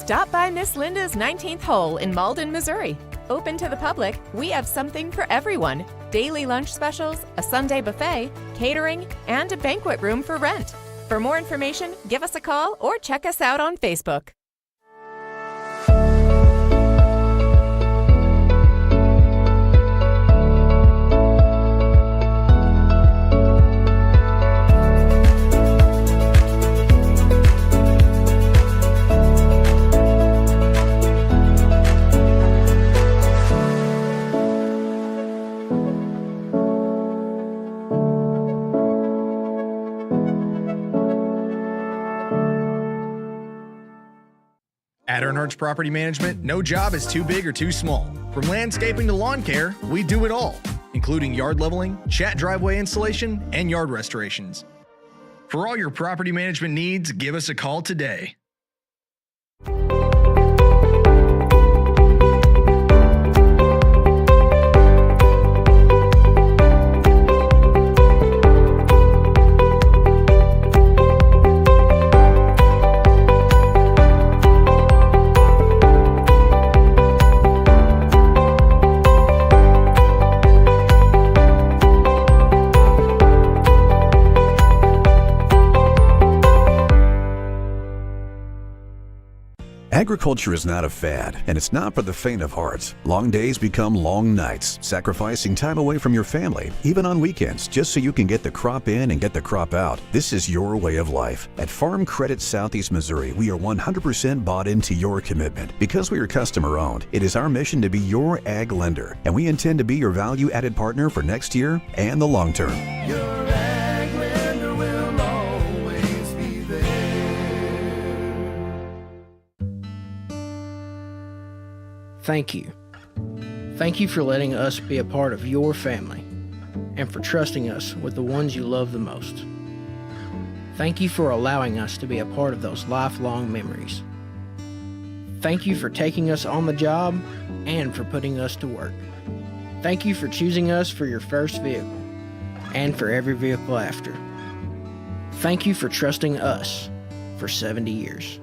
Stop by Miss Linda's 19th hole in Malden, Missouri. Open to the public, we have something for everyone. Daily lunch specials, a Sunday buffet, catering, and a banquet room for rent. For more information, give us a call or check us out on Facebook. At Earnhardt's Property Management, no job is too big or too small. From landscaping to lawn care, we do it all, including yard leveling, chat driveway installation, and yard restorations. For all your property management needs, give us a call today. Agriculture is not a fad, and it's not for the faint of heart. Long days become long nights, sacrificing time away from your family, even on weekends, just so you can get the crop in and get the crop out. This is your way of life. At Farm Credit Southeast Missouri, we are 100% bought into your commitment. Because we are customer-owned, it is our mission to be your ag lender, and we intend to be your value-added partner for next year and the long term. Your ag lender will always be there. Thank you. Thank you for letting us be a part of your family and for trusting us with the ones you love the most. Thank you for allowing us to be a part of those lifelong memories. Thank you for taking us on the job and for putting us to work. Thank you for choosing us for your first vehicle and for every vehicle after. Thank you for trusting us for 70 years.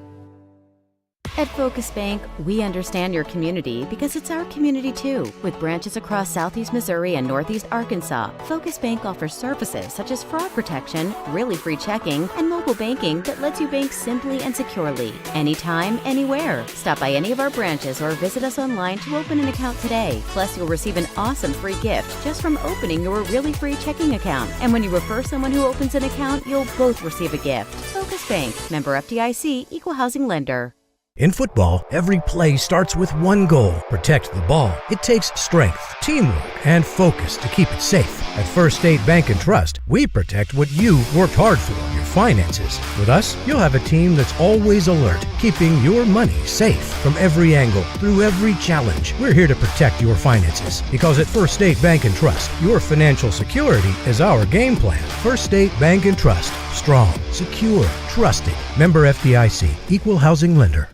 At Focus Bank, we understand your community because it's our community too. With branches across Southeast Missouri and Northeast Arkansas, Focus Bank offers services such as fraud protection, really free checking, and mobile banking that lets you bank simply and securely, anytime, anywhere. Stop by any of our branches or visit us online to open an account today. Plus, you'll receive an awesome free gift just from opening your really free checking account. And when you refer someone who opens an account, you'll both receive a gift. Focus Bank, member FDIC, equal housing lender. In football, every play starts with one goal: protect the ball. It takes strength, teamwork, and focus to keep it safe. At First State Bank and Trust, we protect what you worked hard for, your finances. With us, you'll have a team that's always alert, keeping your money safe from every angle, through every challenge. We're here to protect your finances, because at First State Bank and Trust, your financial security is our game plan. First State Bank and Trust. Strong, secure, trusted. Member FDIC, equal housing lender.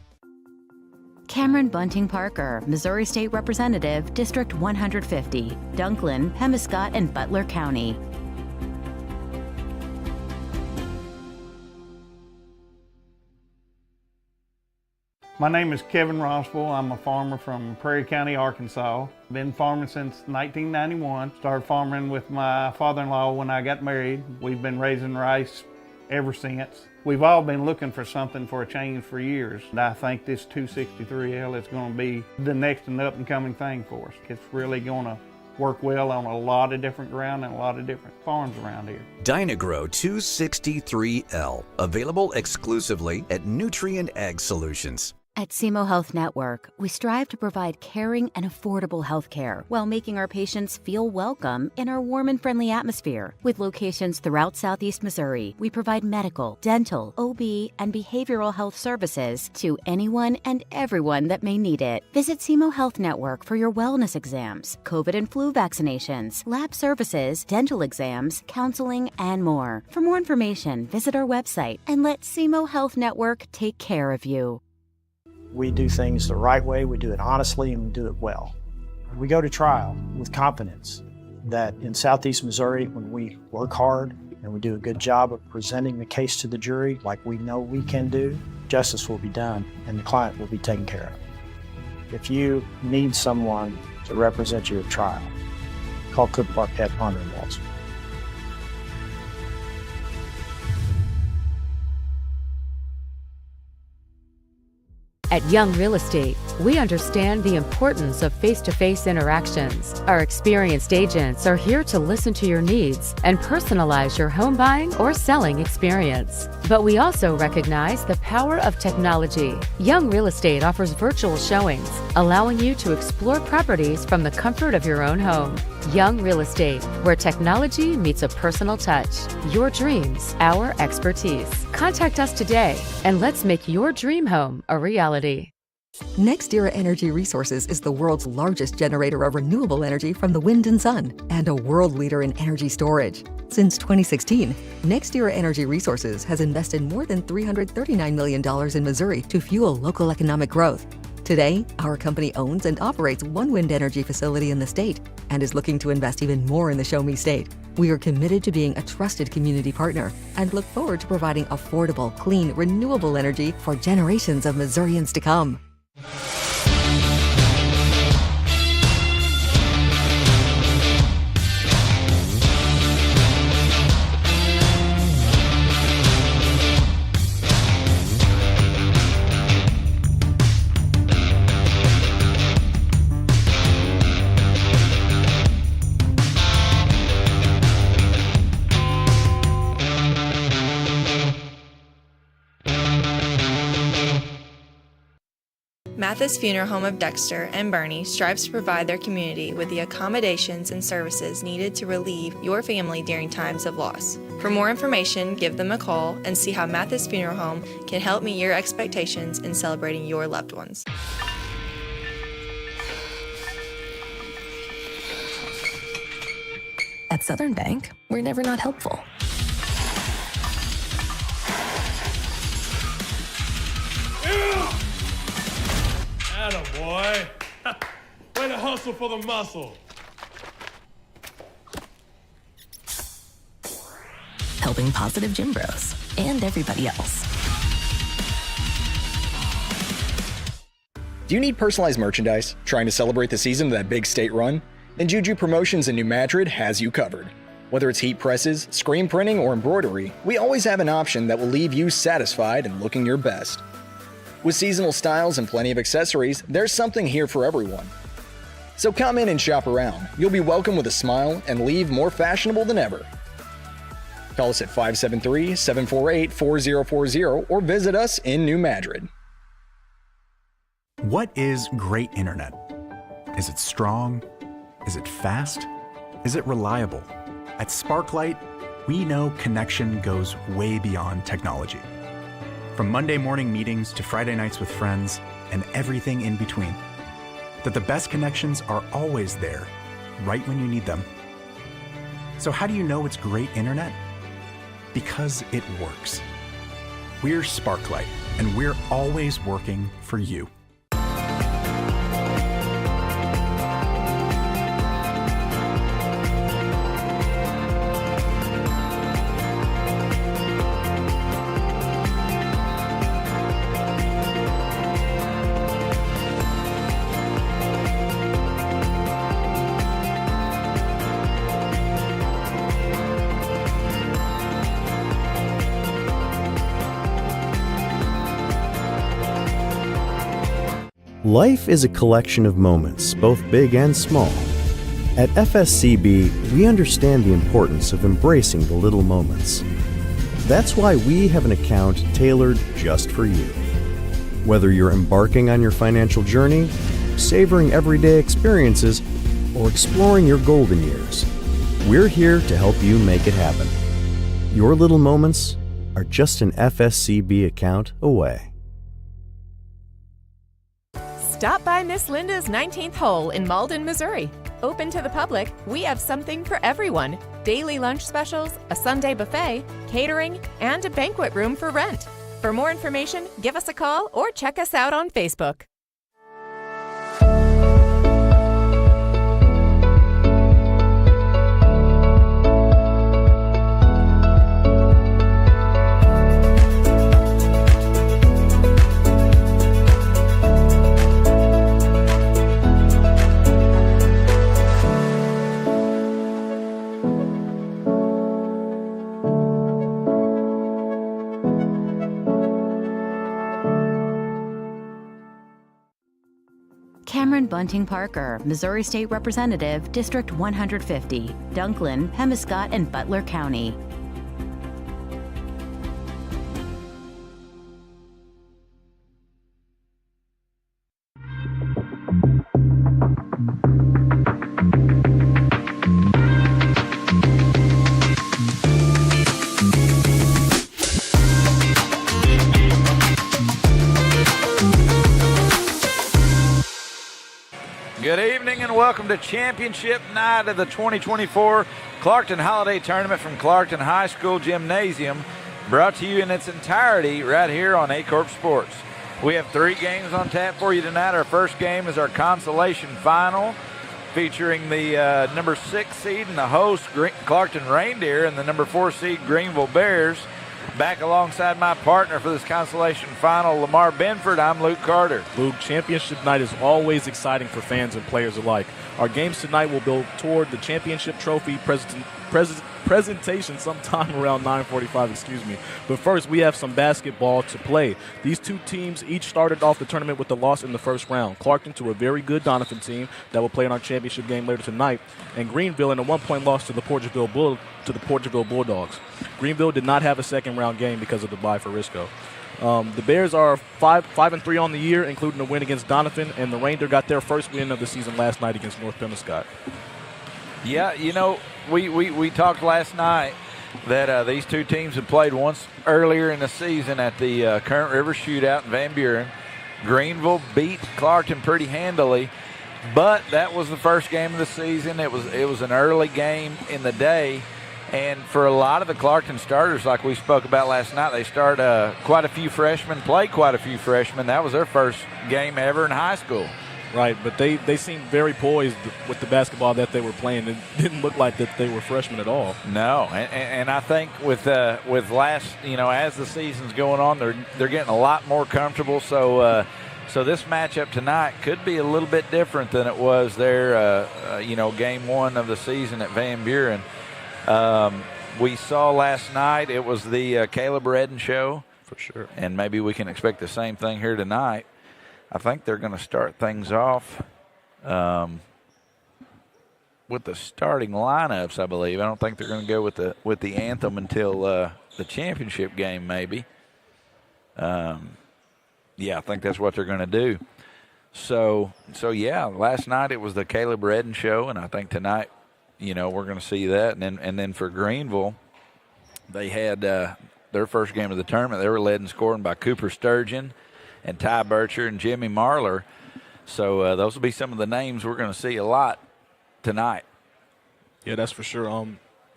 Cameron Bunting Parker, Missouri State Representative, District 150, Dunklin, Pemiscot, and Butler County. My name is Kevin Rossville. I'm a farmer from Prairie County, Arkansas. Been farming since 1991. Started farming with my father-in-law when I got married. We've been raising rice ever since. We've all been looking for something for a change for years. And I think this 263L is going to be the next and up-and-coming thing for us. It's really going to work well on a lot of different ground and a lot of different farms around here. Dynagro 263L, available exclusively at Nutrient Ag Solutions. At SEMO Health Network, we strive to provide caring and affordable health care while making our patients feel welcome in our warm and friendly atmosphere. With locations throughout Southeast Missouri, we provide medical, dental, OB, and behavioral health services to anyone and everyone that may need it. Visit SEMO Health Network for your wellness exams, COVID and flu vaccinations, lab services, dental exams, counseling, and more. For more information, visit our website and let SEMO Health Network take care of you. We do things the right way, we do it honestly, and we do it well. We go to trial with confidence that in Southeast Missouri, when we work hard and we do a good job of presenting the case to the jury like we know we can do, justice will be done and the client will be taken care of. If you need someone to represent you at trial, call Cook Parquet Ponder & Walls. At Young Real Estate, we understand the importance of face-to-face interactions. Our experienced agents are here to listen to your needs and personalize your home buying or selling experience. But we also recognize the power of technology. Young Real Estate offers virtual showings, allowing you to explore properties from the comfort of your own home. Young Real Estate, where technology meets a personal touch. Your dreams, our expertise. Contact us today and let's make your dream home a reality. NextEra Energy Resources is the world's largest generator of renewable energy from the wind and sun, and a world leader in energy storage. Since 2016, NextEra Energy Resources has invested more than $339 million in Missouri to fuel local economic growth. Today, our company owns and operates one wind energy facility in the state and is looking to invest even more in the Show Me State. We are committed to being a trusted community partner and look forward to providing affordable, clean, renewable energy for generations of Missourians to come. Mathis Funeral Home of Dexter and Bernie strives to provide their community with the accommodations and services needed to relieve your family during times of loss. For more information, give them a call and see how Mathis Funeral Home can help meet your expectations in celebrating your loved ones. At Southern Bank, we're never not helpful. Attaboy. Way to hustle for the muscle. Helping positive gym bros and everybody else. Do you need personalized merchandise? Trying to celebrate the season of that big state run? Then Juju Promotions in New Madrid has you covered. Whether it's heat presses, screen printing, or embroidery, we always have an option that will leave you satisfied and looking your best. With seasonal styles and plenty of accessories, there's something here for everyone. So come in and shop around. You'll be welcome with a smile and leave more fashionable than ever. Call us at 573-748-4040 or visit us in New Madrid. What is great internet? Is it strong? Is it fast? Is it reliable? At Sparklight, we know connection goes way beyond technology. From Monday morning meetings to Friday nights with friends and everything in between. That the best connections are always there, right when you need them. So how do you know it's great internet? Because it works. We're Sparklight, and we're always working for you. Life is a collection of moments, both big and small. At FSCB, we understand the importance of embracing the little moments. That's why we have an account tailored just for you. Whether you're embarking on your financial journey, savoring everyday experiences, or exploring your golden years, we're here to help you make it happen. Your little moments are just an FSCB account away. Stop by Miss Linda's 19th hole in Malden, Missouri. Open to the public, we have something for everyone. Daily lunch specials, a Sunday buffet, catering, and a banquet room for rent. For more information, give us a call or check us out on Facebook. Cameron Bunting Parker, Missouri State Representative, District 150, Dunklin, Pemiscot, and Butler County. Good evening and welcome to championship night of the 2024 Clarkton Holiday Tournament from Clarkton High School Gymnasium, brought to you in its entirety right here on Aycorp Sports. We have 3 games on tap for you tonight. Our first game is our Consolation Final, featuring the number 6 seed and the host Clarkton Reindeer and the number 4 seed Greenville Bears. Back alongside my partner for this Consolation Final, Lamar Benford, I'm Luke Carter. Luke, championship night is always exciting for fans and players alike. Our games tonight will build toward the championship trophy presentation sometime around 9:45, But first, we have some basketball to play. These 2 teams each started off the tournament with a loss in the first round. Clarkton to a very good Doniphan team that will play in our championship game later tonight, and Greenville in a 1-point loss to the Portageville Bulldogs. Greenville did not have a second-round game because of the bye for Risco. The Bears are 5-3 on the year, including a win against Doniphan, and the Reindeer got their first win of the season last night against North Pemiscot. Yeah, you know, we talked last night that these 2 teams had played once earlier in the season at the Current River Shootout in Van Buren. Greenville beat Clarkton pretty handily, but that was the first game of the season. It was an early game in the day, and for a lot of the Clarkton starters, like we spoke about last night, they start quite a few freshmen, play quite a few freshmen. That was their first game ever in high school. Right, but they seemed very poised with the basketball that they were playing. It didn't look like that they were freshmen at all. No, and I think with last, as the season's going on, they're getting a lot more comfortable. So this matchup tonight could be a little bit different than it was their game 1 of the season at Van Buren. We saw last night it was the Caleb Redden show for sure, and maybe we can expect the same thing here tonight. I think they're going to start things off with the starting lineups, I believe. I don't think they're going to go with the anthem until the championship game, maybe. I think that's what they're going to do. So yeah, last night it was the Caleb Redden show, and I think tonight, we're going to see that. And then for Greenville, they had their first game of the tournament. They were led in scoring by Cooper Sturgeon and Ty Bircher and Jimmy Marler. So those will be some of the names we're going to see a lot tonight. Yeah, that's for sure.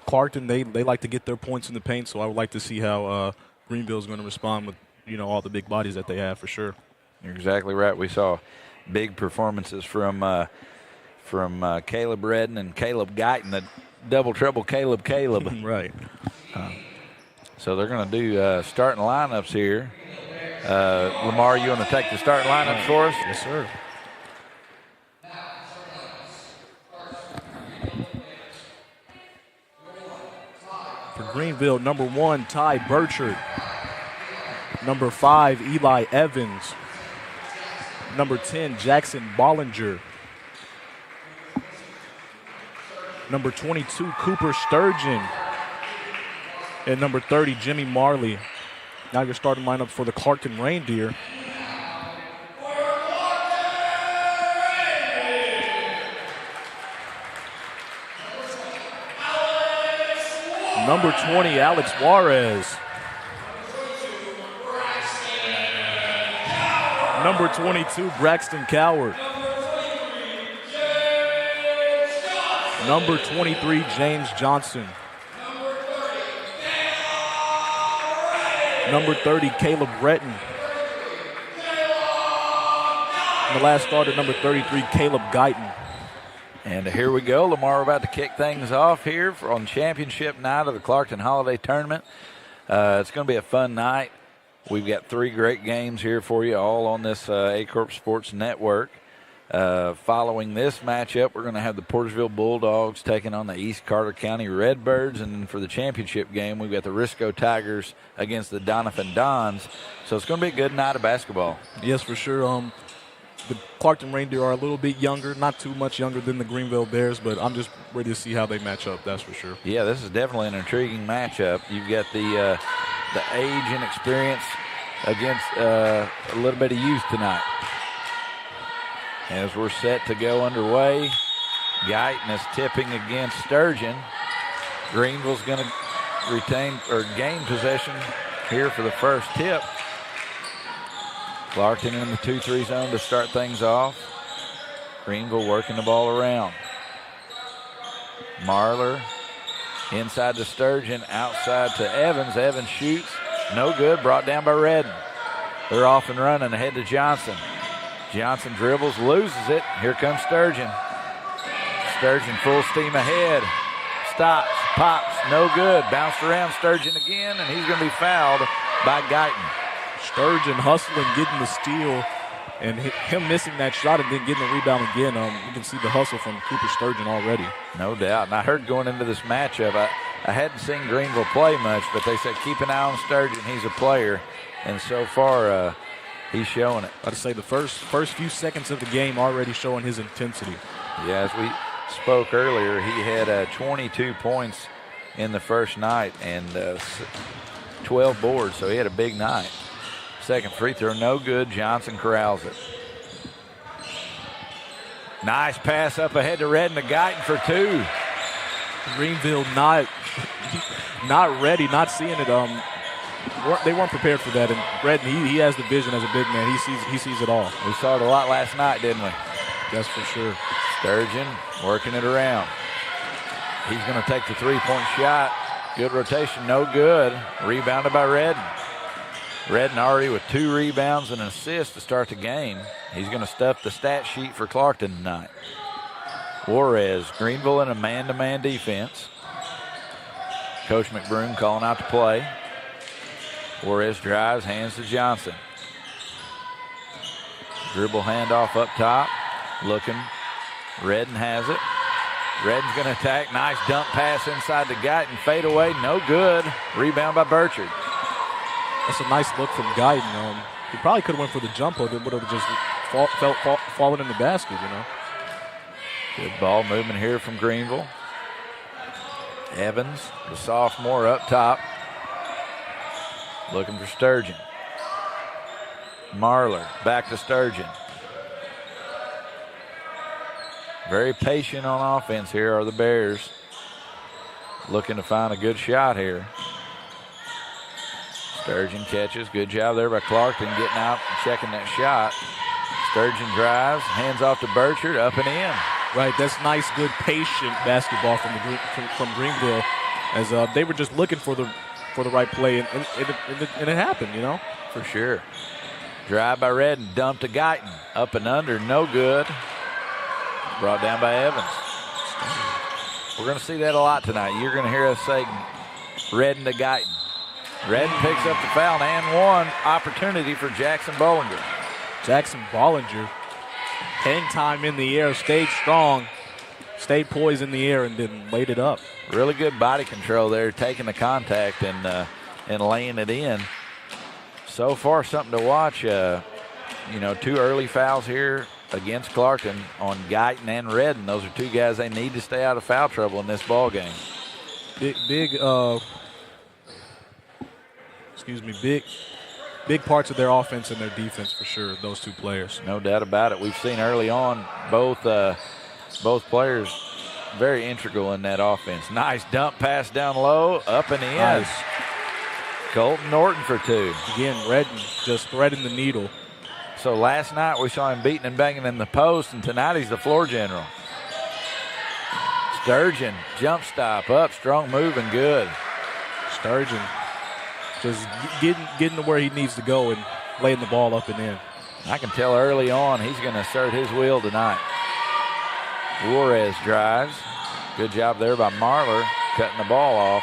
Clarkton, they like to get their points in the paint, so I would like to see how Greenville is going to respond with, all the big bodies that they have for sure. You're exactly right. We saw big performances from Caleb Redden and Caleb Guyton, the double trouble Caleb. Right. So they're going to do starting lineups here. Lamar, you want to take the starting lineups for us? Yes, sir. For Greenville, number 1, Ty Bircher. Number 5, Eli Evans. Number 10, Jackson Bollinger. Number 22, Cooper Sturgeon. And number 30, Jimmy Marley. Now your starting lineup for the Clarkton Reindeer. Number 20, Alex Juarez. Number 22, Braxton Coward. Number 23, James Johnson. Number 30, Caleb Breton. And the last starter, number 33, Caleb Guyton. And here we go. Lamar, we're about to kick things off here on championship night of the Clarkton Holiday Tournament. It's going to be a fun night. We've got 3 great games here for you, all on this Aycorp Sports Network. Following this matchup, we're going to have the Portageville Bulldogs taking on the East Carter County Redbirds. And then for the championship game, we've got the Risco Tigers against the Doniphan Dons. So it's going to be a good night of basketball. Yes, for sure. the Clarkton Reindeer are a little bit younger, not too much younger than the Greenville Bears, but I'm just ready to see how they match up, that's for sure. Yeah, this is definitely an intriguing matchup. You've got the age and experience against a little bit of youth tonight. As we're set to go underway, Guyton is tipping against Sturgeon. Greenville's going to retain or gain possession here for the first tip. Clarkton in the 2-3 zone to start things off. Greenville working the ball around. Marler inside to Sturgeon, outside to Evans. Evans shoots, no good, brought down by Redden. They're off and running ahead to Johnson. Johnson dribbles, loses it. Here comes Sturgeon. Sturgeon full steam ahead. Stops, pops, no good. Bounced around Sturgeon again, and he's going to be fouled by Guyton. Sturgeon hustling, getting the steal, and him missing that shot and then getting the rebound again. You can see the hustle from Cooper Sturgeon already. No doubt. And I heard going into this matchup, I hadn't seen Greenville play much, but they said keep an eye on Sturgeon. He's a player, and so far he's showing it. I'd say the first few seconds of the game already showing his intensity. Yeah, as we spoke earlier, he had 22 points in the first night and 12 boards, so he had a big night. Second free throw, no good. Johnson corrals it. Nice pass up ahead to Redden to Guyton for two. Greenville not ready, not seeing it. They weren't prepared for that. And Redden, he has the vision as a big man. He sees it all. We saw it a lot last night, didn't we? That's for sure. Sturgeon working it around. He's going to take the three-point shot. Good rotation, no good. Rebounded by Redden. Redden already with 2 rebounds and an assist to start the game. He's going to stuff the stat sheet for Clarkton tonight. Juarez, Greenville in a man-to-man defense. Coach McBroom calling out the play. Juarez drives, hands to Johnson. Dribble handoff up top. Looking. Redden has it. Redden's going to attack. Nice dump pass inside the Guyton. Fade away, no good. Rebound by Burchard. That's a nice look from Guyton. He probably could have went for the jump hook, but would have just fallen in the basket, you know. Good ball movement here from Greenville. Evans, the sophomore, up top. Looking for Sturgeon. Marler, back to Sturgeon. Very patient on offense here are the Bears. Looking to find a good shot here. Sturgeon catches. Good job there by Clarkton getting out and checking that shot. Sturgeon drives, hands off to Burchard, up and in. Right, that's nice, good, patient basketball from Greenville, as they were just looking for the right play, and it happened, you know. For sure. Drive by Redden, dump to Guyton, up and under, no good. Brought down by Evans. We're going to see that a lot tonight. You're going to hear us say Redden to Guyton. Redden picks up the foul and one opportunity for Jackson Bollinger. Jackson Bollinger, hang time in the air, stayed strong, stayed poised in the air, and then laid it up. Really good body control there, taking the contact and laying it in. So far, something to watch. 2 early fouls here against Clarkton on Guyton and Redden. Those are 2 guys they need to stay out of foul trouble in this ball game. Big parts of their offense and their defense for sure, those 2 players. No doubt about it. We've seen early on both players very integral in that offense. Nice dump pass down low, up and in. Nice. Colton Norton for 2. Again, Redden just threading the needle. So last night we saw him beating and banging in the post, and tonight he's the floor general. Sturgeon, jump stop up, strong move and good. Sturgeon just getting to where he needs to go and laying the ball up and in. I can tell early on he's going to assert his will tonight. Juarez drives. Good job there by Marler, cutting the ball off.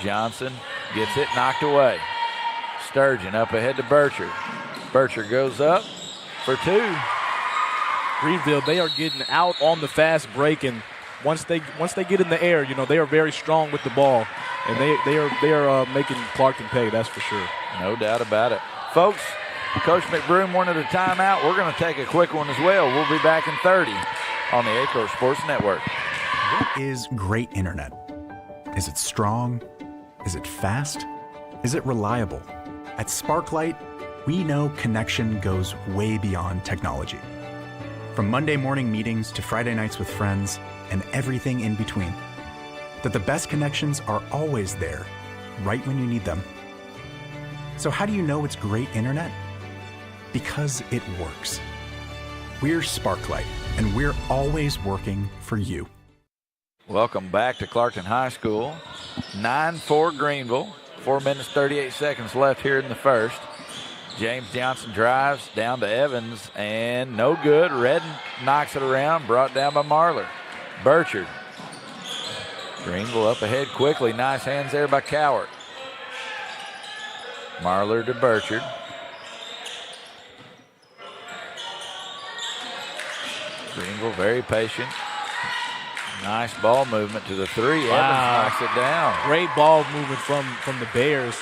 Johnson gets it knocked away. Sturgeon up ahead to Burchard. Burchard goes up for 2. Greenville, they are getting out on the fast break, and once they get in the air, they are very strong with the ball, and they are making Clarkton pay. That's for sure. No doubt about it, folks. Coach McBroom wanted a timeout. We're going to take a quick one as well. We'll be back in 30 on the Aycorp Sports Network. What is great internet? Is it strong? Is it fast? Is it reliable? At Sparklight, we know connection goes way beyond technology. From Monday morning meetings to Friday nights with friends and everything in between. That the best connections are always there, right when you need them. So how do you know it's great internet? Because it works. We're Sparklight, and we're always working for you. Welcome back to Clarkton High School. 9-4 Greenville. 4 minutes, 38 seconds left here in the first. James Johnson drives down to Evans, and no good. Redden knocks it around, brought down by Marler. Burchard. Greenville up ahead quickly. Nice hands there by Cowart. Marler to Burchard. Greenville very patient. Nice ball movement to the three. Evans knocks it down. Great ball movement from the Bears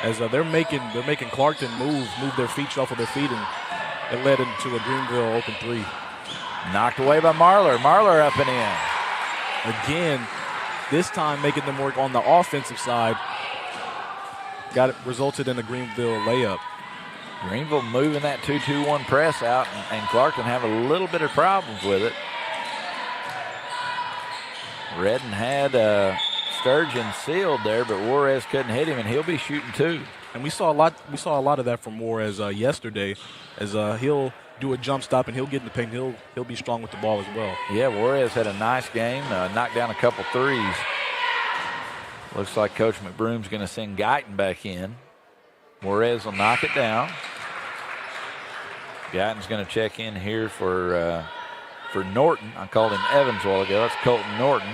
as they're making Clarkton move their feet, shuffle their feet, and it led into a Greenville open three. Knocked away by Marler. Marler up and in. Again, this time making them work on the offensive side. Resulted in a Greenville layup. Greenville moving that 2-2-1 press out, and Clarkton have a little bit of problems with it. Redden had Sturgeon sealed there, but Juarez couldn't hit him, and he'll be shooting two. And we saw a lot of that from Juarez yesterday, as he'll do a jump stop and he'll get in the paint. He'll be strong with the ball as well. Yeah, Juarez had a nice game, knocked down a couple threes. Looks like Coach McBroom's going to send Guyton back in. Juarez will knock it down. Guyton's going to check in here for Norton. I called him Evans a while ago. That's Colton Norton.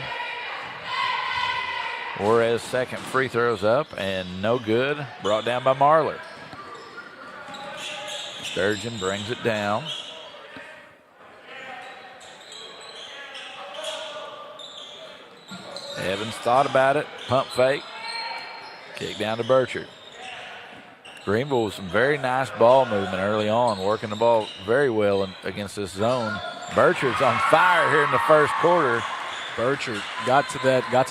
Juarez second free throws up and no good. Brought down by Marler. Sturgeon brings it down. Evans thought about it. Pump fake. Kick down to Burchard. Greenville with some very nice ball movement early on, working the ball very well against this zone. Burchard's on fire here in the first quarter. Burchard got to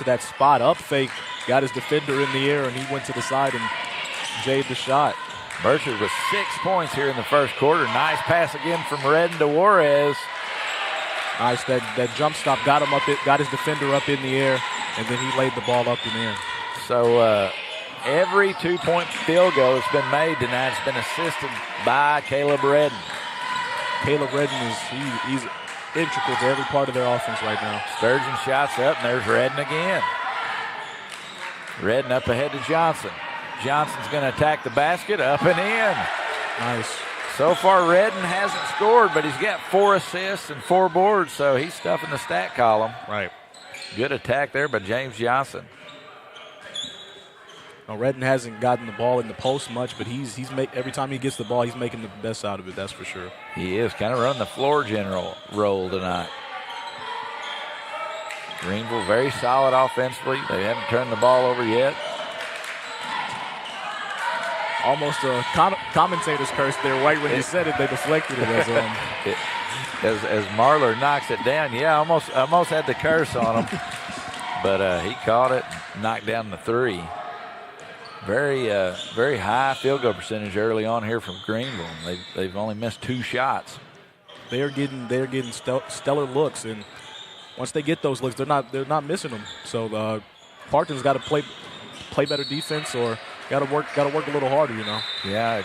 that spot, up fake, got his defender in the air, and he went to the side and jayed the shot. Burchard with 6 points here in the first quarter. Nice pass again from Redden to Juarez. Nice, that jump stop got his defender up in the air, and then he laid the ball up and in. So every 2-point field goal that's been made tonight has been assisted by Caleb Redden. Caleb Redden he's integral to every part of their offense right now. Sturgeon shots up, and there's Redden again. Redden up ahead to Johnson. Johnson's going to attack the basket, up and in. Nice. So far, Redden hasn't scored, but he's got 4 assists and 4 boards, so he's stuffing the stat column. Right. Good attack there by James Johnson. Now, Redden hasn't gotten the ball in the post much, but every time he gets the ball, he's making the best out of it, that's for sure. He is kind of running the floor general role tonight. Greenville very solid offensively. They haven't turned the ball over yet. Almost a commentator's curse there. Right when he said it, they deflected it. As Marler knocks it down. Yeah, almost had the curse on him. But he caught it, knocked down the three. Very high field goal percentage early on here from Greenville. They've only missed 2 shots. They're getting stellar looks, and once they get those looks, they're not missing them. So Clarkton's got to play better defense, or got to work a little harder, you know. Yeah,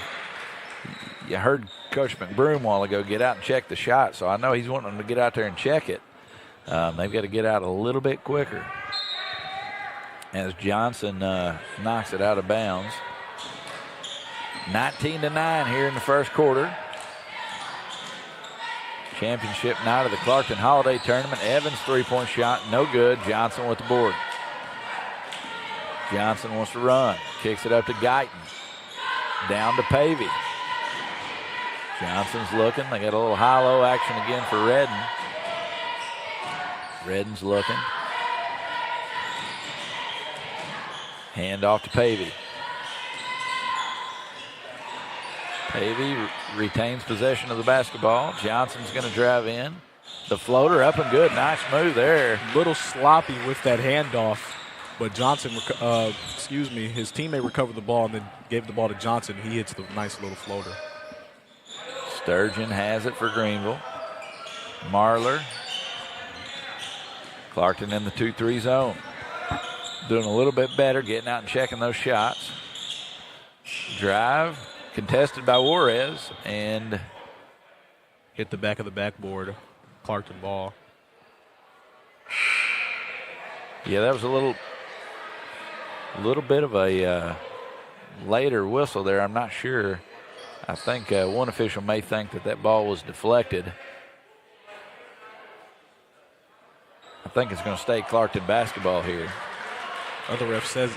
you heard Coach McBroom a while ago get out and check the shot, so I know he's wanting them to get out there and check it. They've got to get out a little bit quicker. As Johnson knocks it out of bounds. 19-9 here in the first quarter. Championship night of the Clarkton Holiday Tournament. Evans 3-point shot, no good. Johnson with the board. Johnson wants to run. Kicks it up to Guyton. Down to Pavey. Johnson's looking. They got a little high-low action again for Redden. Redden's looking. Hand off to Pavey. Pavey retains possession of the basketball. Johnson's going to drive in. The floater up and good. Nice move there. Little sloppy with that handoff, but Johnson, his teammate recovered the ball and then gave the ball to Johnson. He hits the nice little floater. Sturgeon has it for Greenville. Marler. Clarkton in the 2-3 zone. Doing a little bit better, getting out and checking those shots. Drive, contested by Juarez, and hit the back of the backboard. Clarkton ball. Yeah, that was a little bit of a later whistle there. I'm not sure. I think one official may think that ball was deflected. I think it's going to stay Clarkton basketball here. Other ref says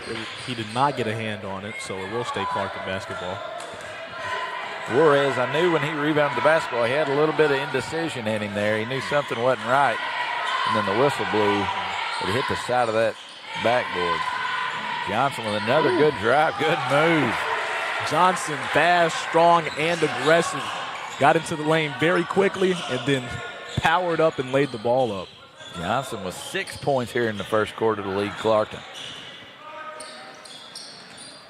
he did not get a hand on it, so it will stay Clarkton basketball. Juarez, I knew when he rebounded the basketball, he had a little bit of indecision in him there. He knew something wasn't right, and then the whistle blew. It hit the side of that backboard. Johnson with another good drive, good move. Johnson, fast, strong, and aggressive. Got into the lane very quickly and then powered up and laid the ball up. Johnson with 6 points here in the first quarter to lead Clarkton.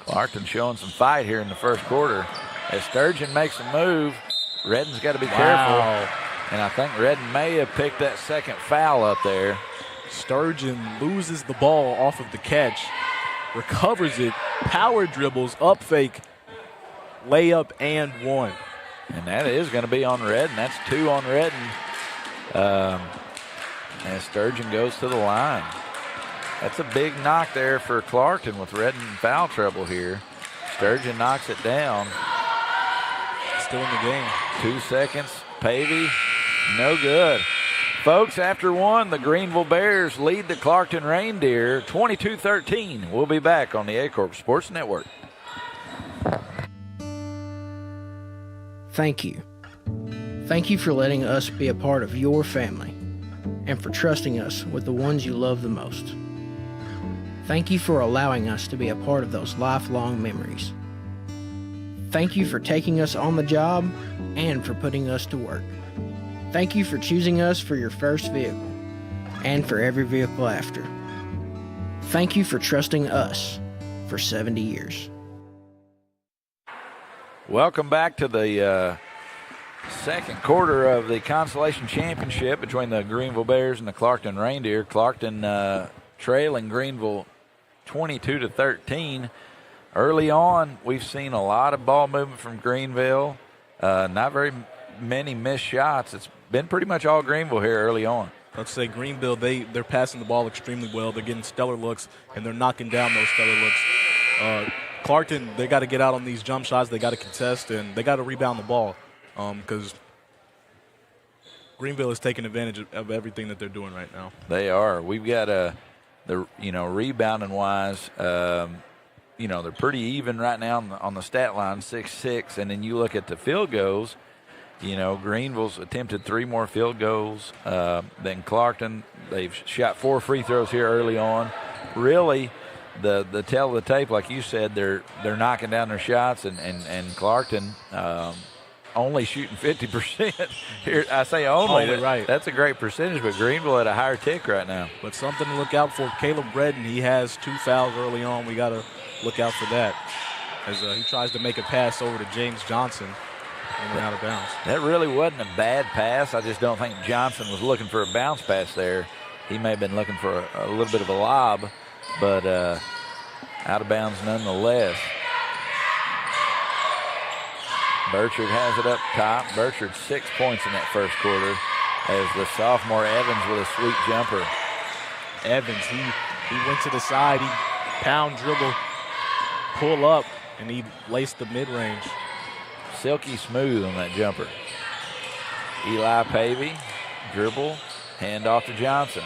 Clarkton showing some fight here in the first quarter. As Sturgeon makes a move, Redden's got to be careful. And I think Redden may have picked that second foul up there. Sturgeon loses the ball off of the catch, recovers it, power dribbles, up fake, layup, and one. And that is going to be on Redden. That's 2 on Redden. As Sturgeon goes to the line. That's a big knock there for Clarkton with Redden in foul trouble here. Sturgeon knocks it down. Still in the game. 2 seconds. Pavey, no good. Folks, after one, the Greenville Bears lead the Clarkton Reindeer 22-13. We'll be back on the Aycorp Sports Network. Thank you. Thank you for letting us be a part of your family and for trusting us with the ones you love the most. Thank you for allowing us to be a part of those lifelong memories. Thank you for taking us on the job and for putting us to work. Thank you for choosing us for your first vehicle and for every vehicle after. Thank you for trusting us for 70 years. Welcome back to the second quarter of the Consolation Championship between the Greenville Bears and the Clarkton Reindeer. Clarkton trailing Greenville 22-13. Early on, we've seen a lot of ball movement from Greenville. Not very many missed shots. It's been pretty much all Greenville here early on. Let's say Greenville, they're passing the ball extremely well. They're getting stellar looks, and they're knocking down those stellar looks. Clarkton, they got to get out on these jump shots. They got to contest, and they got to rebound the ball because Greenville is taking advantage of everything that they're doing right now. They are. We've got rebounding wise, they're pretty even right now on the stat line, 6-6. And then you look at the field goals, Greenville's attempted 3 more field goals than Clarkton. They've shot 4 free throws here early on. Really, the tail of the tape, like you said, they're knocking down their shots, and Clarkton only shooting 50% here. I say only. Right. That's a great percentage, but Greenville at a higher tick right now. But something to look out for. Caleb Redden, he has 2 fouls early on. We got to look out for that as he tries to make a pass over to James Johnson and went out of bounds. That really wasn't a bad pass. I just don't think Johnson was looking for a bounce pass there. He may have been looking for a little bit of a lob, but out of bounds nonetheless. Burchard has it up top. Burchard 6 points in that first quarter as the sophomore Evans with a sweet jumper. Evans, he went to the side. He pound dribble, pull up, and he laced the mid-range. Silky smooth on that jumper. Eli Pavey, dribble, hand off to Johnson.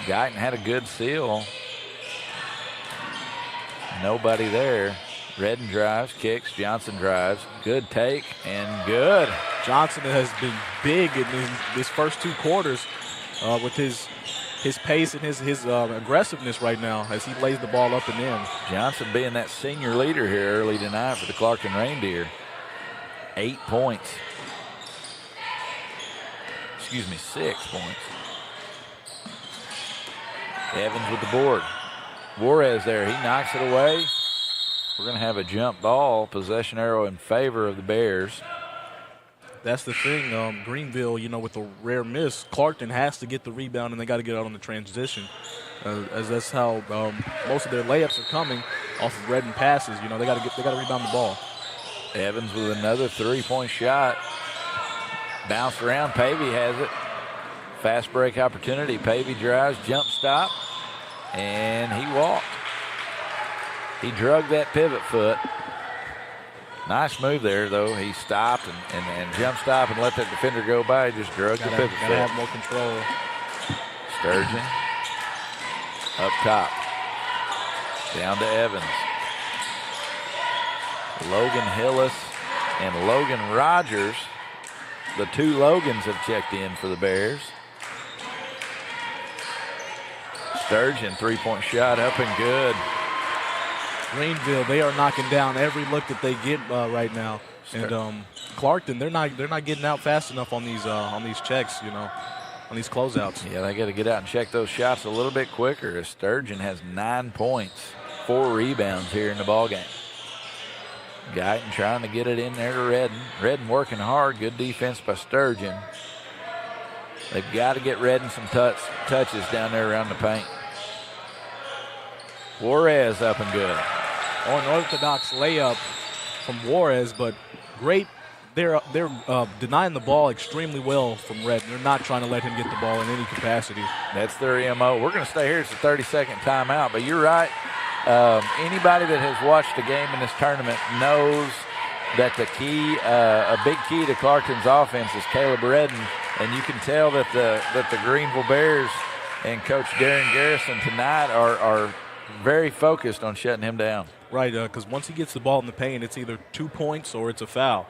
Guyton had a good seal. Nobody there. Redden drives, kicks, Johnson drives. Good take and good. Johnson has been big in these first 2 quarters with his his pace and his aggressiveness right now as he lays the ball up and in. Johnson being that senior leader here early tonight for the Clarkton Reindeer. 8 points. Excuse me, 6 points. Evans with the board. Juarez there, he knocks it away. We're going to have a jump ball, possession arrow in favor of the Bears. That's the thing, Greenville, with a rare miss, Clarkton has to get the rebound and they got to get out on the transition. As that's how most of their layups are coming off of Redden passes. They got to rebound the ball. Evans with another 3-point shot. Bounced around, Pavey has it. Fast break opportunity. Pavey drives, jump stop, and he walked. He drug that pivot foot. Nice move there, though. He stopped and jump stop and let that defender go by. He just drug the pivot foot. Gotta have more control. Sturgeon up top. Down to Evans. Logan Hillis and Logan Rogers. The two Logans have checked in for the Bears. Sturgeon, 3-point shot up and good. Greenville, they are knocking down every look that they get right now. And Clarkton, they're not getting out fast enough on these checks, on these closeouts. Yeah, they got to get out and check those shots a little bit quicker. As Sturgeon has 9 points, 4 rebounds here in the ballgame. Guyton trying to get it in there to Redden. Redden working hard. Good defense by Sturgeon. They've got to get Redden some touches down there around the paint. Juarez up and good. Unorthodox layup from Juarez, but great. They're denying the ball extremely well from Redden. They're not trying to let him get the ball in any capacity. That's their MO. We're going to stay here. It's a 30-second timeout, but you're right. Anybody that has watched a game in this tournament knows that the key, a big key to Clarkton's offense is Caleb Redden, and you can tell that the Greenville Bears and Coach Darren Garrison tonight are very focused on shutting him down. Right, because once he gets the ball in the paint, it's either 2 points or it's a foul.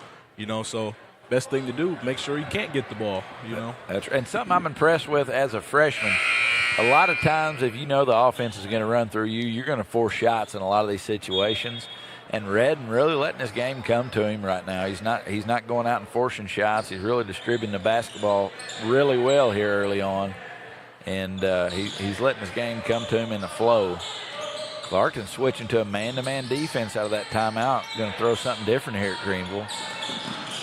So best thing to do, make sure he can't get the ball. That's right. And something I'm impressed with as a freshman. A lot of times, if you know the offense is going to run through you, you're going to force shots in a lot of these situations. And Redden really letting this game come to him right now. He's not going out and forcing shots. He's really distributing the basketball really well here early on. And he's letting this game come to him in the flow. Clarkton switching to a man-to-man defense out of that timeout. Going to throw something different here at Greenville.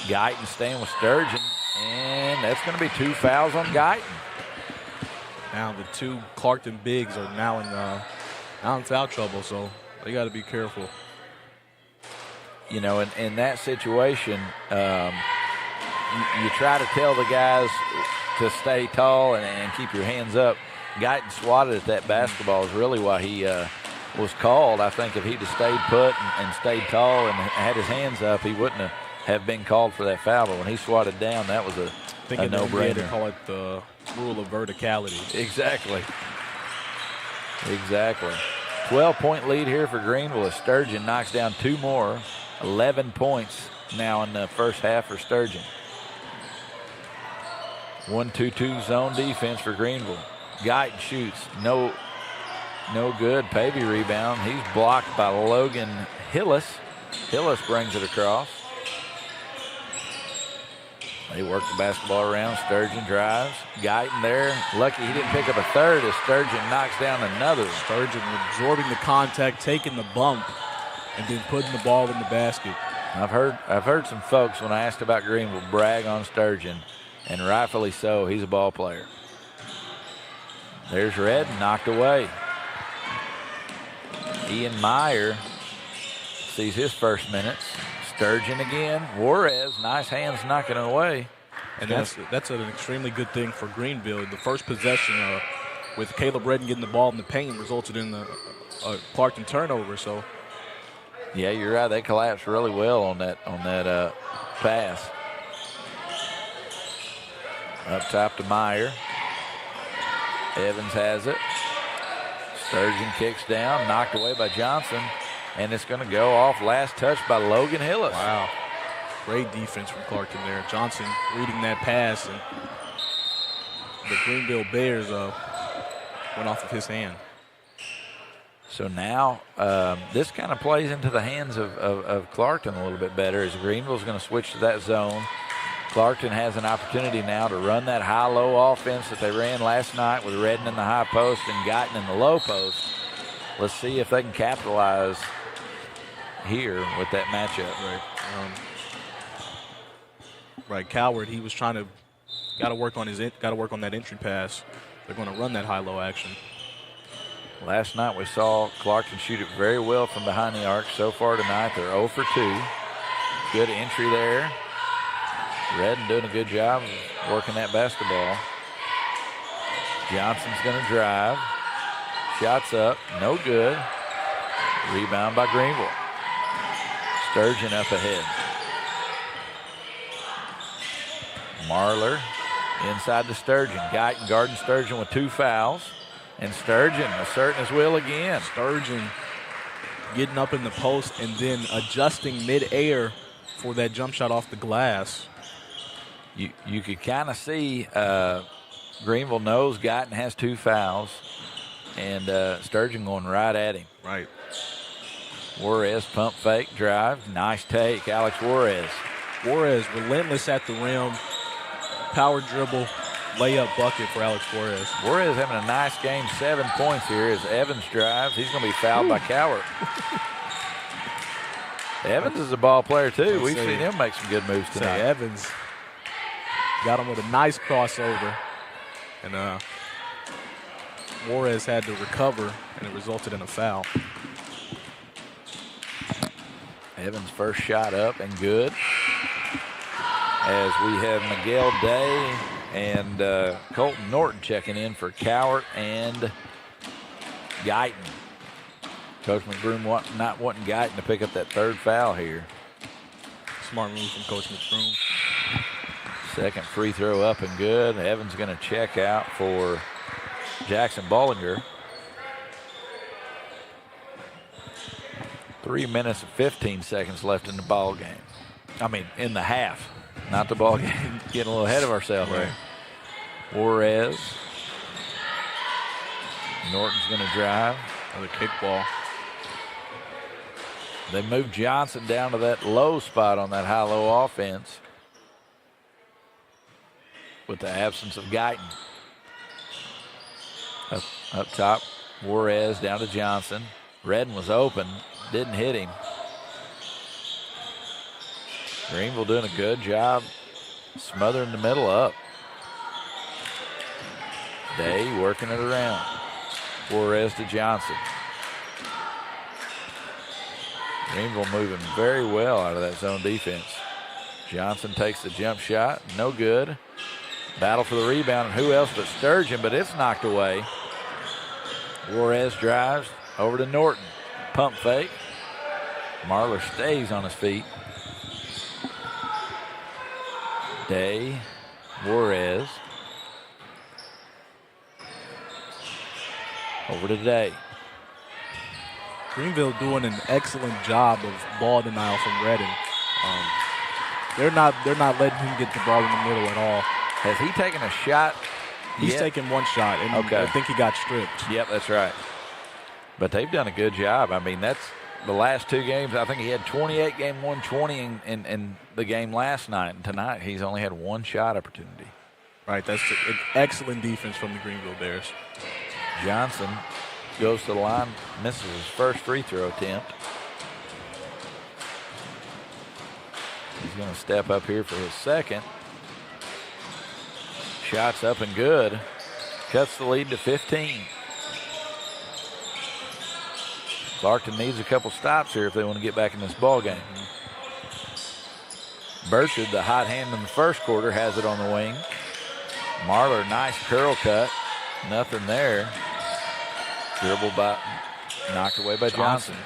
Guyton staying with Sturgeon. And that's going to be 2 fouls on Guyton. Now the two Clarkton bigs are now in foul trouble, so they got to be careful. In that situation, you try to tell the guys to stay tall and keep your hands up. Guyton swatted at that basketball is really why he was called. I think if he'd have stayed put and stayed tall and had his hands up, he wouldn't have been called for that foul. But when he swatted down, that was a no-brainer. To call it the rule of verticality. Exactly. 12-point lead here for Greenville as Sturgeon knocks down 2 more. 11 points now in the first half for Sturgeon. 1-2-2 zone defense for Greenville. Guyton shoots. No good. Pavey rebound. He's blocked by Logan Hillis. Hillis brings it across. They work the basketball around. Sturgeon drives. Guyton there. Lucky he didn't pick up a third as Sturgeon knocks down another. Sturgeon absorbing the contact, taking the bump, and then putting the ball in the basket. I've heard some folks when I asked about Greenville brag on Sturgeon, and rightfully so. He's a ball player. There's Redden knocked away. Ian Meyer sees his first minutes. Sturgeon again. Juarez, nice hands knocking it away. And that's an extremely good thing for Greenville. The first possession with Caleb Redden getting the ball in the paint resulted in the Clarkton turnover. So, yeah, you're right. They collapsed really well on that pass. Up top to Meyer. Evans has it. Sturgeon kicks down, knocked away by Johnson. And it's going to go off. Last touch by Logan Hillis. Wow. Great defense from Clarkton there. Johnson reading that pass. And the Greenville Bears went off of his hand. So now this kind of plays into the hands of Clarkton a little bit better as Greenville's going to switch to that zone. Clarkton has an opportunity now to run that high-low offense that they ran last night with Redden in the high post and Guyton in the low post. Let's see if they can capitalize here with that matchup. Right, Coward, he was trying to got to work on that entry pass. They're going to run that high-low action. Last night we saw Clarkton shoot it very well from behind the arc. So far tonight they're 0 for 2. Good entry there. Redden doing a good job of working that basketball. Johnson's going to drive. Shots up, no good. Rebound by Greenville. Sturgeon up ahead. Marler inside to Sturgeon. Guyton guarding Sturgeon with 2 fouls. And Sturgeon asserting his will again. Sturgeon getting up in the post and then adjusting mid-air for that jump shot off the glass. You could kind of see Greenville knows Guyton has 2 fouls, and Sturgeon going right at him. Right. Juarez pump fake, drive, nice take, Alex Juarez. Juarez relentless at the rim, power dribble, layup bucket for Alex Juarez. Juarez having a nice game, 7 points here as Evans drives. He's going to be fouled by Cowart. Evans is a ball player too. We've seen him make some good moves tonight. Evans got him with a nice crossover, and Juarez had to recover, and it resulted in a foul. Evans' first shot up and good. As we have Miguel Day and Colton Norton checking in for Cowart and Guyton. Coach McBroom not wanting Guyton to pick up that 3rd foul here. Smart move from Coach McBroom. Second free throw up and good. Evans going to check out for Jackson Bollinger. 3 minutes and 15 seconds left in the ball game. I mean, in the half, not the ball game. Getting a little ahead of ourselves there. Juarez. Norton's going to drive. Another kickball. They move Johnson down to that low spot on that high-low offense with the absence of Guyton. Up top, Juarez down to Johnson. Redden was open, didn't hit him. Greenville doing a good job smothering the middle up. Day working it around. Juarez to Johnson. Greenville moving very well out of that zone defense. Johnson takes the jump shot, no good. Battle for the rebound, and who else but Sturgeon, but it's knocked away. Juarez drives over to Norton. Pump fake. Marler stays on his feet. Day, Juarez. Over to Day. Greenville doing an excellent job of ball denial from Redden. They're not letting him get the ball in the middle at all. Has he taken a shot? He's taken 1 shot, and I think he got stripped. Yep, that's right. But they've done a good job. I mean, that's the last 2 games. I think he had 28 game 1, 20 in the game last night. And tonight he's only had 1 shot opportunity. Right, that's an excellent defense from the Greenville Bears. Johnson goes to the line, misses his first free throw attempt. He's going to step up here for his second. Shots up and good. Cuts the lead to 15. Clarkton needs a couple stops here if they want to get back in this ball game. Burchard, the hot hand in the first quarter, has it on the wing. Marler, nice curl cut. Nothing there. Dribbled by, knocked away by Johnson.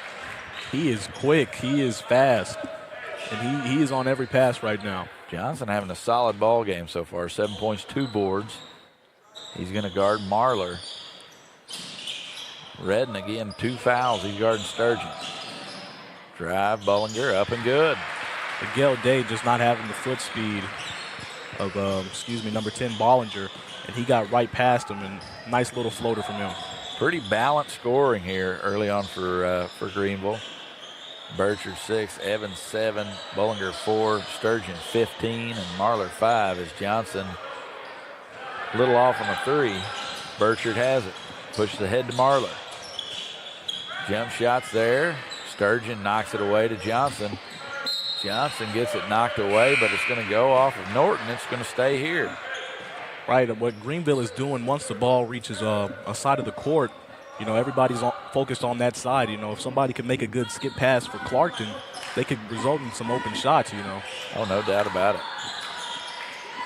He is quick. He is fast. And he is on every pass right now. Johnson having a solid ball game so far. 7 points, 2 boards. He's going to guard Marler. Redden again, 2 fouls. He's guarding Sturgeon. Drive, Bollinger, up and good. Miguel Day just not having the foot speed of, number 10, Bollinger. and he got right past him, and nice little floater from him. Pretty balanced scoring here early on for Greenville. Burchard 6, Evans 7, Bollinger 4, Sturgeon 15, and Marler 5 as Johnson a little off on the 3. Burchard has it. Pushes ahead to Marler. Jump shots there. Sturgeon knocks it away to Johnson. Johnson gets it knocked away, but it's going to go off of Norton. It's going to stay here. Right, what Greenville is doing once the ball reaches a side of the court, everybody's focused on that side. If somebody can make a good skip pass for Clarkton, they could result in some open shots, Oh, no doubt about it.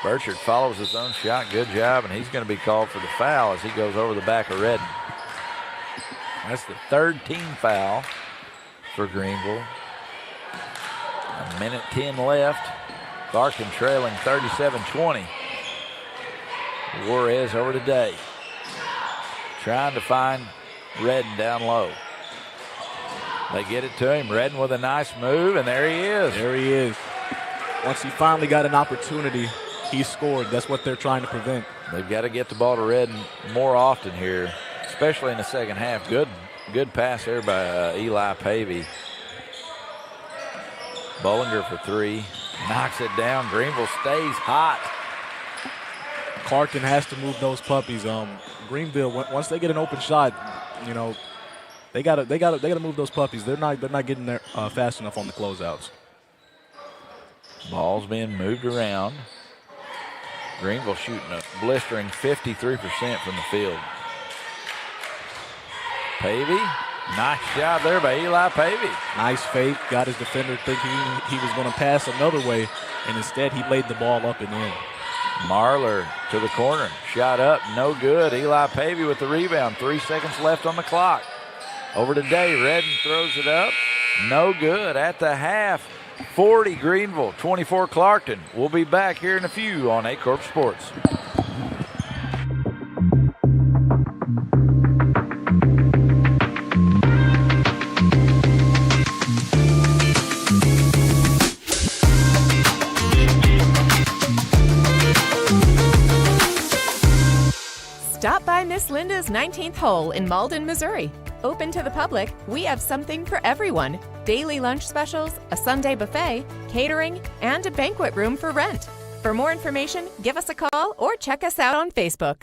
Burchard follows his own shot. Good job, and he's going to be called for the foul as he goes over the back of Redden. That's the third team foul for Greenville. 1:10 left. Clarkton trailing 37-20. Juarez over to Day. Trying to find Redden down low. They get it to him. Redden with a nice move, and there he is. There he is. Once he finally got an opportunity, he scored. That's what they're trying to prevent. They've got to get the ball to Redden more often here, especially in the second half. Good pass there by Eli Pavey. Bollinger for 3. Knocks it down. Greenville stays hot. Clarkton has to move those puppies. Greenville, once they get an open shot, they gotta move those puppies. They're not getting there fast enough on the closeouts. Ball's being moved around. Greenville shooting a blistering 53% from the field. Pavey, nice job there by Eli Pavey. Nice fake, got his defender thinking he was going to pass another way, and instead he laid the ball up and in. Marler to the corner, shot up, no good. Eli Pavey with the rebound, 3 seconds left on the clock. Over to Day, Redden throws it up, no good. At the half, 40 Greenville, 24 Clarkton. We'll be back here in a few on Aycorp Sports. Stop by Miss Linda's 19th hole in Malden, Missouri. Open to the public, we have something for everyone. Daily lunch specials, a Sunday buffet, catering, and a banquet room for rent. For more information, give us a call or check us out on Facebook.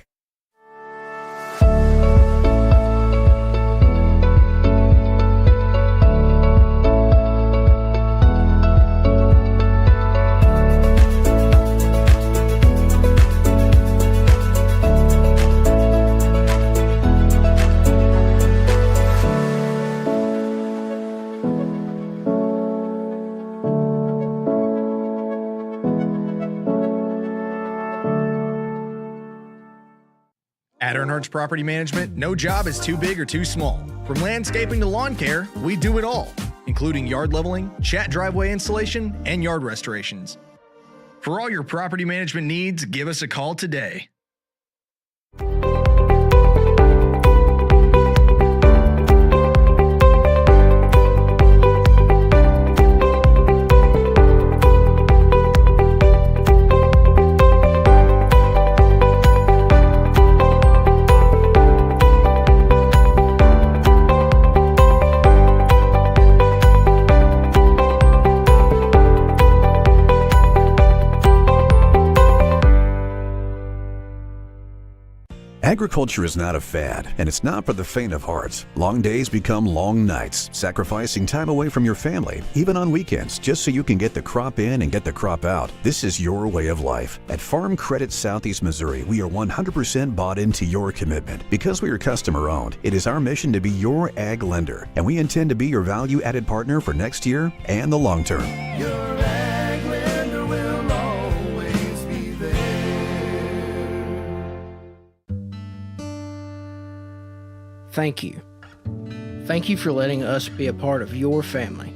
At Earnhardt's Property Management, no job is too big or too small. From landscaping to lawn care, we do it all, including yard leveling, chat driveway installation, and yard restorations. For all your property management needs, give us a call today. Agriculture is not a fad, and it's not for the faint of heart. Long days become long nights, sacrificing time away from your family, even on weekends, just so you can get the crop in and get the crop out. This is your way of life. At Farm Credit Southeast Missouri, we are 100% bought into your commitment. Because we are customer-owned, it is our mission to be your ag lender, and we intend to be your value-added partner for next year and the long term. Your ag lender will always be there. Thank you. Thank you for letting us be a part of your family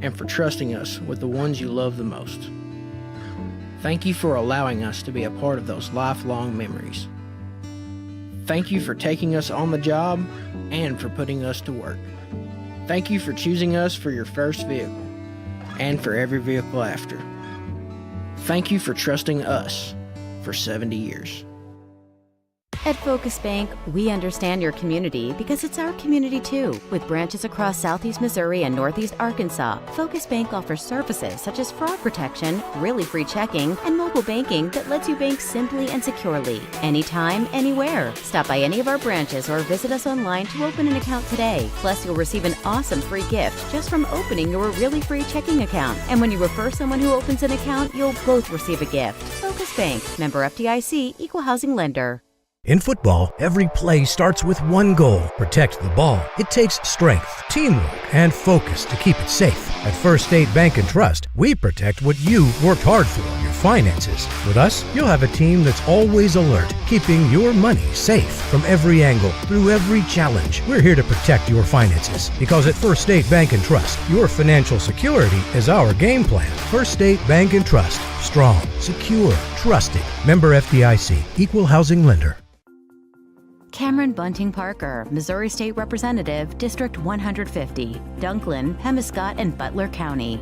and for trusting us with the ones you love the most. Thank you for allowing us to be a part of those lifelong memories. Thank you for taking us on the job and for putting us to work. Thank you for choosing us for your first vehicle and for every vehicle after. Thank you for trusting us for 70 years. At Focus Bank, we understand your community because it's our community too. With branches across Southeast Missouri and Northeast Arkansas, Focus Bank offers services such as fraud protection, really free checking, and mobile banking that lets you bank simply and securely, anytime, anywhere. Stop by any of our branches or visit us online to open an account today. Plus, you'll receive an awesome free gift just from opening your really free checking account. And when you refer someone who opens an account, you'll both receive a gift. Focus Bank, member FDIC, equal housing lender. In football, every play starts with one goal: protect the ball. It takes strength, teamwork, and focus to keep it safe. At First State Bank and Trust, we protect what you worked hard for, your finances. With us, you'll have a team that's always alert, keeping your money safe from every angle, through every challenge. We're here to protect your finances because at First State Bank and Trust, your financial security is our game plan. First State Bank and Trust. Strong, secure, trusted. Member FDIC, equal housing lender. Cameron Bunting Parker, Missouri State Representative, District 150, Dunklin, Pemiscot, and Butler County.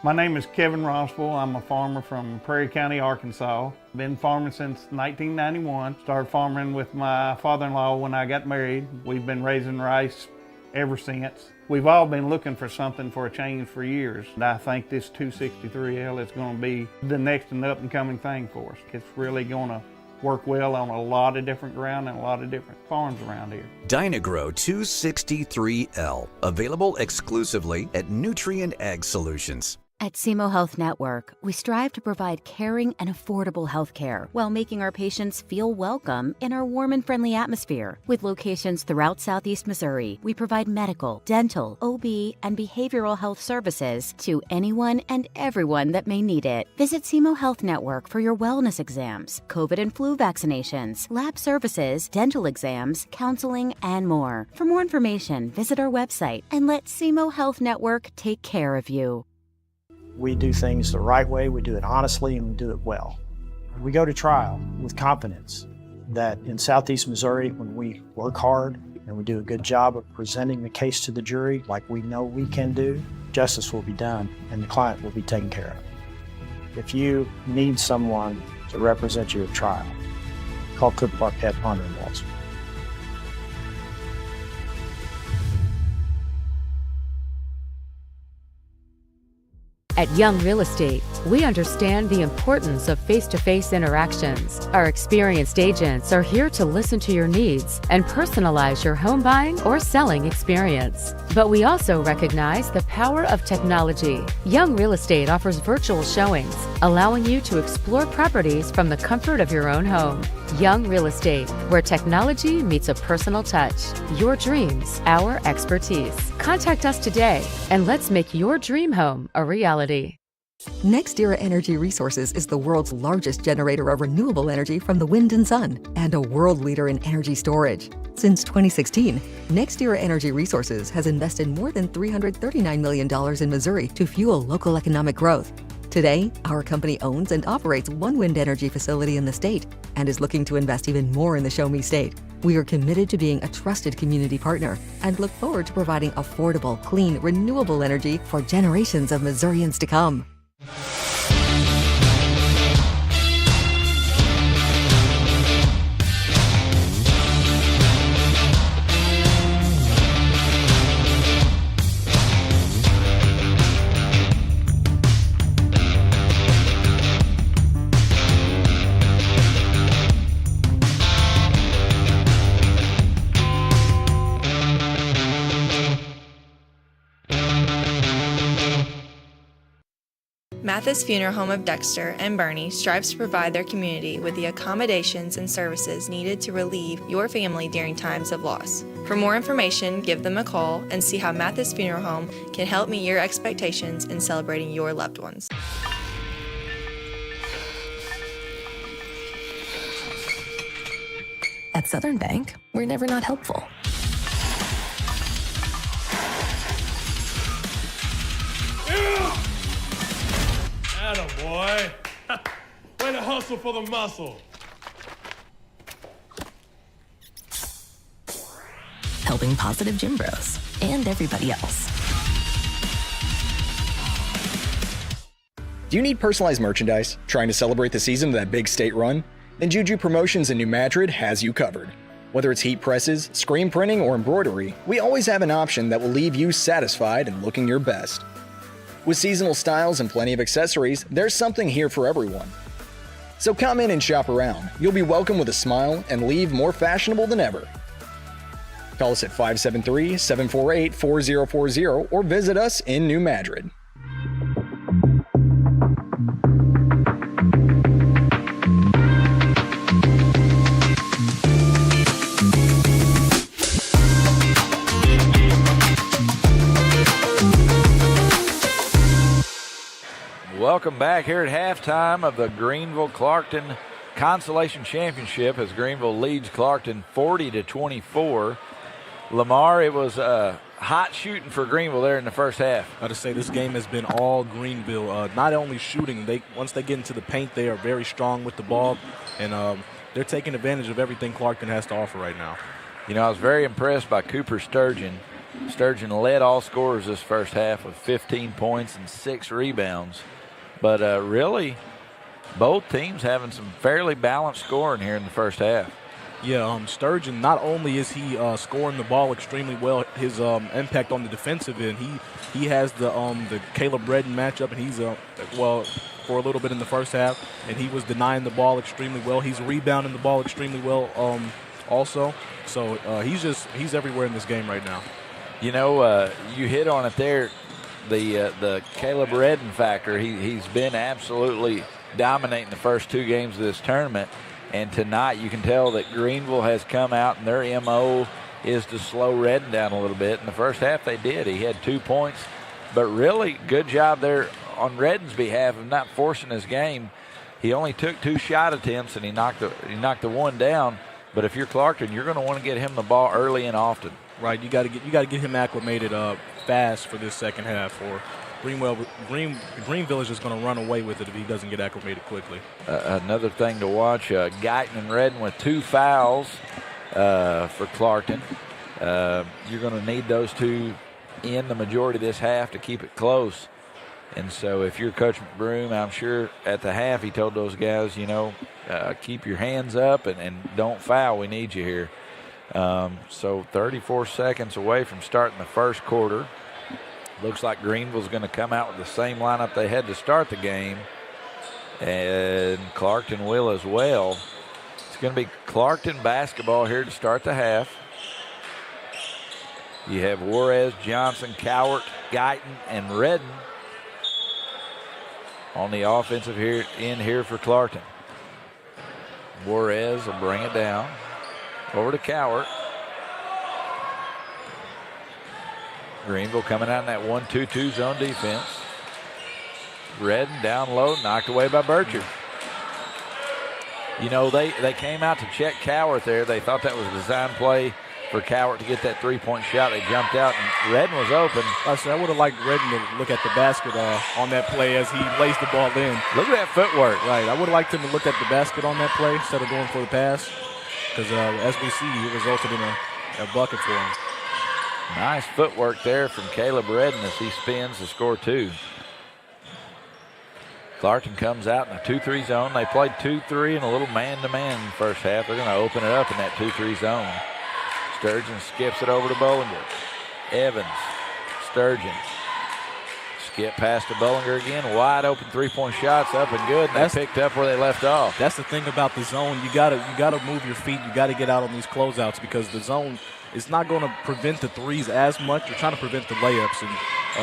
My name is Kevin Rossville. I'm a farmer from Prairie County, Arkansas. Been farming since 1991. Started farming with my father-in-law when I got married. We've been raising rice ever since. We've all been looking for something for a change for years. And I think this 263L is going to be the next and up and coming thing for us. It's really going to work well on a lot of different ground and a lot of different farms around here. Dynagro 263L, available exclusively at Nutrient Ag Solutions. At SEMO Health Network, we strive to provide caring and affordable health care while making our patients feel welcome in our warm and friendly atmosphere. With locations throughout Southeast Missouri, we provide medical, dental, OB, and behavioral health services to anyone and everyone that may need it. Visit SEMO Health Network for your wellness exams, COVID and flu vaccinations, lab services, dental exams, counseling, and more. For more information, visit our website and let SEMO Health Network take care of you. We do things the right way, we do it honestly, and we do it well. We go to trial with confidence that in Southeast Missouri, when we work hard and we do a good job of presenting the case to the jury like we know we can do, justice will be done and the client will be taken care of. If you need someone to represent you at trial, call Cook Park Pet Ponder and Walls. At Young Real Estate, we understand the importance of face-to-face interactions. Our experienced agents are here to listen to your needs and personalize your home buying or selling experience. But we also recognize the power of technology. Young Real Estate offers virtual showings, allowing you to explore properties from the comfort of your own home. Young Real Estate, where technology meets a personal touch. Your dreams, our expertise. Contact us today and let's make your dream home a reality. NextEra Energy Resources is the world's largest generator of renewable energy from the wind and sun, and a world leader in energy storage. Since 2016, NextEra Energy Resources has invested more than $339 million in Missouri to fuel local economic growth. Today, our company owns and operates one wind energy facility in the state and is looking to invest even more in the Show Me State. We are committed to being a trusted community partner and look forward to providing affordable, clean, renewable energy for generations of Missourians to come. Mathis Funeral Home of Dexter and Bernie strives to provide their community with the accommodations and services needed to relieve your family during times of loss. For more information, give them a call and see how Mathis Funeral Home can help meet your expectations in celebrating your loved ones. At Southern Bank, we're never not helpful. Attaboy. Way to hustle for the muscle. Helping positive gym bros and everybody else. Do you need personalized merchandise? Trying to celebrate the season of that big state run? Then Juju Promotions in New Madrid has you covered. Whether it's heat presses, screen printing, or embroidery, we always have an option that will leave you satisfied and looking your best. With seasonal styles and plenty of accessories, there's something here for everyone. So come in and shop around. You'll be welcome with a smile and leave more fashionable than ever. Call us at 573-748-4040 or visit us in New Madrid. Welcome back here at halftime of the Greenville-Clarkton Consolation Championship as Greenville leads Clarkton 40-24. Lamar, it was hot shooting for Greenville there in the first half. I just say this game has been all Greenville. Not only shooting, once they get into the paint, they are very strong with the ball, and they're taking advantage of everything Clarkton has to offer right now. You know, I was very impressed by Cooper Sturgeon. Sturgeon led all scorers this first half with 15 points and 6 rebounds. But really, both teams having some fairly balanced scoring here in the first half. Yeah, Sturgeon, not only is he scoring the ball extremely well, his impact on the defensive end, he has the Caleb Redden matchup, and he's for a little bit in the first half, and he was denying the ball extremely well. He's rebounding the ball extremely well also. So he's everywhere in this game right now. You know, you hit on it there. The Caleb Redden factor, he's been absolutely dominating the first 2 games of this tournament. And tonight you can tell that Greenville has come out and their MO is to slow Redden down a little bit. In the first half they did. He had 2 points. But really good job there on Redden's behalf of not forcing his game. He only took 2 shot attempts and he knocked the one down. But if you're Clarkton, you're going to want to get him the ball early and often. Right, you got to get him acclimated fast for this second half, or Greenville is just going to run away with it if he doesn't get acclimated quickly. Another thing to watch, Guyton and Redden with 2 fouls for Clarkton. You're going to need those 2 in the majority of this half to keep it close. And so if you're Coach Broom, I'm sure at the half he told those guys, keep your hands up and don't foul. We need you here. So 34 seconds away from starting the first quarter. Looks like Greenville's going to come out with the same lineup they had to start the game. And Clarkton will as well. It's going to be Clarkton basketball here to start the half. You have Juarez, Johnson, Cowart, Guyton, and Redden on the offensive end here for Clarkton. Juarez will bring it down. Over to Cowart. Greenville coming out in that 1-2-2 zone defense. Redden down low, knocked away by Burchard. You know, they came out to check Cowart there. They thought that was a design play for Cowart to get that 3-point shot. They jumped out, and Redden was open. I would have liked Redden to look at the basket on that play as he lays the ball in. Look at that footwork. Right, I would have liked him to look at the basket on that play instead of going for the pass. Because as we see, it resulted in a bucket for him. Nice footwork there from Caleb Redden as he spins to score 2. Clarkton comes out in a 2-3 zone. They played 2-3 and a little man-to-man in the first half. They're going to open it up in that 2-3 zone. Sturgeon skips it over to Bollinger. Evans, Sturgeon. Skip past to Bollinger again. Wide open 3-point shots up and good. And they picked up where they left off. That's the thing about the zone. You gotta move your feet. You gotta get out on these closeouts because the zone is not going to prevent the threes as much. You're trying to prevent the layups, and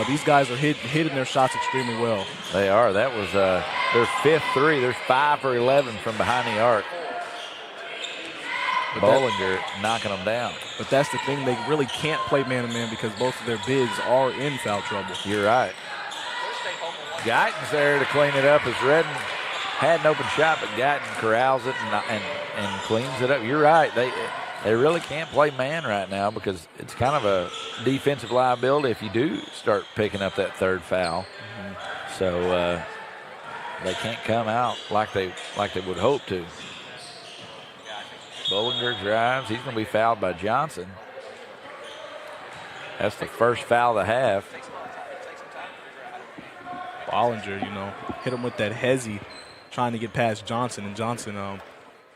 these guys are hitting their shots extremely well. They are. That was their 5th 3. They're 5 for 11 from behind the arc. Bollinger knocking them down. But that's the thing. They really can't play man-to-man because both of their bigs are in foul trouble. You're right. Guyton's there to clean it up as Redden had an open shot, but Guyton corrals it and cleans it up. You're right. They really can't play man right now because it's kind of a defensive liability if you do start picking up that 3rd foul. Mm-hmm. So they can't come out like they would hope to. Bollinger drives. He's going to be fouled by Johnson. That's the first foul of the half. Bollinger, hit him with that hezzy, trying to get past Johnson, and Johnson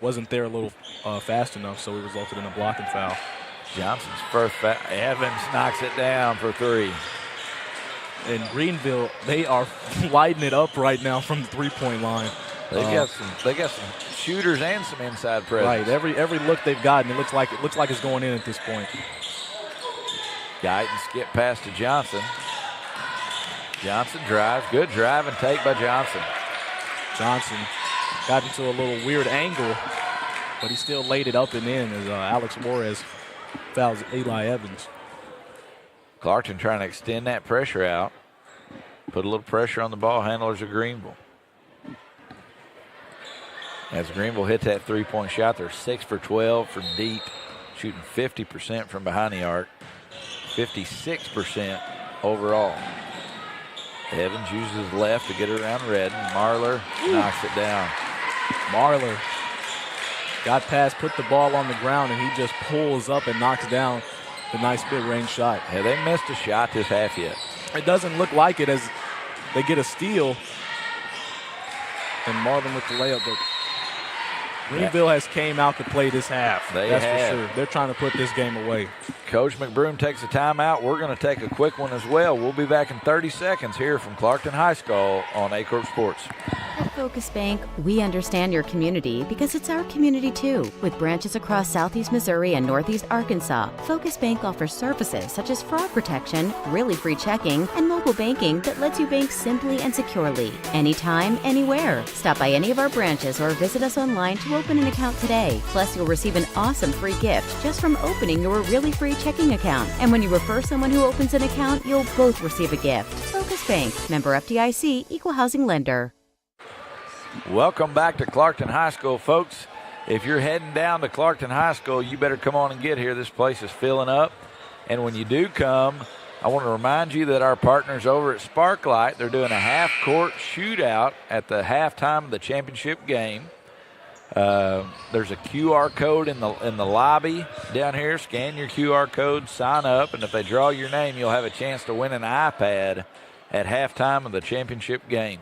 wasn't there a little fast enough, so it resulted in a blocking foul. Johnson's first foul. Evans knocks it down for 3. And Greenville, they are lighting it up right now from the three-point line. They got some shooters and some inside presence. Right, every look they've gotten, it looks like it's going in at this point. Guyton skip pass to Johnson. Johnson drives. Good drive and take by Johnson. Johnson got into a little weird angle, but he still laid it up and in as Alex Juarez fouls Eli Evans. Clarkton trying to extend that pressure out. Put a little pressure on the ball handlers of Greenville. As Greenville hit that three-point shot, they're 6 for 12 from deep, shooting 50% from behind the arc, 56% overall. Evans uses left to get it around Redden. Marler knocks it down. Marler got past, put the ball on the ground, and he just pulls up and knocks down the nice mid-range shot. Yeah, they missed a shot this half yet. It doesn't look like it as they get a steal. And Marvin with the layup, but Greenville has came out to play this half. That's for sure. They're trying to put this game away. Coach McBroom takes a timeout. We're going to take a quick one as well. We'll be back in 30 seconds here from Clarkton High School on Aycorp Sports. At Focus Bank, we understand your community because it's our community too. With branches across Southeast Missouri and Northeast Arkansas, Focus Bank offers services such as fraud protection, really free checking, and mobile banking that lets you bank simply and securely, anytime, anywhere. Stop by any of our branches or visit us online to open an account today. Plus, you'll receive an awesome free gift just from opening your really free checking account. And when you refer someone who opens an account, you'll both receive a gift. Focus Bank, member FDIC, equal housing lender. Welcome back to Clarkton High School, folks. If you're heading down to Clarkton High School, you better come on and get here. This place is filling up. And when you do come, I want to remind you that our partners over at Sparklight, they're doing a half-court shootout at the halftime of the championship game. There's a QR code in the lobby down here. Scan your QR code, sign up, and if they draw your name, you'll have a chance to win an iPad at halftime of the championship game.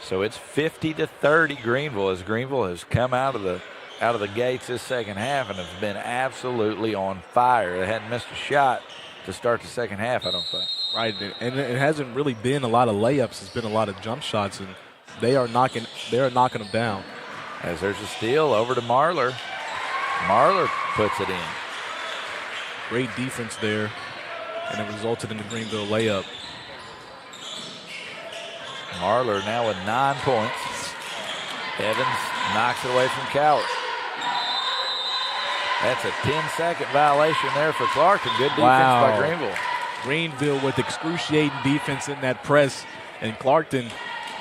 So it's 50-30 Greenville, as Greenville has come out of the gates this second half and has been absolutely on fire. They hadn't missed a shot to start the second half, I don't think. Right, and it hasn't really been a lot of layups. It's been a lot of jump shots, and they are knocking them down. As there's a steal over to Marler. Marler puts it in. Great defense there, and it resulted in the Greenville layup. Marler now with 9 points. Evans knocks it away from Cowart. That's a 10-second violation there for Clarkton. Good defense by Greenville. Greenville with excruciating defense in that press, and Clarkton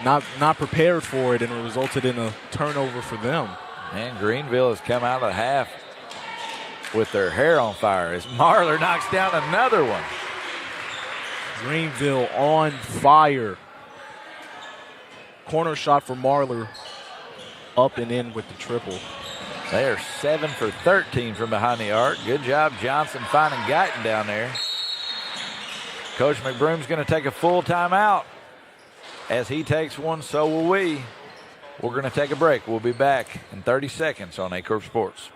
not prepared for it, and it resulted in a turnover for them. And Greenville has come out of the half with their hair on fire as Marler knocks down another one. Greenville on fire. Corner shot for Marler, up and in with the triple. They are 7 for 13 from behind the arc. Good job, Johnson, finding Guyton down there. Coach McBroom's going to take a full timeout. As he takes one, so will we. We're going to take a break. We'll be back in 30 seconds on Aycorp Sports.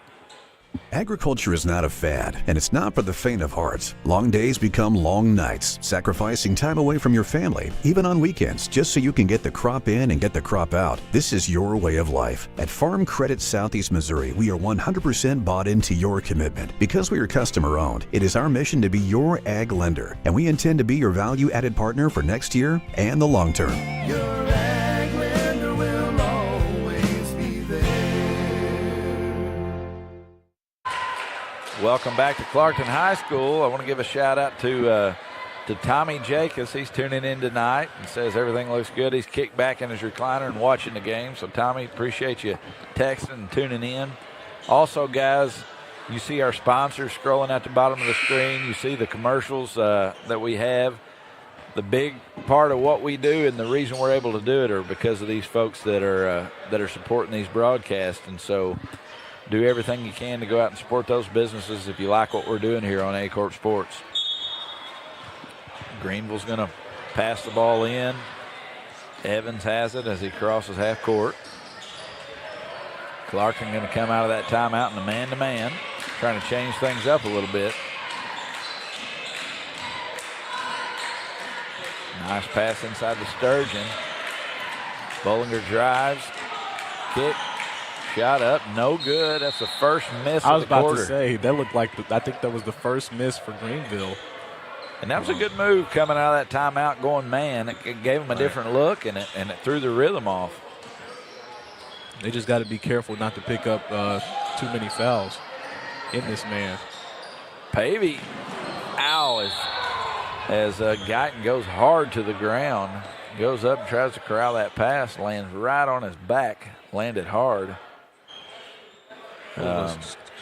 Agriculture is not a fad, and it's not for the faint of heart. Long days become long nights, sacrificing time away from your family, even on weekends, just so you can get the crop in and get the crop out. This is your way of life. At Farm Credit Southeast Missouri, we are 100% bought into your commitment. Because we are customer-owned, it is our mission to be your ag lender, and we intend to be your value-added partner for next year and the long term. Your ag lender will always be there. Welcome back to Clarkton High School. I want to give a shout out to Tommy Jacobs. He's tuning in tonight and says everything looks good. He's kicked back in his recliner and watching the game. So Tommy, appreciate you texting and tuning in. Also, guys, you see our sponsors scrolling at the bottom of the screen. You see the commercials that we have. The big part of what we do and the reason we're able to do it are because of these folks that are supporting these broadcasts. And so do everything you can to go out and support those businesses if you like what we're doing here on Aycorp Sports. Greenville's going to Pass the ball in. Evans has it as he crosses half court. Clarkton going to come out of that timeout in the man-to-man, trying to change things up a little bit. Nice pass inside to Sturgeon. Bollinger drives, kick, shot up, no good. That's the first miss I was of the quarter. about to say, that looked like, I think that was the first miss for Greenville. And that was a good move coming out of that timeout going man. It gave them a different look, and it threw the rhythm off. They just got to be careful not to pick up too many fouls in this man. Pavey, ow, as Guyton goes hard to the ground. Goes up and tries to corral that pass, lands right on his back, landed hard.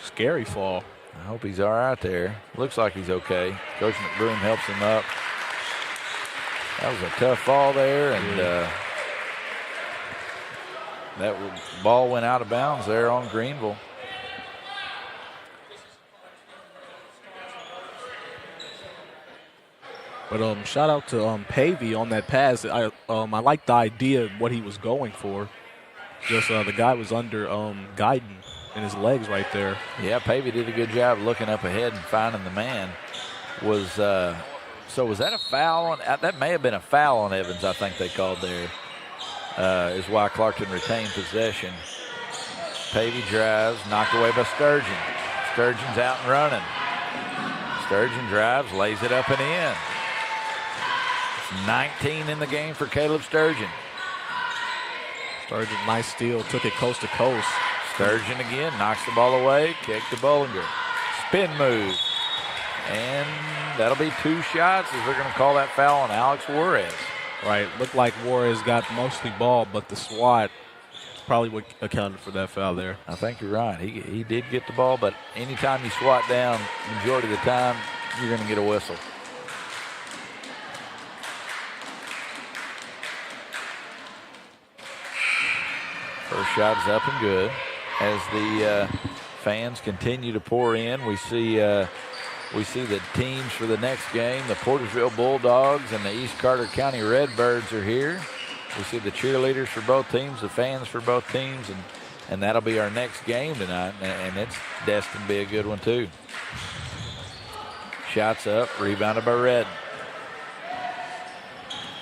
Scary fall. I hope he's all right there. Looks like he's okay. Coach McBroom helps him up. That was a tough fall there, and that ball went out of bounds there on Greenville. But shout out to Pavey on that pass. I like the idea of what he was going for. Just the guy was under Guyton in his legs right there. Yeah, Pavey did a good job looking up ahead and finding the man. Was that a foul on? That may have been a foul on Evans. I think they called there. Is why Clarkton retained possession. Pavey drives, knocked away by Sturgeon. Sturgeon's out and running. Sturgeon drives, lays it up and in. 19 in the game for Caleb Sturgeon. Sturgeon, nice steal, took it coast to coast. Sturgeon again, knocks the ball away, kick to Bollinger. Spin move. And that'll be 2 shots as they're going to call that foul on Alex Juarez. Right, looked like Juarez got mostly ball, but the swat probably what accounted for that foul there. I think you're right. He did get the ball, but anytime you swat down, majority of the time, you're going to get a whistle. First shot is up and good. As the fans continue to pour in, we see the teams for the next game. The Portageville Bulldogs and the East Carter County Redbirds are here. We see the cheerleaders for both teams, the fans for both teams, and that'll be our next game tonight, and it's destined to be a good one too. Shots up, rebounded by Redden.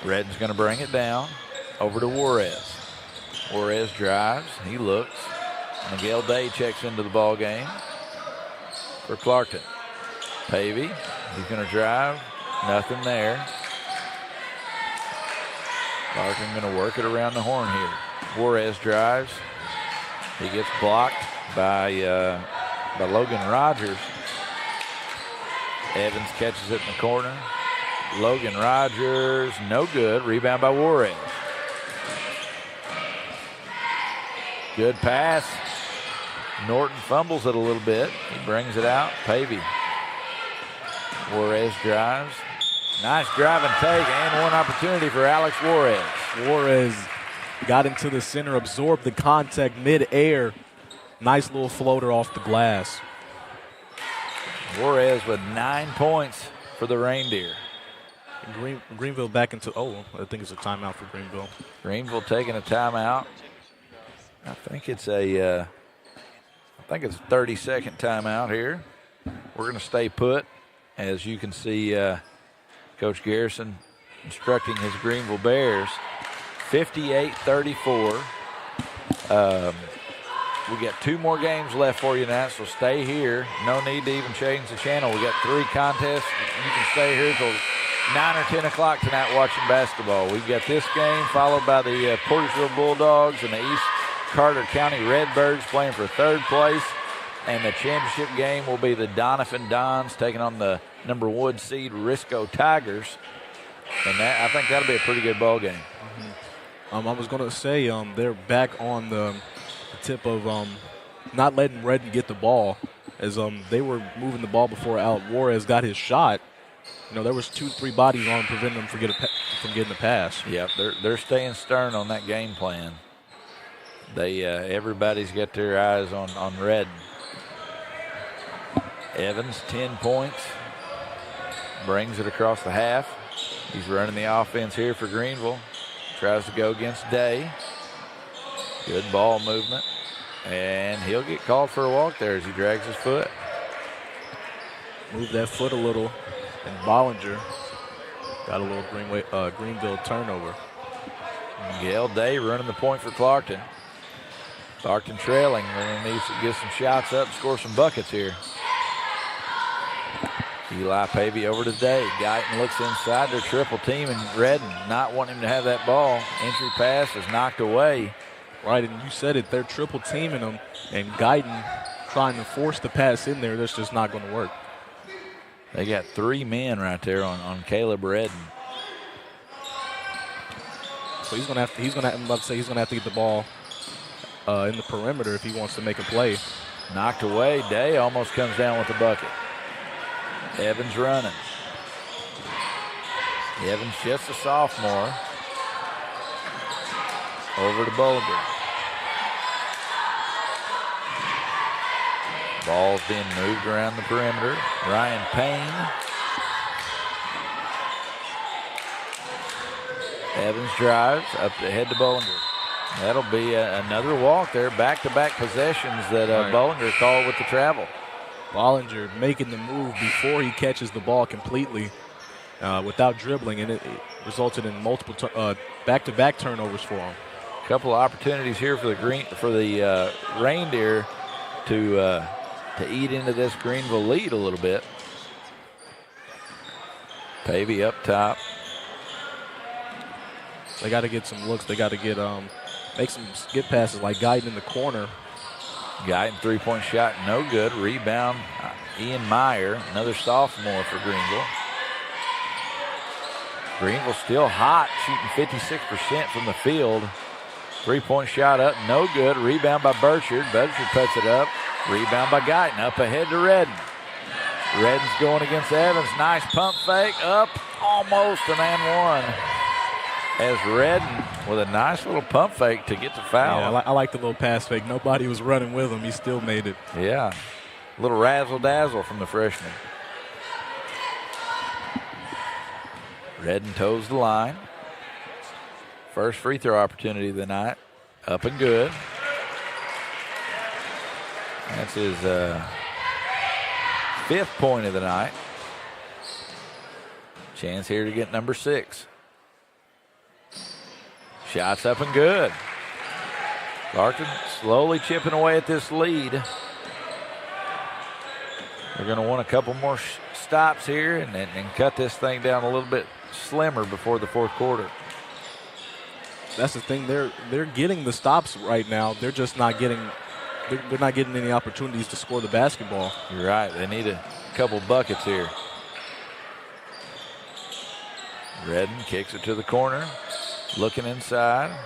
Redden's going to bring it down over to Juarez. Juarez drives, he looks. Miguel Day checks into the ball game for Clarkton. Pavey, he's going to drive, nothing there. Clarkton going to work it around the horn here. Juarez drives, he gets blocked by Logan Rogers. Evans catches it in the corner. Logan Rogers, no good, rebound by Juarez. Good pass. Norton fumbles it a little bit. He brings it out. Pavey. Juarez drives. Nice drive and take, and one opportunity for Alex Juarez. Juarez got into the center, absorbed the contact mid-air. Nice little floater off the glass. Juarez with 9 points for the Reindeer. Greenville back into, I think it's a timeout for Greenville. Greenville taking a timeout. I think it's a 30-second timeout here. We're going to stay put. As you can see, Coach Garrison instructing his Greenville Bears. 58-34. We got 2 more games left for you tonight, so stay here. No need to even change the channel. We got 3 contests. You can stay here till 9 or 10 o'clock tonight watching basketball. We've got this game followed by the Portageville Bulldogs and the East Carter County Redbirds playing for 3rd place. And the championship game will be the Doniphan Dons taking on the number 1 seed Risco Tigers. And I think that'll be a pretty good ball game. I was going to say they're back on the tip of not letting Redden get the ball, as they were moving the ball before Juarez got his shot. You know, there was 2-3 bodies on preventing them from getting the pass. Yep, they're staying stern on that game plan. They everybody's got their eyes on Redden. Evans, 10 points, brings it across the half. He's running the offense here for Greenville. Tries to go against Day. Good ball movement. And he'll get called for a walk there as he drags his foot. Move that foot a little, and Bollinger got a little Greenville turnover. Miguel Day running the point for Clarkton. Clarkton trailing. Really needs to get some shots up, score some buckets here. Eli Pavey over to Day. Guyton looks inside their triple team, and Redden not wanting him to have that ball. Entry pass is knocked away. Right, and you said it, they're triple teaming him, and Guyton trying to force the pass in there. That's just not going to work. They got 3 men right there on Caleb Redden. So he's going to have to get the ball in the perimeter if he wants to make a play. Knocked away. Day almost comes down with the bucket. Evans running. Evans just a sophomore. Over to Bollinger. Ball's being moved around the perimeter. Ryan Payne. Evans drives up ahead to Bollinger. That'll be another walk there. Back-to-back possessions that Bollinger called with the travel. Bollinger making the move before he catches the ball completely without dribbling, and it resulted in multiple back-to-back turnovers for him. A couple of opportunities here for the Reindeer to eat into this Greenville lead a little bit. Pavey up top. They got to get some looks. They got to get make some skip passes like Guyton in the corner. Guyton three-point shot, no good. Rebound, Ian Meyer, another sophomore for Greenville. Greenville still hot, shooting 56% from the field. Three-point shot up, no good. Rebound by Burchard. Burchard puts it up. Rebound by Guyton, up ahead to Redden. Redden's going against Evans. Nice pump fake, up, almost an and one. As Redden with a nice little pump fake to get the foul. Yeah, I like the little pass fake. Nobody was running with him. He still made it. Yeah, a little razzle-dazzle from the freshman. Redden toes the line. First free throw opportunity of the night. Up and good. That's his 5th point of the night. Chance here to get number 6. Shots up and good. Clarkton slowly chipping away at this lead. They're going to want a couple more stops here and cut this thing down a little bit slimmer before the 4th quarter. That's the thing. They're getting the stops right now. They're just not getting. They're not getting any opportunities to score the basketball. You're right. They need a couple buckets here. Redden kicks it to the corner. Looking inside.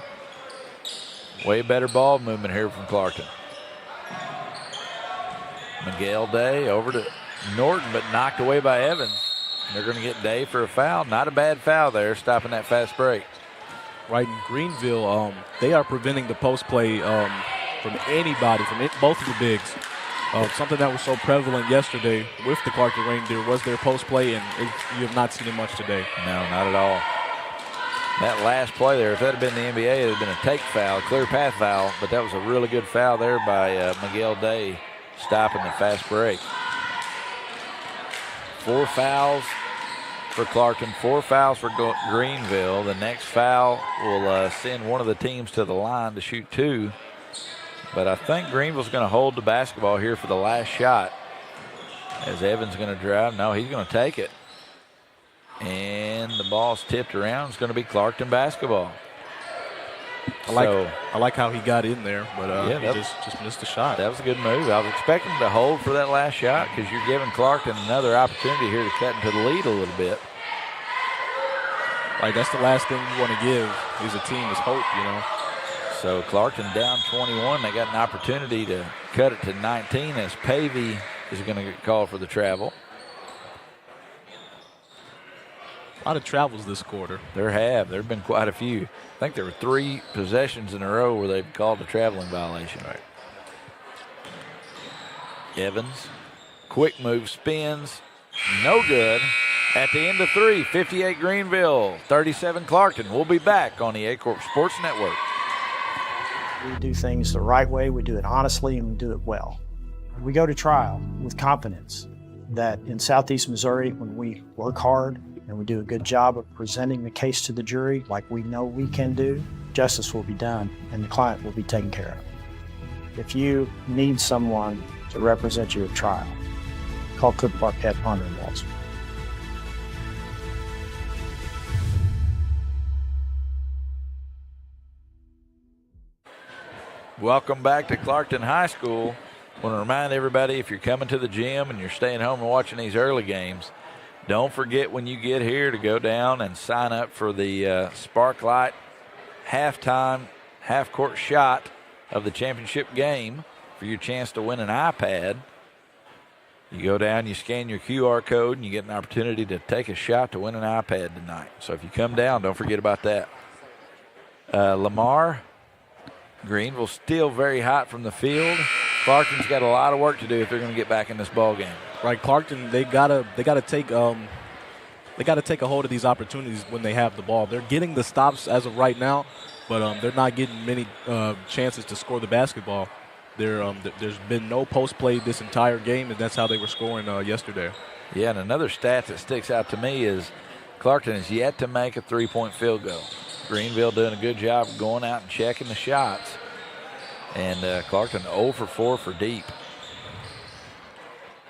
Way better ball movement here from Clarkton. Miguel Day over to Norton, but knocked away by Evans. They're going to get Day for a foul. Not a bad foul there, stopping that fast break. Right in Greenville, they are preventing the post play from anybody, from both of the bigs. Something that was so prevalent yesterday with the Clarkton Reindeer was their post play, and you have not seen it much today. No, not at all. That last play there, if that had been the NBA, it would have been a take foul, clear path foul, but that was a really good foul there by Miguel Day, stopping the fast break. 4 fouls for Clarkton, 4 fouls for Greenville. The next foul will send one of the teams to the line to shoot 2. But I think Greenville's going to hold the basketball here for the last shot. As Evans going to drive. No, he's going to take it. And the ball's tipped around. It's going to be Clarkton basketball. I like how he got in there, but he just missed the shot. That was a good move. I was expecting him to hold for that last shot because you're giving Clarkton another opportunity here to cut into the lead a little bit. Like, that's the last thing you want to give is a team is hope, you know. So Clarkton down 21. They got an opportunity to cut it to 19 as Pavey is going to get called for the travel. A lot of travels this quarter. There have been quite a few. I think there were 3 possessions in a row where they've called a traveling violation. Right. Evans, quick move, spins, no good. At the end of 3, 58 Greenville, 37 Clarkton. We'll be back on the Aycorp Sports Network. We do things the right way, we do it honestly, and we do it well. We go to trial with confidence that in Southeast Missouri, when we work hard and we do a good job of presenting the case to the jury like we know we can do, justice will be done and the client will be taken care of. If you need someone to represent you at trial, call Cook Parquette Ponder and Walls. Welcome back to Clarkton High School. I want to remind everybody, if you're coming to the gym and you're staying home and watching these early games, don't forget when you get here to go down and sign up for the Sparklight halftime half-court shot of the championship game for your chance to win an iPad. You go down, you scan your QR code, and you get an opportunity to take a shot to win an iPad tonight. So if you come down, don't forget about that. Lamar, Greenville still very hot from the field. Clarkton's got a lot of work to do if they're going to get back in this ball game. Right, Clarkton, they gotta take a hold of these opportunities when they have the ball. They're getting the stops as of right now, but they're not getting many chances to score the basketball. There's been no post play this entire game, and that's how they were scoring yesterday. Yeah, and another stat that sticks out to me is Clarkton has yet to make a three-point field goal. Greenville doing a good job of going out and checking the shots. And Clarkton 0 for 4 for deep.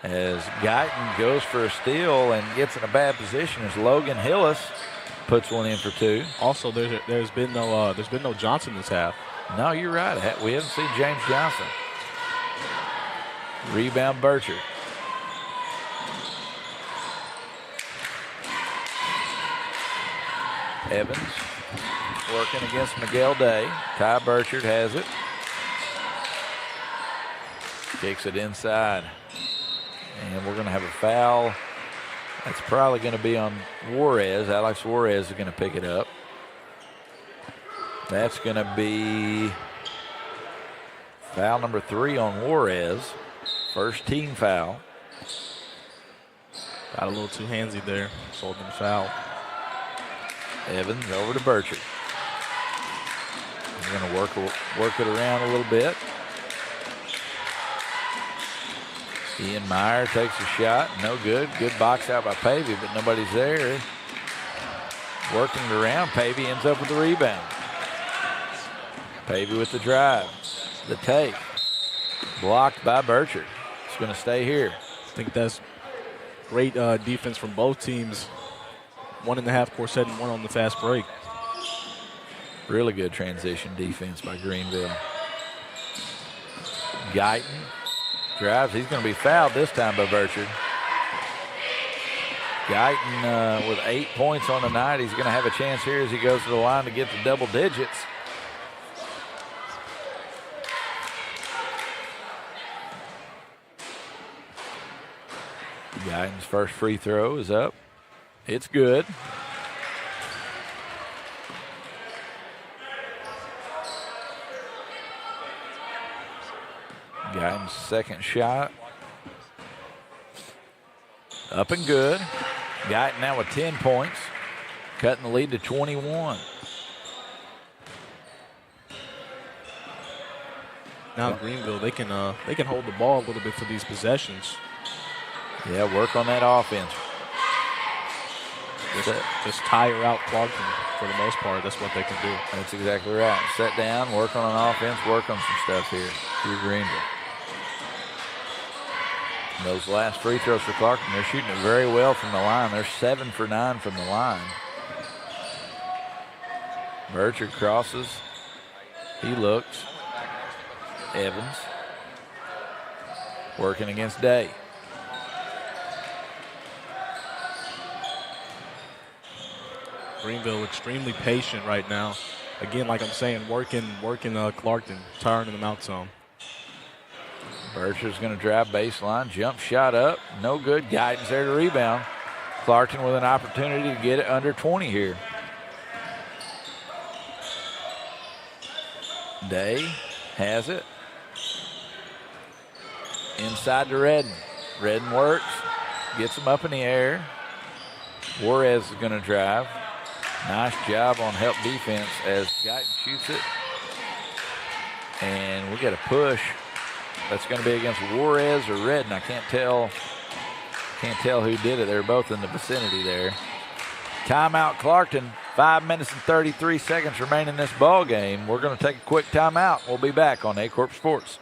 As Guyton goes for a steal and gets in a bad position as Logan Hillis puts one in for 2. Also, there's been no Johnson this half. No, you're right. We haven't seen James Johnson. Rebound Burchard. Evans working against Miguel Day. Ty Burchard has it. Kicks it inside. And we're going to have a foul. That's probably going to be on Juarez. Alex Juarez is going to pick it up. That's going to be foul number 3 on Juarez. First team foul. Got a little too handsy there. Sold them foul. Evans over to Burchard. He's going to work it around a little bit. Ian Meyer takes a shot. No good. Good box out by Pavey, but nobody's there. Working it around. Pavey ends up with the rebound. Pavey with the drive. The take. Blocked by Burchard. It's going to stay here. I think that's great defense from both teams. 1 in the half-court set and 1 on the fast break. Really good transition defense by Greenville. Guyton drives. He's going to be fouled this time by Burchard. Guyton with 8 points on the night. He's going to have a chance here as he goes to the line to get to double digits. Guyton's first free throw is up. It's good. Guyton's second shot. Up and good. Guyton now with 10 points. Cutting the lead to 21. Now Greenville, they can hold the ball a little bit for these possessions. Yeah, work on that offense. Just tire out Clarkton for the most part. That's what they can do. That's exactly right. Set down, work on an offense, work on some stuff here through Greenville. And those last free throws for Clarkton, they're shooting it very well from the line. They're 7 for 9 from the line. Burchard crosses. He looks. Evans working against Day. Greenville extremely patient right now. Again, like I'm saying, working Clarkton, tiring them out some. Burchard's going to drive baseline, jump shot up, no good. Guidance there to rebound. Clarkton with an opportunity to get it under 20 here. Day has it. Inside to Redden. Redden works, gets him up in the air. Juarez is going to drive. Nice job on help defense as Guyton shoots it. And we got a push. That's going to be against Juarez or Redden. I can't tell who did it. They're both in the vicinity there. Timeout, Clarkton. 5 minutes and 33 seconds remain in this ball game. We're going to take a quick timeout. We'll be back on Aycorp Sports.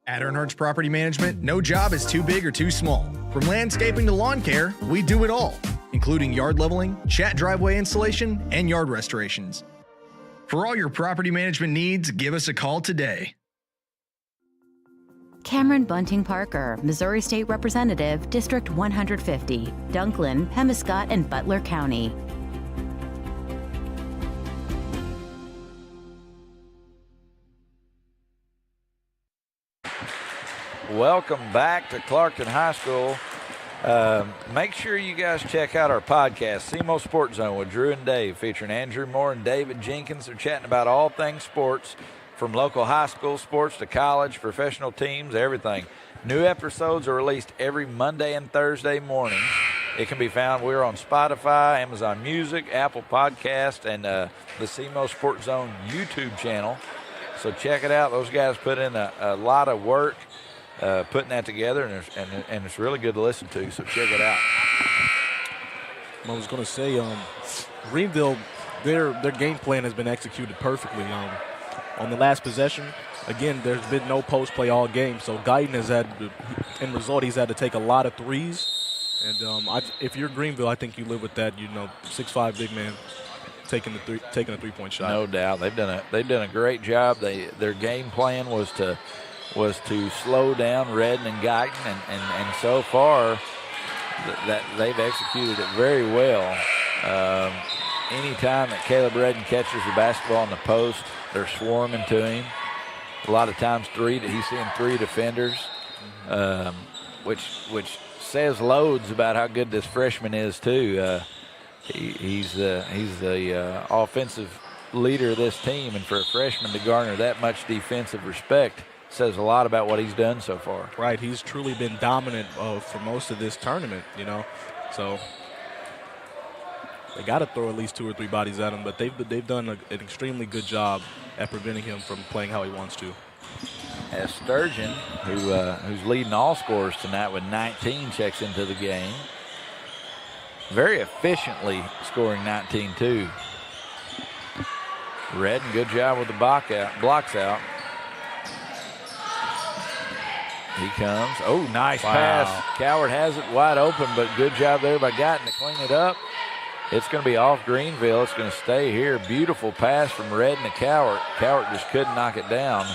At Earnhardt's Property Management, no job is too big or too small. From landscaping to lawn care, we do it all, including yard leveling, chat driveway installation, and yard restorations. For all your property management needs, give us a call today. Cameron Bunting Parker, Missouri State Representative, District 150, Dunklin, Pemiscot, and Butler County. Welcome back to Clarkton High School. Make sure you guys check out our podcast, SEMO Sports Zone with Drew and Dave, featuring Andrew Moore and David Jenkins. They're chatting about all things sports, from local high school sports to college, professional teams, everything. New episodes are released every Monday and Thursday mornings. It can be found. We're on Spotify, Amazon Music, Apple Podcast, and the SEMO Sports Zone YouTube channel. So check it out. Those guys put in a lot of work putting that together, and it's really good to listen to, so check it out. I was going to say, Greenville, their game plan has been executed perfectly. On the last possession, again, there's been no post play all game, so Guyton has had, in result, he's had to take a lot of threes. And if you're Greenville, I think you live with that. 6'5" big man taking a 3-point shot. No doubt, they've done a great job. Their game plan was to slow down Redden and Guyton, and so far that they've executed it very well. Anytime that Caleb Redden catches the basketball in the post, they're swarming to him. A lot of times he's seeing three defenders, which says loads about how good this freshman is too. He's the offensive leader of this team, and for a freshman to garner that much defensive respect says a lot about what he's done so far. Right, he's truly been dominant for most of this tournament, So they got to throw at least 2 or 3 bodies at him, but they've done an extremely good job at preventing him from playing how he wants to. As Sturgeon, who's leading all scorers tonight with 19, checks into the game. Very efficiently scoring 19 too. Redden, good job with the blocks out. He comes. Oh, nice pass. Coward has it wide open, but good job there by Guyton to clean it up. It's going to be off Greenville. It's going to stay here. Beautiful pass from Redden to Coward. Coward just couldn't knock it down.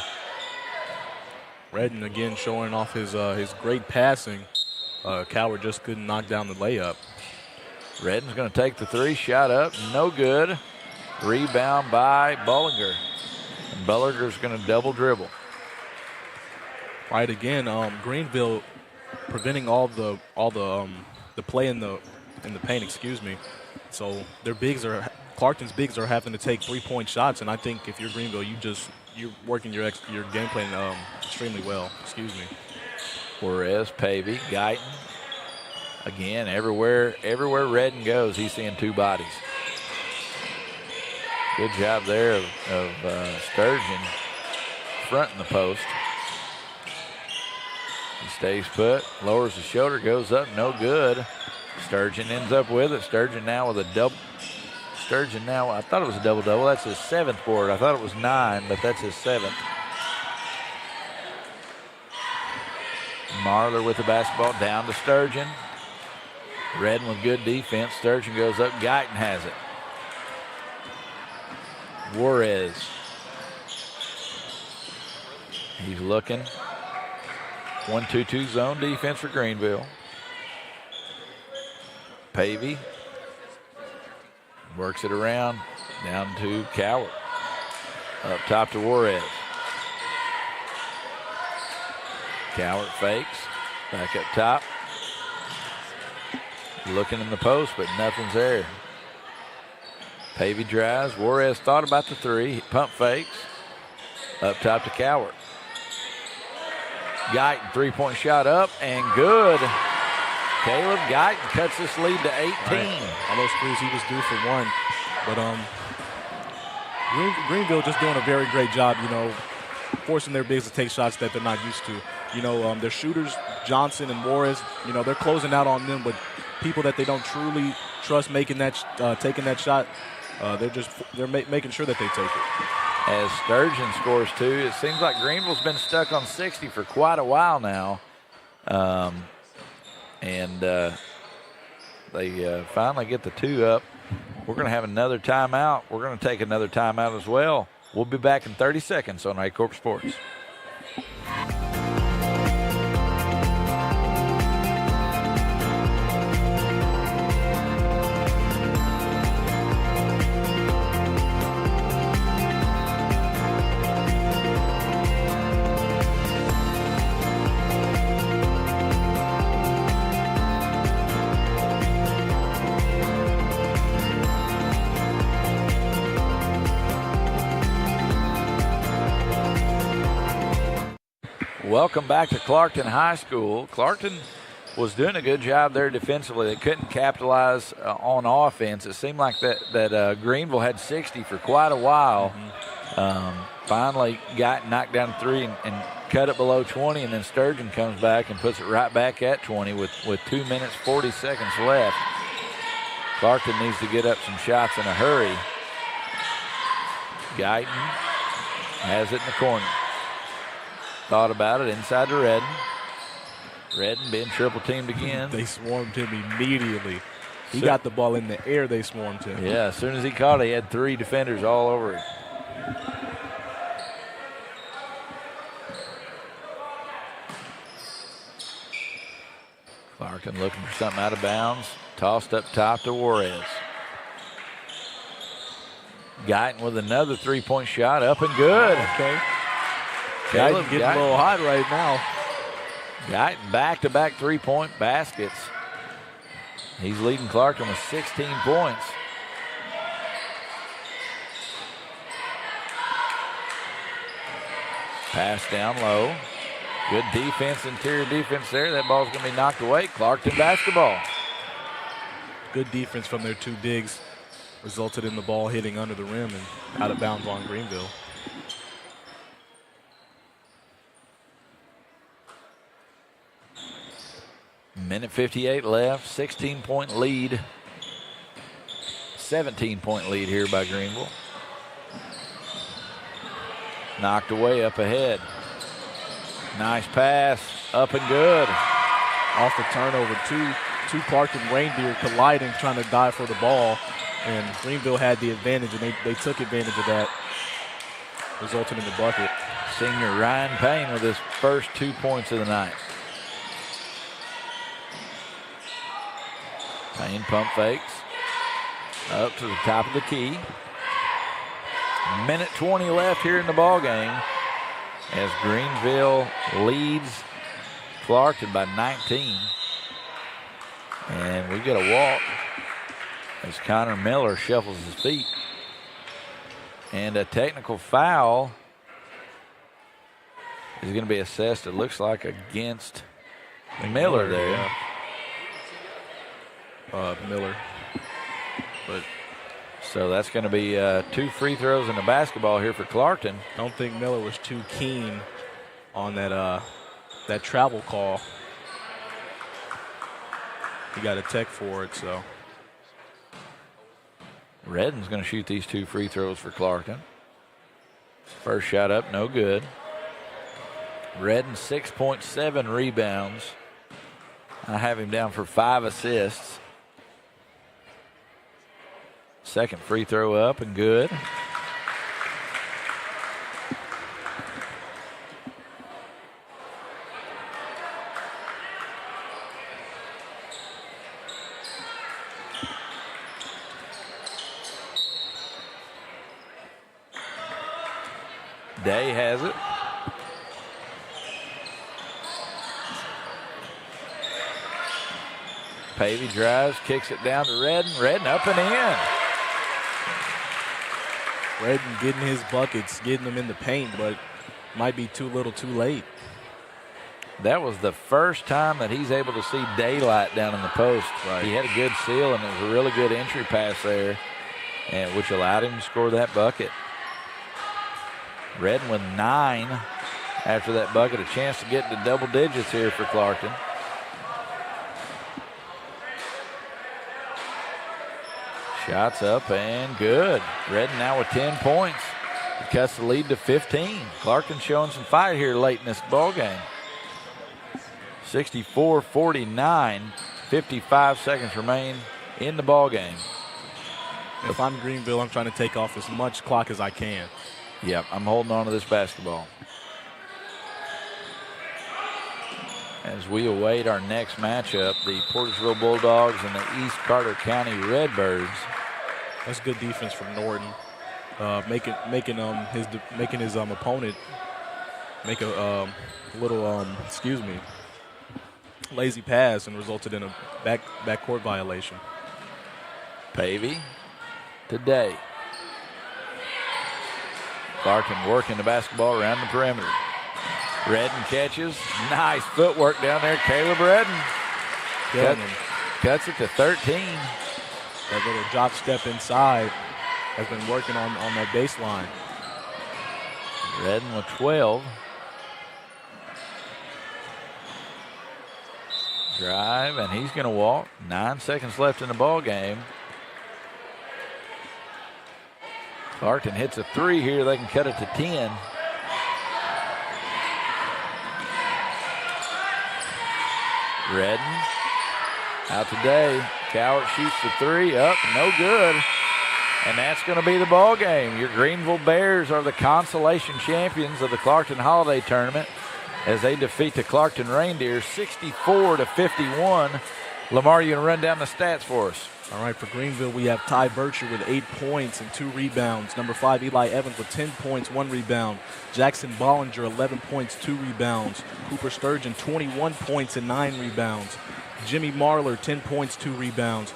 Redden again showing off his great passing. Coward just couldn't knock down the layup. Redden's going to take the 3, shot up, no good. Rebound by Bullinger. And Bullinger's going to double dribble. Right, again, Greenville preventing all the play in the paint, excuse me. So Clarkton's bigs are having to take 3-point shots, and I think if you're Greenville, you're working your game plan extremely well. Excuse me. Juarez, Pavey, Guyton. Again, everywhere Redden goes, he's seeing 2 bodies. Good job there of Sturgeon fronting the post. He stays put, lowers the shoulder, goes up, no good. Sturgeon ends up with it. Sturgeon now with a double. Sturgeon now, I thought it was a double-double. That's his 7th board. I thought it was 9, but that's his 7th. Marler with the basketball down to Sturgeon. Redden with good defense. Sturgeon goes up. Guyton has it. Juarez. He's looking. 1-2-2 zone defense for Greenville. Pavey works it around, down to Coward. Up top to Juarez. Coward fakes, back up top. Looking in the post, but nothing's there. Pavey drives. Juarez thought about the 3. Pump fakes. Up top to Coward. Guyton, 3-point shot up and good. Caleb Guyton cuts this lead to 18. Right. All those threes, he was due for one. But Greenville just doing a very great job, forcing their bigs to take shots that they're not used to. Their shooters, Johnson and Morris, they're closing out on them, but people that they don't truly trust taking that shot, they're making sure that they take it. As Sturgeon scores two, it seems like Greenville's been stuck on 60 for quite a while now. They finally get the two up. We're going to have another timeout. We're going to take another timeout as well. We'll be back in 30 seconds on Aycorp Sports. Welcome back to Clarkton High School. Clarkton was doing a good job there defensively. They couldn't capitalize on offense. It seemed like that Greenville had 60 for quite a while. Finally got knocked down three and cut it below 20, and then Sturgeon comes back and puts it right back at 20 with 2 minutes, 40 seconds left. Clarkton needs to get up some shots in a hurry. Guyton has it in the corner. Thought about it inside to Redden. Redden being triple teamed again. They swarmed him immediately. He got the ball in the air, they swarmed him. Yeah, as soon as he caught it, he had three defenders all over it. Clarkton looking for something out of bounds. Tossed up top to Juarez. Guyton with another three-point shot, up and good. Okay. Guyton getting a little hot right now. Guyton back-to-back three-point baskets. He's leading Clarkton with 16 points. Pass down low. Good defense, interior defense there. That ball's going to be knocked away. Clarkton basketball. Good defense from their two bigs resulted in the ball hitting under the rim and out of bounds on Greenville. Minute 58 left, 16-point lead. 17-point lead here by Greenville. Knocked away up ahead. Nice pass, up and good. Off the turnover, two Clarkton Reindeer colliding, trying to dive for the ball, and Greenville had the advantage, and they took advantage of that, resulting in the bucket. Senior Ryan Payne with his first 2 points of the night. Payne pump fakes up to the top of the key. Minute 20 left here in the ball game as Greenville leads Clarkton by 19. And we get a walk as Connor Miller shuffles his feet. And a technical foul is going to be assessed, it looks like, against Miller there. Yeah. Miller. But so that's going to be 2 free throws in the basketball here for Clarkton. I don't think Miller was too keen on that travel call. He got a tech for it, so. Redden's going to shoot these 2 free throws for Clarkton. First shot up, no good. Redden 6.7 rebounds. I have him down for 5 assists. Second free throw up and good. Day has it. Pavey drives, kicks it down to Redden. Redden up and in. Redden getting his buckets, getting them in the paint, but might be too little too late. That was the first time that he's able to see daylight down in the post. Right. He had a good seal, and it was a really good entry pass there, and which allowed him to score that bucket. Redden with 9 after that bucket. A chance to get into double digits here for Clarkton. Shots up and good. Redden now with 10 points. He cuts the lead to 15. Clarkton showing some fight here late in this ball game. 64-49, 55 seconds remain in the ball game. If I'm Greenville, I'm trying to take off as much clock as I can. Yep, I'm holding on to this basketball. As we await our next matchup, the Portageville Bulldogs and the East Carter County Redbirds. That's good defense from Norton, making his opponent make a little lazy pass and resulted in a backcourt violation. Pavey today. Clarkton working the basketball around the perimeter. Redden catches. Nice footwork down there. Caleb Redden cuts it to 13. That little drop step inside has been working on that baseline. Redden with 12. Drive, and he's going to walk. 9 seconds left in the ball game. Clarkton hits a 3 here. They can cut it to 10. Redden out today. Cowart shoots the 3 up, no good. And that's going to be the ball game. Your Greenville Bears are the consolation champions of the Clarkton Holiday Tournament as they defeat the Clarkton Reindeers 64-51. Lamar, you going to run down the stats for us? All right, for Greenville, we have Ty Bircher with 8 points and 2 rebounds. Number 5, Eli Evans with 10 points, 1 rebound. Jackson Bollinger, 11 points, 2 rebounds. Cooper Sturgeon, 21 points and 9 rebounds. Jimmy Marler, 10 points, 2 rebounds.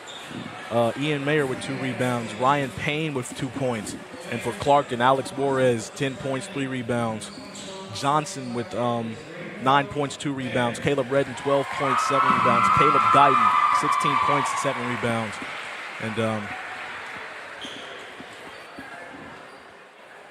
Ian Mayer with 2 rebounds. Ryan Payne with 2 points. And for Clarkton, Alex Juarez, 10 points, 3 rebounds. Johnson with 9 points, 2 rebounds. Caleb Redden, 12 points, 7 rebounds. Caleb Guyton, 16 points, 7 rebounds.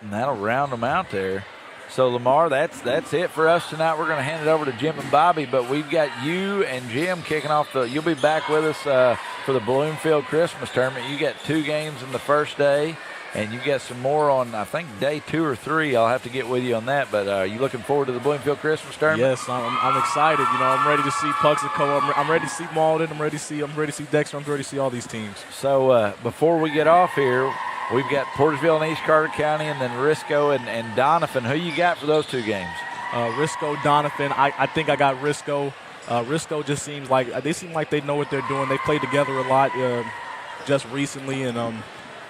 And that'll round them out there. So, Lamar, that's it for us tonight. We're going to hand it over to Jim and Bobby, but we've got you and Jim kicking off you'll be back with us for the Bloomfield Christmas Tournament. You got 2 games in the first day, and you got some more on, I think, day 2 or 3. I'll have to get with you on that, but are you looking forward to the Bloomfield Christmas Tournament? Yes, I'm excited. You know, I'm ready to see Puxico. I'm ready to see Malden. I'm ready to see Dexter. I'm ready to see all these teams. So, before we get off here, we've got Portageville and East Carter County, and then Risco and Doniphan. Who you got for those 2 games? Risco, Doniphan. I think I got Risco. Risco just seems like they know what they're doing. They played together a lot just recently, and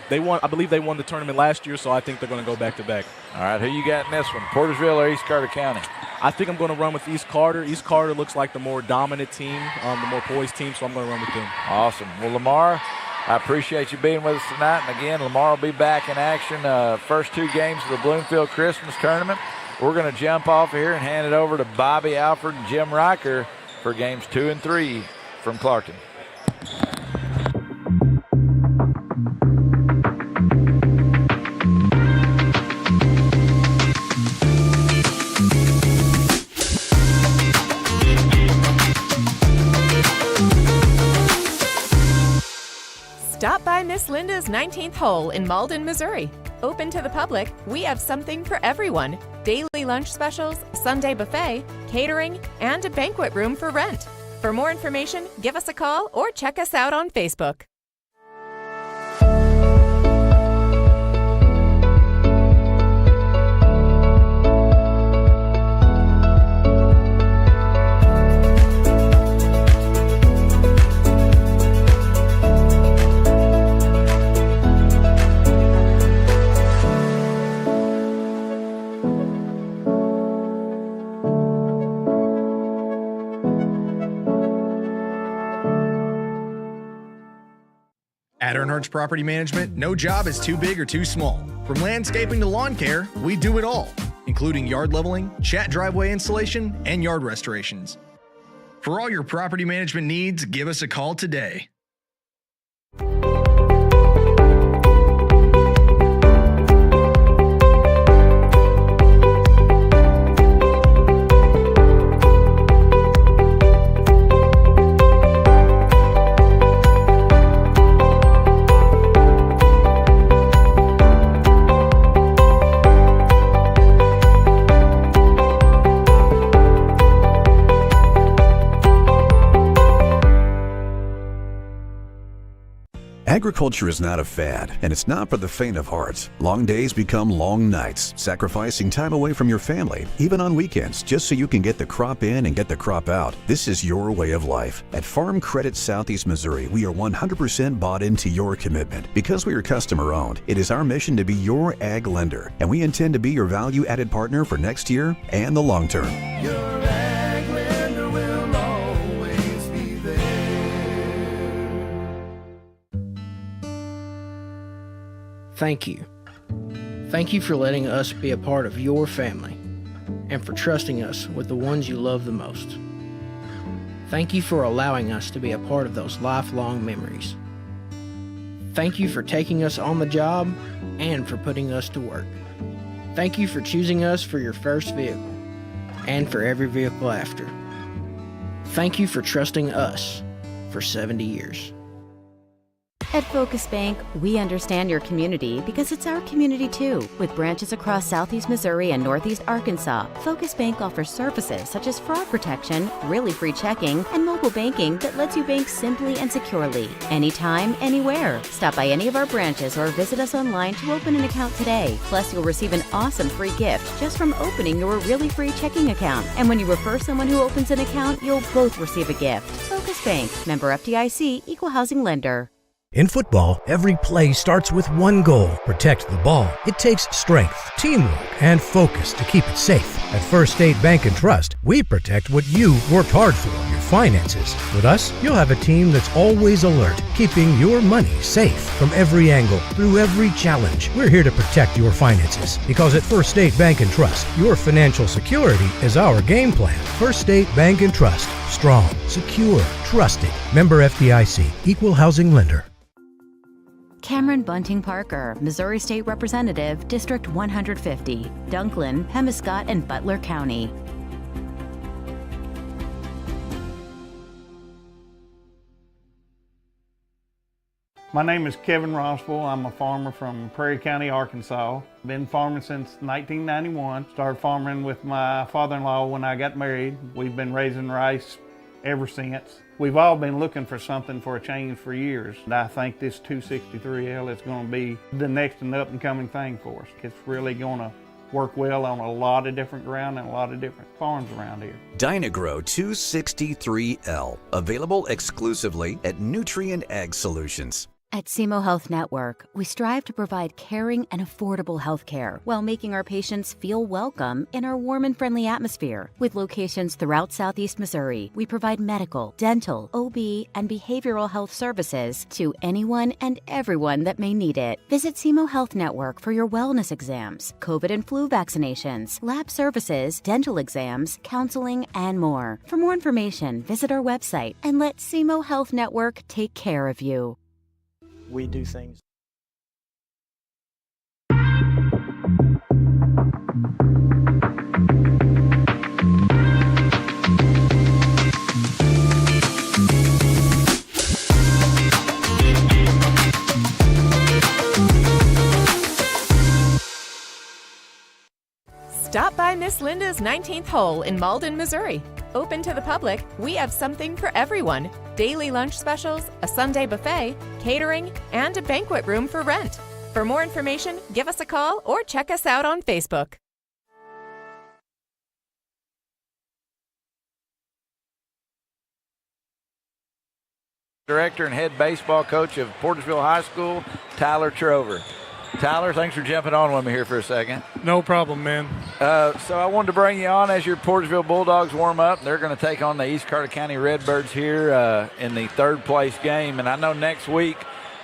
they won. I believe they won the tournament last year, so I think they're going to go back to back. All right, who you got in this one? Portageville or East Carter County? I think I'm going to run with East Carter. East Carter looks like the more dominant team, the more poised team, so I'm going to run with them. Awesome. Well, Lamar, I appreciate you being with us tonight. And again, Lamar will be back in action first 2 games of the Bloomfield Christmas Tournament. We're going to jump off here and hand it over to Bobby Alford and Jim Riker for games 2 and 3 from Clarkton. Stop by Miss Linda's 19th hole in Malden, Missouri. Open to the public, we have something for everyone. Daily lunch specials, Sunday buffet, catering, and a banquet room for rent. For more information, give us a call or check us out on Facebook. At Earnhardt's Property Management, no job is too big or too small. From landscaping to lawn care, we do it all, including yard leveling, chat driveway installation, and yard restorations. For all your property management needs, give us a call today. Agriculture is not a fad, and it's not for the faint of heart. Long days become long nights, sacrificing time away from your family, even on weekends, just so you can get the crop in and get the crop out. This is your way of life. At Farm Credit Southeast Missouri, we are 100% bought into your commitment. Because we are customer-owned, it is our mission to be your ag lender, and we intend to be your value-added partner for next year and the long term. Your ag lender will always be there. Thank you. Thank you for letting us be a part of your family and for trusting us with the ones you love the most. Thank you for allowing us to be a part of those lifelong memories. Thank you for taking us on the job and for putting us to work. Thank you for choosing us for your first vehicle and for every vehicle after. Thank you for trusting us for 70 years. At Focus Bank, we understand your community because it's our community too. With branches across Southeast Missouri and Northeast Arkansas, Focus Bank offers services such as fraud protection, really free checking, and mobile banking that lets you bank simply and securely, anytime, anywhere. Stop by any of our branches or visit us online to open an account today. Plus, you'll receive an awesome free gift just from opening your really free checking account. And when you refer someone who opens an account, you'll both receive a gift. Focus Bank, member FDIC, equal housing lender. In football, every play starts with one goal: protect the ball. It takes strength, teamwork, and focus to keep it safe. At First State Bank and Trust, we protect what you worked hard for, your finances. With us, you'll have a team that's always alert, keeping your money safe from every angle, through every challenge. We're here to protect your finances because at First State Bank and Trust, your financial security is our game plan. First State Bank and Trust. Strong, secure, trusted. Member FDIC, equal housing lender. Cameron Bunting Parker, Missouri State Representative, District 150, Dunklin, Pemiscot, and Butler County. My name is Kevin Rossville. I'm a farmer from Prairie County, Arkansas. Been farming since 1991. Started farming with my father-in-law when I got married. We've been raising rice ever since. We've all been looking for something for a change for years. And I think this 263L is going to be the next and up and coming thing for us. It's really going to work well on a lot of different ground and a lot of different farms around here. Dynagro 263L, available exclusively at Nutrient Ag Solutions. At SEMO Health Network, we strive to provide caring and affordable health care while making our patients feel welcome in our warm and friendly atmosphere. With locations throughout Southeast Missouri, we provide medical, dental, OB, and behavioral health services to anyone and everyone that may need it. Visit SEMO Health Network for your wellness exams, COVID and flu vaccinations, lab services, dental exams, counseling, and more. For more information, visit our website and let SEMO Health Network take care of you. We do things. Stop by Miss Linda's 19th hole in Malden, Missouri. Open to the public, we have something for everyone. Daily lunch specials, a Sunday buffet, catering, and a banquet room for rent. For more information, give us a call or check us out on Facebook. Director and head baseball coach of Portageville High School, Tyler Trover. Tyler, thanks for jumping on with me here for a second. No problem, man. So I wanted to bring you on as your Portageville Bulldogs warm up. They're going to take on the East Carter County Redbirds here in the third place game. And I know next week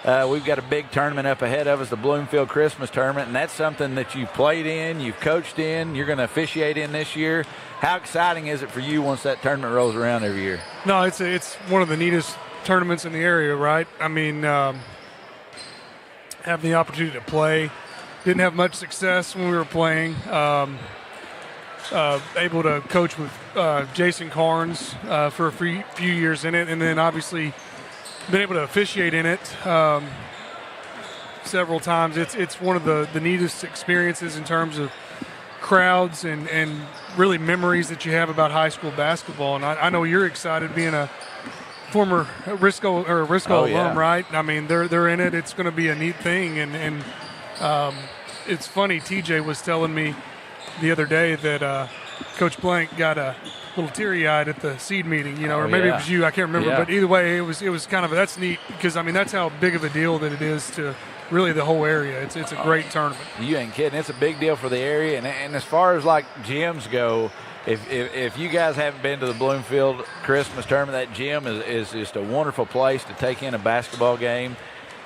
we've got a big tournament up ahead of us, the Bloomfield Christmas Tournament, and that's something that you've played in, you've coached in, you're going to officiate in this year. How exciting is it for you once that tournament rolls around every year? No, it's one of the neatest tournaments in the area, right? I mean, having the opportunity to play. Didn't have much success when we were playing. Able to coach with Jason Carnes for a few years in it, and then obviously been able to officiate in it several times. It's one of the neatest experiences in terms of crowds and really memories that you have about high school basketball. And I know you're excited being a former Risco alum, right? I mean, they're in it. It's going to be a neat thing, and it's funny. TJ was telling me the other day that Coach Blank got a little teary-eyed at the seed meeting, or maybe it was you. I can't remember, but either way, it was kind of that's neat because I mean that's how big of a deal that it is to really the whole area. It's a great tournament. You ain't kidding. It's a big deal for the area, and as far as like gyms go. If you guys haven't been to the Bloomfield Christmas Tournament, that gym is just a wonderful place to take in a basketball game.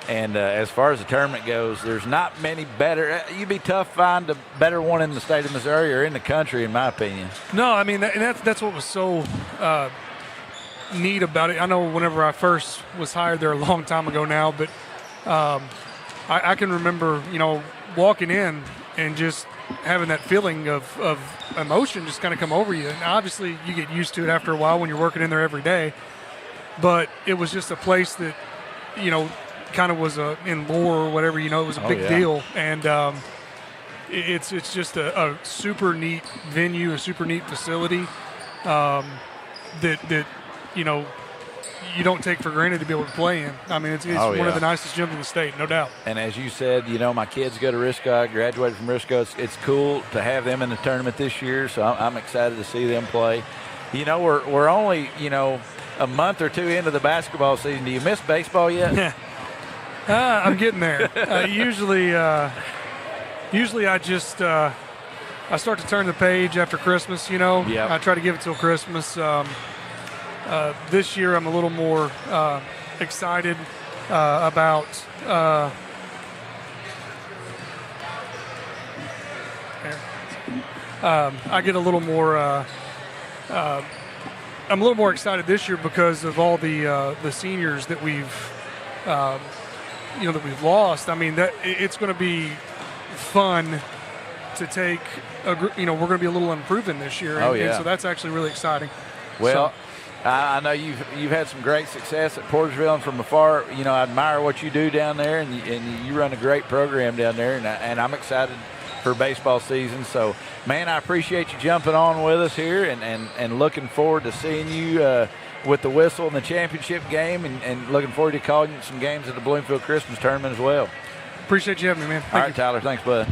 And as far as the tournament goes, there's not many better. You'd be tough to find a better one in the state of Missouri or in the country, in my opinion. No, I mean, that's what was so neat about it. I know whenever I first was hired there a long time ago now, but I can remember, walking in and just having that feeling of emotion just kind of come over you. And obviously you get used to it after a while when you're working in there every day. But it was just a place that, kind of was in lore or whatever, it was a big deal. And it's just a super neat venue, a super neat facility that you don't take for granted to be able to play in. I mean, it's one of the nicest gyms in the state, no doubt. And as you said, my kids go to Risco. I graduated from Risco. It's cool to have them in the tournament this year, so I'm excited to see them play. We're only, a month or two into the basketball season. Do you miss baseball yet? I'm getting there. Usually I just I start to turn the page after Christmas, Yep. I try to give it till Christmas. This year I'm a little more excited about I get a little more I'm a little more excited this year because of all the seniors that we've that we've lost. I mean, that it's going to be fun to take we're going to be a little unproven this year. And so that's actually really exciting. Well, I know you've had some great success at Portageville, and from afar, I admire what you do down there, and you run a great program down there, and I'm excited for baseball season. So, man, I appreciate you jumping on with us here, and looking forward to seeing you with the whistle in the championship game, and looking forward to calling you some games at the Bloomfield Christmas Tournament as well. Appreciate you having me, man. All right, Tyler. Thanks, bud.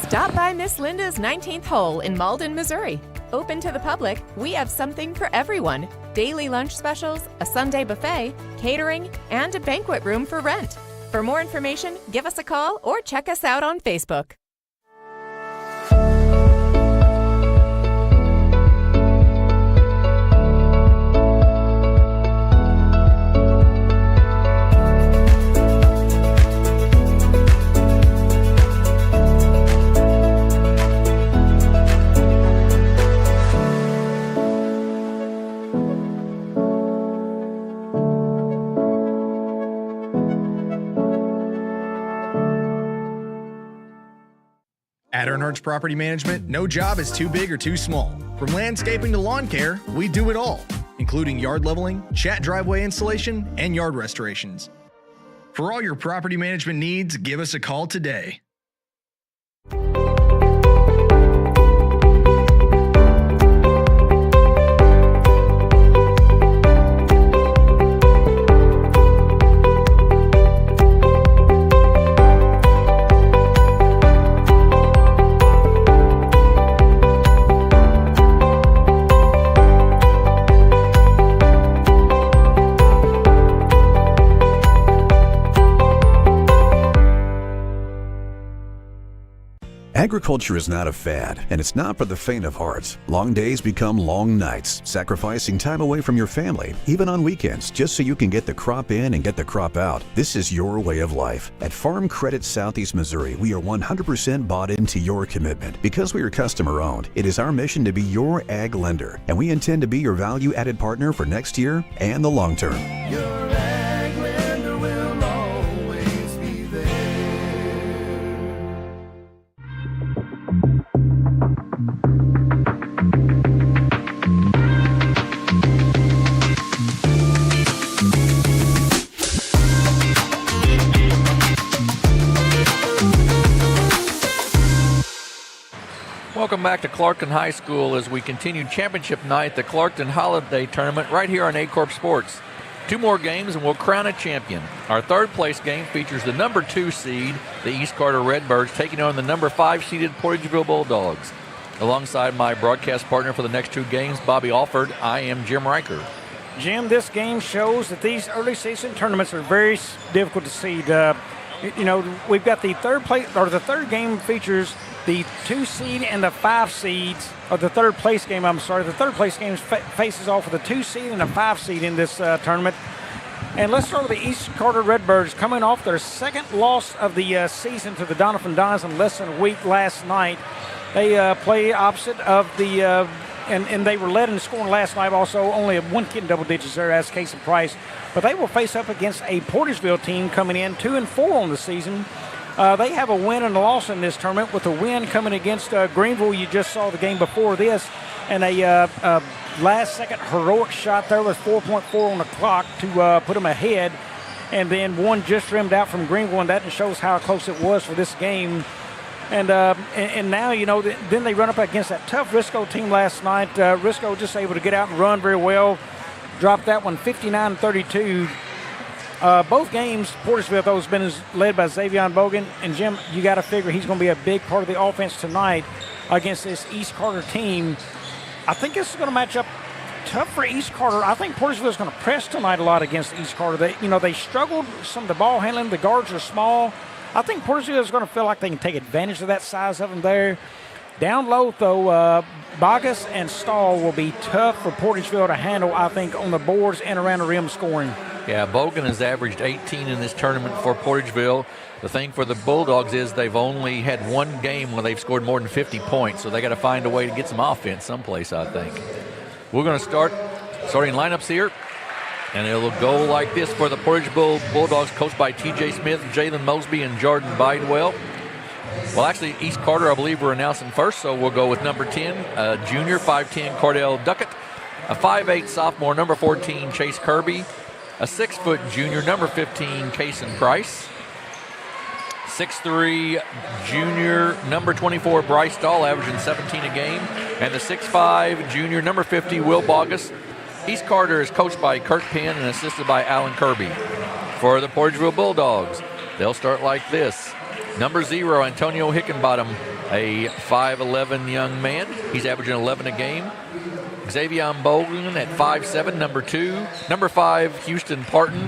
Stop by Miss Linda's 19th hole in Malden, Missouri. Open to the public, we have something for everyone. Daily lunch specials, a Sunday buffet, catering, and a banquet room for rent. For more information, give us a call or check us out on Facebook. At Earnhardt's Property Management, no job is too big or too small. From landscaping to lawn care, we do it all, including yard leveling, chat driveway installation, and yard restorations. For all your property management needs, give us a call today. Agriculture is not a fad, and it's not for the faint of heart. Long days become long nights, sacrificing time away from your family, even on weekends, just so you can get the crop in and get the crop out. This is your way of life. At Farm Credit Southeast Missouri, we are 100% bought into your commitment. Because we are customer-owned, it is our mission to be your ag lender, and we intend to be your value-added partner for next year and the long term. Your ag lender will always be there. Welcome back to Clarkton High School as we continue championship night, the Clarkton Holiday Tournament, right here on Aycorp Sports. 2 more games and we'll crown a champion. Our third place game features the number 2 seed, the East Carter Redbirds, taking on the number 5 seeded Portageville Bulldogs. Alongside my broadcast partner for the next 2 games, Bobby Alford, I am Jim Riker. Jim, this game shows that these early season tournaments are very difficult to seed. We've got the third game features the 2 seed and the 5 seeds, or the third place game, The third place game faces off with a 2 seed and a 5 seed in this tournament. And let's start with the East Carter Redbirds coming off their second loss of the season to the Doniphan Dons in less than a week last night. They play opposite of the, and they were led in scoring last night also, only one kid in double digits there as Casey Price. But they will face up against a Portageville team coming in 2-4 on the season. They have a win and a loss in this tournament, with a win coming against Greenville. You just saw the game before this, and a last-second heroic shot there with 4.4 on the clock to put them ahead, and then one just rimmed out from Greenville, and that shows how close it was for this game. And now, then they run up against that tough Risco team last night. Risco just able to get out and run very well, dropped that one 59-32. Both games, Portageville, though, has been led by Xavier Bogan. And, Jim, you got to figure he's going to be a big part of the offense tonight against this East Carter team. I think this is going to match up tough for East Carter. I think Portageville is going to press tonight a lot against East Carter. They struggled some of the ball handling. The guards are small. I think Portageville is going to feel like they can take advantage of that size of them there. Down low, though, Bogus and Stahl will be tough for Portageville to handle, I think, on the boards and around the rim scoring. Yeah, Bogan has averaged 18 in this tournament for Portageville. The thing for the Bulldogs is they've only had one game where they've scored more than 50 points, so they got to find a way to get some offense someplace, I think. We're going to starting lineups here, and it'll go like this for the Portageville Bulldogs, coached by T.J. Smith, Jalen Mosby, and Jordan Bidewell. Well, actually, East Carter, I believe, we're announcing first, so we'll go with number 10, junior, 5'10", Cordell Duckett, a 5'8", sophomore, number 14, Chase Kirby, a 6-foot junior, number 15, Kason Price, 6'3", junior, number 24, Bryce Stahl, averaging 17 a game, and the 6'5", junior, number 50, Will Bogus. East Carter is coached by Kurt Penn and assisted by Alan Kirby. For the Portageville Bulldogs, they'll start like this. Number 0, Antonio Hickenbottom, a 5'11" young man. He's averaging 11 a game. Xavier Bogan at 5'7", number 2. Number 5, Houston Parton.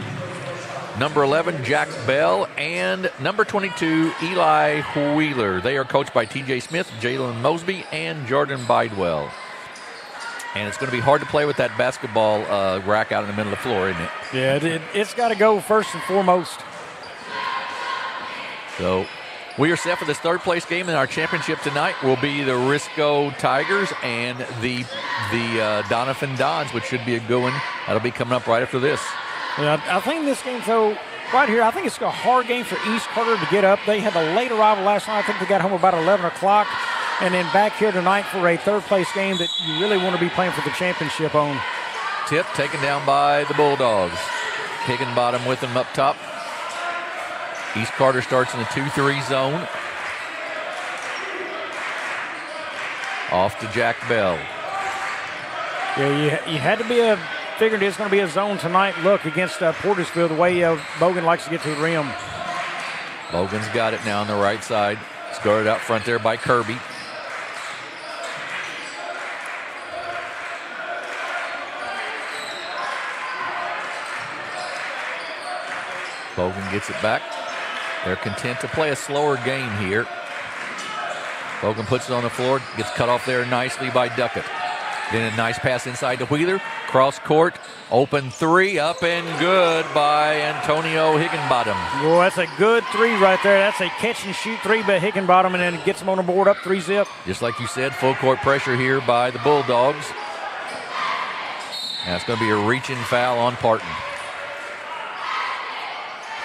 Number 11, Jack Bell. And number 22, Eli Wheeler. They are coached by T.J. Smith, Jalen Mosby, and Jordan Bidewell. And it's going to be hard to play with that basketball rack out in the middle of the floor, isn't it? Yeah, it's got to go first and foremost. So we are set for this third place game, and our championship tonight will be the Risco Tigers and the Doniphan Dons, which should be a good one. That'll be coming up right after this. Yeah, I think this game, though, right here, I think it's a hard game for East Carter to get up. They had a late arrival last night. I think they got home about 11 o'clock. And then back here tonight for a third place game that you really want to be playing for the championship on. Tip taken down by the Bulldogs. Higginbottom with them up top. East Carter starts in the 2-3 zone. Off to Jack Bell. Yeah, you had to be figured it's going to be a zone tonight look against Portageville, the way Bogan likes to get to the rim. Bogan's got it now on the right side. It's guarded out front there by Kirby. Bogan gets it back. They're content to play a slower game here. Bogan puts it on the floor, gets cut off there nicely by Duckett. Then a nice pass inside to Wheeler. Cross court, open three, up and good by Antonio Higginbottom. Boy, that's a good three right there. That's a catch-and-shoot three by Higginbottom, and then gets him on the board up 3-zip. Just like you said, full court pressure here by the Bulldogs. That's going to be a reaching foul on Parton.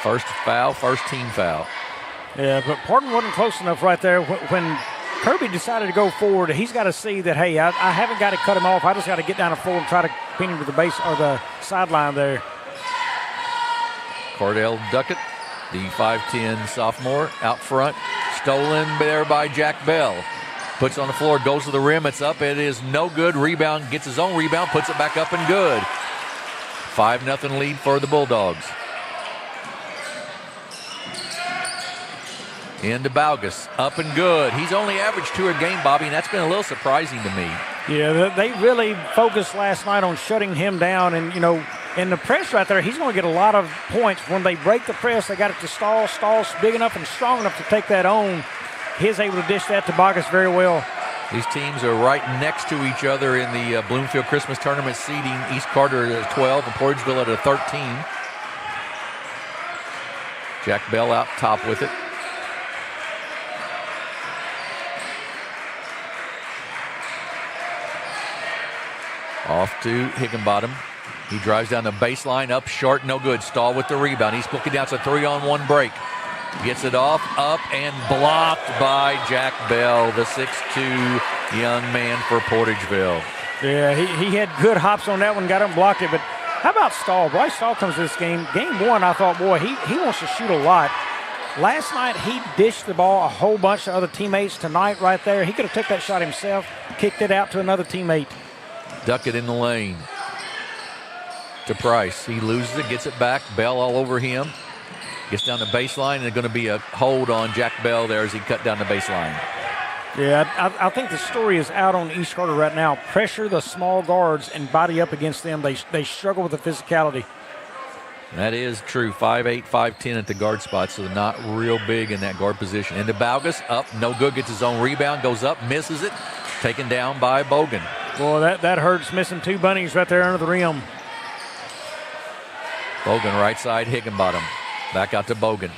First foul, first team foul. Yeah, but Parton wasn't close enough right there. When Kirby decided to go forward, he's got to see that, hey, I haven't got to cut him off. I just got to get down the floor and try to pin him to the base or the sideline there. Cordell Duckett, the 5'10 sophomore, out front. Stolen there by Jack Bell. Puts it on the floor, goes to the rim. It's up. It is no good. Rebound, gets his own rebound, puts it back up and good. 5-0 lead for the Bulldogs. Into Baugus, up and good. He's only averaged 2 a game, Bobby, and that's been a little surprising to me. Yeah, they really focused last night on shutting him down, and, you know, in the press right there, he's going to get a lot of points. When they break the press, they got it to Stahl. Stahl's big enough and strong enough to take that on. He's able to dish that to Baugus very well. These teams are right next to each other in the Bloomfield Christmas Tournament seeding. East Carter at 12 and Portageville at a 13. Jack Bell out top with it. Off to Higginbottom. He drives down the baseline, up short, no good. Stahl with the rebound. He's looking down. It's a 3-on-1 break. Gets it off, up, and blocked by Jack Bell, the 6'2 young man for Portageville. Yeah, he had good hops on that one, got him blocked it. But how about Stahl? Bryce Stahl comes to this game. Game one, I thought, boy, he wants to shoot a lot. Last night, he dished the ball a whole bunch to other teammates. Tonight, right there, he could have took that shot himself, kicked it out to another teammate. Duckett in the lane to Price. He loses it, gets it back. Bell all over him. Gets down the baseline, and there's going to be a hold on Jack Bell there as he cut down the baseline. Yeah, I think the story is out on East Carter right now. Pressure the small guards and body up against them. They struggle with the physicality. That is true. 5'8", 5'10 at the guard spot, so they're not real big in that guard position. Into Baugus, up, no good, gets his own rebound, goes up, misses it, taken down by Bogan. Boy, that hurts, missing 2 bunnies right there under the rim. Bogan right side, Higginbottom. Back out to Bogan.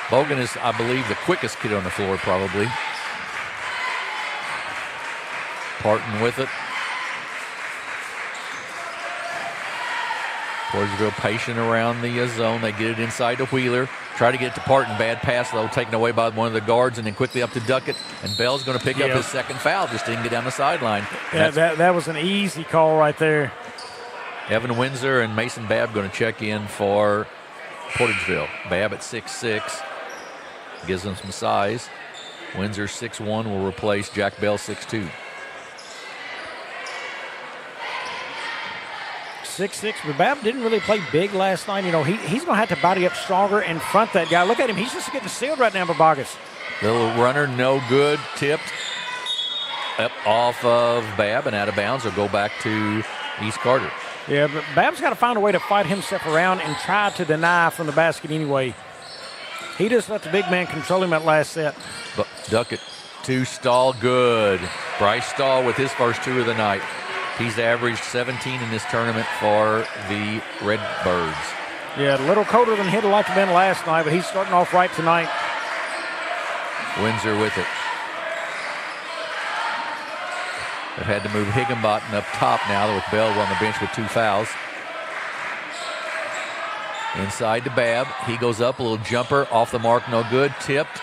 Bogan is, I believe, the quickest kid on the floor, probably. Parton with it. Portageville patient around the zone. They get it inside to Wheeler. Try to get it to Parton. Bad pass, though, taken away by one of the guards, and then quickly up to Duckett. And Bell's going to pick up his second foul. Just didn't get down the sideline. Yeah, that was an easy call right there. Evan Windsor and Mason Babb going to check in for Portageville. Babb at 6'6", gives them some size. Windsor 6'1" will replace Jack Bell 6'2". 6'6", but Babb didn't really play big last night. You know, he's going to have to body up stronger and front that guy. Look at him. He's just getting sealed right now by Baugus. Little runner, no good, tipped. Up off of Babb and out of bounds. Will go back to East Carter. Yeah, but Babb's got to find a way to fight himself around and try to deny from the basket anyway. He just let the big man control him that last set. But Duckett to Stahl, good. Bryce Stahl with his first 2 of the night. He's averaged 17 in this tournament for the Redbirds. Yeah, a little colder than he'd like to have been last night, but he's starting off right tonight. Windsor with it. They've had to move Higginbottom up top now with Bell on the bench with 2 fouls. Inside to Babb. He goes up, a little jumper, off the mark, no good. Tipped,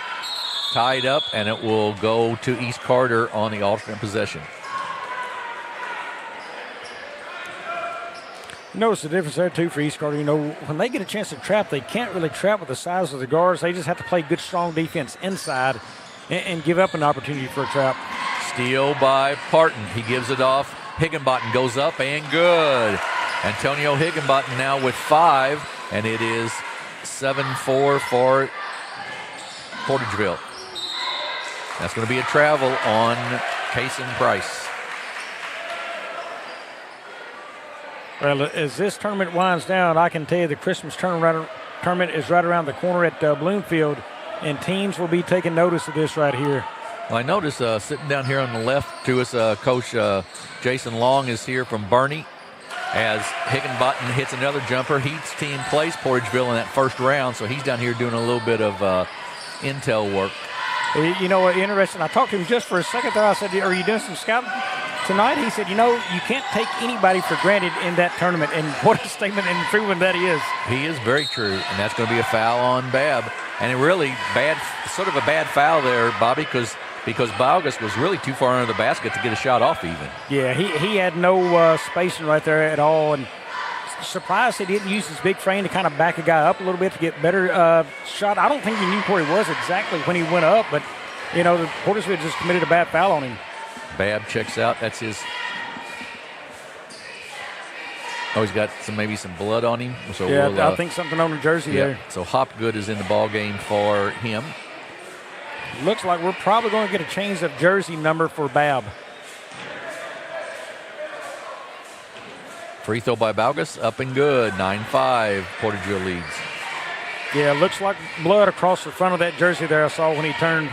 tied up, and it will go to East Carter on the alternate possession. Notice the difference there, too, for East Carter. You know, when they get a chance to trap, they can't really trap with the size of the guards. They just have to play good, strong defense inside and give up an opportunity for a trap. Steal by Parton. He gives it off. Higginbottom goes up and good. Antonio Higginbottom now with 5, and it is 7-4 for Portageville. That's going to be a travel on Cason Price. Well, as this tournament winds down, I can tell you the Christmas tournament tournament is right around the corner at Bloomfield, and teams will be taking notice of this right here. Well, I noticed sitting down here on the left to us, Coach Jason Long is here from Bernie. As Higginbottom hits another jumper, Heat's team plays Portageville in that first round, so he's down here doing a little bit of intel work. You know what, interesting. I talked to him just for a second there. I said, are you doing some scouting tonight? He said, you know, you can't take anybody for granted in that tournament, and what a statement and improvement that is. He is very true, and that's going to be a foul on Babb. And a really bad, sort of a bad foul there, Bobby, because Baugus was really too far under the basket to get a shot off even. Yeah, he had no spacing right there at all, and surprised he didn't use his big frame to kind of back a guy up a little bit to get better shot. I don't think he knew where he was exactly when he went up, but, you know, the Portersville just committed a bad foul on him. Babb checks out. That's his. Oh, he's got maybe some blood on him. So yeah, I think something on the jersey there. So Hopgood is in the ball game for him. Looks like we're probably going to get a change of jersey number for Babb. Free throw by Baugus, up and good. 9-5, Portageville leads. Yeah, looks like blood across the front of that jersey there I saw when he turned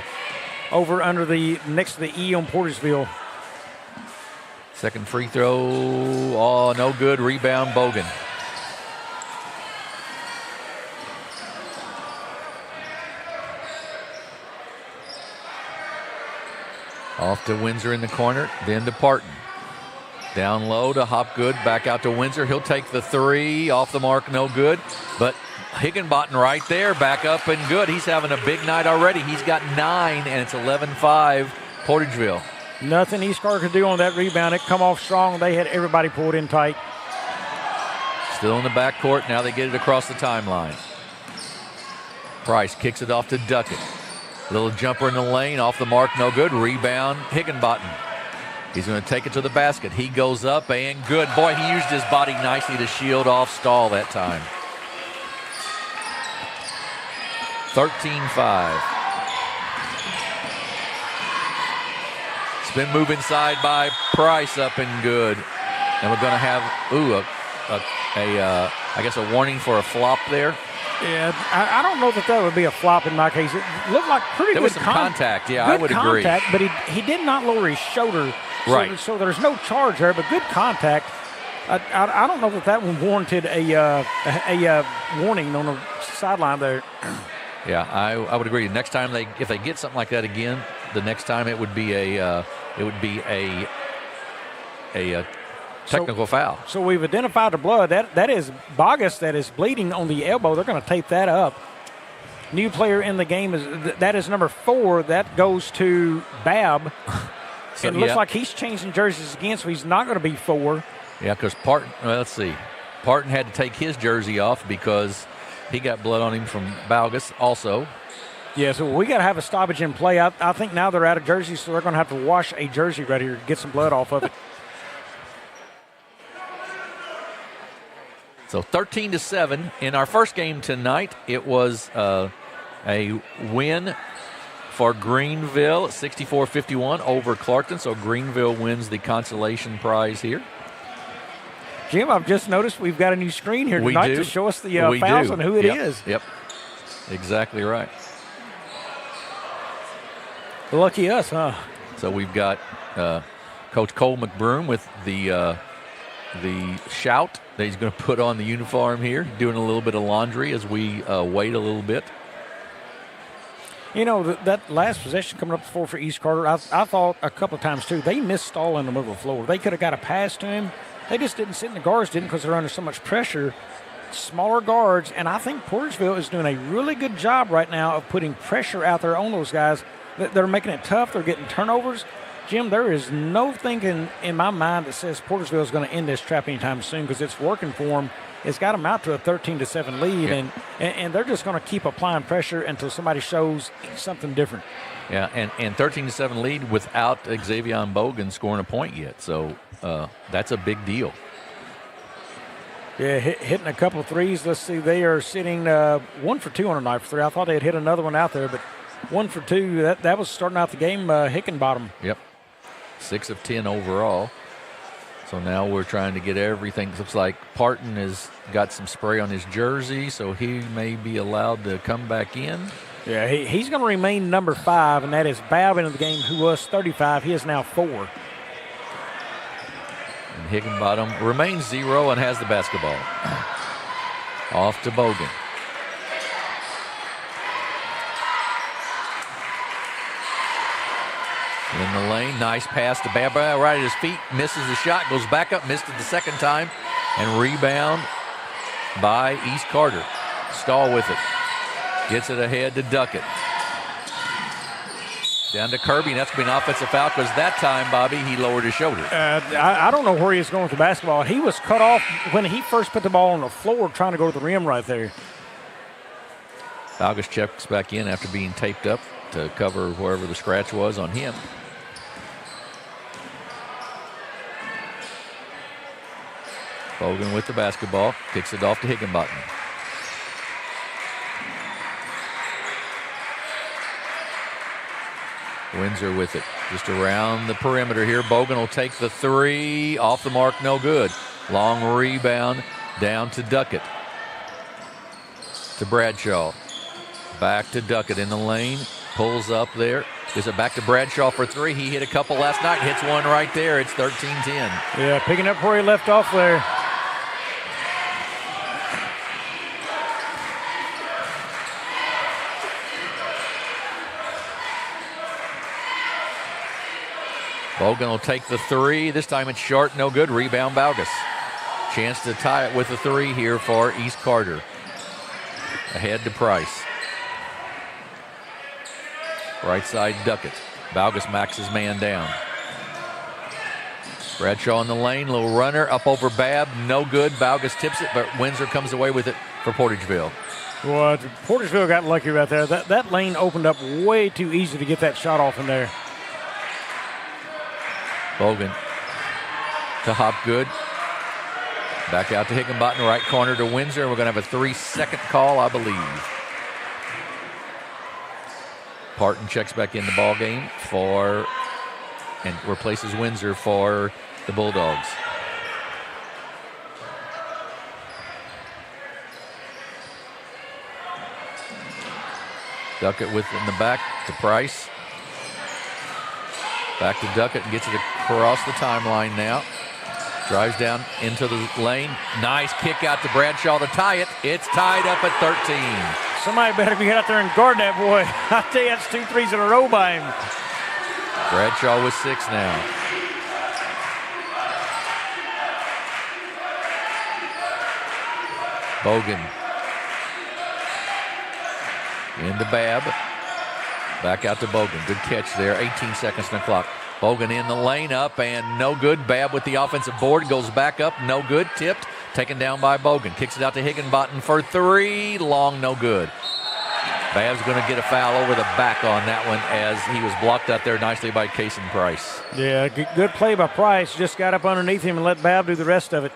over under the next to the E on Portageville. Second free throw, oh, no good. Rebound, Bogan. Off to Windsor in the corner, then to Parton. Down low to Hopgood, back out to Windsor. He'll take the three, off the mark, no good. But Higginbottom right there, back up and good. He's having a big night already. He's got 9, and it's 11-5 Portageville. Nothing East Carter could do on that rebound. It come off strong. They had everybody pulled in tight. Still in the backcourt. Now they get it across the timeline. Price kicks it off to Duckett. Little jumper in the lane, off the mark, no good. Rebound, Higginbottom. He's going to take it to the basket. He goes up and good. Boy, he used his body nicely to shield off Stahl that time. 13-5. Spin move inside by Price, up and good. And we're going to have, I guess a warning for a flop there. Yeah, I don't know that would be a flop in my case. It looked like pretty there good was some contact. Yeah, I would contact, agree. But he did not lower his shoulder. Right. So there's no charge there, but good contact. I don't know that one warranted a warning on the sideline there. Yeah, I would agree. Next time if they get something like that again, the next time it would be a technical foul. So we've identified the blood. That is Bogus that is bleeding on the elbow. They're going to tape that up. New player in the game is number 4. That goes to Babb. So, it looks like he's changing jerseys again, so he's not going to be 4. Yeah, because Parton, let's see. Parton had to take his jersey off because he got blood on him from Baugus also. Yeah, so we got to have a stoppage in play. I think now they're out of jerseys, so they're going to have to wash a jersey right here to get some blood off of it. So 13-7. In our first game tonight, it was a win for Greenville, 64-51 over Clarkton. So Greenville wins the consolation prize here. Jim, I've just noticed we've got a new screen here tonight to show us the fouls and who it is. Yep, exactly right. Lucky us, huh? So we've got Coach Cole McBroom with the shout that he's going to put on the uniform here, doing a little bit of laundry as we wait a little bit. You know, that last possession coming up for East Carter, I thought a couple of times, too, they missed Stahl in the middle of the floor. They could have got a pass to him. They just didn't sit in the guards, because they're under so much pressure. Smaller guards, and I think Portageville is doing a really good job right now of putting pressure out there on those guys. They're making it tough. They're getting turnovers. Jim, there is no thinking in my mind that says Portageville is going to end this trap anytime soon, because it's working for them. It's got them out to a 13-7 lead, and they're just going to keep applying pressure until somebody shows something different. Yeah, and 13-7 lead without Xavier Bogan scoring a point yet, so that's a big deal. Yeah, hitting a couple of threes. Let's see, they are sitting 1 for 2 on a night for 3. I thought they had hit another one out there, but 1 for 2. That was starting out the game, Hickenbottom. Yep, 6 of 10 overall. So now we're trying to get everything. Looks like Parton has got some spray on his jersey, so he may be allowed to come back in. Yeah, he's going to remain number 5, and that is Babb into the game, who was 35. He is now 4. And Higginbottom remains 0 and has the basketball. Off to Bogan. In the lane, nice pass to Babb, right at his feet, misses the shot, goes back up, missed it the second time, and rebound by East Carter. Stahl with it. Gets it ahead to Duckett. Down to Kirby, and that's going to be an offensive foul because that time, Bobby, he lowered his shoulder. I don't know where he was going with the basketball. He was cut off when he first put the ball on the floor trying to go to the rim right there. Valgus checks back in after being taped up to cover wherever the scratch was on him. Bogan with the basketball, kicks it off to Higginbottom. Windsor with it, just around the perimeter here. Bogan will take the 3, off the mark, no good. Long rebound down to Duckett. To Bradshaw. Back to Duckett in the lane, pulls up there. Gives it back to Bradshaw for 3. He hit a couple last night, hits one right there. It's 13-10. Yeah, picking up where he left off there. Bogan will take the 3. This time it's short, no good. Rebound Valgus. Chance to tie it with a 3 here for East Carter. Ahead to Price. Right side Duckett. Valgus maxes man down. Bradshaw in the lane, little runner up over Babb, no good. Valgus tips it, but Windsor comes away with it for Portageville. Well, Portageville got lucky right there. That lane opened up way too easy to get that shot off in there. Bogan to Hopgood. Back out to Higginbottom, right corner to Windsor. We're going to have a 3-second call, I believe. Parton checks back in the ball game and replaces Windsor for the Bulldogs. Duckett with it in the back to Price. Back to Duckett and gets it across the timeline now. Drives down into the lane. Nice kick out to Bradshaw to tie it. It's tied up at 13. Somebody better be out there and guard that boy. I tell you, that's 2 threes in a row by him. Bradshaw with 6 now. Bogan. Into Babb. Back out to Bogan. Good catch there. 18 seconds on the clock. Bogan in the lane, up and no good. Babb with the offensive board. Goes back up. No good. Tipped. Taken down by Bogan. Kicks it out to Higginbottom for 3. Long, no good. Babb's going to get a foul over the back on that one as he was blocked out there nicely by Casey Price. Yeah, good play by Price. Just got up underneath him and let Babb do the rest of it.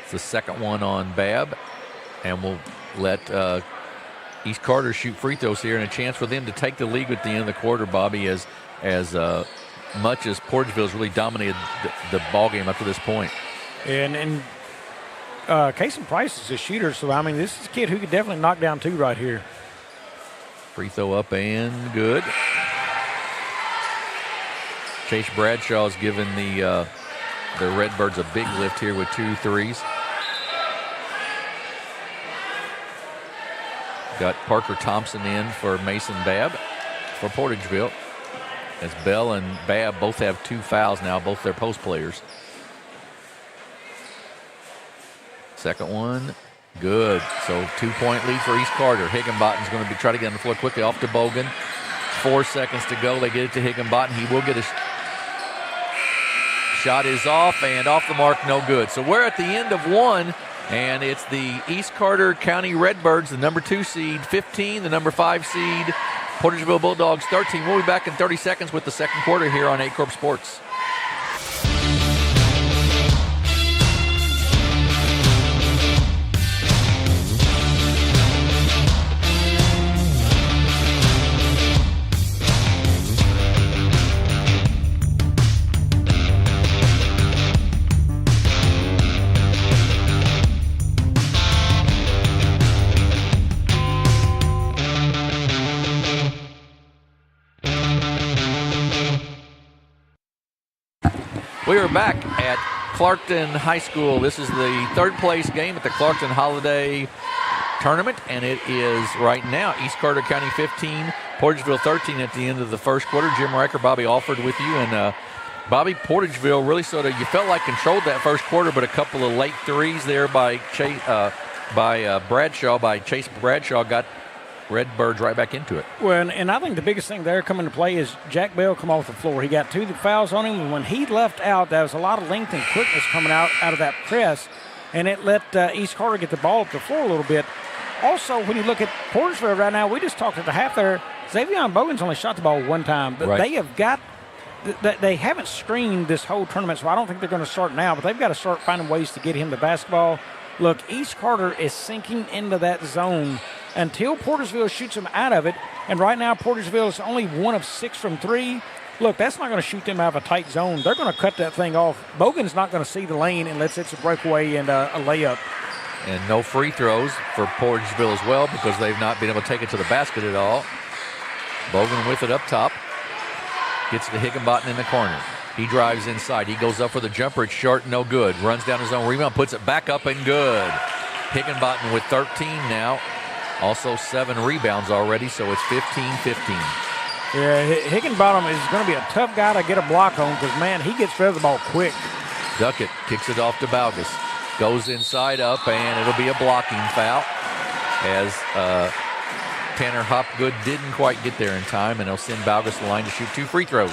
It's the second one on Babb. And we'll let East Carter shoot free throws here, and a chance for them to take the lead at the end of the quarter, Bobby, as much as Portageville's really dominated the ball game up to this point. And Casey Price is a shooter, so I mean this is a kid who could definitely knock down 2 right here. Free throw up and good. Chase Bradshaw's given the Redbirds a big lift here with 2 threes. Got Parker Thompson in for Mason Babb for Portageville. As Bell and Babb both have 2 fouls now, both their post players. Second one, good. So 2-point lead for East Carter. Higginbottom's going to try to get on the floor quickly off to Bogan. 4 seconds to go. They get it to Higginbottom. He will get a shot is off and off the mark, no good. So we're at the end of 1. And it's the East Carter County Redbirds, the number 2 seed, 15, the number 5 seed, Portageville Bulldogs, 13. We'll be back in 30 seconds with the second quarter here on Aycorp Sports. We are back at Clarkton High School. This is the third place game at the Clarkton Holiday Tournament, and it is right now East Carter County 15, Portageville 13 at the end of the first quarter. Jim Riker, Bobby Alford with you, and Bobby, Portageville really sort of, you felt like controlled that first quarter, but a couple of late threes there by Chase Bradshaw got Redbirds right back into it. Well, and I think the biggest thing there coming to play is Jack Bell come off the floor. He got 2 fouls on him, and when he left out, there was a lot of length and quickness coming out of that press, and it let East Carter get the ball up the floor a little bit. Also, when you look at Portageville right now, we just talked at the half there, Xavier Bogan's only shot the ball one time, but they have got they haven't screened this whole tournament, so I don't think they're going to start now, but they've got to start finding ways to get him the basketball. Look, East Carter is sinking into that zone until Portageville shoots them out of it, and right now Portageville is only 1 of 6 from 3. Look, that's not going to shoot them out of a tight zone. They're going to cut that thing off. Bogan's not going to see the lane unless it's a breakaway and a layup. And no free throws for Portageville as well because they've not been able to take it to the basket at all. Bogan with it up top. Gets to Higginbottom in the corner. He drives inside. He goes up for the jumper. It's short, no good. Runs down his own rebound, puts it back up and good. Higginbottom with 13 now. Also 7 rebounds already, so it's 15-15. Yeah, Higginbottom is going to be a tough guy to get a block on because, man, he gets rid of the ball quick. Duckett kicks it off to Baugus. Goes inside up, and it'll be a blocking foul as Tanner Hopgood didn't quite get there in time, and they'll send Baugus to the line to shoot 2 free throws.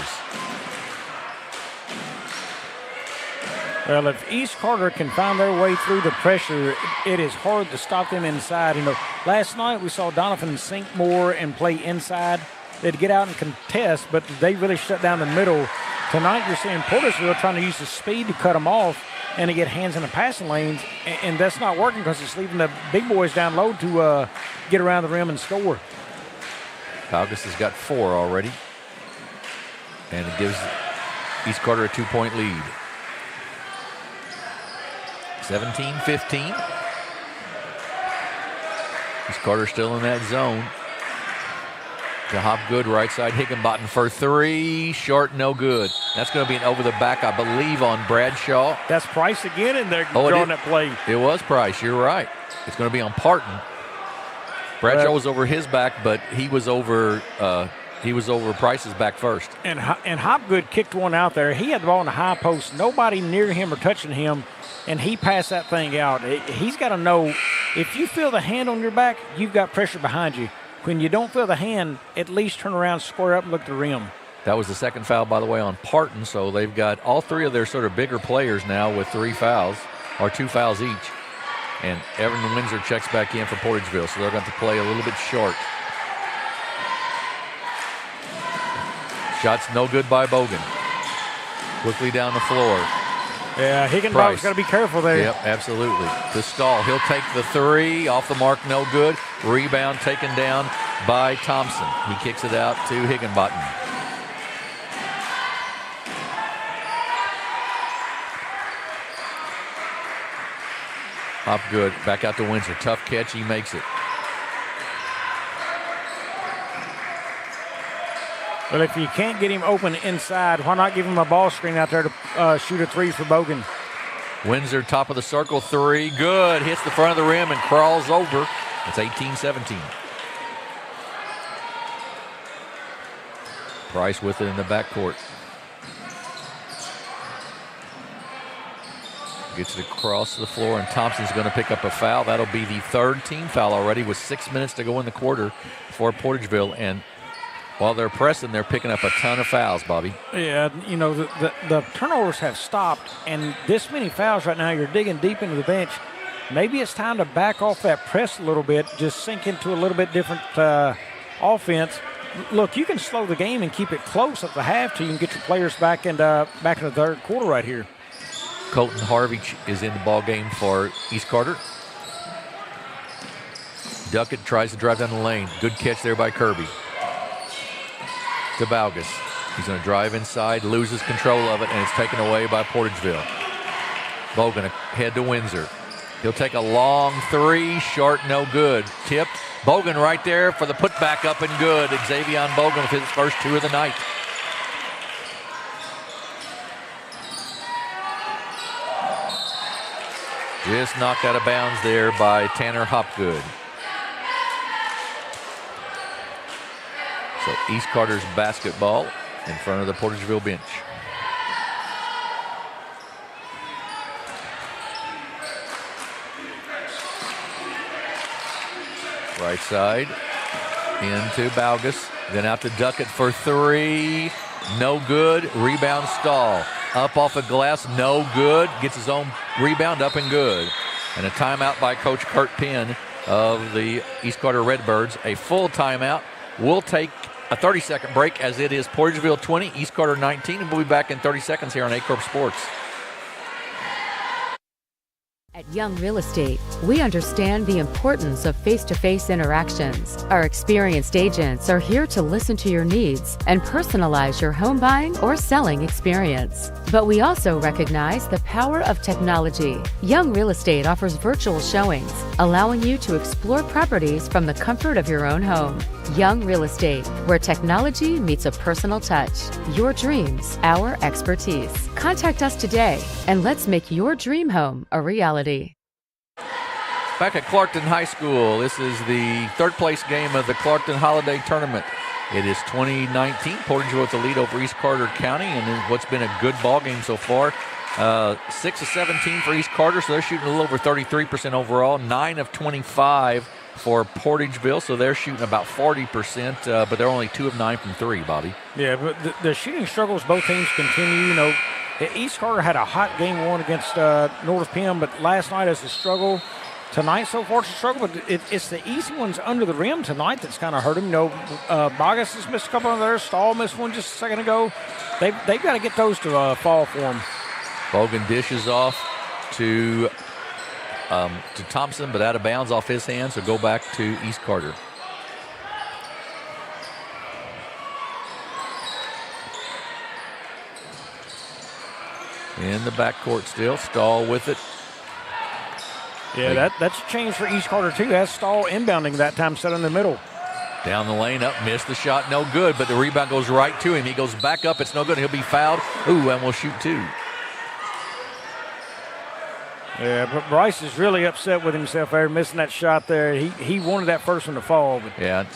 Well, if East Carter can find their way through the pressure, it is hard to stop them inside. You know, last night we saw Doniphan sink more and play inside. They'd get out and contest, but they really shut down the middle. Tonight you're seeing Portageville trying to use the speed to cut them off and to get hands in the passing lanes, and that's not working because it's leaving the big boys down low to get around the rim and score. Baugus has got 4 already, and it gives East Carter a 2-point lead. 17-15. East Carter still in that zone. To Hopgood, right side, Higginbottom for 3. Short, no good. That's going to be an over the back, I believe, on Bradshaw. That's Price again in there drawing that play. It was Price, you're right. It's going to be on Parton. Bradshaw was over his back, but he was over Price's back first. And Hopgood kicked one out there. He had the ball in the high post. Nobody near him or touching him, and he passed that thing out. He's got to know, if you feel the hand on your back, you've got pressure behind you. When you don't feel the hand, at least turn around, square up, and look at the rim. That was the second foul, by the way, on Parton, so they've got all 3 of their sort of bigger players now with 3 fouls, or 2 fouls each. And Evan Windsor checks back in for Portageville, so they're going to play a little bit short. Shots no good by Bogan. Quickly down the floor. Yeah, Higginbottom's got to be careful there. Yep, absolutely. To Stahl, he'll take the 3, off the mark, no good. Rebound taken down by Thompson. He kicks it out to Higginbottom. Hopgood back out to Windsor. Tough catch, he makes it. Well, if you can't get him open inside, why not give him a ball screen out there to shoot a 3 for Bogan? Windsor, top of the circle, 3. Good. Hits the front of the rim and crawls over. It's 18-17. Price with it in the backcourt. Gets it across the floor, and Thompson's going to pick up a foul. That'll be the 3rd team foul already with 6 minutes to go in the quarter for Portageville. And while they're pressing, they're picking up a ton of fouls, Bobby. Yeah, you know, the turnovers have stopped, and this many fouls right now, you're digging deep into the bench. Maybe it's time to back off that press a little bit, just sink into a little bit different offense. Look, you can slow the game and keep it close at the half till you can get your players back in the 3rd quarter right here. Colton Harvey is in the ball game for East Carter. Duckett tries to drive down the lane. Good catch there by Kirby. To Baugus. He's going to drive inside, loses control of it, and it's taken away by Portageville. Bogan ahead to Windsor. He'll take a long 3, short, no good. Tipped. Bogan right there for the putback up and good. Xavier Bogan with his first 2 of the night. Just knocked out of bounds there by Tanner Hopgood. So East Carter's basketball in front of the Portageville bench. Right side into Baugus, then out to Duckett for three. No good. Rebound Stahl. Up off a glass, no good. Gets his own rebound, up and good. And a timeout by Coach Kurt Penn of the East Carter Redbirds. A full timeout. We'll take a 30-second break as it is Portageville 20, East Carter 19, and we'll be back in 30 seconds here on Aycorp Sports. At Young Real Estate, we understand the importance of face-to-face interactions. Our experienced agents are here to listen to your needs and personalize your home buying or selling experience. But we also recognize the power of technology. Young Real Estate offers virtual showings, allowing you to explore properties from the comfort of your own home. Young Real Estate, where technology meets a personal touch. Your dreams, our expertise. Contact us today and let's make your dream home a reality. Back at Clarkton High School, this is the third place game of the Clarkton Holiday Tournament. It is 2019. Portageville with the lead over East Carter County, and what's been a good ball game so far. 6 of 17 for East Carter, so they're shooting a little over 33% overall. 9 of 25 for Portageville, so they're shooting about 40%, but they're only 2 of 9 from 3, Bobby. Yeah, but the shooting struggles both teams continue. You know, East Carter had a hot game one against North Penn, but last night is a struggle. Tonight so far it's a struggle, but it's the easy ones under the rim tonight that's kind of hurt him. You know, Bogus has missed a couple of theirs. Stahl missed one just a second ago. They've got to get those to fall for them. Bogan dishes off to Thompson, but out of bounds off his hands, so go back to East Carter. In the backcourt still, Stahl with it. Yeah, that's a change for East Carter, too. That's Stahl inbounding that time, set in the middle. Down the lane, up, missed the shot, no good, but the rebound goes right to him. He goes back up, it's no good, he'll be fouled. Ooh, and we'll shoot 2. Yeah, but Bryce is really upset with himself there, missing that shot there. He wanted that first one to fall. But yeah,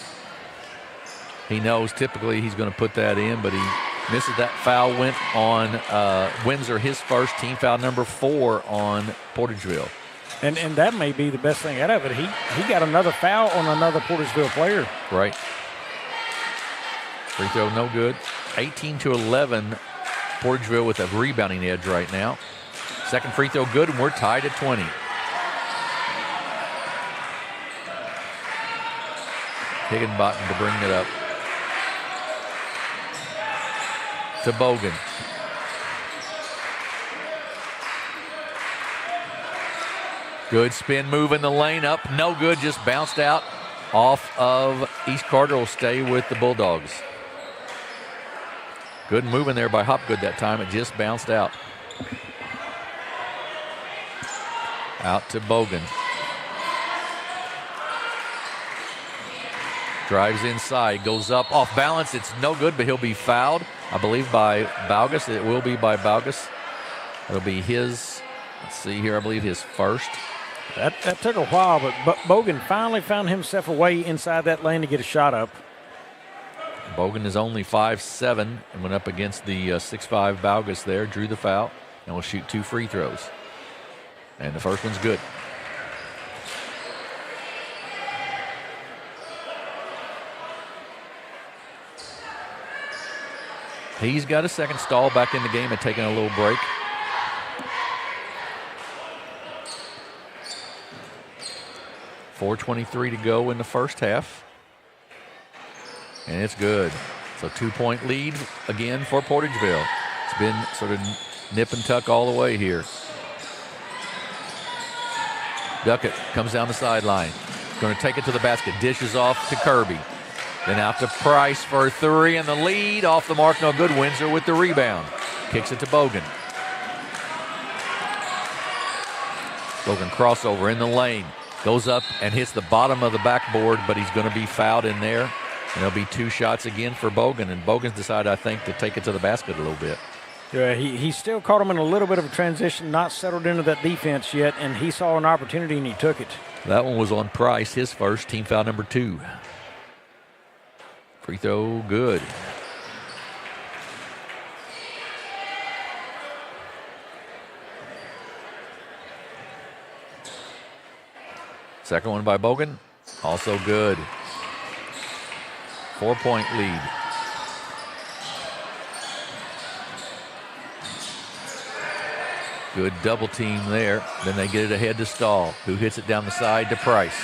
he knows typically he's going to put that in, but he misses that. Foul went on Windsor, his first, team foul number 4 on Portageville. And that may be the best thing out of it. He got another foul on another Portageville player. Right. Free throw no good. 18-11, Portageville with a rebounding edge right now. Second free throw good, and we're tied at 20. Higginbottom to bring it up. To Bogan. Good spin move in the lane, up, no good, just bounced out off of East Carter. Will stay with the Bulldogs. Good moving there by Hopgood that time, it just bounced out. Out to Bogan. Drives inside, goes up, off balance, it's no good, but he'll be fouled, I believe, by Baugus. It will be by Baugus. It'll be his, let's see here, I believe his first. That took a while, but Bogan finally found himself a way inside that lane to get a shot up. Bogan is only 5'7", and went up against the 6'5" Baugus there, drew the foul, and will shoot 2 free throws. And the first one's good. He's got a second. Stahl back in the game and taking a little break. .423 to go in the first half. And it's good. So 2-point lead again for Portageville. It's been sort of nip and tuck all the way here. Duckett comes down the sideline. Going to take it to the basket. Dishes off to Kirby. Then out to Price for 3, and the lead off the mark. No good. Windsor with the rebound. Kicks it to Bogan. Bogan crossover in the lane. Goes up and hits the bottom of the backboard, but he's going to be fouled in there. And there'll be 2 shots again for Bogan. And Bogan's decided, I think, to take it to the basket a little bit. Yeah, he still caught him in a little bit of a transition, not settled into that defense yet, and he saw an opportunity and he took it. That one was on Price, his first, team foul number 2. Free throw, good. Second one by Bogan, also good. 4-point lead. Good double team there. Then they get it ahead to Stahl, who hits it down the side to Price.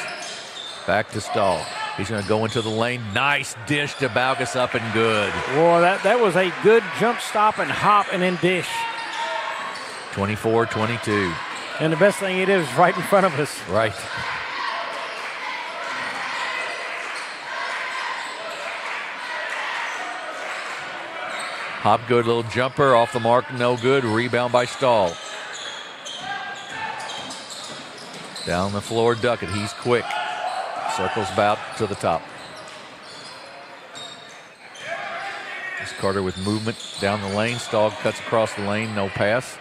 Back to Stahl. He's going to go into the lane. Nice dish to Baugus, up and good. Boy, that was a good jump stop and hop and then dish. 24-22. And the best thing it is right in front of us. Right. Hopgood, little jumper off the mark, no good. Rebound by Stahl. Down the floor, Duckett. He's quick. Circles about to the top. This Carter with movement down the lane. Stahl cuts across the lane, no pass.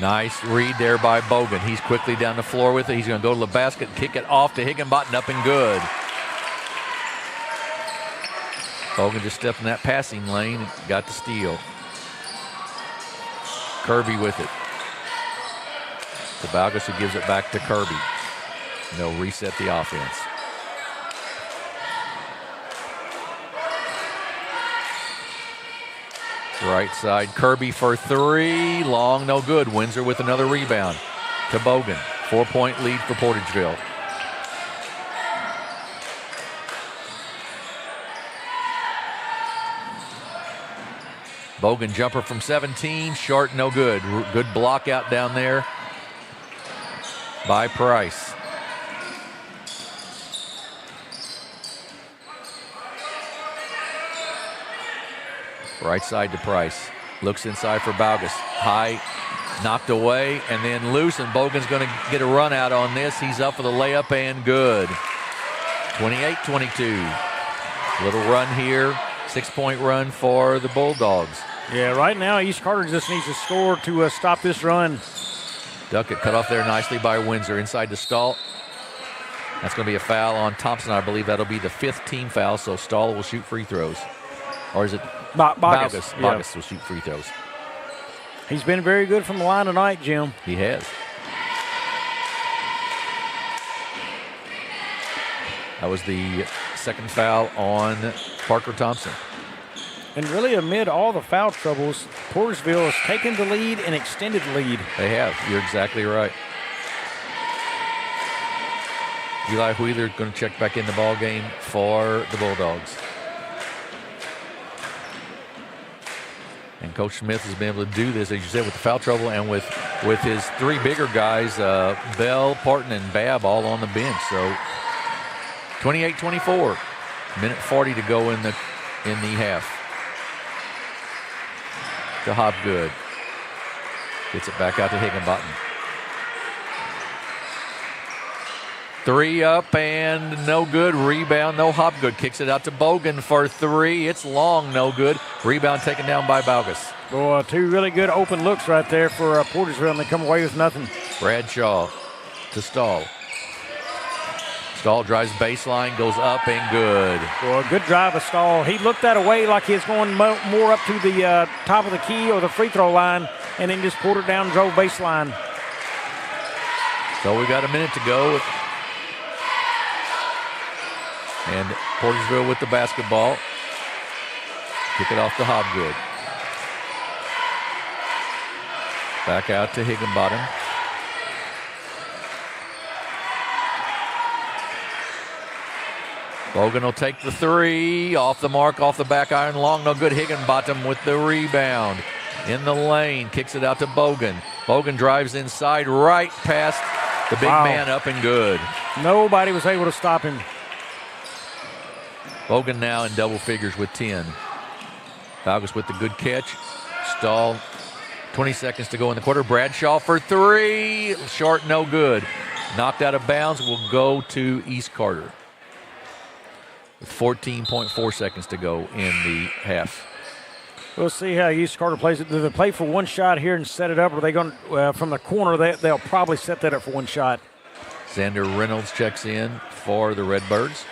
Nice read there by Bogan. He's quickly down the floor with it. He's going to go to the basket, kick it off to Higginbottom, up and good. Bogan just stepped in that passing lane and got the steal. Kirby with it. To Baugus, who gives it back to Kirby. And they'll reset the offense. Right side, Kirby for 3. Long, no good. Windsor with another rebound. To Bogan. 4-point lead for Portageville. Bogan jumper from 17, short, no good. Good block out down there by Price. Right side to Price. Looks inside for Baugus. High, knocked away, and then loose, and Bogan's going to get a run out on this. He's up for the layup and good. 28-22. Little run here. 6-point run for the Bulldogs. Yeah, right now East Carter just needs to score to stop this run. Duckett cut off there nicely by Windsor. Inside to Stahl. That's going to be a foul on Thompson. I believe that'll be the 5th team foul, so Stahl will shoot free throws. Or is it Baugus? Yeah. Baugus will shoot free throws. He's been very good from the line tonight, Jim. He has. That was the second foul on Parker Thompson. And really amid all the foul troubles, Portageville has taken the lead and extended the lead. They have. You're exactly right. Eli Wheeler going to check back in the ball game for the Bulldogs. And Coach Smith has been able to do this, as you said, with the foul trouble and with his 3 bigger guys, Bell, Parton, and Babb all on the bench. So 28-24. Minute 40 to go in the half. To Hopgood. Gets it back out to Higginbottom. 3 up and no good. Rebound, no. Hopgood kicks it out to Bogan for 3. It's long, no good. Rebound taken down by Baugus. Boy, 2 really good open looks right there for Portageville, and they come away with nothing. Bradshaw to Stahl. Stahl drives baseline, goes up and good. Well, good drive of Stahl. He looked that away like he was going more up to the top of the key or the free throw line, and then just pulled it down and drove baseline. So we got a minute to go. And Portageville with the basketball. Kick it off to Hopgood. Back out to Higginbottom. Bogan will take the 3, off the mark, off the back iron, long, no good. Higginbottom with the rebound. In the lane, kicks it out to Bogan. Bogan drives inside, right past the big man, up and good. Nobody was able to stop him. Bogan now in double figures with 10. Baugus with the good catch. Stahl, 20 seconds to go in the quarter. Bradshaw for 3, short, no good. Knocked out of bounds, will go to East Carter. with 14.4 seconds to go in the half. We'll see how East Carter plays it. Do they play for one shot here and set it up, or are they going from the corner? They'll probably set that up for one shot. Xander Reynolds checks in for the Redbirds.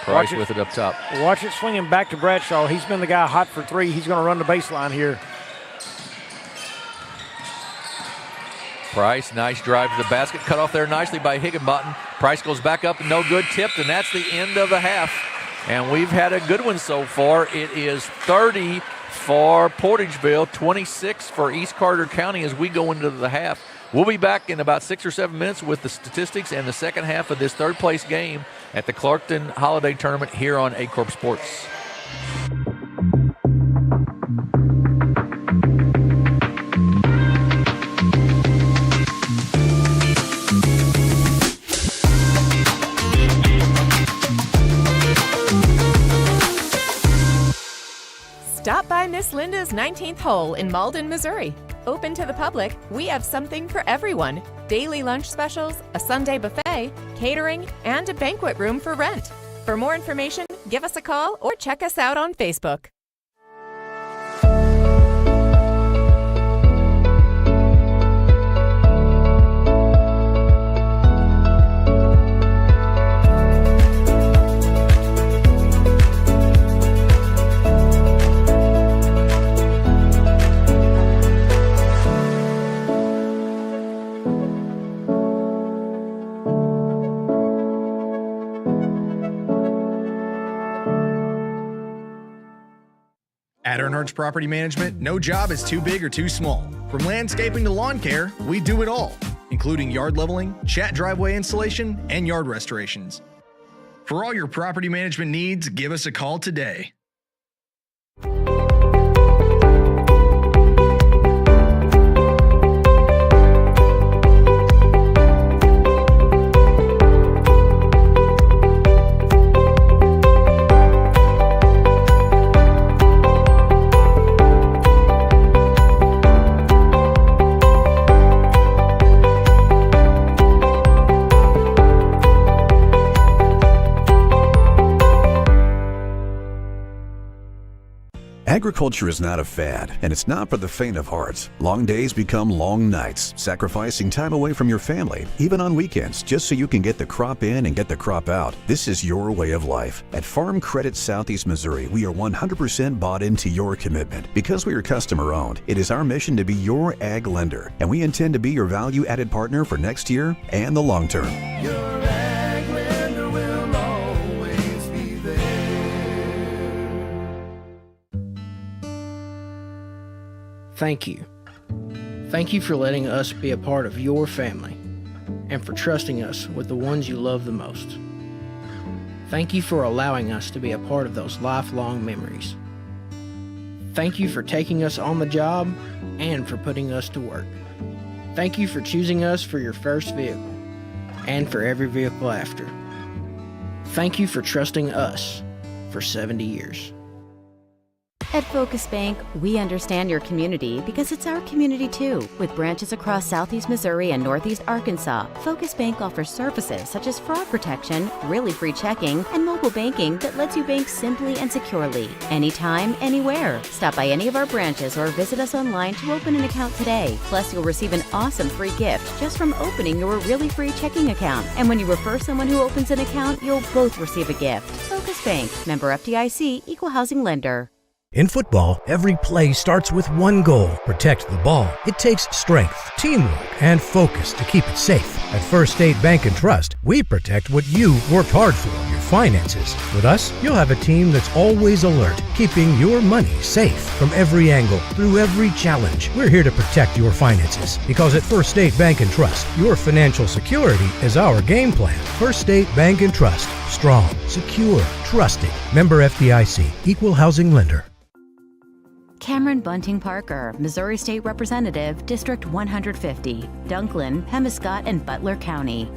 Price with it up top. Watch it swinging back to Bradshaw. He's been the guy hot for three. He's going to run the baseline here. Price, nice drive to the basket. Cut off there nicely by Higginbottom. Price goes back up and no good. Tipped, and that's the end of the half. And we've had a good one so far. It is 30 for Portageville, 26 for East Carter County as we go into the half. We'll be back in about 6 or 7 minutes with the statistics and the second half of this third-place game at the Clarkton Holiday Tournament here on Aycorp Sports. Stop by Miss Linda's 19th hole in Malden, Missouri. Open to the public, we have something for everyone. Daily lunch specials, a Sunday buffet, catering, and a banquet room for rent. For more information, give us a call or check us out on Facebook. At Earnhardt's Property Management, no job is too big or too small. From landscaping to lawn care, we do it all, including yard leveling, chat driveway installation, and yard restorations. For all your property management needs, give us a call today. Agriculture is not a fad, and it's not for the faint of heart. Long days become long nights, sacrificing time away from your family, even on weekends, just so you can get the crop in and get the crop out. This is your way of life. At Farm Credit Southeast Missouri, we are 100% bought into your commitment. Because we are customer-owned, it is our mission to be your ag lender, and we intend to be your value-added partner for next year and the long term. Your ag lender will always be there. Thank you. Thank you for letting us be a part of your family and for trusting us with the ones you love the most. Thank you for allowing us to be a part of those lifelong memories. Thank you for taking us on the job and for putting us to work. Thank you for choosing us for your first vehicle and for every vehicle after. Thank you for trusting us for 70 years. At Focus Bank, we understand your community because it's our community too. With branches across Southeast Missouri and Northeast Arkansas, Focus Bank offers services such as fraud protection, really free checking, and mobile banking that lets you bank simply and securely, anytime, anywhere. Stop by any of our branches or visit us online to open an account today. Plus, you'll receive an awesome free gift just from opening your really free checking account. And when you refer someone who opens an account, you'll both receive a gift. Focus Bank, member FDIC, equal housing lender. In football, every play starts with one goal: protect the ball. It takes strength, teamwork, and focus to keep it safe. At First State Bank and Trust, we protect what you worked hard for, your finances. With us, you'll have a team that's always alert, keeping your money safe from every angle, through every challenge. We're here to protect your finances because at First State Bank and Trust, your financial security is our game plan. First State Bank and Trust. Strong, secure, trusted. Member FDIC, equal housing lender. Cameron Bunting Parker, Missouri State Representative, District 150, Dunklin, Pemiscot, and Butler County.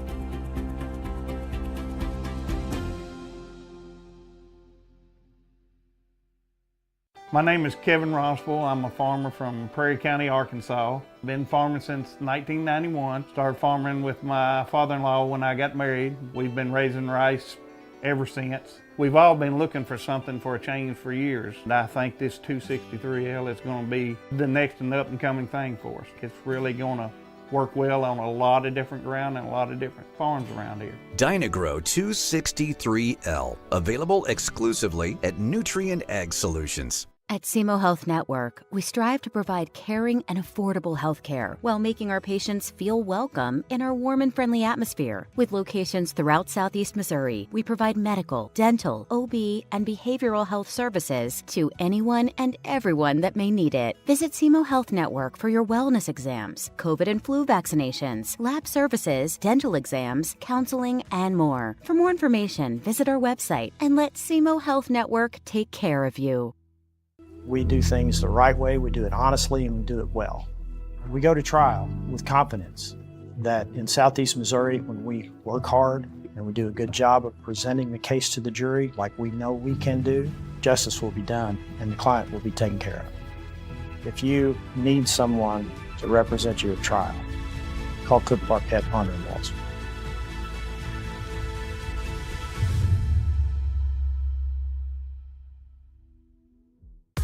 My name is Kevin Rossville. I'm a farmer from Prairie County, Arkansas. Been farming since 1991. Started farming with my father-in-law when I got married. We've been raising rice ever since. We've all been looking for something for a change for years. And I think this 263L is going to be the next and up-and-coming thing for us. It's really going to work well on a lot of different ground and a lot of different farms around here. Dynagro 263L, available exclusively at Nutrient Ag Solutions. At SEMO Health Network, we strive to provide caring and affordable health care while making our patients feel welcome in our warm and friendly atmosphere. With locations throughout Southeast Missouri, we provide medical, dental, OB, and behavioral health services to anyone and everyone that may need it. Visit SEMO Health Network for your wellness exams, COVID and flu vaccinations, lab services, dental exams, counseling, and more. For more information, visit our website and let SEMO Health Network take care of you. We do things the right way, we do it honestly, and we do it well. We go to trial with confidence that in Southeast Missouri, when we work hard and we do a good job of presenting the case to the jury like we know we can do, justice will be done and the client will be taken care of. If you need someone to represent you at trial, call Cook Parkett, Ponder & Walls.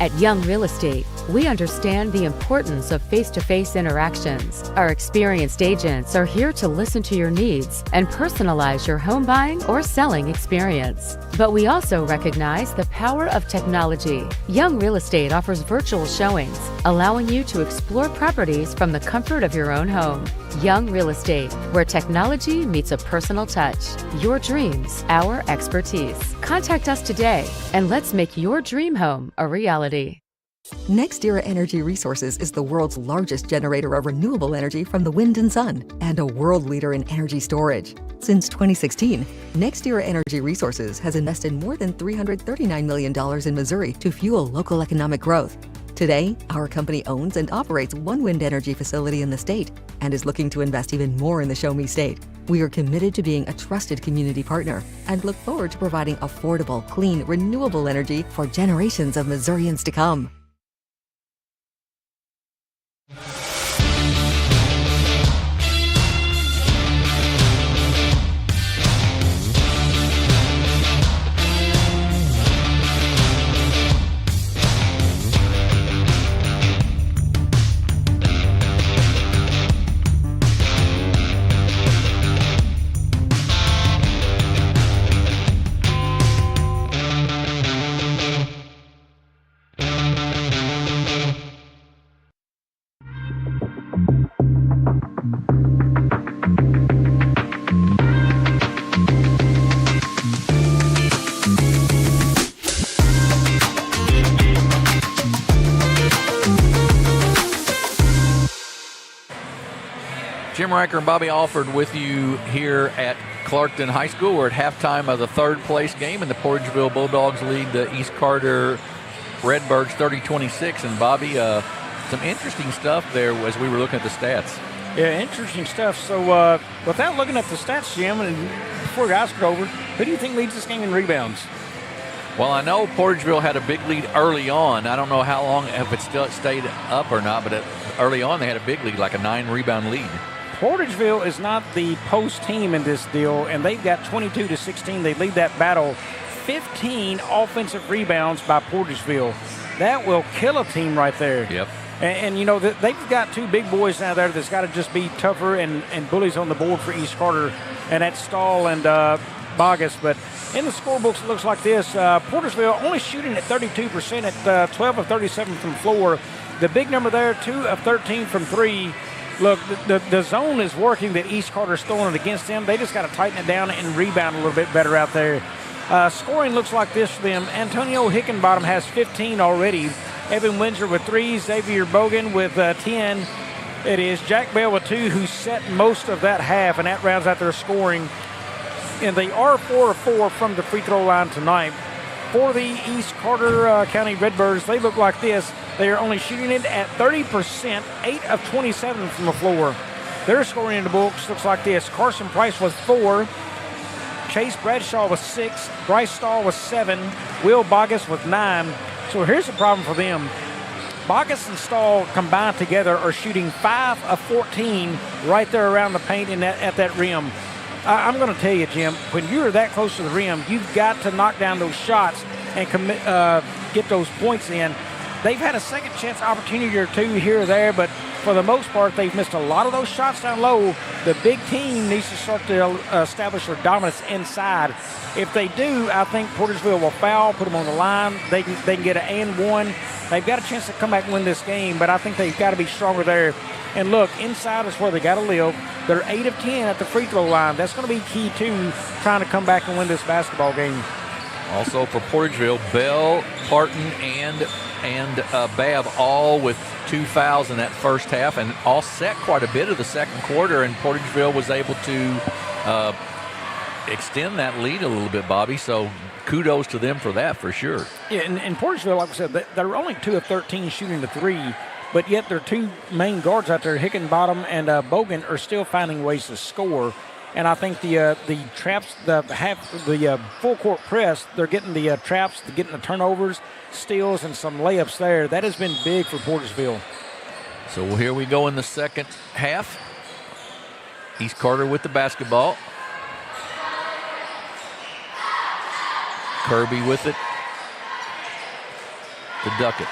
At Young Real Estate, we understand the importance of face-to-face interactions. Our experienced agents are here to listen to your needs and personalize your home buying or selling experience. But we also recognize the power of technology. Young Real Estate offers virtual showings, allowing you to explore properties from the comfort of your own home. Young Real Estate, where technology meets a personal touch. Your dreams, our expertise. Contact us today and let's make your dream home a reality. NextEra Energy Resources is the world's largest generator of renewable energy from the wind and sun, and a world leader in energy storage. Since 2016, NextEra Energy Resources has invested more than $339 million in Missouri to fuel local economic growth. Today, our company owns and operates one wind energy facility in the state and is looking to invest even more in the Show Me State. We are committed to being a trusted community partner and look forward to providing affordable, clean, renewable energy for generations of Missourians to come. Jim Riker and Bobby Alford with you here at Clarkton High School. We're at halftime of the third place game, and the Portageville Bulldogs lead the East Carter Redbirds 30-26. And Bobby, some interesting stuff there as we were looking at the stats. Yeah, interesting stuff. So without looking at the stats, Jim, and before you ask it over, who do you think leads this game in rebounds? Well, I know Portageville had a big lead early on. I don't know how long, if it still stayed up or not, but early on they had a big lead, like a 9-rebound lead. Portageville is not the post team in this deal, and they've got 22-16. They lead that battle. 15 offensive rebounds by Portageville. That will kill a team right there. Yep. And you know, they've got two big boys out there that's got to just be tougher and bullies on the board for East Carter, and that's Stahl and Bogus. But in the scorebooks, it looks like this. Portageville only shooting at 32% at 12 of 37 from floor. The big number there, 2 of 13 from 3. Look, the zone is working that East Carter's throwing it against them. They just got to tighten it down and rebound a little bit better out there. Scoring looks like this for them. Antonio Hickenbottom has 15 already. Evan Windsor with 3. Xavier Bogan with 10. It is Jack Bell with 2, who set most of that half, and that rounds out their scoring. And they are 4 of 4 from the free throw line tonight. For the East Carter County Redbirds, they look like this. They are only shooting it at 30%, 8 of 27 from the floor. Their scoring in the books looks like this. Carson Price was 4. Chase Bradshaw was 6. Bryce Stahl was 7. Will Bogus with 9. So here's the problem for them. Bogus and Stahl combined together are shooting 5 of 14 right there around the paint and at that rim. I'm going to tell you, Jim, when you're that close to the rim, you've got to knock down those shots and get those points in. They've had a second chance opportunity or two here or there, but for the most part, they've missed a lot of those shots down low. The big team needs to start to establish their dominance inside. If they do, I think Portageville will foul, put them on the line. They can get an and one. They've got a chance to come back and win this game, but I think they've got to be stronger there. And look, inside is where they got to live. They're 8 of 10 at the free throw line. That's going to be key, too, trying to come back and win this basketball game. Also for Portageville, Bell, Parton, and Babb all with 2 fouls in that first half, and all set quite a bit of the second quarter, and Portageville was able to extend that lead a little bit, Bobby, so kudos to them for that, for sure. Yeah, and Portageville, like I said, they're only 2 of 13 shooting the three, but yet their 2 main guards out there, Hickenbottom and Bogan, are still finding ways to score. And I think the traps, the full court press, they're getting the traps, they're getting the turnovers, steals, and some layups there. That has been big for Portageville. So here we go in the second half. East Carter with the basketball. Kirby with it to Duckett.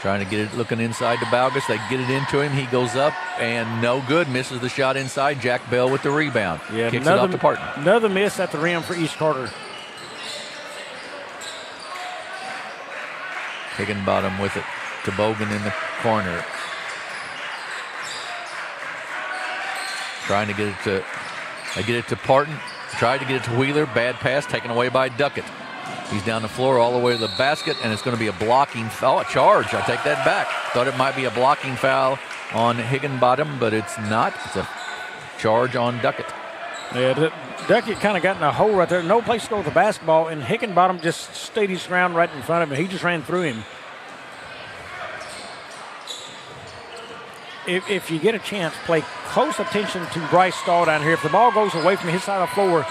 Trying to get it, looking inside to Baugus. They get it into him. He goes up and no good. Misses the shot inside. Jack Bell with the rebound. Yeah, kicks it off to Parton. Another miss at the rim for East Carter. Higginbottom with it to Bogan in the corner. Trying to get it to Parton. Tried to get it to Wheeler. Bad pass taken away by Duckett. He's down the floor all the way to the basket, and it's going to be a blocking foul. A charge. I take that back. Thought it might be a blocking foul on Higginbottom, but it's not. It's a charge on Duckett. Yeah, Duckett kind of got in a hole right there. No place to go with the basketball, and Hickenbottom just stayed his ground right in front of him. He just ran through him. If you get a chance, pay close attention to Bryce Stahl down here. If the ball goes away from his side of the floor,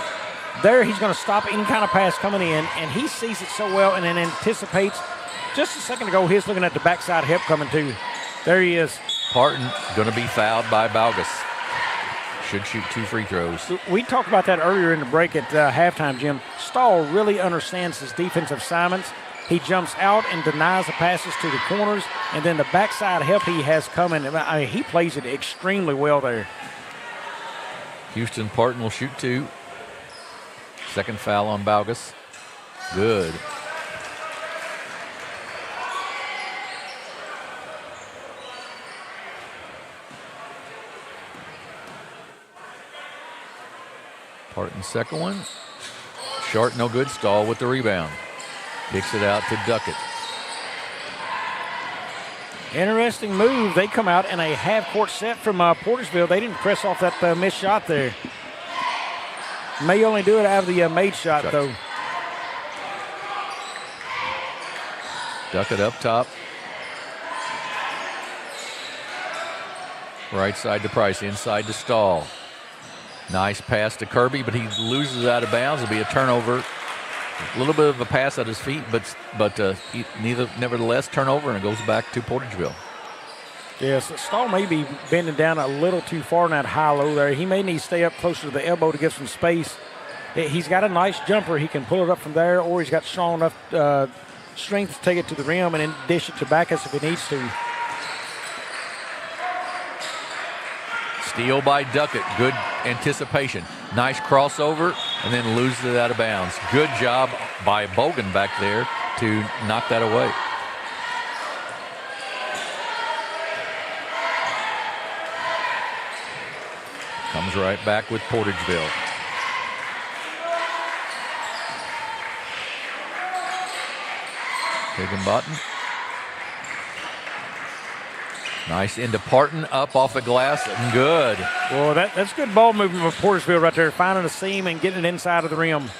there he's going to stop any kind of pass coming in, and he sees it so well and then anticipates. Just a second ago, he was looking at the backside help coming too. There he is. Parton going to be fouled by Baugus. Should shoot 2 free throws. We talked about that earlier in the break at halftime, Jim. Stahl really understands his defensive assignments. He jumps out and denies the passes to the corners, and then the backside help he has coming. I mean, he plays it extremely well there. Houston Parton will shoot 2. Second foul on Baugus. Good. Parton's second one. Short, no good. Stahl with the rebound. Kicks it out to Duckett. Interesting move. They come out in a half-court set from Portageville. They didn't press off that missed shot there. May only do it out of the made shot, though. Duckett up top. Right side to Price, inside to Stahl. Nice pass to Kirby, but he loses out of bounds. It'll be a turnover. A little bit of a pass at his feet, but nevertheless turnover, and it goes back to Portageville. Yes, Stahl may be bending down a little too far in that high-low there. He may need to stay up closer to the elbow to get some space. He's got a nice jumper. He can pull it up from there, or he's got strong enough strength to take it to the rim and then dish it to Backus if he needs to. Steal by Duckett. Good anticipation. Nice crossover, and then loses it out of bounds. Good job by Bogan back there to knock that away. Comes right back with Portageville. Higginbottom. Nice into Parton, up off the glass, and good. Well, that's good ball movement for Portageville right there, finding a seam and getting it inside of the rim.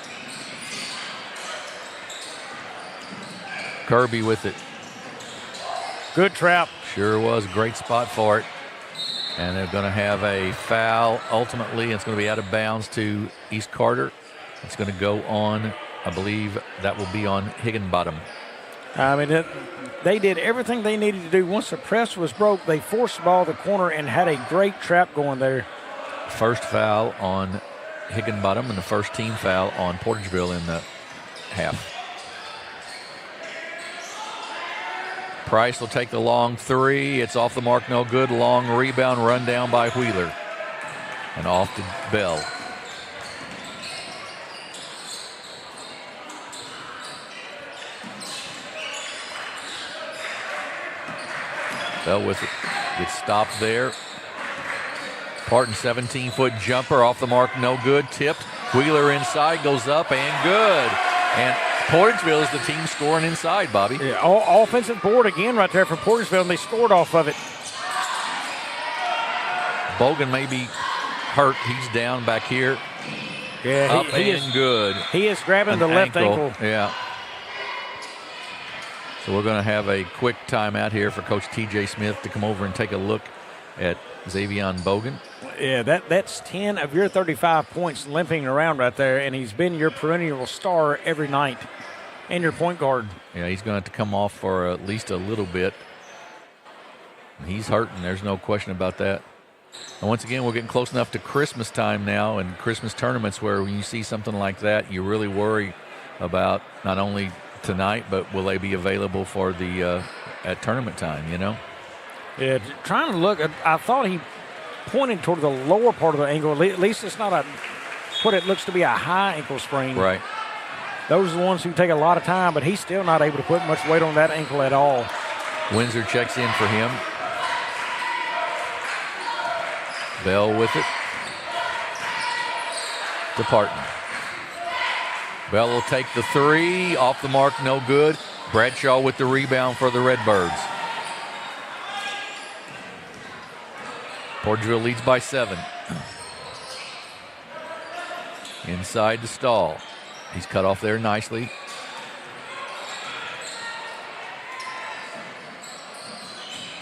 Kirby with it. Good trap. Sure was, great spot for it. And they're going to have a foul ultimately. It's going to be out of bounds to East Carter. It's going to go on I believe that will be on Higginbottom. I mean, they did everything they needed to do. Once the press was broke, they forced the ball to the corner and had a great trap going there. First foul on Higginbottom and the first team foul on Portageville in the half. Price will take the long three. It's off the mark, no good. Long rebound, run down by Wheeler. And off to Bell. Bell with it. Gets stopped there. Parton 17-foot jumper off the mark, no good. Tipped. Wheeler inside, goes up and good. And Portageville is the team scoring inside, Bobby. Yeah, all offensive board again right there for Portageville, and they scored off of it. Bogan may be hurt. He's down back here. Yeah, up he and is, good. He is grabbing the left ankle. Yeah. So we're going to have a quick timeout here for Coach T.J. Smith to come over and take a look at Xavion Bogan. Yeah, that's 10 of your 35 points limping around right there, and he's been your perennial star every night and your point guard. Yeah, he's going to have to come off for at least a little bit. He's hurting. There's no question about that. And once again, we're getting close enough to Christmas time now and Christmas tournaments where when you see something like that, you really worry about not only tonight, but will they be available for the at tournament time, you know? Yeah, trying to look, I thought he pointed toward the lower part of the ankle. At least it's not what it looks to be a high ankle sprain. Right. Those are the ones who take a lot of time, but he's still not able to put much weight on that ankle at all. Windsor checks in for him. Bell with it. To Parton. Bell will take the three. Off the mark, no good. Bradshaw with the rebound for the Redbirds. Portageville leads by 7. Inside to Stahl. He's cut off there nicely.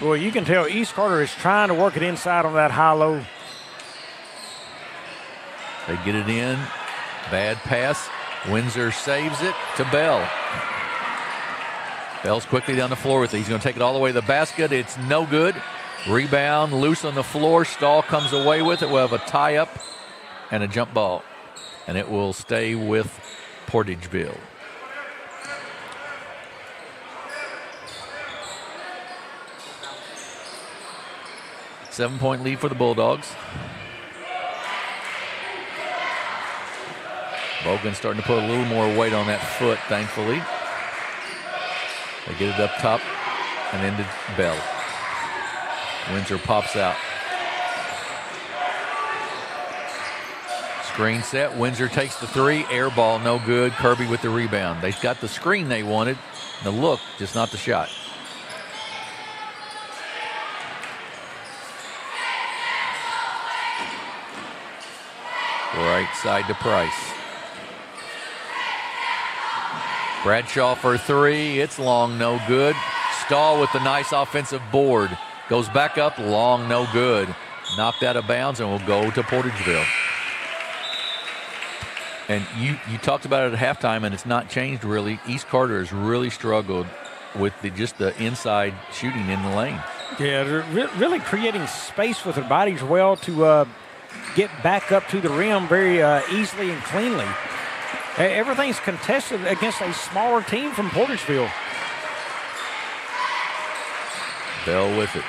Boy, you can tell East Carter is trying to work it inside on that high-low. They get it in. Bad pass. Windsor saves it to Bell. Bell's quickly down the floor with it. He's going to take it all the way to the basket. It's no good. Rebound, loose on the floor. Stahl comes away with it. We'll have a tie-up and a jump ball. And it will stay with Portageville. Seven-point lead for the Bulldogs. Bogan starting to put a little more weight on that foot, thankfully. They get it up top and into Bell. Windsor pops out. Screen set. Windsor takes the three. Air ball, no good. Kirby with the rebound. They got the screen they wanted. The look, just not the shot. Right side to Price. Bradshaw for three. It's long, no good. Stahl with the nice offensive board. Goes back up, long, no good. Knocked out of bounds and will go to Portageville. And you talked about it at halftime, and it's not changed really. East Carter has really struggled with just the inside shooting in the lane. Yeah, they're really creating space with their bodies well to get back up to the rim very easily and cleanly. Everything's contested against a smaller team from Portageville. Bell with it.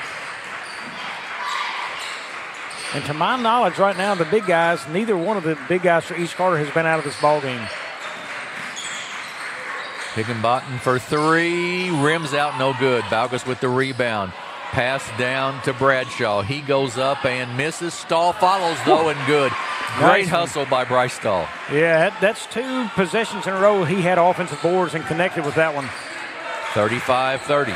And to my knowledge right now, the big guys, neither one of the big guys for East Carter has been out of this ball game. Higginbottom for three. Rims out, no good. Baugus with the rebound. Pass down to Bradshaw. He goes up and misses. Stahl follows, though, and good. Great hustle by Bryce Stahl. Yeah, that's 2 possessions in a row. He had offensive boards and connected with that one. 35-30.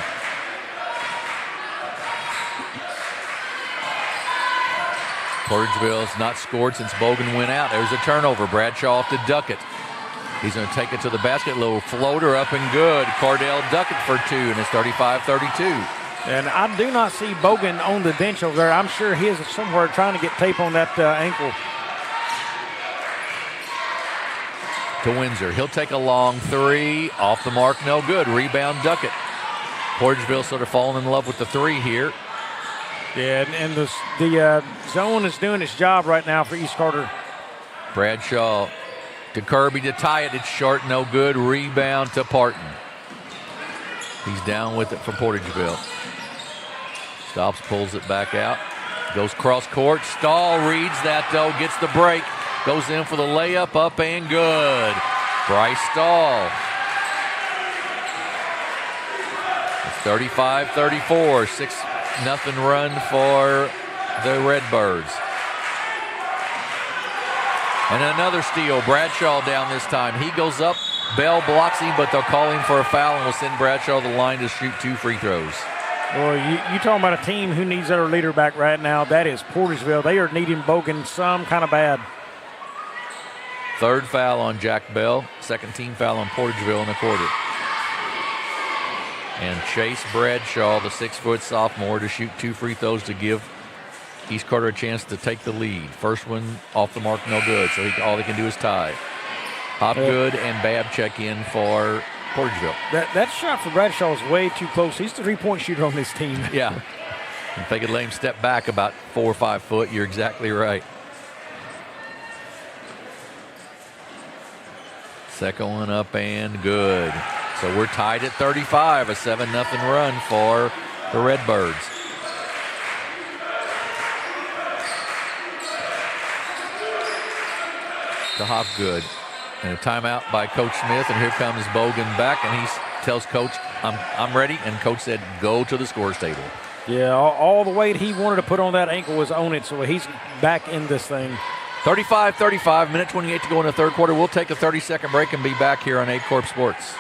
Portageville's not scored since Bogan went out. There's a turnover. Bradshaw off to Duckett. He's going to take it to the basket. Little floater up and good. Cardell Duckett for 2, and it's 35-32. And I do not see Bogan on the bench over there. I'm sure he is somewhere trying to get tape on that ankle. to Windsor. He'll take a long three. Off the mark, no good. Rebound, Duckett. Portageville sort of falling in love with the three here. Yeah, and the zone is doing its job right now for East Carter. Bradshaw to Kirby to tie it. It's short, no good. Rebound to Parton. He's down with it for Portageville. Stops, pulls it back out. Goes cross court. Stahl reads that though, gets the break. Goes in for the layup, up and good. Bryce Stahl. It's 35-34, 6-0 run for the Redbirds. And another steal. Bradshaw down this time. He goes up. Bell blocks him, but they'll call him for a foul and will send Bradshaw to the line to shoot 2 free throws. Boy, you talking about a team who needs their leader back right now. That is Portageville. They are needing Bogan some kind of bad. Third foul on Jack Bell. Second team foul on Portageville in the quarter. And Chase Bradshaw, the 6-foot sophomore, to shoot 2 free throws to give East Carter a chance to take the lead. First one off the mark, no good. So all they can do is tie. Hopgood and Babb check in for Portageville. That shot for Bradshaw is way too close. He's the 3-point shooter on this team. Yeah. If they could let him step back about 4 or 5 foot, you're exactly right. Second one up and good. So we're tied at 35, a 7-0 run for the Redbirds. To Hopgood. And a timeout by Coach Smith, and here comes Bogan back, and he tells Coach, I'm ready, and Coach said, go to the scores table. Yeah, all the weight he wanted to put on that ankle was on it, so he's back in this thing. 35-35, minute 28 to go in the third quarter. We'll take a 30-second break and be back here on Aycorp Sports.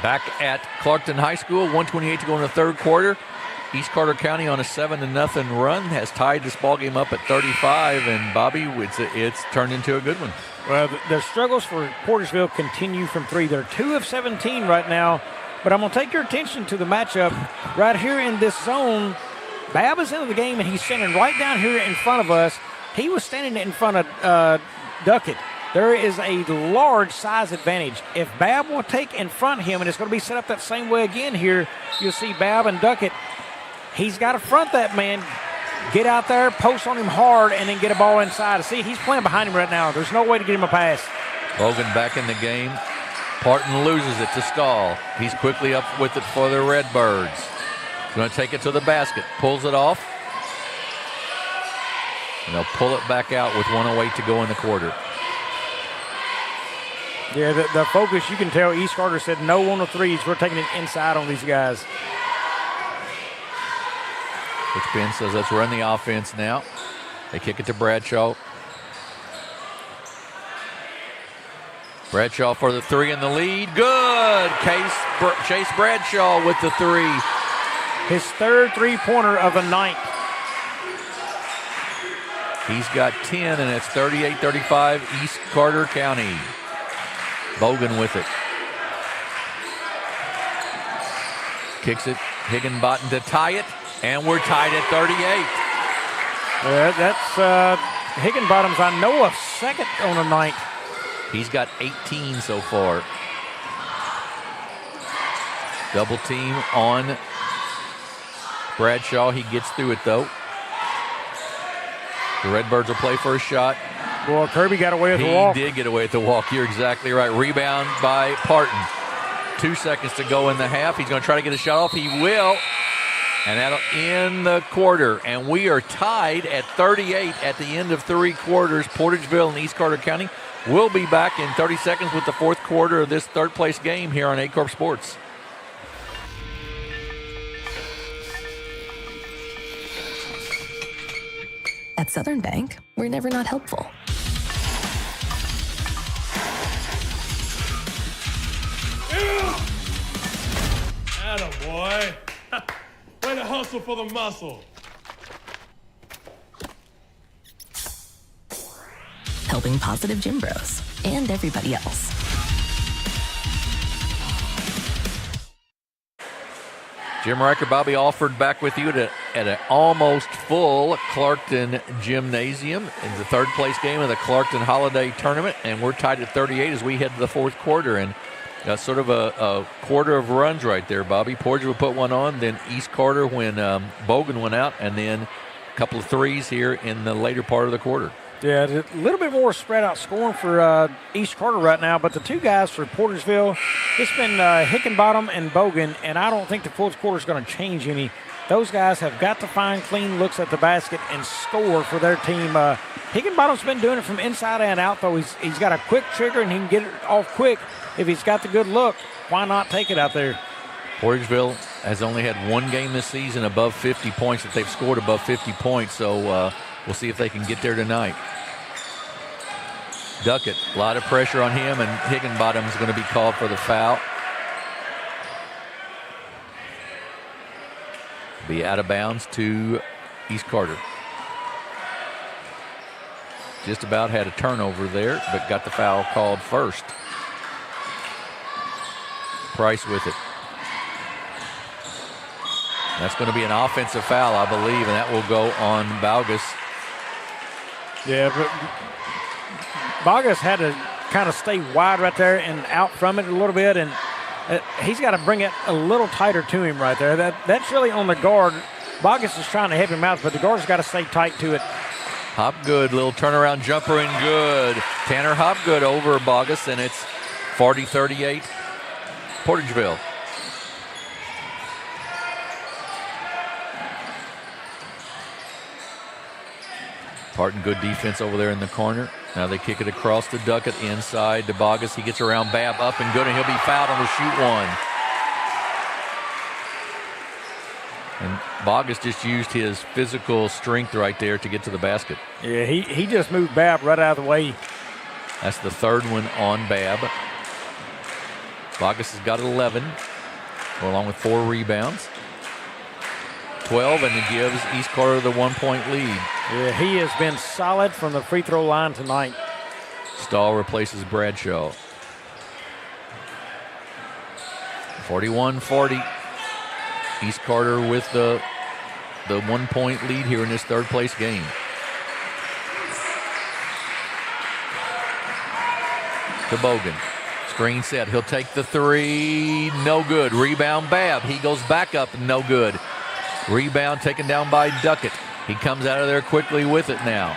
Back at Clarkton High School, 128 to go in the third quarter. East Carter County on a 7-0 run has tied this ballgame up at 35, and Bobby, it's turned into a good one. Well, the struggles for Portageville continue from 3. They're 2 of 17 right now, but I'm going to take your attention to the matchup right here in this zone. Babb is into the game, and he's standing right down here in front of us. He was standing in front of Duckett. There is a large size advantage. If Babb will take in front of him, and it's going to be set up that same way again here, you'll see Babb and Duckett. He's got to front that man, get out there, post on him hard, and then get a ball inside. See, he's playing behind him right now. There's no way to get him a pass. Bogan back in the game. Parton loses it to Stahl. He's quickly up with it for the Redbirds. He's going to take it to the basket. Pulls it off. And they'll pull it back out with 1:08 to go in the quarter. Yeah, the focus, you can tell East Carter said no on the threes. We're taking it inside on these guys. Coach Ben says let's run the offense now. They kick it to Bradshaw. Bradshaw for the 3 in the lead. Good! Chase Bradshaw with the 3. His third three-pointer of the night. He's got 10, and it's 38-35 East Carter County. Bogan with it. Kicks it. Higginbottom to tie it, and we're tied at 38. That's Higginbottom's, I know, a second on the night. He's got 18 so far. Double team on Bradshaw. He gets through it, though. The Redbirds will play for a shot. Well, Kirby got away with the walk. He did get away with the walk. You're exactly right. Rebound by Parton. 2 seconds to go in the half. He's going to try to get a shot off. He will. And that'll end the quarter. And we are tied at 38 at the end of 3 quarters. Portageville and East Carter County will be back in 30 seconds with the 4th quarter of this third-place game here on Aycorp Sports. At Southern Bank, we're never not helpful. Attaboy. Way to hustle for the muscle. Helping positive gym bros and everybody else. Jim Riker, Bobby Alford back with you at an almost full Clarkton Gymnasium in the third place game of the Clarkton Holiday Tournament, and we're tied at 38 as we head to the fourth quarter. And sort of a quarter of runs right there, Bobby. Portageville put one on, then East Carter when Bogan went out, and then a couple of threes here in the later part of the quarter. Yeah, a little bit more spread out scoring for East Carter right now, but the two guys for Portageville, it's been Hickenbottom and Bogan, and I don't think the fourth quarter is going to change any. Those guys have got to find clean looks at the basket and score for their team. Hickenbottom's been doing it from inside and out, though. He's got a quick trigger, and he can get it off quick. If he's got the good look, why not take it out there? Portageville has only had one game this season above 50 points, that they've scored above 50 points, so we'll see if they can get there tonight. Duckett, a lot of pressure on him, and Higginbottom is going to be called for the foul. Be out of bounds to East Carter. Just about had a turnover there, but got the foul called first. Price with it. That's going to be an offensive foul, I believe, and that will go on Baugus. Yeah, but Baugus had to kind of stay wide right there and out from it a little bit, and he's got to bring it a little tighter to him right there. That's really on the guard. Baugus is trying to help him out, but the guard's got to stay tight to it. Hopgood, little turnaround jumper and good. Tanner Hopgood over Baugus, and it's 40-38 Portageville. Parton, good defense over there in the corner. Now they kick it across to Duckett inside to Baugus. He gets around Babb up and good, and he'll be fouled on the shoot one. And Baugus just used his physical strength right there to get to the basket. Yeah, he just moved Babb right out of the way. That's the third one on Babb. Baugus has got 11, along with 4 rebounds. 12, and it gives East Carter the 1-point lead. Yeah, he has been solid from the free throw line tonight. Stahl replaces Bradshaw. 41-40. East Carter with the 1-point lead here in this third place game. To Bogan. Screen set. He'll take the three. No good. Rebound Babb. He goes back up. No good. Rebound taken down by Duckett. He comes out of there quickly with it now.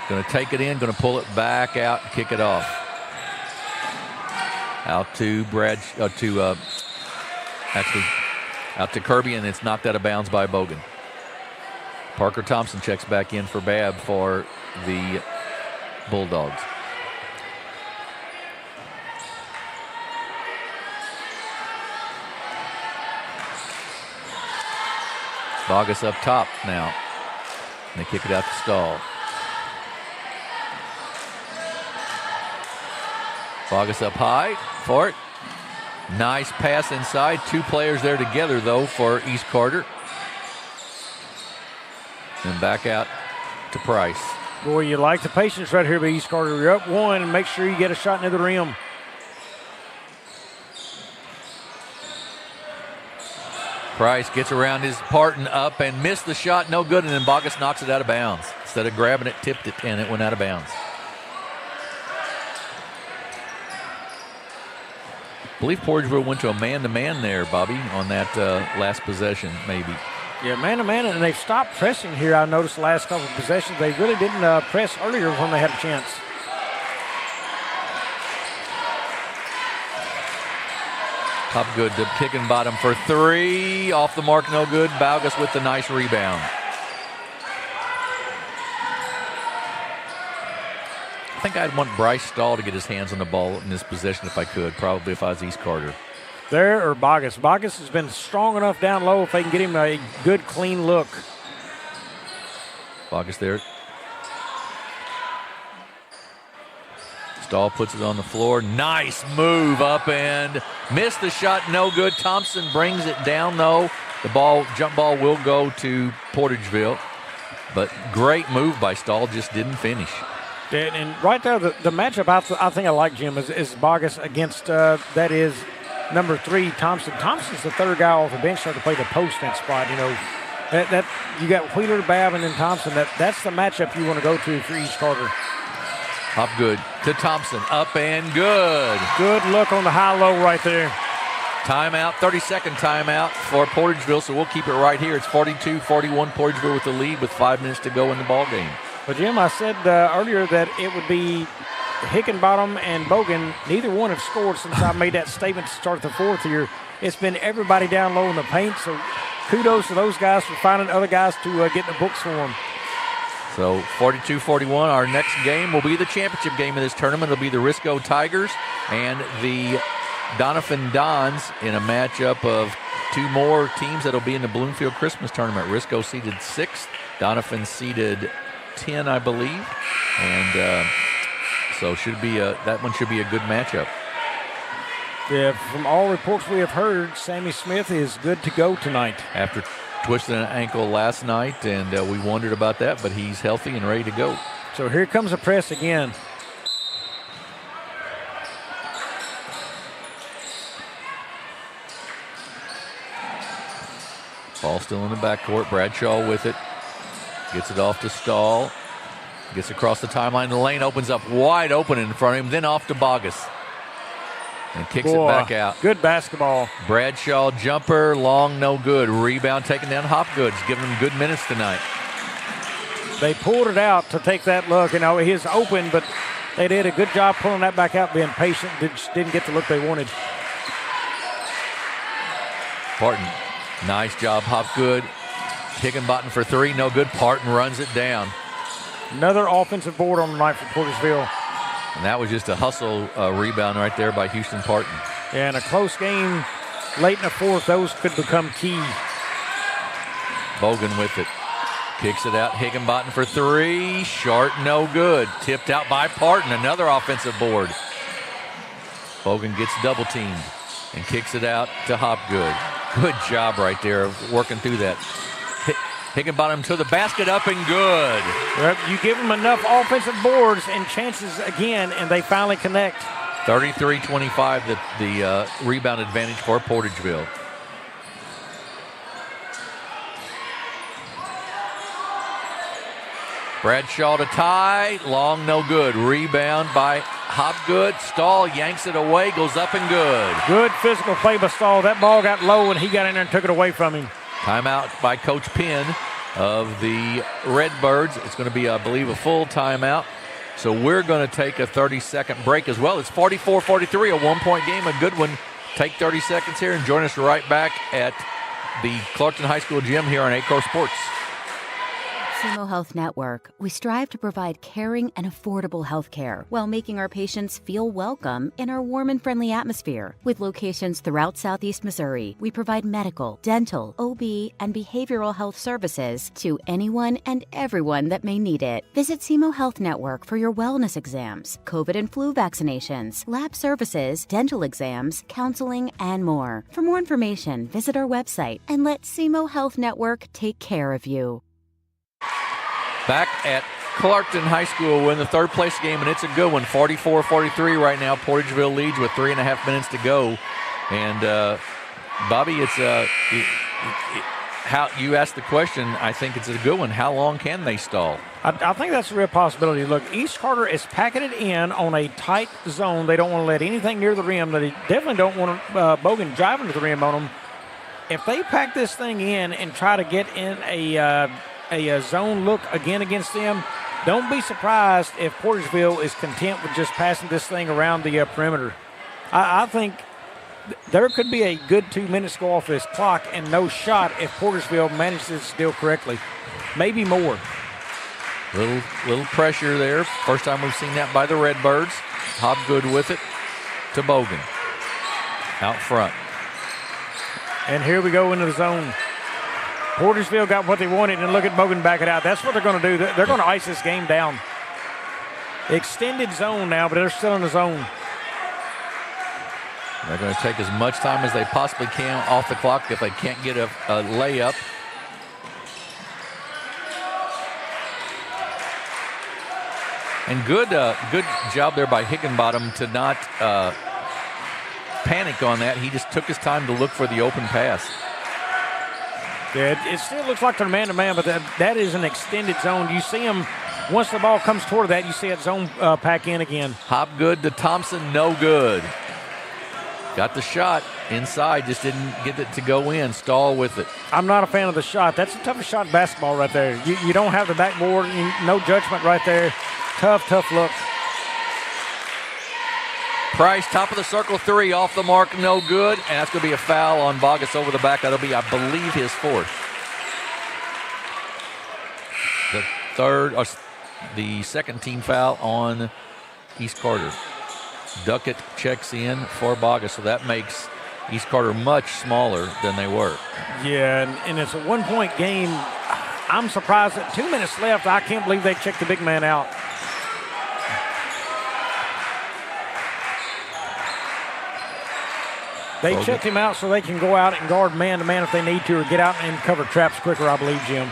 Going to take it in, going to pull it back out and kick it off. Out to out to Kirby, and it's knocked out of bounds by Bogan. Parker Thompson checks back in for Babb for the Bulldogs. Baugus up top now. And they kick it out to Stahl. Baugus up high for it. Nice pass inside. 2 players there together, though, for East Carter. And back out to Price. Boy, you like the patience right here by East Carter. You're up 1, and make sure you get a shot near the rim. Price gets around his Parton up and missed the shot. No good, and then Baugus knocks it out of bounds. Instead of grabbing it, tipped it, and it went out of bounds. I believe Portageville went to a man-to-man there, Bobby, on that last possession, maybe. Yeah, man-to-man, and they've stopped pressing here. I noticed the last couple of possessions. They really didn't press earlier when they had a chance. Hopgood to Hickenbottom for 3. Off the mark, no good. Baugus with the nice rebound. I think I'd want Bryce Stahl to get his hands on the ball in this possession if I could, probably if I was East Carter. There or Baugus. Baugus has been strong enough down low if they can get him a good, clean look. Baugus there. Stahl puts it on the floor. Nice move up and missed the shot. No good. Thompson brings it down, though. The jump ball will go to Portageville. But great move by Stahl, just didn't finish. And right there, the matchup I think I like, Jim, is Bogus against, that is number 3, Thompson. Thompson's the third guy off the bench to play the post in that spot. You know, that you got Wheeler, Babb, and then Thompson. That's the matchup you want to go to for East Carter. Hopgood to Thompson, up and good. Good look on the high-low right there. Timeout, 30-second timeout for Portageville, so we'll keep it right here. It's 42-41, Portageville with the lead with 5 minutes to go in the ball game. But, Jim, I said earlier that it would be Hickenbottom and Bogan. Neither one have scored since I made that statement to start the fourth here. It's been everybody down low in the paint, so kudos to those guys for finding other guys to get in the books for them. So 42-41, our next game will be the championship game of this tournament. It'll be the Risco Tigers and the Doniphan Dons in a matchup of 2 more teams that'll be in the Bloomfield Christmas Tournament. Risco seeded 6th, Doniphan seeded 10, I believe. And so that one should be a good matchup. Yeah, from all reports we have heard, Sammy Smith is good to go tonight. After twisted an ankle last night, and we wondered about that, but he's healthy and ready to go. So here comes the press again. Ball still in the backcourt. Bradshaw with it. Gets it off to Stahl. Gets across the timeline. The lane opens up wide open in front of him, then off to Bogus. And kicks it back out. Good basketball. Bradshaw jumper, long, no good. Rebound taken down Hopgood's, giving him good minutes tonight. They pulled it out to take that look. You know, he's open, but they did a good job pulling that back out, being patient. Didn't get the look they wanted. Parton, nice job, Hopgood. Higginbottom for 3, no good. Parton runs it down. Another offensive board on the night for Portageville. And that was just a hustle rebound right there by Houston Parton. Yeah, in a close game late in the fourth, those could become key. Bogan with it. Kicks it out. Higginbottom for 3. Short, no good. Tipped out by Parton. Another offensive board. Bogan gets double teamed and kicks it out to Hopgood. Good job right there of working through that. Higginbottom to the basket, up and good. Yep, you give them enough offensive boards and chances again, and they finally connect. 33-25, the rebound advantage for Portageville. Bradshaw to tie, long, no good. Rebound by Hopgood. Stahl yanks it away, goes up and good. Good physical play by Stahl. That ball got low, and he got in there and took it away from him. Timeout by Coach Penn of the Redbirds. It's going to be, I believe, a full timeout. So we're going to take a 30-second break as well. It's 44-43, a one-point game, a good one. Take 30 seconds here and join us right back at the Clarkton High School gym here on Aycorp Sports. SEMO Health Network, we strive to provide caring and affordable health care while making our patients feel welcome in our warm and friendly atmosphere. With locations throughout Southeast Missouri, we provide medical, dental, OB, and behavioral health services to anyone and everyone that may need it. Visit SEMO Health Network for your wellness exams, COVID and flu vaccinations, lab services, dental exams, counseling, and more. For more information, visit our website and let SEMO Health Network take care of you. Back at Clarkton High School in the third place game, and it's a good one. 44-43 right now. Portageville leads with 3.5 minutes to go. And Bobby, it's how you asked the question. I think it's a good one. How long can they stall? I think that's a real possibility. Look, East Carter is packing it in on a tight zone. They don't want to let anything near the rim. They definitely don't want Bogan driving to the rim on them. If they pack this thing in and try to get in a zone look again against them, don't be surprised if Portageville is content with just passing this thing around the perimeter. I think there could be a good 2 minutes go off this clock and no shot if Portageville manages to steal correctly. Maybe more. Little pressure there. First time we've seen that by the Redbirds. Hopgood with it to Bogan. Out front. And here we go into the zone. Portageville got what they wanted, and look at Bogan back it out. That's what they're going to do. They're going to ice this game down. Extended zone now, but they're still in the zone. They're going to take as much time as they possibly can off the clock if they can't get a layup. And good job there by Higginbottom to not panic on that. He just took his time to look for the open pass. Yeah, it still looks like they're man-to-man, but that is an extended zone. You see them, once the ball comes toward that, you see that zone pack in again. Hopgood to Thompson, no good. Got the shot inside, just didn't get it to go in. Stahl with it. I'm not a fan of the shot. That's the toughest shot in basketball right there. You don't have the backboard, no judgment right there. Tough look. Price, top of the circle, 3, off the mark, no good. And that's going to be a foul on Bogus over the back. That'll be, I believe, his 4th. The second team foul on East Carter. Duckett checks in for Bogus, so that makes East Carter much smaller than they were. Yeah, and it's a 1-point game. I'm surprised that 2 minutes left. I can't believe they checked the big man out. They checked him out so they can go out and guard man-to-man if they need to, or get out and cover traps quicker, I believe, Jim.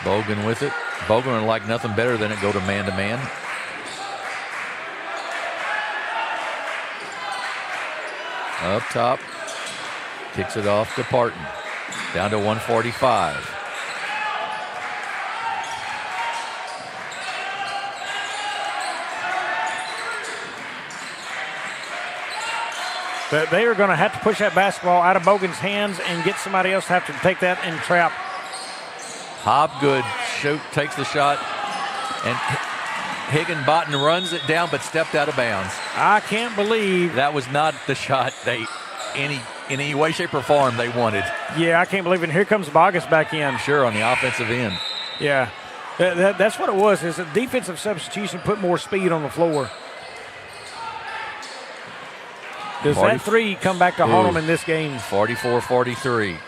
Bogan with it. Bogan would like nothing better than it go to man-to-man. Up top. Kicks it off to Parton. Down to 145. But they are going to have to push that basketball out of Bogan's hands and get somebody else to have to take that and trap. Hobgood takes the shot, and Higginbottom runs it down but stepped out of bounds. I can't believe. That was not the shot in any way, shape, or form they wanted. Yeah, I can't believe it. And here comes Bogus back in. Sure, on the offensive end. Yeah, that's what it was. Is a defensive substitution, put more speed on the floor. Does that 3 come back to haunt them in this game? 44-43.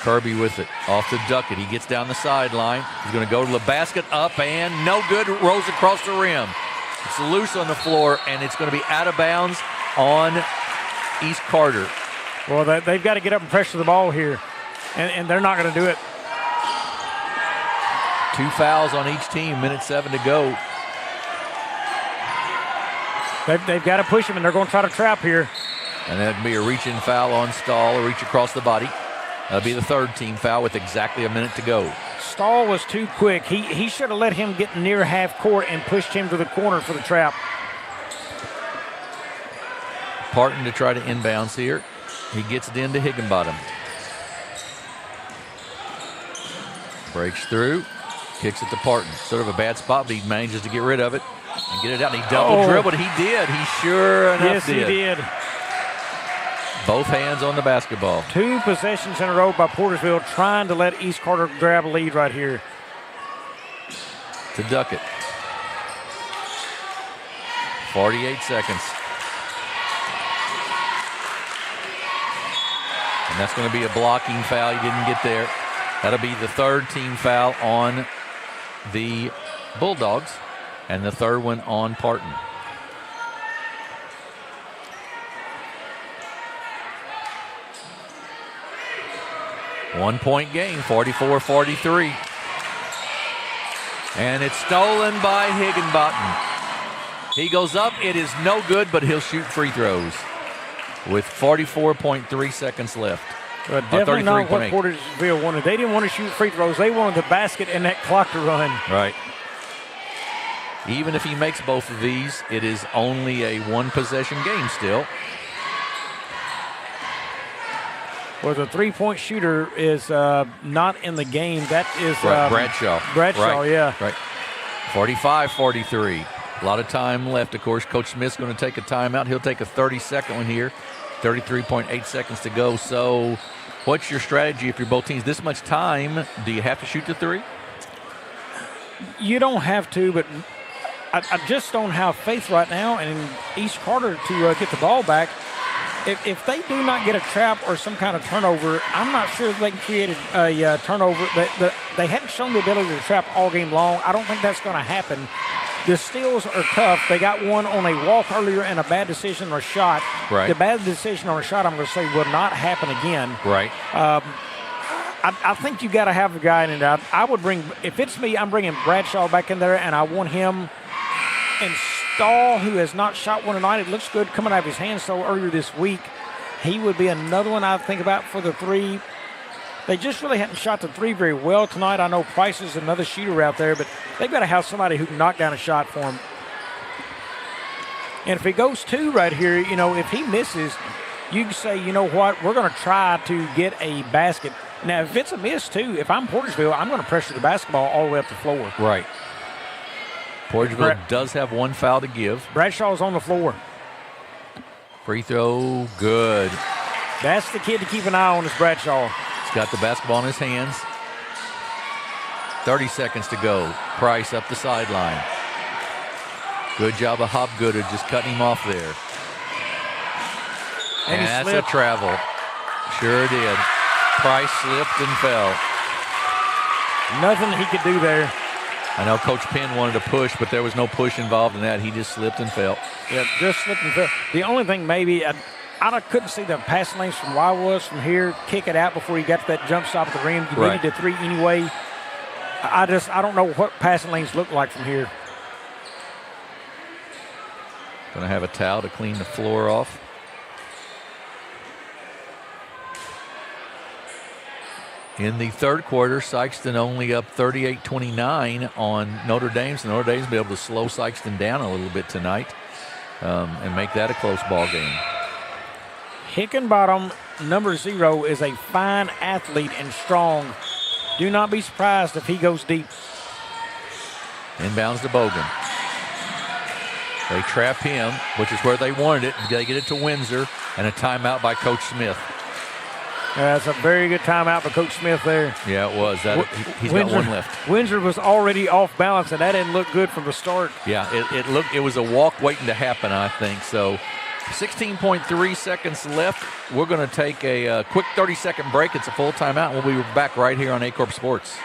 Kirby with it. Off to Duckett. He gets down the sideline. He's going to go to the basket. Up and no good. Rolls across the rim. It's loose on the floor, and it's going to be out of bounds on East Carter. Well, they've got to get up and pressure the ball here, and they're not going to do it. 2 fouls on each team. Minute 7 to go. They've got to push him, and they're going to try to trap here. And that'd be a reach-in foul on Stahl, a reach across the body. That'll be the 3rd team foul with exactly a minute to go. Stahl was too quick. He should have let him get near half court and pushed him to the corner for the trap. Parton to try to inbounds here. He gets it into Higginbottom. Breaks through, kicks it to Parton. Sort of a bad spot, but he manages to get rid of it and get it out. And he double dribbled. He did. He sure enough did. Yes, he did. Both hands on the basketball. 2 possessions in a row by Portageville, trying to let East Carter grab a lead right here. To Duckett. 48 seconds. And that's going to be a blocking foul. He didn't get there. That'll be the 3rd team foul on the Bulldogs, and the 3rd one on Parton. One-point game, 44-43. And it's stolen by Higginbottom. He goes up. It is no good, but he'll shoot free throws with 44.3 seconds left. Definitely not what Portageville wanted. They didn't want to shoot free throws. They wanted the basket and that clock to run. Right. Even if he makes both of these, it is only a 1-possession game still. Well, the 3-point shooter is not in the game. That is Bradshaw. Bradshaw, right. yeah. Right. 45-43. A lot of time left, of course. Coach Smith's going to take a timeout. He'll take a 30-second one here. 33.8 seconds to go. So what's your strategy if you're both teams? This much time, do you have to shoot the 3? You don't have to, but I just don't have faith right now in East Carter to get the ball back. if they do not get a trap or some kind of turnover, I'm not sure if they can create a turnover. They haven't shown the ability to trap all game long. I don't think that's going to happen. The steals are tough. They got one on a walk earlier and a bad decision or a shot. Right. The bad decision or a shot, I'm going to say, will not happen again. Right. I think you got to have a guy in it. I would bring, if it's me, I'm bringing Bradshaw back in there, and I want him and Stahl, who has not shot one tonight. It looks good coming out of his hands so earlier this week. He would be another one I think about for the three. They just really hadn't shot the three very well tonight. I know Price is another shooter out there, but they've got to have somebody who can knock down a shot for him. And if he goes two right here, if he misses, you can say, you know what, we're going to try to get a basket. Now, if it's a miss, too, if I'm Portageville, I'm going to pressure the basketball all the way up the floor. Right. Portageville does have one foul to give. Bradshaw's on the floor. Free throw, good. That's the kid to keep an eye on is Bradshaw. He's got the basketball in his hands. 30 seconds to go. Price up the sideline. Good job of Hopgood just cutting him off there. And that's a travel. Sure did. Price slipped and fell. Nothing he could do there. I know Coach Penn wanted to push, but there was no push involved in that. He just slipped and fell. Yeah, just slipped and fell. The only thing maybe, I couldn't see the passing lanes from where I was from here. Kick it out before you got to that jump stop at the rim. You needed the three anyway. I don't know what passing lanes look like from here. Going to have a towel to clean the floor off. In the third quarter, Sykeston only up 38-29 on Notre Dame. So Notre Dame's be able to slow Sykeston down a little bit tonight and make that a close ball game. Hickenbottom, number 0, is a fine athlete and strong. Do not be surprised if he goes deep. Inbounds to Bogan. They trap him, which is where they wanted it. They get it to Windsor, and a timeout by Coach Smith. That's a very good timeout by Coach Smith there. Yeah, it was. He's got one left. Windsor was already off balance, and that didn't look good from the start. Yeah, it was a walk waiting to happen, I think. So 16.3 seconds left. We're going to take a quick 30-second break. It's a full timeout. We'll be back right here on Aycorp Sports.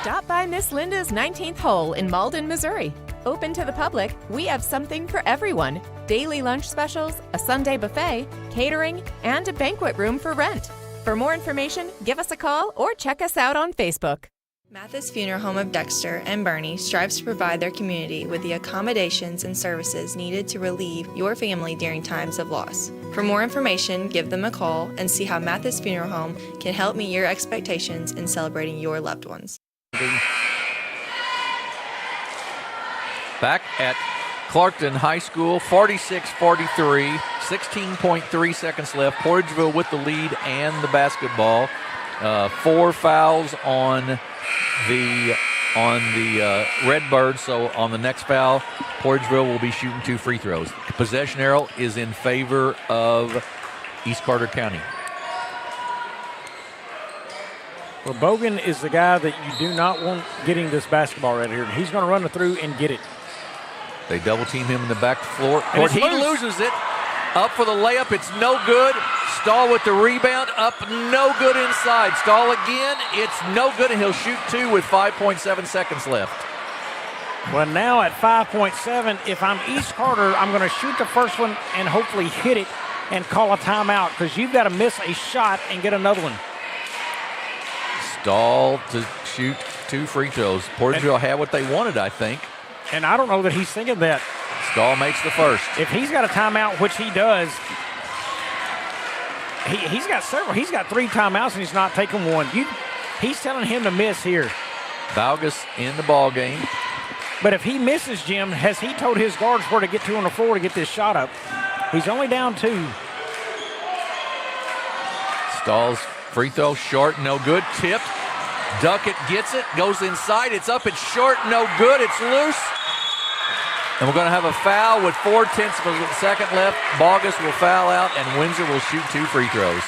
Stop by Miss Linda's 19th hole in Malden, Missouri. Open to the public, we have something for everyone. Daily lunch specials, a Sunday buffet, catering, and a banquet room for rent. For more information, give us a call or check us out on Facebook. Mathis Funeral Home of Dexter and Bernie strives to provide their community with the accommodations and services needed to relieve your family during times of loss. For more information, give them a call and see how Mathis Funeral Home can help meet your expectations in celebrating your loved ones. Back at Clarkton High School, 46-43, 16.3 seconds left. Portageville with the lead and the basketball. 4 fouls on the Redbirds, so on the next foul, Portageville will be shooting 2 free throws. Possession arrow is in favor of East Carter County. Well, Bogan is the guy that you do not want getting this basketball right here. He's going to run it through and get it. They double team him in the back floor. He loses it. Up for the layup. It's no good. Stahl with the rebound. Up, no good inside. Stahl again. It's no good, and he'll shoot 2 with 5.7 seconds left. Well, now at 5.7, if I'm East Carter, I'm going to shoot the first one and hopefully hit it and call a timeout because you've got to miss a shot and get another one. Stahl to shoot 2 free throws. Portageville had what they wanted, I think. And I don't know that he's thinking that. Stahl makes the first. If he's got a timeout, which he does, he's got several. He's got 3 timeouts, and he's not taking one. He's telling him to miss here. Valgus in the ball game. But if he misses, Jim, has he told his guards where to get to on the floor to get this shot up? He's only down 2. Stahl's free throw short, no good. Tipped. Duckett gets it, goes inside. It's up, it's short, no good. It's loose. And we're going to have a foul with 4/10 of a second left. Bogus will foul out, and Windsor will shoot 2 free throws.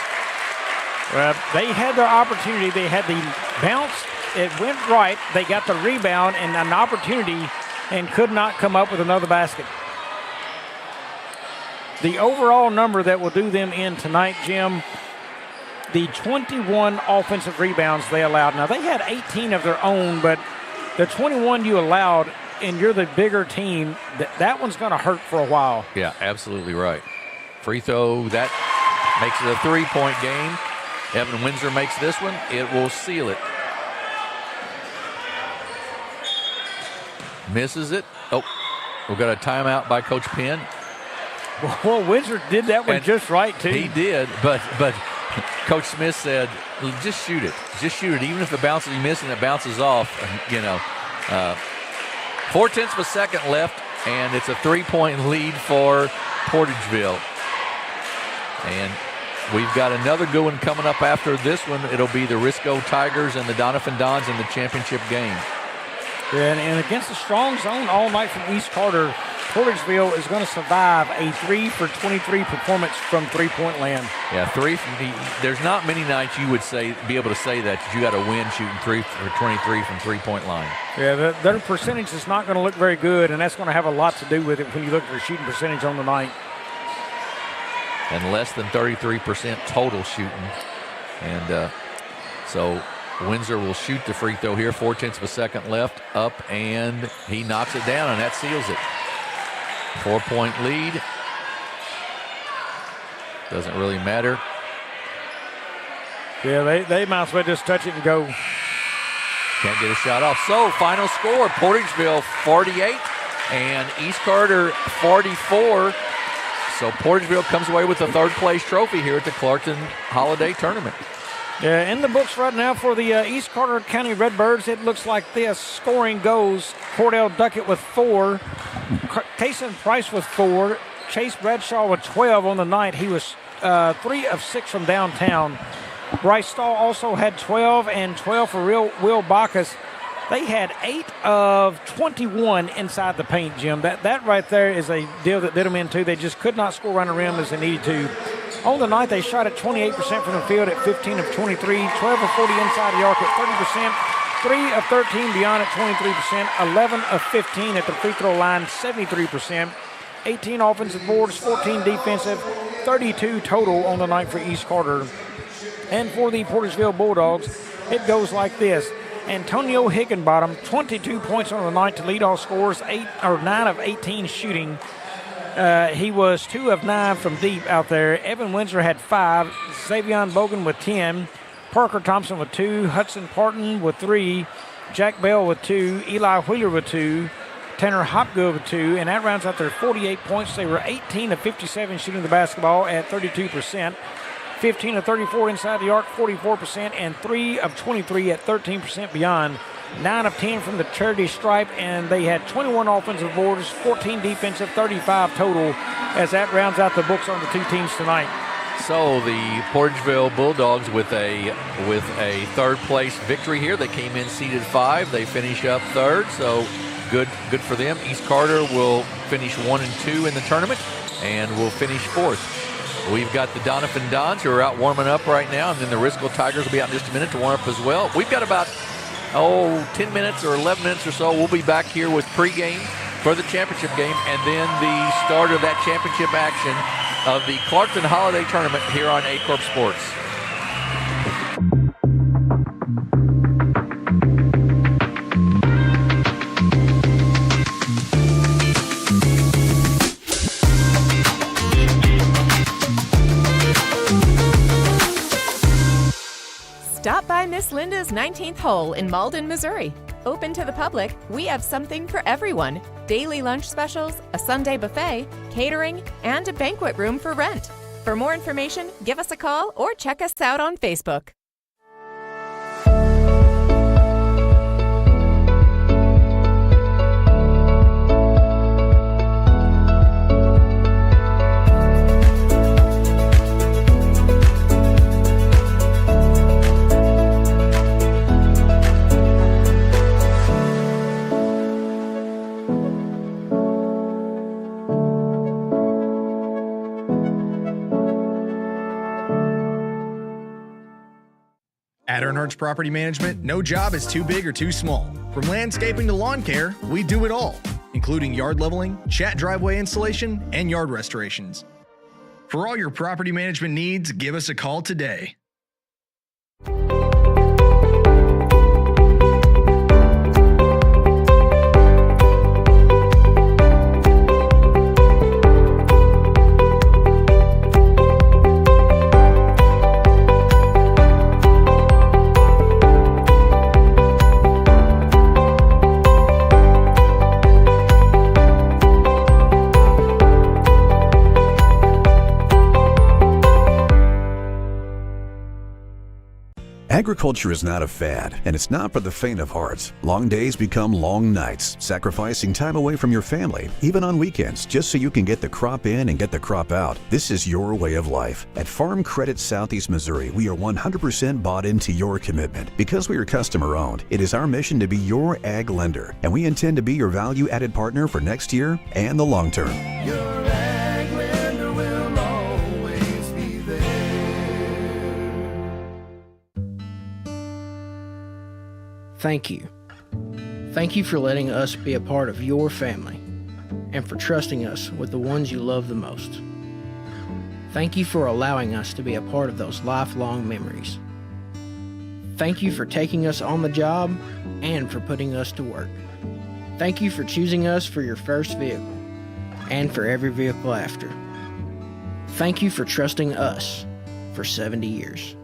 Well, they had their opportunity. They had the bounce. It went right. They got the rebound and an opportunity and could not come up with another basket. The overall number that will do them in tonight, Jim, the 21 offensive rebounds they allowed. Now, they had 18 of their own, but the 21 you allowed, and you're the bigger team, that one's going to hurt for a while. Yeah, absolutely right. Free throw, that makes it a 3-point game. Evan Windsor makes this one. It will seal it. Misses it. Oh, we've got a timeout by Coach Penn. Well, Windsor did that one just right, too. He did, but Coach Smith said, just shoot it. Just shoot it. Even if the bounce you miss and it bounces off, 0.4 of a second left, and it's a 3-point lead for Portageville. And we've got another good one coming up after this one. It'll be the Risco Tigers and the Doniphan Dons in the championship game. Yeah, and against the strong zone all night from East Carter, Portageville is going to survive a 3 for 23 performance from three-point land. Yeah, there's not many nights you would be able to say that you got to win shooting 3 for 23 from three-point line. Yeah, their percentage is not going to look very good, and that's going to have a lot to do with it when you look at their shooting percentage on the night. And less than 33% total shooting. And so Windsor will shoot the free throw here. 0.4 of a second left. Up, and he knocks it down, and that seals it. 4-point lead. Doesn't really matter. Yeah, they might as well just touch it and go. Can't get a shot off. So, final score, Portageville 48 and East Carter 44. So Portageville comes away with the third-place trophy here at the Clarkton Holiday Tournament. Yeah, in the books right now for the East Carter County Redbirds, it looks like this. Scoring goes Cordell Duckett with 4, Kason Price with 4, Chase Bradshaw with 12 on the night. He was 3 of 6 from downtown. Bryce Stahl also had 12, and 12 for Will Bacchus. They had 8 of 21 inside the paint, Jim. That right there is a deal that did them in, too. They just could not score around the rim as they needed to. On the night, they shot at 28% from the field at 15 of 23, 12 of 40 inside the arc at 30%, 3 of 13 beyond at 23%, 11 of 15 at the free throw line, 73%, 18 offensive boards, 14 defensive, 32 total on the night for East Carter. And for the Portageville Bulldogs, it goes like this. Antonio Higginbottom, 22 points on the night to lead all scorers, 9 of 18 shooting. He was 2 of 9 from deep out there. Evan Windsor had 5. Xavion Bogan with 10. Parker Thompson with 2. Hudson Parton with 3. Jack Bell with 2. Eli Wheeler with 2. Tanner Hopgood with 2. And that rounds out their 48 points. They were 18 of 57 shooting the basketball at 32%. 15 of 34 inside the arc, 44%, and 3 of 23 at 13% beyond. 9 of 10 from the charity stripe, and they had 21 offensive boards, 14 defensive, 35 total, as that rounds out the books on the two teams tonight. So the Portageville Bulldogs with a third place victory here. They came in seeded 5. They finish up third, so good for them. East Carter will finish 1 and 2 in the tournament, and will finish 4th. We've got the Doniphan Dons who are out warming up right now, and then the Risco Tigers will be out in just a minute to warm up as well. We've got about 10 minutes or 11 minutes or so. We'll be back here with pregame for the championship game, and then the start of that championship action of the Clarkton Holiday Tournament here on Aycorp Sports. Stop by Miss Linda's 19th hole in Malden, Missouri. Open to the public, we have something for everyone. Daily lunch specials, a Sunday buffet, catering, and a banquet room for rent. For more information, give us a call or check us out on Facebook. At Earnhardt's Property Management, no job is too big or too small. From landscaping to lawn care, we do it all, including yard leveling, chat driveway installation, and yard restorations. For all your property management needs, give us a call today. Agriculture is not a fad, and it's not for the faint of heart. Long days become long nights, sacrificing time away from your family, even on weekends, just so you can get the crop in and get the crop out. This is your way of life. At Farm Credit Southeast Missouri, we are 100% bought into your commitment. Because we are customer-owned, it is our mission to be your ag lender, and we intend to be your value-added partner for next year and the long term. Your ag lender will always be there. Thank you. Thank you for letting us be a part of your family and for trusting us with the ones you love the most. Thank you for allowing us to be a part of those lifelong memories. Thank you for taking us on the job and for putting us to work. Thank you for choosing us for your first vehicle and for every vehicle after. Thank you for trusting us for 70 years.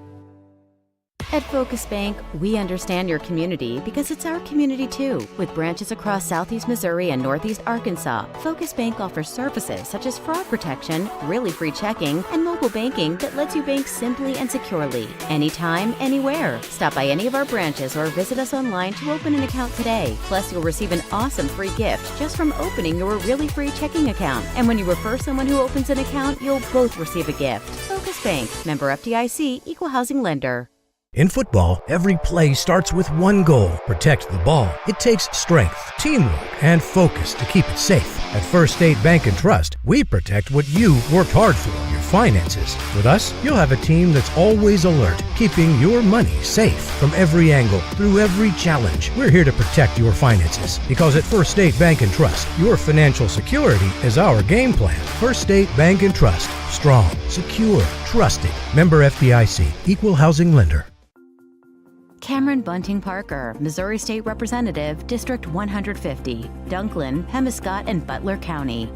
At Focus Bank, we understand your community because it's our community too. With branches across Southeast Missouri and Northeast Arkansas, Focus Bank offers services such as fraud protection, really free checking, and mobile banking that lets you bank simply and securely, anytime, anywhere. Stop by any of our branches or visit us online to open an account today. Plus, you'll receive an awesome free gift just from opening your really free checking account. And when you refer someone who opens an account, you'll both receive a gift. Focus Bank, member FDIC, equal housing lender. In football, every play starts with one goal: protect the ball. It takes strength, teamwork, and focus to keep it safe. At First State Bank and Trust, we protect what you worked hard for, your finances. With us, you'll have a team that's always alert, keeping your money safe from every angle, through every challenge. We're here to protect your finances because at First State Bank and Trust, your financial security is our game plan. First State Bank and Trust. Strong, secure, trusted. Member FDIC, equal housing lender. Cameron Bunting Parker, Missouri State Representative, District 150, Dunklin, Pemiscot, and Butler County.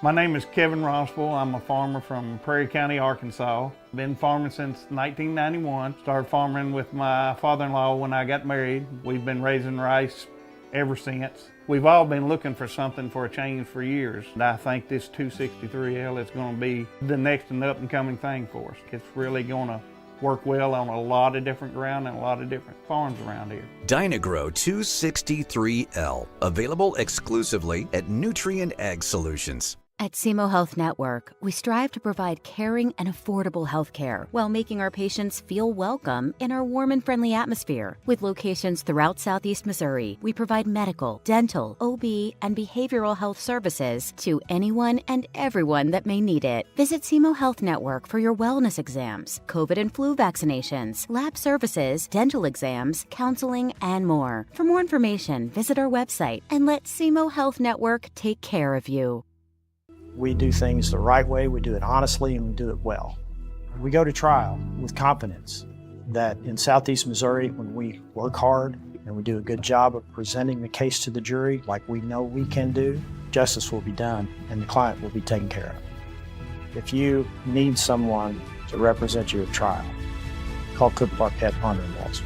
My name is Kevin Rossville. I'm a farmer from Prairie County, Arkansas. Been farming since 1991. Started farming with my father-in-law when I got married. We've been raising rice ever since. We've all been looking for something for a change for years. And I think this 263L is going to be the next and up and coming thing for us. It's really going to work well on a lot of different ground and a lot of different farms around here. Dynagro 263L, available exclusively at Nutrient Ag Solutions. At SEMO Health Network, we strive to provide caring and affordable health care while making our patients feel welcome in our warm and friendly atmosphere. With locations throughout Southeast Missouri, we provide medical, dental, OB, and behavioral health services to anyone and everyone that may need it. Visit SEMO Health Network for your wellness exams, COVID and flu vaccinations, lab services, dental exams, counseling, and more. For more information, visit our website and let SEMO Health Network take care of you. We do things the right way, we do it honestly, and we do it well. We go to trial with confidence that in Southeast Missouri, when we work hard and we do a good job of presenting the case to the jury like we know we can do, justice will be done and the client will be taken care of. If you need someone to represent you at trial, call Cook Parkett, Ponder & Walls.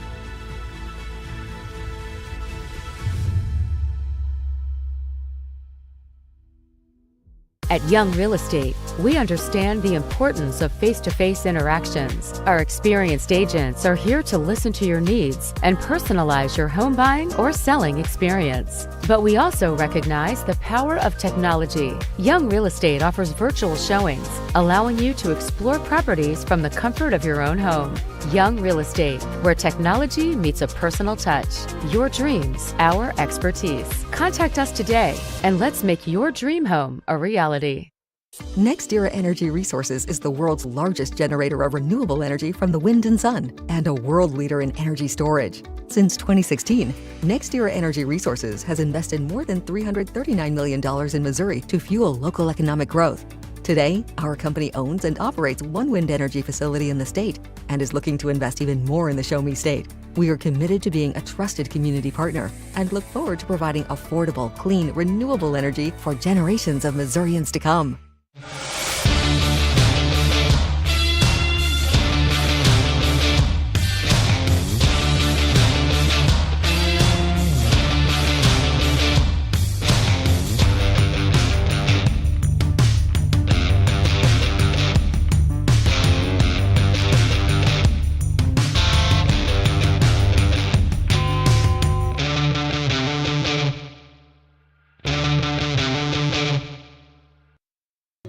At Young Real Estate, we understand the importance of face-to-face interactions. Our experienced agents are here to listen to your needs and personalize your home buying or selling experience. But we also recognize the power of technology. Young Real Estate offers virtual showings, allowing you to explore properties from the comfort of your own home. Young Real Estate, where technology meets a personal touch. Your dreams, our expertise. Contact us today and let's make your dream home a reality. NextEra Energy Resources is the world's largest generator of renewable energy from the wind and sun and a world leader in energy storage. Since 2016, NextEra Energy Resources has invested more than $339 million in Missouri to fuel local economic growth. Today, our company owns and operates one wind energy facility in the state and is looking to invest even more in the Show Me State. We are committed to being a trusted community partner and look forward to providing affordable, clean, renewable energy for generations of Missourians to come.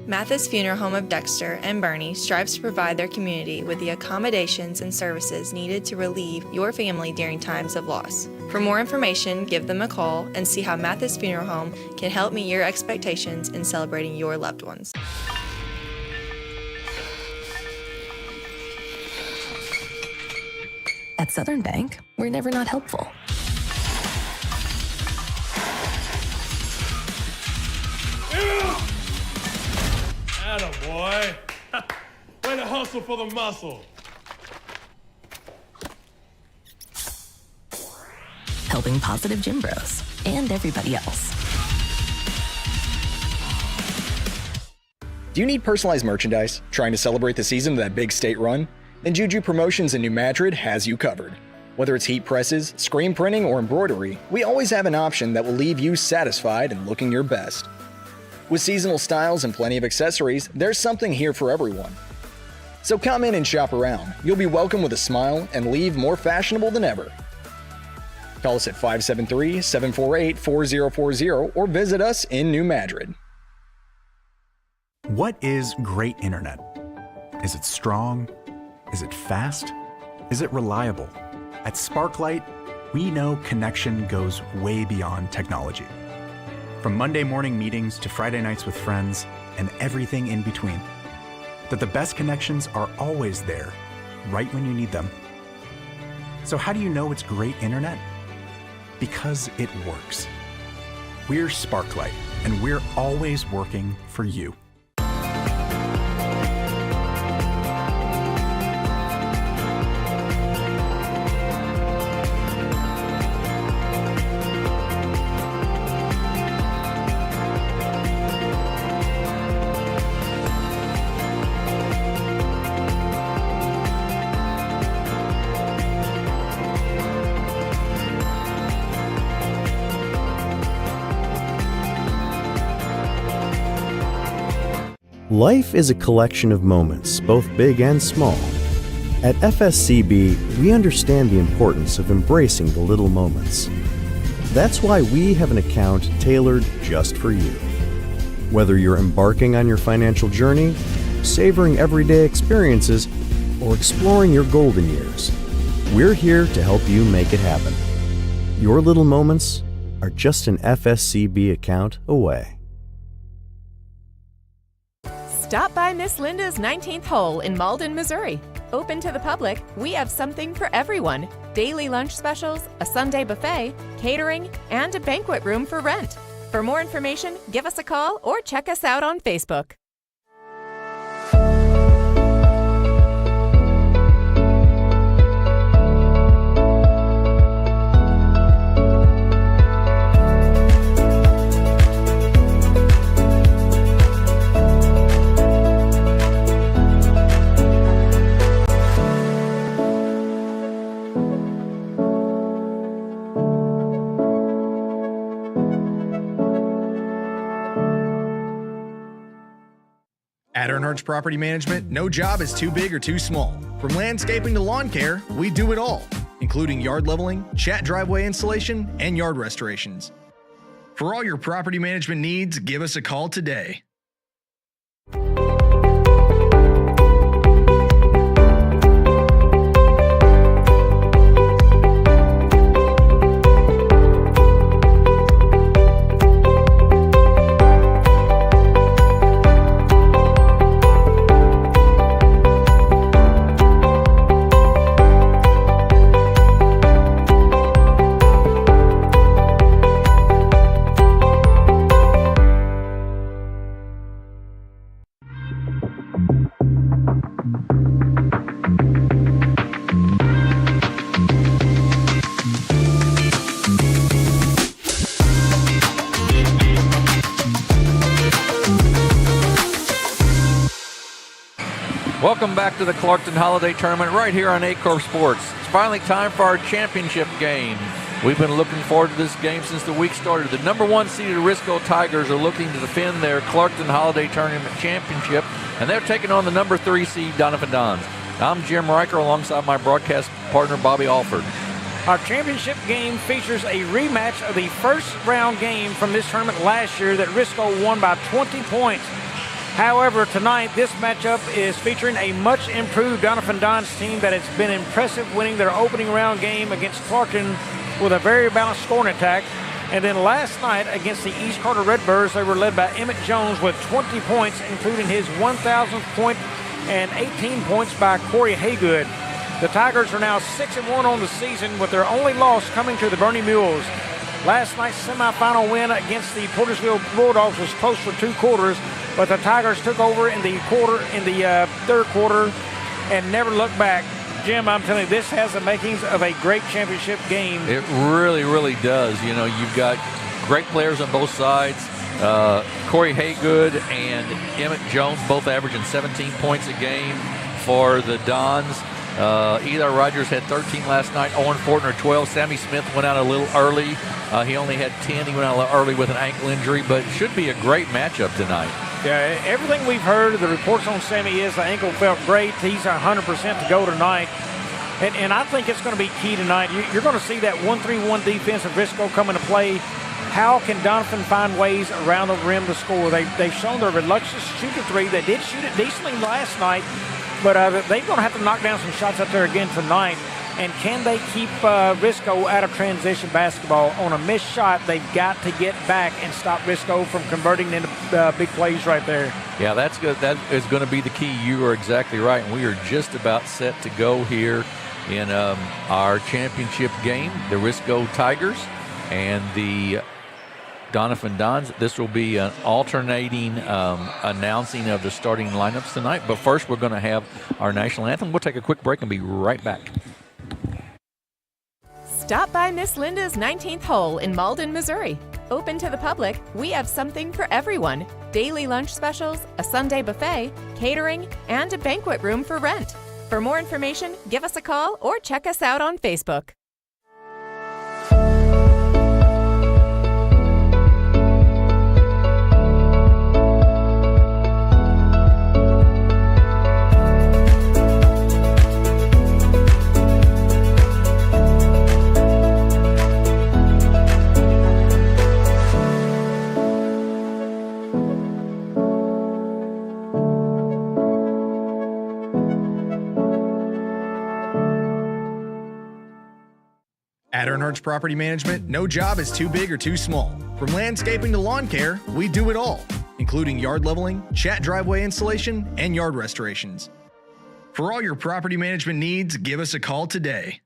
Mathis Funeral Home of Dexter and Bernie strives to provide their community with the accommodations and services needed to relieve your family during times of loss. For more information, give them a call and see how Mathis Funeral Home can help meet your expectations in celebrating your loved ones. At Southern Bank, we're never not helpful. Attaboy. Way to hustle for the muscle. Helping positive gym bros and everybody else. Do you need personalized merchandise? Trying to celebrate the season of that big state run? Then Juju Promotions in New Madrid has you covered. Whether it's heat presses, screen printing, or embroidery, we always have an option that will leave you satisfied and looking your best. With seasonal styles and plenty of accessories, there's something here for everyone. So come in and shop around. You'll be welcome with a smile and leave more fashionable than ever. Call us at 573-748-4040 or visit us in New Madrid. What is great internet? Is it strong? Is it fast? Is it reliable? At Sparklight, we know connection goes way beyond technology. From Monday morning meetings to Friday nights with friends and everything in between. That the best connections are always there, right when you need them. So how do you know it's great internet? Because it works. We're Sparklight, and we're always working for you. Life is a collection of moments, both big and small. At FSCB, we understand the importance of embracing the little moments. That's why we have an account tailored just for you. Whether you're embarking on your financial journey, savoring everyday experiences, or exploring your golden years, we're here to help you make it happen. Your little moments are just an FSCB account away. Stop by Miss Linda's 19th hole in Malden, Missouri. Open to the public, we have something for everyone. Daily lunch specials, a Sunday buffet, catering, and a banquet room for rent. For more information, give us a call or check us out on Facebook. At Earnhardt's Property Management, no job is too big or too small. From landscaping to lawn care, we do it all, including yard leveling, chat driveway installation, and yard restorations. For all your property management needs, give us a call today. Welcome back to the Clarkton Holiday Tournament right here on Aycorp Sports. It's finally time for our championship game. We've been looking forward to this game since the week started. The number 1 seeded Risco Tigers are looking to defend their Clarkton Holiday Tournament championship, and they're taking on the number 3 seed Doniphan Dons. I'm Jim Riker alongside my broadcast partner Bobby Alford. Our championship game features a rematch of the first round game from this tournament last year that Risco won by 20 points. However, tonight, this matchup is featuring a much improved Doniphan Dons team that has been impressive, winning their opening round game against Clarkton with a very balanced scoring attack. And then last night against the East Carter Redbirds, they were led by Emmett Jones with 20 points, including his 1,000th point and 18 points by Corey Haygood. The Tigers are now 6-1 on the season, with their only loss coming to the Bernie Mules. Last night's semifinal win against the Portageville Bulldogs was close for 2 quarters, but the Tigers took over in the third quarter and never looked back. Jim, I'm telling you, this has the makings of a great championship game. It really, really does. You know, you've got great players on both sides. Corey Haygood and Emmett Jones both averaging 17 points a game for the Dons. Eli Rogers had 13 last night. Owen Fortner 12. Sammy Smith went out a little early. He only had 10. He went out a little early with an ankle injury, but it should be a great matchup tonight. Yeah, everything we've heard, the reports on Sammy is the ankle felt great. He's 100% to go tonight. And I think it's going to be key tonight. You're going to see that 1-3-1 defense of Risco come into play. How can Doniphan find ways around the rim to score? They've shown their reluctance to shoot the 3. They did shoot it decently last night, but they're going to have to knock down some shots out there again tonight. And can they keep Risco out of transition basketball? On a missed shot, they've got to get back and stop Risco from converting into big plays right there. Yeah, that's good. That is going to be the key. You are exactly right. And we are just about set to go here in our championship game, the Risco Tigers and the Doniphan Dons. This will be an alternating announcing of the starting lineups tonight. But first, we're going to have our national anthem. We'll take a quick break and be right back. Stop by Miss Linda's 19th hole in Malden, Missouri. Open to the public, we have something for everyone. Daily lunch specials, a Sunday buffet, catering, and a banquet room for rent. For more information, give us a call or check us out on Facebook. At Earnhardt's Property Management, no job is too big or too small. From landscaping to lawn care, we do it all, including yard leveling, chat driveway installation, and yard restorations. For all your property management needs, give us a call today.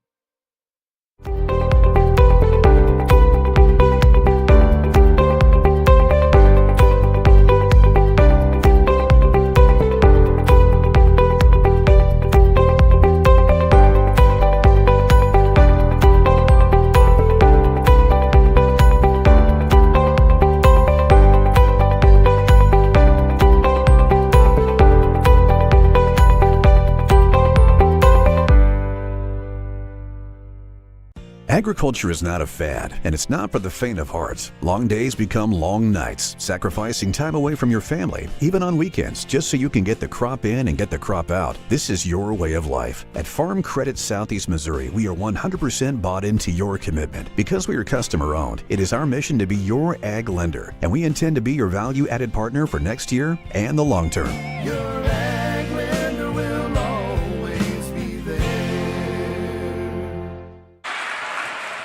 Agriculture is not a fad, and it's not for the faint of heart. Long days become long nights, sacrificing time away from your family, even on weekends, just so you can get the crop in and get the crop out. This is your way of life. At Farm Credit Southeast Missouri, we are 100% bought into your commitment. Because we are customer-owned, it is our mission to be your ag lender, and we intend to be your value-added partner for next year and the long term. Your ag lender will always be there.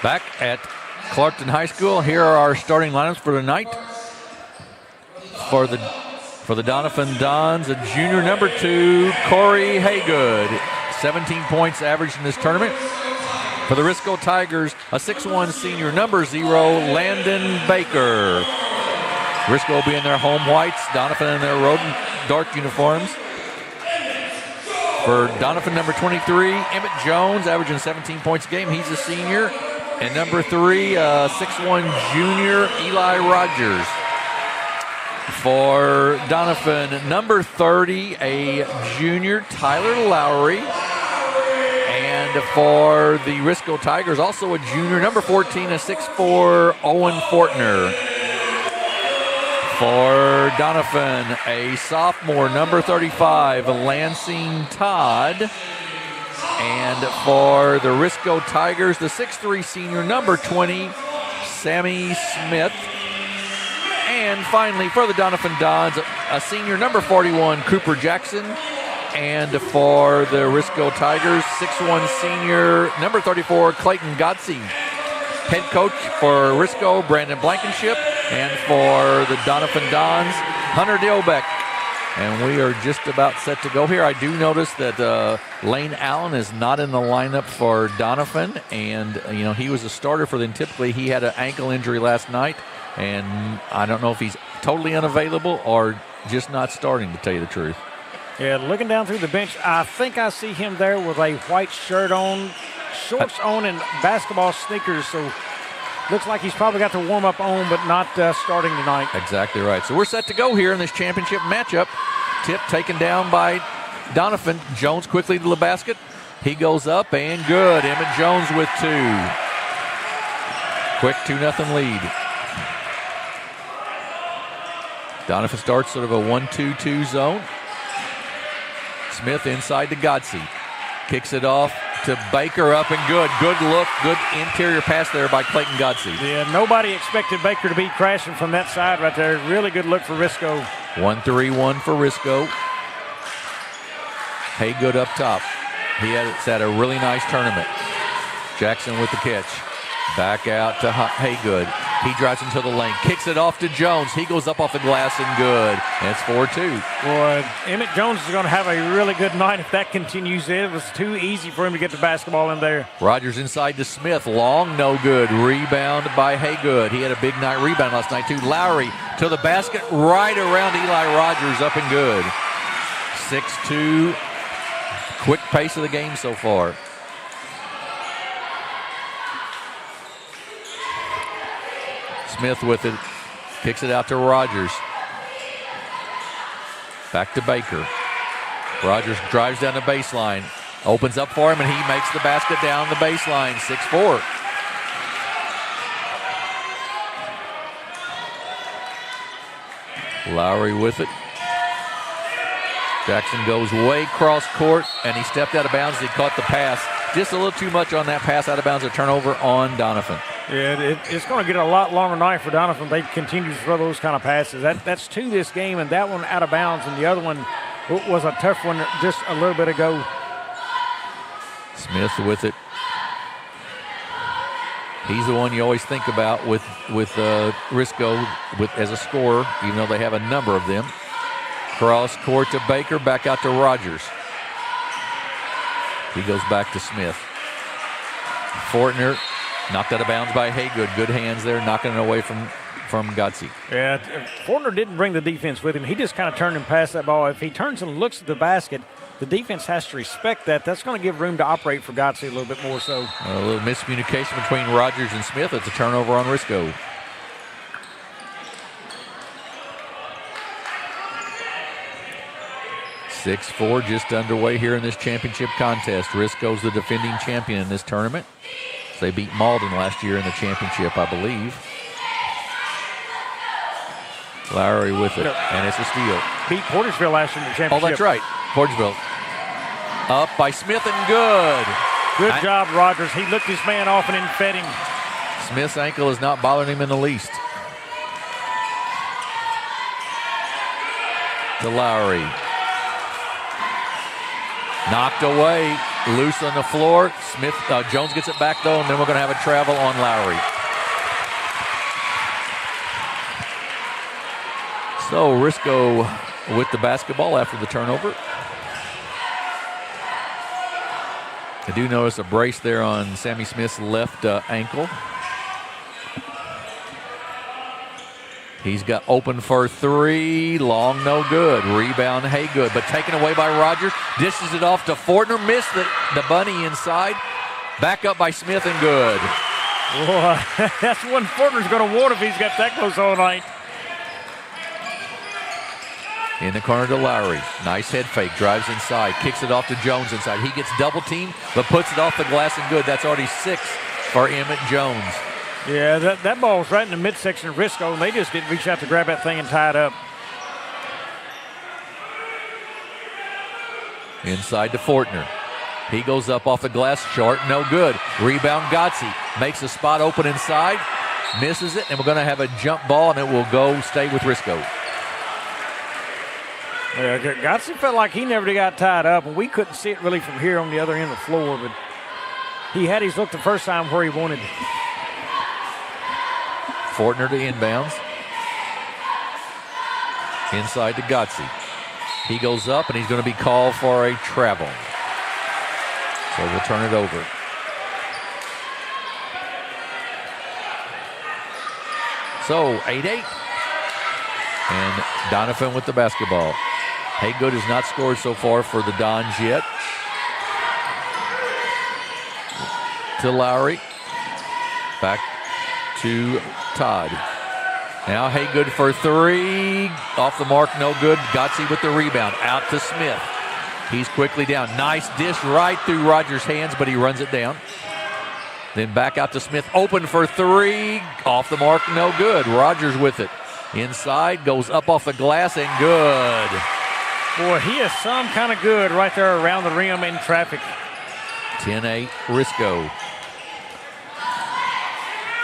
Back at Clarkton High School, here are our starting lineups for tonight. For the Doniphan Dons, a junior number 2, Corey Haygood, 17 points averaged in this tournament. For the Risco Tigers, a 6'1 senior number 0, Landon Baker. Risco will be in their home whites, Doniphan in their road dark uniforms. For Doniphan, number 23, Emmett Jones, averaging 17 points a game. He's a senior. And number 3, 6'1 junior, Eli Rogers. For Doniphan, number 30, a junior, Tyler Lowry. And for the Risco Tigers, also a junior, number 14, a 6'4", Owen Fortner. For Doniphan, a sophomore, number 35, Lansing Todd. And for the Risco Tigers, the 6'3", senior, number 20, Sammy Smith. And finally, for the Doniphan Dons, a senior, number 41, Cooper Jackson. And for the Risco Tigers, 6'1", senior, number 34, Clayton Godsey. Head coach for Risco, Brandon Blankenship. And for the Doniphan Dons, Hunter Dilbeck. And we are just about set to go here. I do notice that Lane Allen is not in the lineup for Doniphan. And, he was a starter for them. Typically, he had an ankle injury last night. And I don't know if he's totally unavailable or just not starting, to tell you the truth. Yeah, looking down through the bench, I think I see him there with a white shirt on, shorts on, and basketball sneakers. So looks like he's probably got the warm-up on, but not starting tonight. Exactly right. So we're set to go here in this championship matchup. Tip taken down by Doniphan. Jones quickly to the basket. He goes up and good. Emmett Jones with 2. Quick 2-0 lead. Doniphan starts sort of a 1-2-2 zone. Smith inside to Godsey. Kicks it off to Baker, up and good. Good look, good interior pass there by Clayton Godsey. Yeah, nobody expected Baker to be crashing from that side right there. Really good look for Risco. 1-3-1 for Risco. Haygood up top. It's had a really nice tournament. Jackson with the catch. Back out to Haygood. He drives into the lane, kicks it off to Jones. He goes up off the glass and good. And it's 4-2. Boy, Emmett Jones is going to have a really good night if that continues. It was too easy for him to get the basketball in there. Rogers inside to Smith. Long, no good. Rebound by Haygood. He had a big night rebound last night, too. Lowry to the basket, right around Eli Rogers, up and good. 6-2. Quick pace of the game so far. Smith with it, kicks it out to Rogers. Back to Baker. Rogers drives down the baseline, opens up for him, and he makes the basket down the baseline, 6-4. Lowry with it. Jackson goes way cross court, and he stepped out of bounds. He caught the pass. Just a little too much on that pass out of bounds, a turnover on Doniphan. Yeah, it's going to get a lot longer night for Doniphan. They continue to throw those kind of passes. That's 2 this game, and that one out of bounds, and the other one was a tough one just a little bit ago. Smith with it. He's the one you always think about with Risco as a scorer, even though they have a number of them. Cross court to Baker, back out to Rogers. He goes back to Smith. Fortner knocked out of bounds by Haygood. Good hands there, knocking it away from Godsey. Yeah, Fortner didn't bring the defense with him. He just kind of turned and passed that ball. If he turns and looks at the basket, the defense has to respect that. That's going to give room to operate for Godsey a little bit more so. A little miscommunication between Rogers and Smith. It's a turnover on Risco. .6-4 just underway here in this championship contest. Risco's the defending champion in this tournament. They beat Malden last year in the championship, I believe. Lowry with it, and it's a steal. Beat Portageville last year in the championship. Oh, that's right. Portageville. Up by Smith and good. Good job, Rogers. He looked his man off and then fed him. Smith's ankle is not bothering him in the least. To Lowry. Knocked away, loose on the floor. Jones gets it back though, and then we're going to have a travel on Lowry. So Risco with the basketball after the turnover. I do notice a brace there on Sammy Smith's left ankle. He's got open for 3, long, no good. Rebound, Haygood, but taken away by Rogers. Dishes it off to Fortner, missed the bunny inside. Back up by Smith and good. Boy, that's one Fortner's going to want if he's got that close all night. In the corner to Lowry. Nice head fake. Drives inside. Kicks it off to Jones inside. He gets double teamed, but puts it off the glass and good. That's already 6 for Emmett Jones. Yeah, that ball was right in the midsection of Risco, and they just didn't reach out to grab that thing and tie it up. Inside to Fortner. He goes up off the glass, short, no good. Rebound, Gotze makes a spot open inside, misses it, and we're going to have a jump ball, and it will stay with Risco. Yeah, Gotze felt like he never got tied up, and we couldn't see it really from here on the other end of the floor, but he had his look the first time where he wanted. Fortner to inbounds. Inside to Gotze. He goes up, and he's going to be called for a travel. So we'll turn it over. So 8-8. And Doniphan with the basketball. Haygood has not scored so far for the Dons yet. To Lowry. Back to Todd. Now Haygood for 3. Off the mark, no good. Gotze with the rebound. Out to Smith. He's quickly down. Nice dish right through Rogers' hands, but he runs it down. Then back out to Smith. Open for 3. Off the mark, no good. Rogers with it. Inside, goes up off the glass and good. Boy, he is some kind of good right there around the rim in traffic. 10-8 Risco.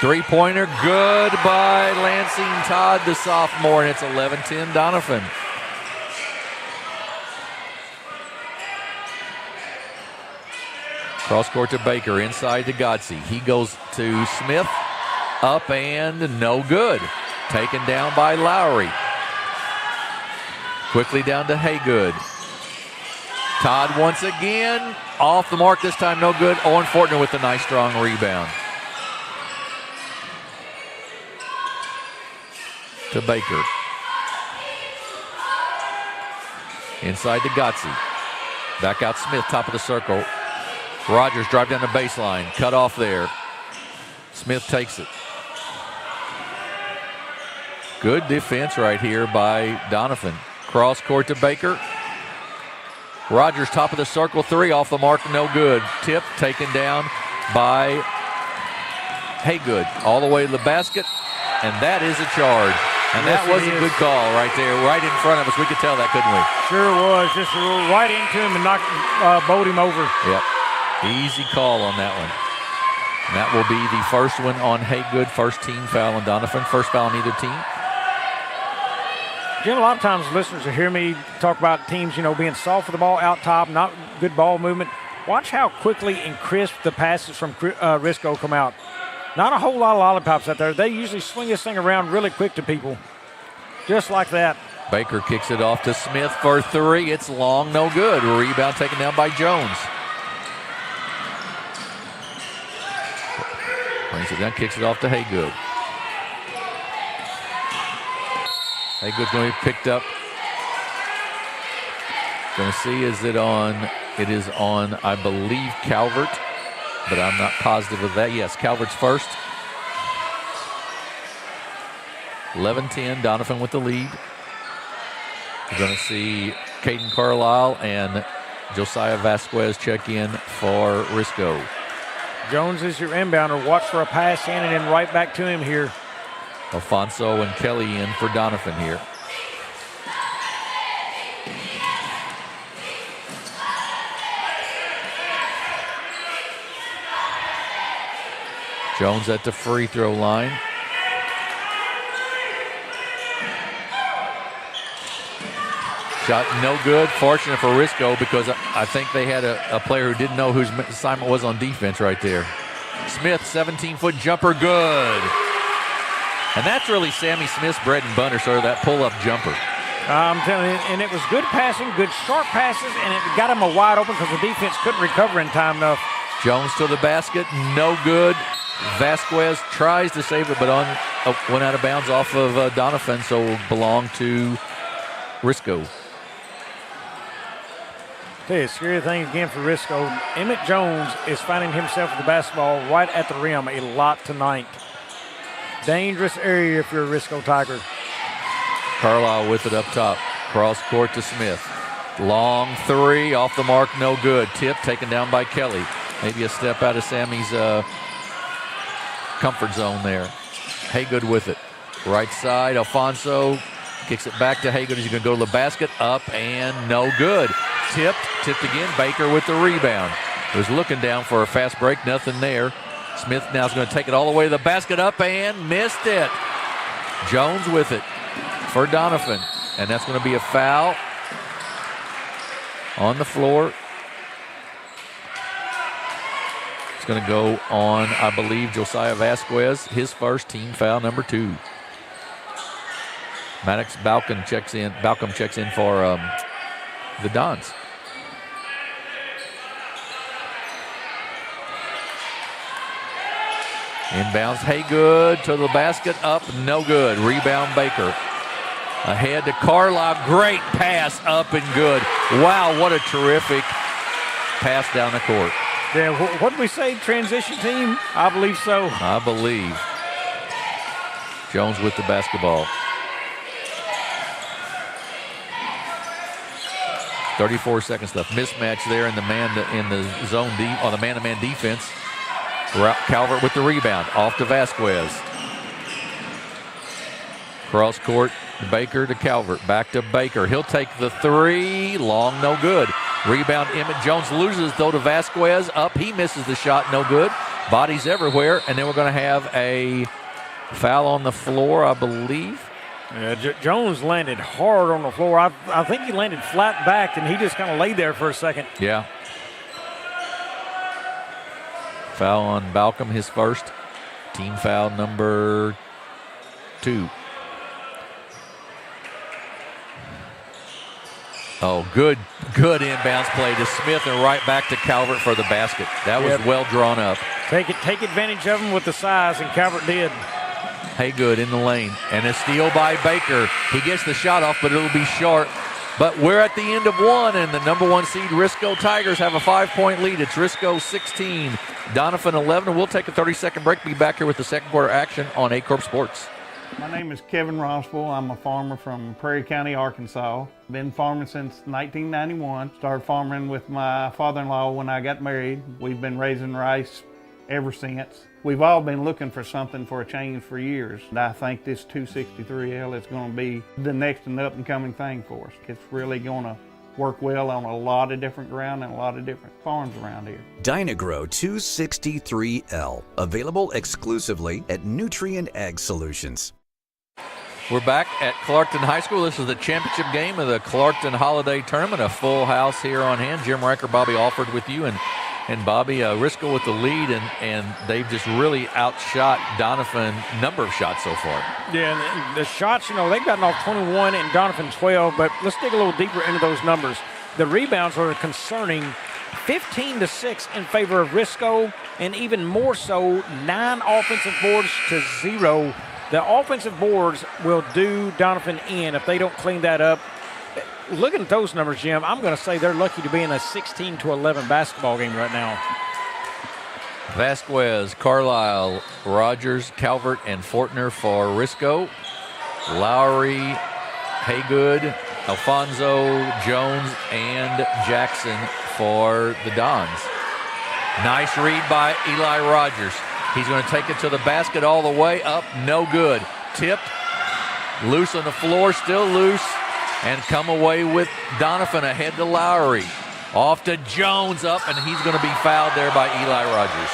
Three-pointer, good by Lansing Todd, the sophomore, and it's 11-10 Doniphan. Cross court to Baker, inside to Gotze. He goes to Smith, up and no good. Taken down by Lowry. Quickly down to Haygood. Todd once again, off the mark this time, no good. Owen Fortner with a nice strong rebound. To Baker. Inside to Gotze. Back out Smith, top of the circle. Rogers drive down the baseline, cut off there. Smith takes it. Good defense right here by Doniphan. Cross court to Baker. Rogers top of the circle, 3 off the mark, no good. Tip taken down by Haygood. All the way to the basket, and that is a charge. And that was a good call right there, right in front of us. We could tell that, couldn't we? Sure was. Just right into him and bowled him over. Yep. Easy call on that one. And that will be the first one on Haygood. First team foul on Doniphan. First foul on either team. Jim, a lot of times listeners will hear me talk about teams, being soft for the ball, out top, not good ball movement. Watch how quickly and crisp the passes from Risco come out. Not a whole lot of lollipops out there. They usually swing this thing around really quick to people. Just like that. Baker kicks it off to Smith for 3. It's long, no good. Rebound taken down by Jones. Brings it down, kicks it off to Haygood. Haygood's going to be picked up. Going to see, is it on? It is on, I believe, Calvert, but I'm not positive of that. Yes, Calvert's first. 11-10, Doniphan with the lead. We're going to see Caden Carlisle and Josiah Vasquez check in for Risco. Jones is your inbounder. Watch for a pass in and then right back to him here. Alfonso and Kelly in for Doniphan here. Jones at the free throw line. Shot no good. Fortunate for Risco because I think they had a player who didn't know whose assignment was on defense right there. Smith, 17-foot jumper, good. And that's really Sammy Smith's bread and butter, sort of that pull-up jumper. I'm telling you, and it was good passing, good sharp passes, and it got him a wide open because the defense couldn't recover in time enough. Jones to the basket, no good. Vasquez tries to save it, but went out of bounds off of Doniphan, so will belong to Risco. Tell you, scary thing again for Risco. Emmett Jones is finding himself with the basketball right at the rim a lot tonight. Dangerous area if you're a Risco Tiger. Carlisle with it up top. Cross court to Smith. Long three, off the mark, no good. Tip taken down by Kelly. Maybe a step out of Sammy's comfort zone there. Haygood with it. Right side, Alfonso kicks it back to Haygood. He's going to go to the basket, up and no good. Tipped again. Baker with the rebound. Was looking down for a fast break, nothing there. Smith now is going to take it all the way to the basket, up and missed it. Jones with it for Doniphan, and that's going to be a foul on the floor. It's going to go on, I believe, Josiah Vasquez, his first, team foul number 2. Maddox Balcom checks in for the Dons. Inbounds, Haygood to the basket, up, no good. Rebound, Baker. Ahead to Carlisle, great pass, up and good. Wow, what a terrific pass down the court. Yeah, what did we say, transition team? I believe so. I believe. Jones with the basketball. 34 seconds left. Mismatch there in the zone on the man-to-man defense. Calvert with the rebound, off to Vasquez. Cross court, Baker to Calvert, back to Baker. He'll take the three, long, no good. Rebound, Emmett Jones loses though to Vasquez, up, he misses the shot, no good. Bodies everywhere, and then we're going to have a foul on the floor, I believe. Jones landed hard on the floor. I think he landed flat back, and he just kind of laid there for a second. Yeah. Foul on Balcom, his first. Team foul number 2. Oh, good inbounds play to Smith and right back to Calvert for the basket. That was well drawn up. Take advantage of him with the size, and Calvert did. Haygood in the lane, and a steal by Baker. He gets the shot off, but it'll be short. But we're at the end of one, and the number 1 seed Risco Tigers have a 5-point lead. It's Risco 16, Doniphan 11. We'll take a 30-second break. Be back here with the second quarter action on Aycorp Sports. My name is Kevin Rossville. I'm a farmer from Prairie County, Arkansas. Been farming since 1991. Started farming with my father-in-law when I got married. We've been raising rice ever since. We've all been looking for something for a change for years. And I think this 263L is going to be the next and up-and-coming thing for us. It's really going to work well on a lot of different ground and a lot of different farms around here. Dynagro 263L, available exclusively at Nutrient Ag Solutions. We're back at Clarkton High School. This is the championship game of the Clarkton Holiday Tournament. A full house here on hand. Jim Riker, Bobby Alford with you, and Bobby, Risco with the lead, and they've just really outshot Doniphan number of shots so far. Yeah, and the shots, they've gotten off 21 and Doniphan 12, but let's dig a little deeper into those numbers. The rebounds are concerning, 15-6 in favor of Risco, and even more so, 9 offensive boards to 0. The offensive boards will do Doniphan in if they don't clean that up. Looking at those numbers, Jim, I'm going to say they're lucky to be in a 16-11 basketball game right now. Vasquez, Carlisle, Rogers, Calvert, and Fortner for Risco. Lowry, Haygood, Alfonso, Jones, and Jackson for the Dons. Nice read by Eli Rogers. He's going to take it to the basket all the way up. No good. Tipped. Loose on the floor. Still loose. And come away with Doniphan ahead to Lowry. Off to Jones, up, and he's going to be fouled there by Eli Rogers.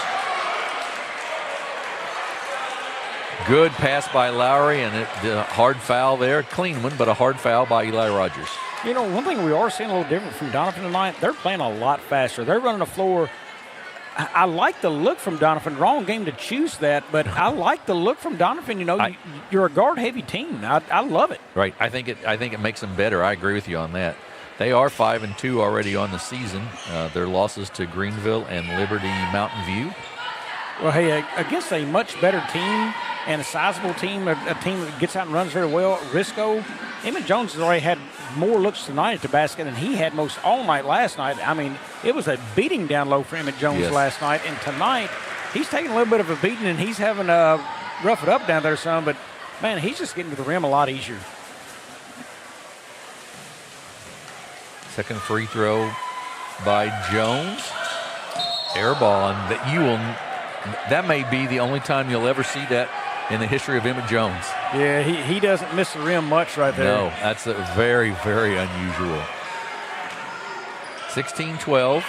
Good pass by Lowry, and a hard foul there. Clean one, but a hard foul by Eli Rogers. One thing we are seeing a little different from Doniphan tonight, they're playing a lot faster. They're running the floor. I like the look from Doniphan. Wrong game to choose that, but I like the look from Doniphan. You're a guard-heavy team. I love it. Right. I think it makes them better. I agree with you on that. They are 5-2 already on the season. Their losses to Greenville and Liberty Mountain View. Well, hey, against a much better team and a sizable team, a team that gets out and runs very well, Risco, Emmett Jones has already had more looks tonight at the basket than he had most all night last night. I mean, it was a beating down low for Emmett Jones last night, and tonight he's taking a little bit of a beating, and he's having to rough it up down there some, but, man, he's just getting to the rim a lot easier. Second free throw by Jones. Air ball, and that may be the only time you'll ever see that in the history of Emmett Jones. Yeah, he doesn't miss the rim much right there. No, that's a very, very unusual. 16-12.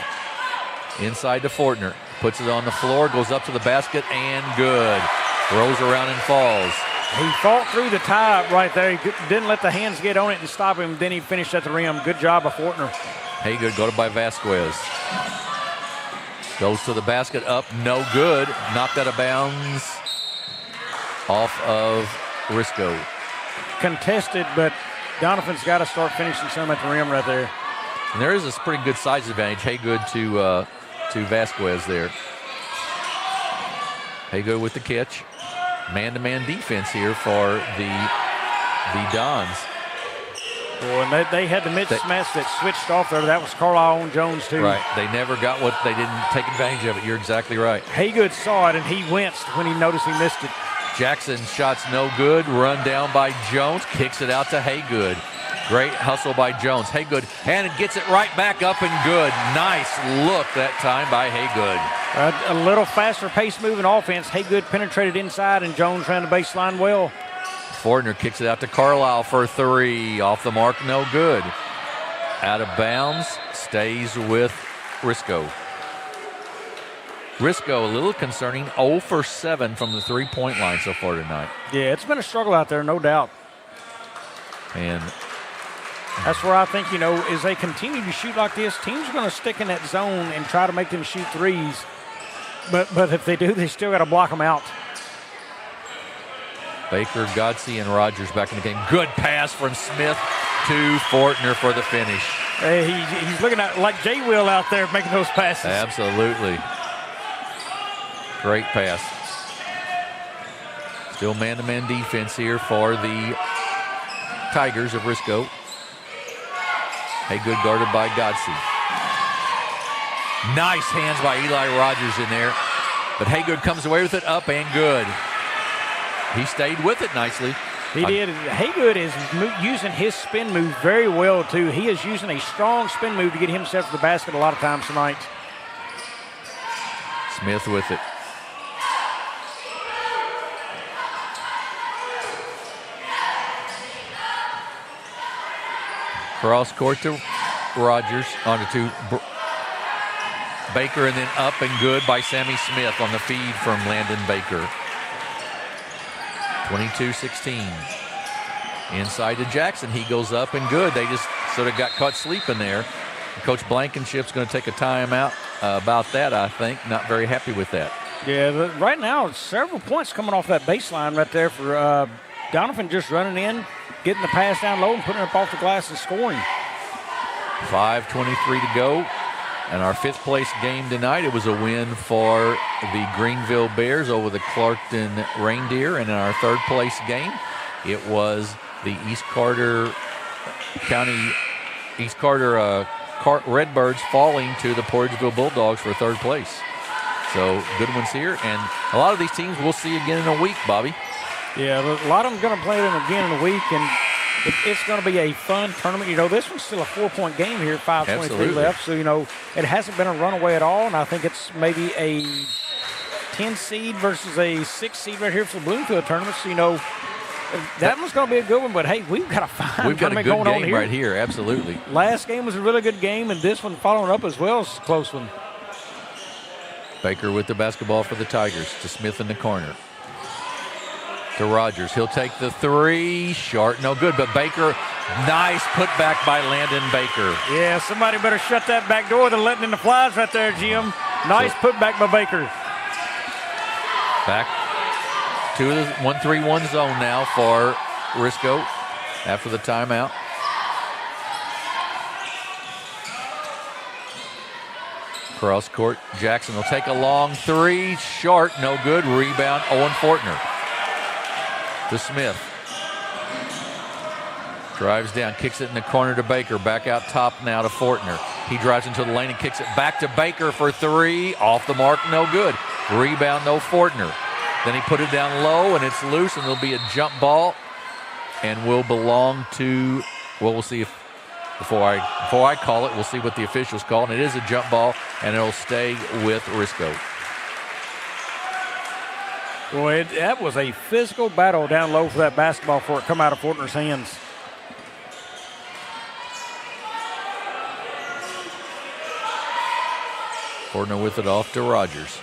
Inside to Fortner. Puts it on the floor, goes up to the basket, and good. Rolls around and falls. He fought through the tie-up right there. He didn't let the hands get on it and stop him. Then he finished at the rim. Good job by Fortner. Haygood got it by Vasquez. Goes to the basket, up, no good. Knocked out of bounds off of Risco. Contested, but Doniphan's got to start finishing some at the rim right there. And there is a pretty good size advantage. Haygood to Vasquez there. Haygood with the catch. Man-to-man defense here for the Dons. Boy, and they had the mismatch that switched off there. That was Carlisle on Jones, too. Right. They never got what they didn't take advantage of it. You're exactly right. Haygood saw it, and he winced when he noticed he missed it. Jackson's shot's no good. Run down by Jones. Kicks it out to Haygood. Great hustle by Jones. Haygood, and it gets it right back up and good. Nice look that time by Haygood. A little faster pace moving offense. Haygood penetrated inside, and Jones ran the baseline well. Fortner kicks it out to Carlisle for 3. Off the mark, no good. Out of bounds, stays with Risco. Risco, a little concerning, 0 for 7 from the three-point line so far tonight. Yeah, it's been a struggle out there, no doubt. And that's where I think, as they continue to shoot like this, teams are going to stick in that zone and try to make them shoot threes. But if they do, they still got to block them out. Baker, Godsey, and Rogers back in the game. Good pass from Smith to Fortner for the finish. Hey, he's looking at like Jay Will out there making those passes. Absolutely. Great pass. Still man-to-man defense here for the Tigers of Risco. Haygood guarded by Godsey. Nice hands by Eli Rogers in there. But Haygood comes away with it up and good. He stayed with it nicely. He did. Haygood is using his spin move very well, too. He is using a strong spin move to get himself to the basket a lot of times tonight. Smith with it. Cross court to Rogers, onto Baker, and then up and good by Sammy Smith on the feed from Landon Baker. 22-16. Inside to Jackson. He goes up and good. They just sort of got caught sleeping there. Coach Blankenship's going to take a timeout about that, I think. Not very happy with that. Yeah, right now, several points coming off that baseline right there for Doniphan just running in, getting the pass down low and putting it up off the glass and scoring. 5:23 to go. And our fifth place game tonight, it was a win for the Greenville Bears over the Clarkton Reindeer. And in our third place game, it was the East Carter Redbirds falling to the Portageville Bulldogs for third place. So good ones here. And a lot of these teams we'll see again in a week, Bobby. Yeah, a lot of them going to play them again in a week. And it's going to be a fun tournament. This one's still a 4-point game here, 5:23 left. So, it hasn't been a runaway at all. And I think it's maybe a 10 seed versus a 6 seed right here for the Bloomfield tournament. So, that one's going to be a good one. But, hey, we've got a fine tournament going on here. We've got a good game right here, absolutely. Last game was a really good game, and this one following up as well is a close one. Baker with the basketball for the Tigers to Smith in the corner. To Rogers. He'll take the 3. Short, no good. But Baker, nice putback by Landon Baker. Yeah, somebody better shut that back door. They're letting in the flies right there, Jim. Nice putback by Baker. Back to the 1-3-1 zone now for Risco after the timeout. Cross court. Jackson will take a long 3. Short, no good. Rebound, Owen Fortner. To Smith. Drives down, kicks it in the corner to Baker. Back out top now to Fortner. He drives into the lane and kicks it back to Baker for 3. Off the mark, no good. Rebound, no Fortner. Then he put it down low, and it's loose, and it'll be a jump ball and will belong to, well, we'll see if Before I call it, we'll see what the officials call. And it is a jump ball, and it'll stay with Risco. Boy, that was a physical battle down low for that basketball before it come out of Fortner's hands. Fortner with it off to Rogers.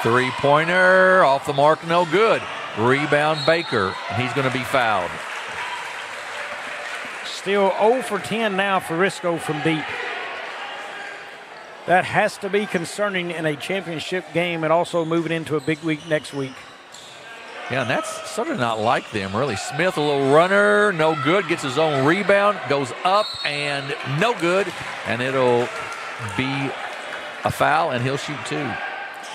Three-pointer, off the mark, no good. Rebound Baker, and he's going to be fouled. Still 0 for 10 now for Risco from deep. That has to be concerning in a championship game and also moving into a big week next week. Yeah, and that's sort of not like them, really. Smith, a little runner, no good, gets his own rebound, goes up and no good, and it'll be a foul, and he'll shoot 2.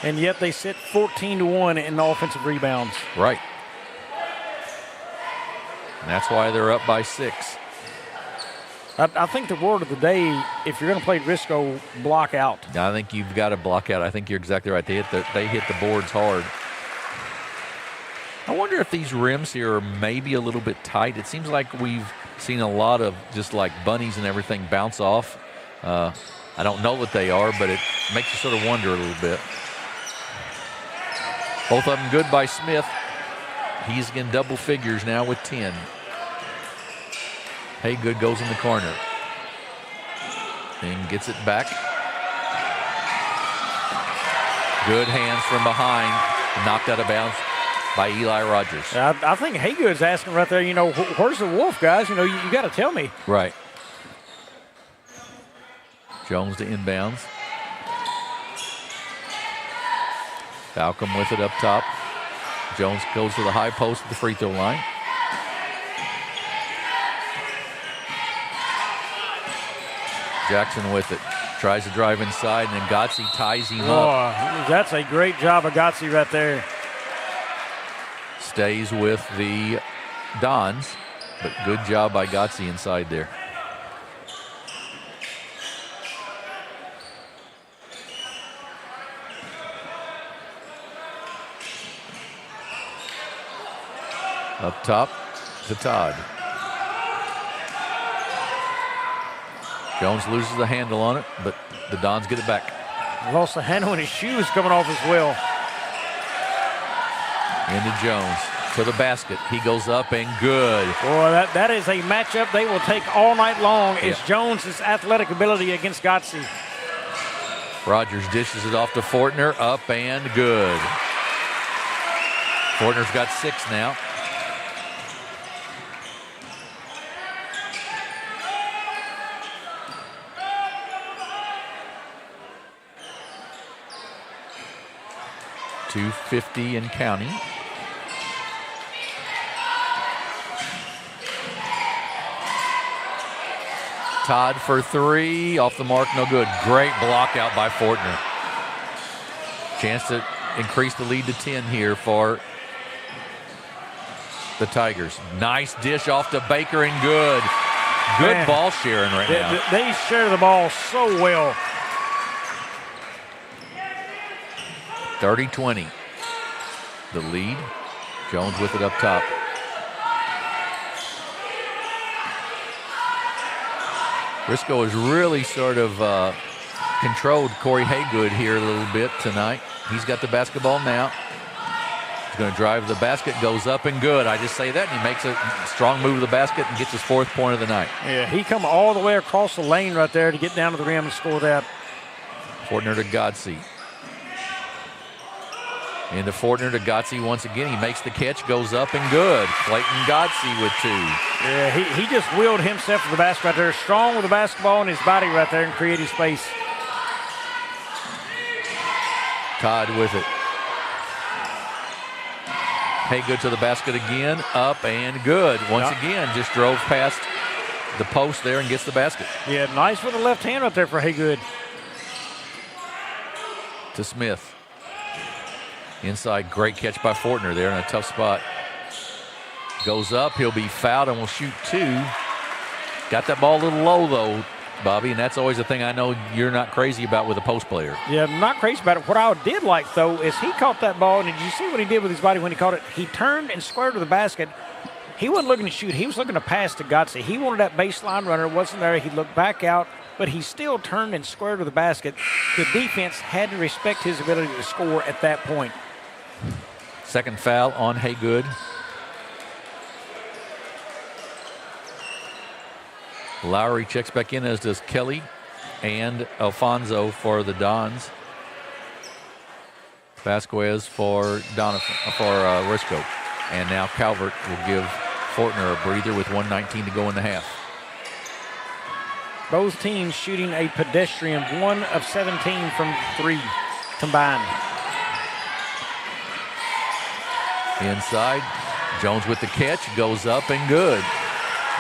And yet they sit 14-1 in the offensive rebounds. Right. And that's why they're up by 6. I think the word of the day, if you're going to play Risco, block out. I think you've got to block out. I think you're exactly right. They hit the boards hard. I wonder if these rims here are maybe a little bit tight. It seems like we've seen a lot of just like bunnies and everything bounce off. I don't know what they are, but it makes you sort of wonder a little bit. Both of them good by Smith. He's in double figures now with 10. Haygood goes in the corner and gets it back. Good hands from behind, knocked out of bounds by Eli Rogers. I think Haygood's asking right there, where's the wolf, guys? You got to tell me. Right. Jones to inbounds. Falcom with it up top. Jones goes to the high post at the free throw line. Jackson with it. Tries to drive inside, and then Gotze ties him up. That's a great job of Gotze right there. Stays with the Dons, but good job by Gotze inside there. Up top to Todd. Jones loses the handle on it, but the Dons get it back. Lost the handle and his shoes coming off as well. Into Jones to the basket. He goes up and good. Boy, that is a matchup they will take all night long. Is Jones's athletic ability against Gotze. Rogers dishes it off to Fortner, up and good. Fortner's got 6 now. .250 and counting. Todd for 3, off the mark, no good. Great block out by Fortner. Chance to increase the lead to 10 here for the Tigers. Nice dish off to Baker and good. Good ball sharing right now. They share the ball so well. 30-20. The lead. Jones with it up top. Risco has really sort of controlled Corey Haygood here a little bit tonight. He's got the basketball now. He's going to drive the basket, goes up and good. I just say that, and he makes a strong move to the basket and gets his 4th point of the night. Yeah, he come all the way across the lane right there to get down to the rim and score that. Fortner to Gotze. Into Fortner to Gotze once again. He makes the catch, goes up and good. Clayton Gotze with 2. Yeah, he just wheeled himself to the basket right there. Strong with the basketball in his body right there and creating space. Todd with it. Haygood to the basket again, up and good. Once again, just drove past the post there and gets the basket. Yeah, nice with the left hand right there for Haygood. To Smith. Inside, great catch by Fortner there in a tough spot. Goes up, he'll be fouled and will shoot 2. Got that ball a little low though, Bobby, and that's always a thing I know you're not crazy about with a post player. Yeah, I'm not crazy about it. What I did like though is he caught that ball, and did you see what he did with his body when he caught it? He turned and squared to the basket. he wasn't looking to shoot. He was looking to pass to Gotze. He wanted that baseline runner. Wasn't there. He looked back out, but he still turned and squared to the basket. The defense had to respect his ability to score at that point. Second foul on Haygood. Lowry checks back in, as does Kelly and Alfonso for the Dons. Vasquez for Risco. And now Calvert will give Fortner a breather with 1:19 to go in the half. Both teams shooting a pedestrian 1 of 17 from 3 combined. Inside, Jones with the catch, goes up and good.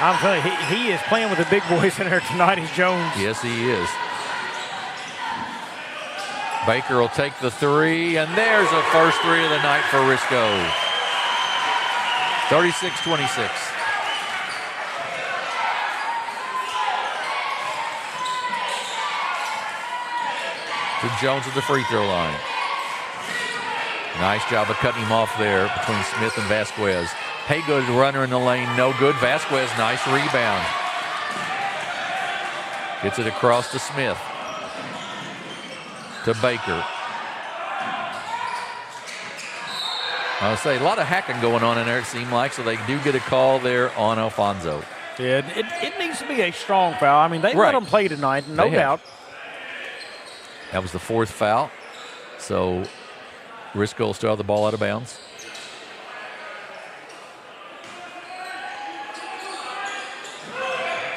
I'm telling you, he is playing with the big boys in there tonight, is Jones. Yes, he is. Baker will take the three, and there's the first three of the night for Risco. 36-26. To Jones at the free throw line. Nice job of cutting him off there between Smith and Vasquez. Haygood runner in the lane, no good. Vasquez, nice rebound. Gets it across to Smith. To Baker. I'll say a lot of hacking going on in there, it seemed like, so they do get a call there on Alfonso. Yeah, it needs to be a strong foul. I mean, they let them play tonight, no doubt. That was the fourth foul. So Risco will still have the ball out of bounds.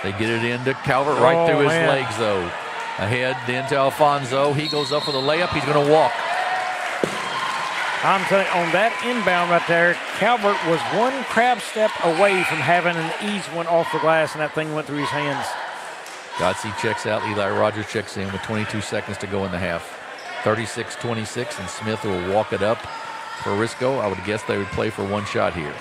They get it into Calvert right through his legs, though. Ahead then to Alfonso. He goes up for the layup. He's going to walk. I'm telling you, on that inbound right there, Calvert was one crab step away from having an easy one off the glass, and that thing went through his hands. Gotze checks out. Eli Rogers checks in with 22 seconds to go in the half. 36-26, and Smith will walk it up for Risco. I would guess they would play for one shot here.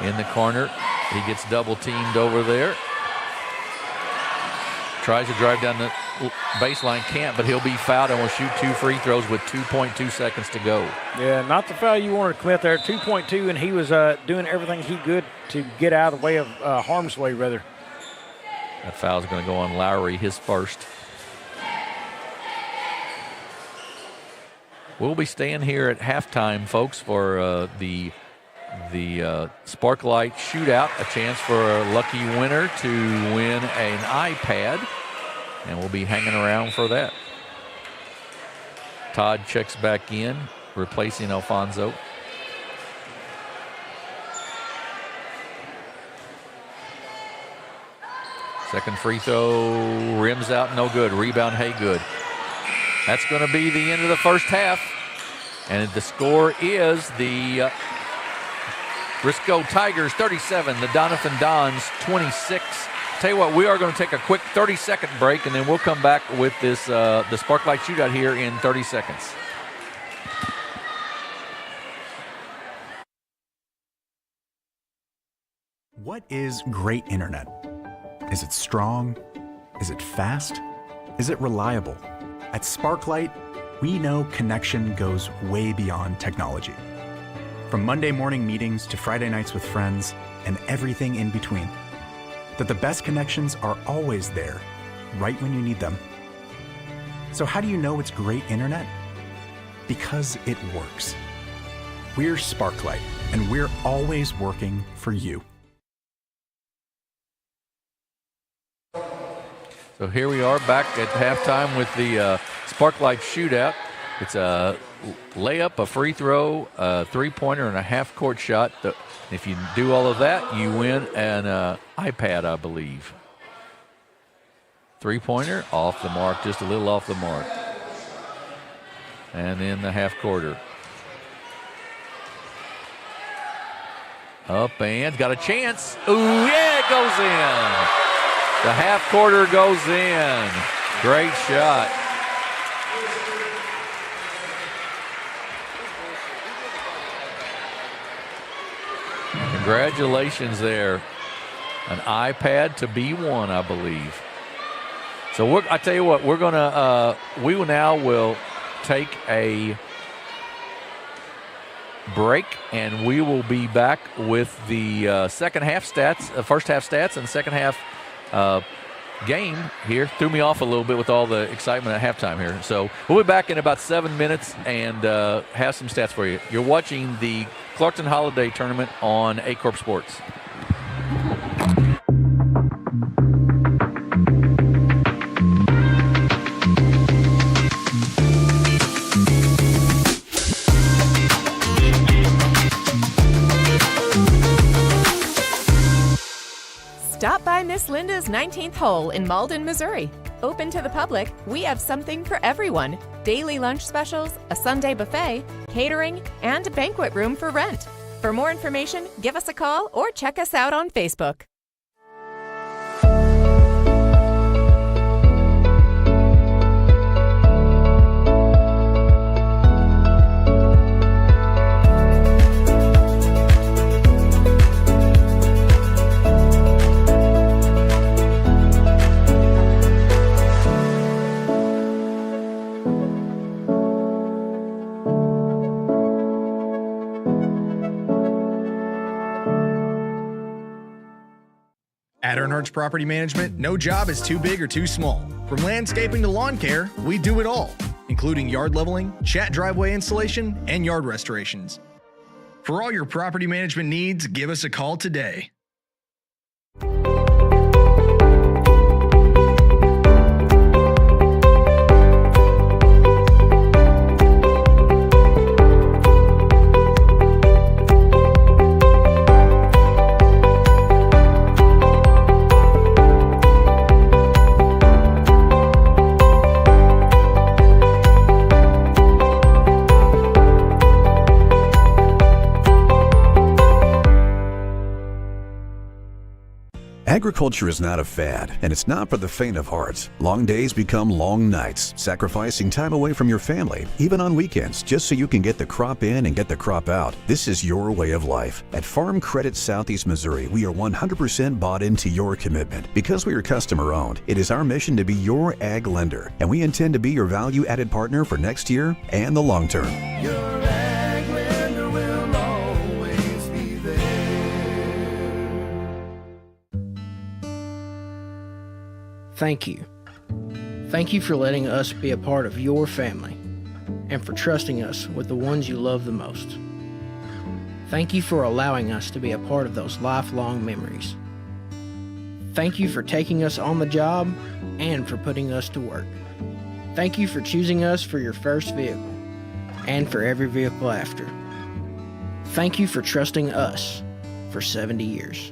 In the corner, he gets double teamed over there. Tries to drive down the baseline, can't, but he'll be fouled and will shoot 2 free throws with 2.2 seconds to go. Yeah, not the foul you wanted to commit there. 2.2, and he was doing everything he could to get out of the way of harm's way, rather. That foul is going to go on Lowry, his first. We'll be staying here at halftime, folks, for the Sparklight Shootout, a chance for a lucky winner to win an iPad, and we'll be hanging around for that. Todd checks back in, replacing Alfonso. Second free throw, rims out, no good. Rebound, Haygood. That's going to be the end of the first half, and the score is the Risco Tigers 37, the Doniphan Dons 26. Tell you what, we are going to take a quick 30-second break, and then we'll come back with this the Sparklight Shootout here in 30 seconds. What is great internet? Is it strong? Is it fast? Is it reliable? At Sparklight, we know connection goes way beyond technology. From Monday morning meetings to Friday nights with friends and everything in between. That the best connections are always there, right when you need them. So how do you know it's great internet? Because it works. We're Sparklight, and we're always working for you. So here we are back at halftime with the Sparklight Shootout. It's a layup, a free throw, a three-pointer, and a half-court shot. If you do all of that, you win an iPad, I believe. Three-pointer, off the mark, just a little off the mark. And then the half-quarter. Up and got a chance. Ooh, yeah, it goes in. The half-quarter goes in. Great shot. Congratulations there. An iPad to be won, I believe. So I tell you what, we will take a break, and we will be back with the second half stats, first half stats, and second half game here. Threw me off a little bit with all the excitement at halftime here. So we'll be back in about 7 minutes and have some stats for you. You're watching the Clarkton Holiday Tournament on Aycorp Sports. Stop by Miss Linda's 19th hole in Malden, Missouri. Open to the public, we have something for everyone. Daily lunch specials, a Sunday buffet, catering, and a banquet room for rent. For more information, give us a call or check us out on Facebook. At Earnhardt's Property Management, no job is too big or too small. From landscaping to lawn care, we do it all, including yard leveling, chat driveway installation, and yard restorations. For all your property management needs, give us a call today. Agriculture is not a fad, and it's not for the faint of heart. Long days become long nights, sacrificing time away from your family, even on weekends, just so you can get the crop in and get the crop out. This is your way of life. At Farm Credit Southeast Missouri, we are 100% bought into your commitment. Because we are customer-owned, it is our mission to be your ag lender, and we intend to be your value-added partner for next year and the long term. Your ag lender will always be there. Thank you. Thank you for letting us be a part of your family and for trusting us with the ones you love the most. Thank you for allowing us to be a part of those lifelong memories. Thank you for taking us on the job and for putting us to work. Thank you for choosing us for your first vehicle and for every vehicle after. Thank you for trusting us for 70 years.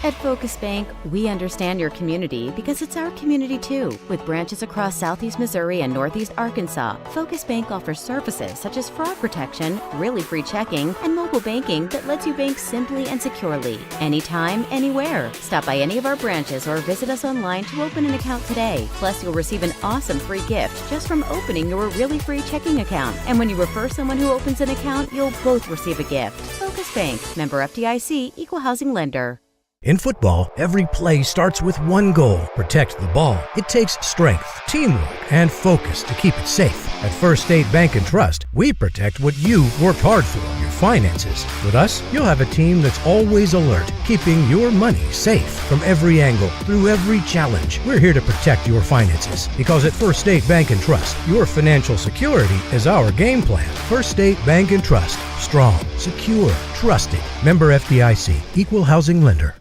At Focus Bank, we understand your community because it's our community too. With branches across Southeast Missouri and Northeast Arkansas, Focus Bank offers services such as fraud protection, really free checking, and mobile banking that lets you bank simply and securely, anytime, anywhere. Stop by any of our branches or visit us online to open an account today. Plus, you'll receive an awesome free gift just from opening your really free checking account. And when you refer someone who opens an account, you'll both receive a gift. Focus Bank, member FDIC, equal housing lender. In football, every play starts with one goal: protect the ball. It takes strength, teamwork, and focus to keep it safe. At First State Bank and Trust, we protect what you worked hard for, your finances. With us, you'll have a team that's always alert, keeping your money safe from every angle, through every challenge. We're here to protect your finances because at First State Bank and Trust, your financial security is our game plan. First State Bank and Trust. Strong, secure, trusted. Member FDIC, equal housing lender.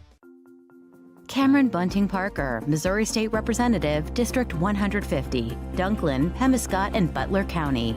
Cameron Bunting Parker, Missouri State Representative, District 150, Dunklin, Pemiscot, and Butler County.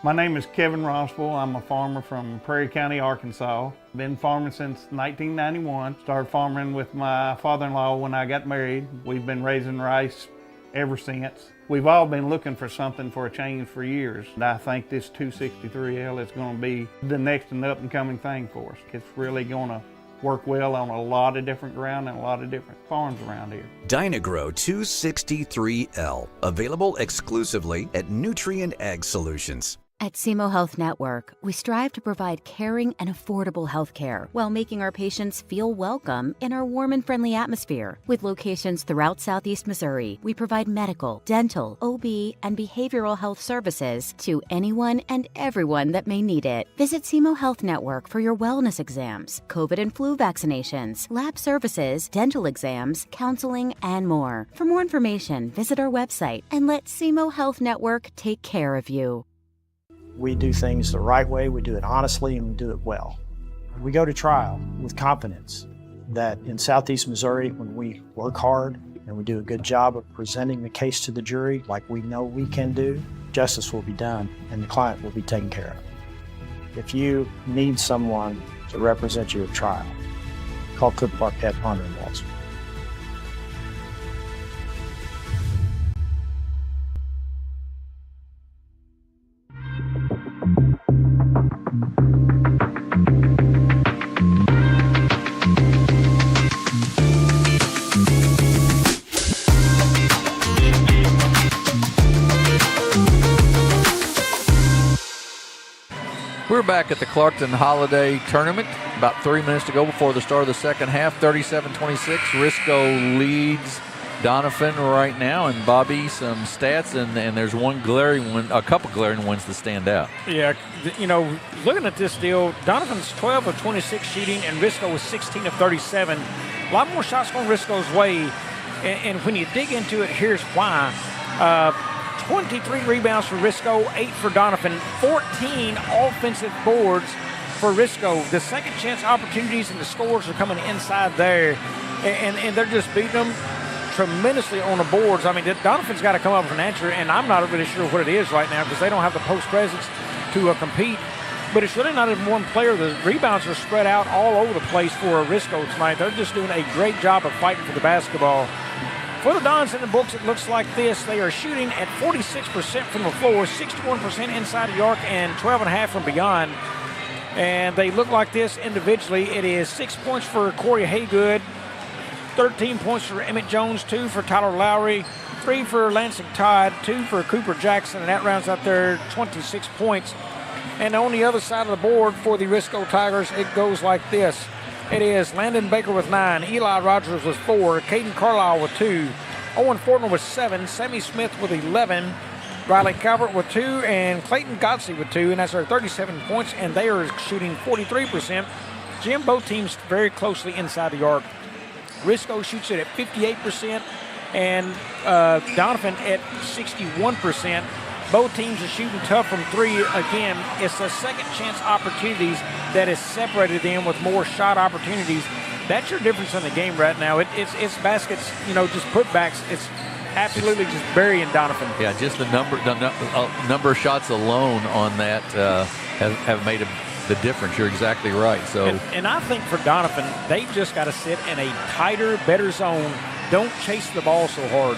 My name is Kevin Rossville. I'm a farmer from Prairie County, Arkansas. Been farming since 1991. Started farming with my father-in-law when I got married. We've been raising rice ever since. We've all been looking for something for a change for years. And I think this 263L is going to be the next and up and coming thing for us. It's really going to work well on a lot of different ground and a lot of different farms around here. Dynagro 263L, available exclusively at Nutrient Ag Solutions. At SEMO Health Network, we strive to provide caring and affordable health care while making our patients feel welcome in our warm and friendly atmosphere. With locations throughout Southeast Missouri, we provide medical, dental, OB, and behavioral health services to anyone and everyone that may need it. Visit SEMO Health Network for your wellness exams, COVID and flu vaccinations, lab services, dental exams, counseling, and more. For more information, visit our website and let SEMO Health Network take care of you. We do things the right way, we do it honestly, and we do it well. We go to trial with confidence that in Southeast Missouri, when we work hard and we do a good job of presenting the case to the jury like we know we can do, justice will be done and the client will be taken care of. If you need someone to represent you at trial, call Cook Parkett, Ponder & Walls. We're back at the Clarkton Holiday Tournament. About 3 minutes to go before the start of the second half. 37-26. Risco leads Doniphan right now. And Bobby, some stats, and there's a couple glaring ones that stand out. Yeah, looking at this deal, Doniphan's 12 of 26 shooting, and Risco was 16 of 37. A lot more shots going Risco's way. And when you dig into it, here's why. 23 rebounds for Risco, 8 for Doniphan, 14 offensive boards for Risco. The second chance opportunities and the scores are coming inside there, and they're just beating them tremendously on the boards. I mean, Doniphan's got to come up with an answer, and I'm not really sure what it is right now because they don't have the post presence to compete. But it's really not even one player. The rebounds are spread out all over the place for Risco tonight. They're just doing a great job of fighting for the basketball. For the Dons in the books, it looks like this. They are shooting at 46% from the floor, 61% inside the arc, and 12.5 from beyond. And they look like this individually. It is 6 points for Corey Haygood, 13 points for Emmett Jones, 2 for Tyler Lowry, 3 for Lansing Todd, 2 for Cooper Jackson, and that rounds out their 26 points. And on the other side of the board for the Risco Tigers, it goes like this. It is Landon Baker with 9, Eli Rogers with 4, Caden Carlisle with 2, Owen Fortner with 7, Sammy Smith with 11, Riley Calvert with 2, and Clayton Godsey with 2, and that's their 37 points, and they are shooting 43%. Jim, both teams very closely inside the arc. Risco shoots it at 58%, and Doniphan at 61%. Both teams are shooting tough from 3. Again, it's the second chance opportunities that has separated them with more shot opportunities. That's your difference in the game right now. It's baskets, just putbacks. It's absolutely just burying Doniphan. Yeah, just the number of shots alone on that have made the difference. You're exactly right. So, and I think for Doniphan, they've just got to sit in a tighter, better zone. Don't chase the ball so hard.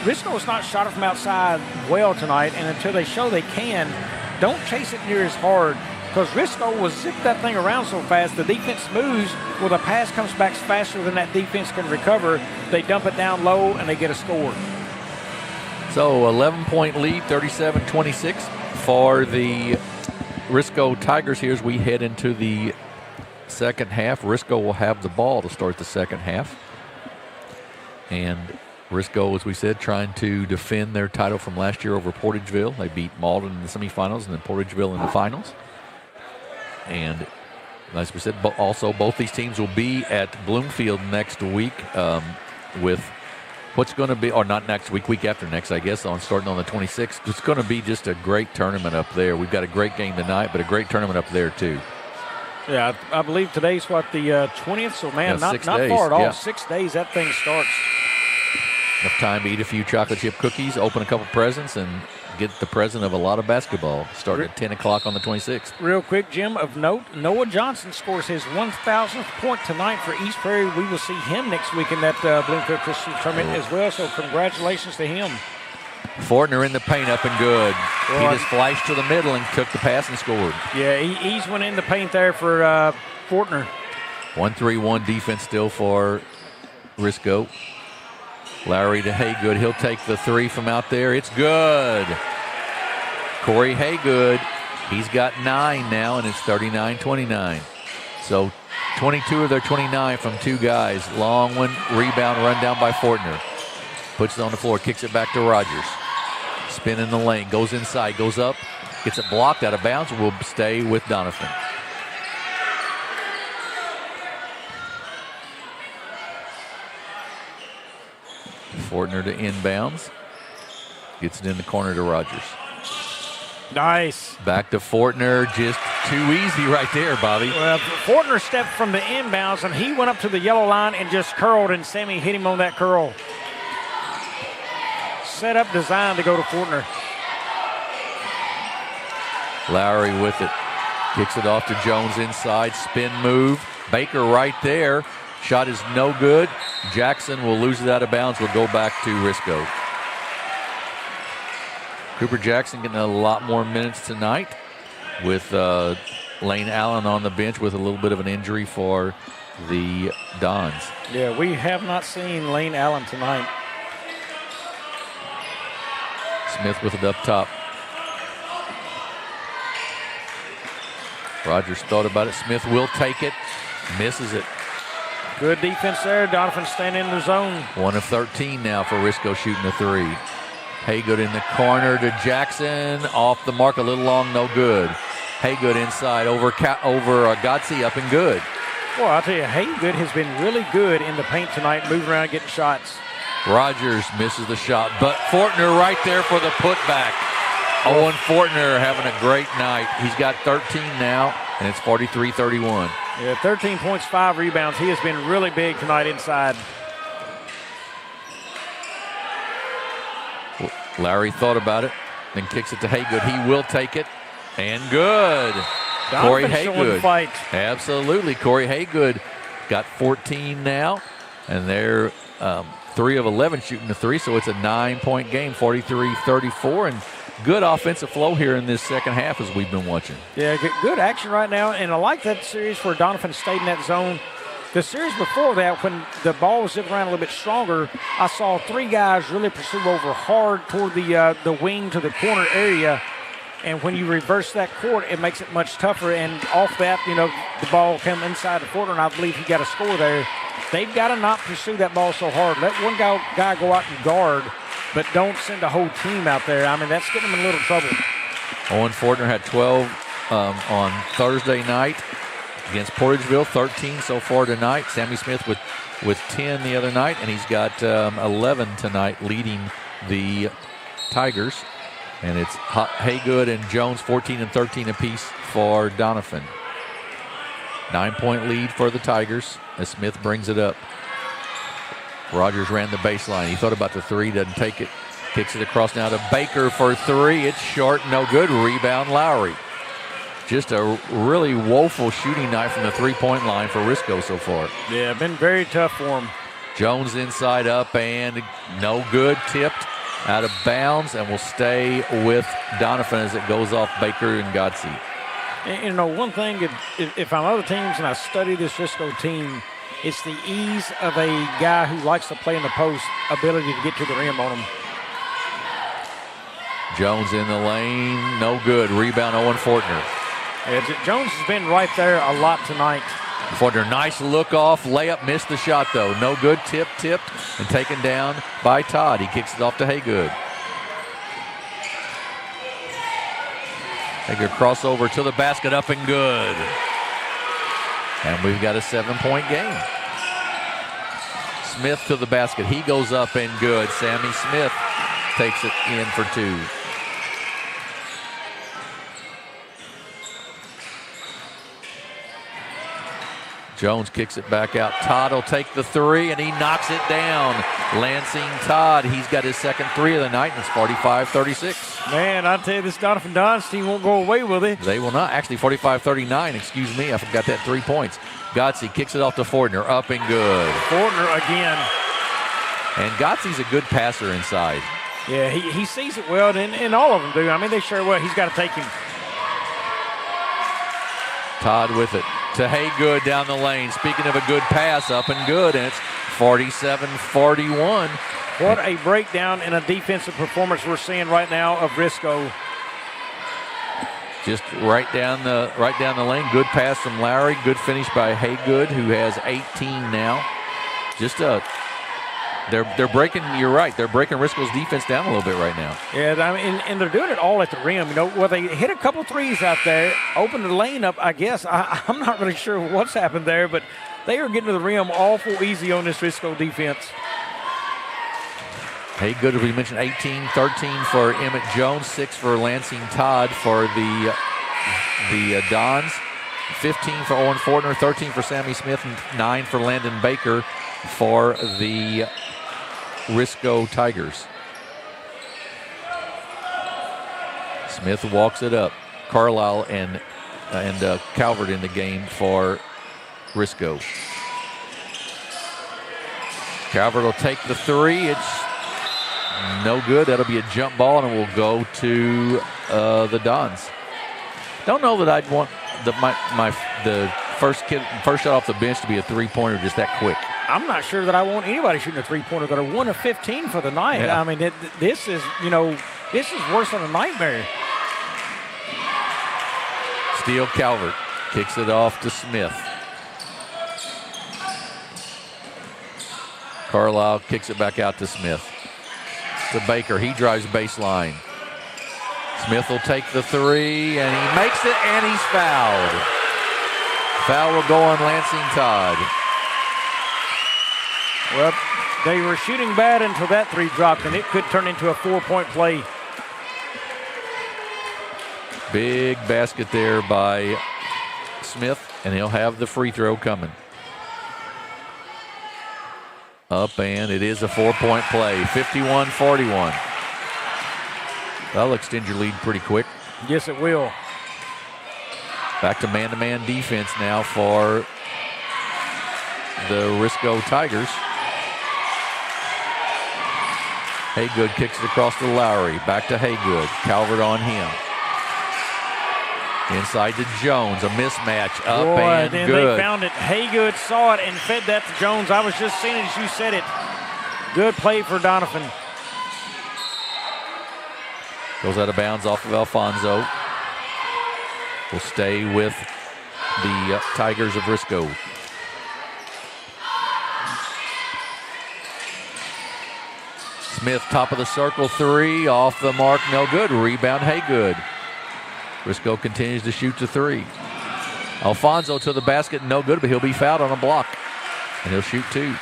Risco's not shot it from outside well tonight, and until they show they can, don't chase it near as hard because Risco will zip that thing around so fast. The defense moves, well, the pass comes back faster than that defense can recover. They dump it down low, and they get a score. So 11-point lead, 37-26 for the Risco Tigers here as we head into the second half. Risco will have the ball to start the second half. And Risco, as we said, trying to defend their title from last year over Portageville. They beat Malden in the semifinals and then Portageville in the finals. And as we said, also both these teams will be at Bloomfield next week with what's going to be, or not next week, week after next, I guess, starting on the 26th. It's going to be just a great tournament up there. We've got a great game tonight, but a great tournament up there too. Yeah, I believe today's the 20th, so man, not far at all. 6 days that thing starts. Enough time to eat a few chocolate chip cookies, open a couple presents, and get the present of a lot of basketball starting at 10 o'clock on the 26th. Real quick, Jim, of note, Noah Johnson scores his 1,000th point tonight for East Prairie. We will see him next week in that Bloomfield Christian tournament as well, so congratulations to him. Fortner in the paint, up and good. He just flashed to the middle and took the pass and scored. Yeah, he's went in the paint there for Fortner. 1-3-1 defense still for Risco. Lowry to Haygood. He'll take the three from out there. It's good. Corey Haygood, he's got 9 now, and it's 39-29. So 22 of their 29 from 2 guys. Long one, rebound, run down by Fortner. Puts it on the floor, kicks it back to Rogers. Spin in the lane, goes inside, goes up, gets it blocked out of bounds, will stay with Doniphan. Fortner to inbounds. Gets it in the corner to Rogers. Nice. Back to Fortner, just too easy right there, Bobby. Well, Fortner stepped from the inbounds, and he went up to the yellow line and just curled, and Sammy hit him on that curl. Set up, designed to go to Fortner. Lowry with it. Kicks it off to Jones inside, spin move. Baker right there. Shot is no good. Jackson will lose it out of bounds. Will go back to Risco. Cooper Jackson getting a lot more minutes tonight with Lane Allen on the bench with a little bit of an injury for the Dons. Yeah, we have not seen Lane Allen tonight. Smith with it up top. Rogers thought about it. Smith will take it. Misses it. Good defense there. Doniphan standing in the zone. 1 of 13 now for Risco shooting a 3. Haygood in the corner to Jackson. Off the mark, a little long, no good. Haygood inside over Gotze, up and good. Well, I'll tell you, Haygood has been really good in the paint tonight, moving around, getting shots. Rogers misses the shot, but Fortner right there for the putback. Owen Fortner having a great night. He's got 13 now, and it's 43-31. Yeah, 13 points, 5 rebounds. He has been really big tonight inside. Larry thought about it, then kicks it to Haygood. He will take it, and good. Corey Haygood. Fight. Absolutely. Corey Haygood got 14 now, and they're 3 of 11 shooting a 3, so it's a 9-point game, 43-34, and good offensive flow here in this second half as we've been watching. Yeah, good action right now, and I like that series where Doniphan stayed in that zone. The series before that, when the ball was zipping around a little bit stronger, I saw 3 guys really pursue over hard toward the wing to the corner area. And when you reverse that court, it makes it much tougher. And off that, the ball came inside the quarter, and I believe he got a score there. They've got to not pursue that ball so hard. Let one guy go out and guard, but don't send a whole team out there. I mean, that's getting them in a little trouble. Owen Fortner had 12 on Thursday night against Portageville, 13 so far tonight. Sammy Smith with 10 the other night, and he's got 11 tonight leading the Tigers. And it's Haygood and Jones, 14 and 13 apiece for Doniphan. 9-point lead for the Tigers as Smith brings it up. Rogers ran the baseline. He thought about the 3, doesn't take it. Kicks it across now to Baker for 3. It's short, no good. Rebound, Lowry. Just a really woeful shooting night from the 3-point line for Risco so far. Yeah, been very tough for him. Jones inside up and no good. Tipped out of bounds and will stay with Doniphan as it goes off Baker and Gotze. And one thing, if I'm other teams and I study this Risco team, it's the ease of a guy who likes to play in the post, ability to get to the rim on him. Jones in the lane, no good. Rebound, Owen Fortner. Yeah, Jones has been right there a lot tonight. Fortner, nice look off, layup, missed the shot though. No good, tipped, and taken down by Todd. He kicks it off to Haygood. Haygood crossover to the basket, up and good. And we've got a 7-point game. Smith to the basket, he goes up and good. Sammy Smith takes it in for 2. Jones kicks it back out. Todd will take the 3, and he knocks it down. Lansing Todd, he's got his second 3 of the night, and it's 45-36. Man, I tell you, this Doniphan Dons team won't go away with it. They will not. Actually, 45-39, excuse me. I forgot that 3 points. Gotze kicks it off to Fortner, up and good. Fortner again. And Gotze's a good passer inside. Yeah, he sees it well, and all of them do. I mean, they sure will. He's got to take him. Todd with it to Haygood down the lane. Speaking of a good pass, up and good, and it's 47-41. What a breakdown in a defensive performance we're seeing right now of Risco. Just right down the lane. Good pass from Lowry. Good finish by Haygood, who has 18 now. They're breaking. You're right. They're breaking Risco's defense down a little bit right now. Yeah, I mean, and they're doing it all at the rim. Well, they hit a couple threes out there, opened the lane up. I guess I'm not really sure what's happened there, but they are getting to the rim awful easy on this Risco defense. Haygood, as we mentioned, 18, 13 for Emmett Jones, 6 for Lansing Todd for the Dons, 15 for Owen Fortner, 13 for Sammy Smith, and 9 for Landon Baker for the Risco Tigers. Smith walks it up. Carlisle and Calvert in the game for Risco. Calvert will take the three. It's no good. That'll be a jump ball, and it will go to the Dons. Don't know that I'd want the first shot off the bench to be a three-pointer just that quick. I'm not sure that I want anybody shooting a three-pointer that are 1 of 15 for the night. Yeah. I mean, this is worse than a nightmare. Steele Calvert kicks it off to Smith. Carlisle kicks it back out to Smith. To Baker. He drives baseline. Smith will take the three, and he makes it, and he's fouled. Foul will go on Lansing Todd. Well, they were shooting bad until that three dropped, and it could turn into a 4-point play. Big basket there by Smith, and he'll have the free throw coming. Up, and it is a 4-point play, 51-41. That'll extend your lead pretty quick. Yes, it will. Back to man-to-man defense now for the Risco Tigers. Haygood kicks it across to Lowry. Back to Haygood. Calvert on him. Inside to Jones. A mismatch. Up and good. They found it. Haygood saw it and fed that to Jones. I was just seeing it as you said it. Good play for Doniphan. Goes out of bounds off of Alfonso. Will stay with the Tigers of Risco. Smith, top of the circle, three, off the mark, no good. Rebound, Haygood. Risco continues to shoot the three. Alfonso to the basket, no good, but he'll be fouled on a block. And he'll shoot two.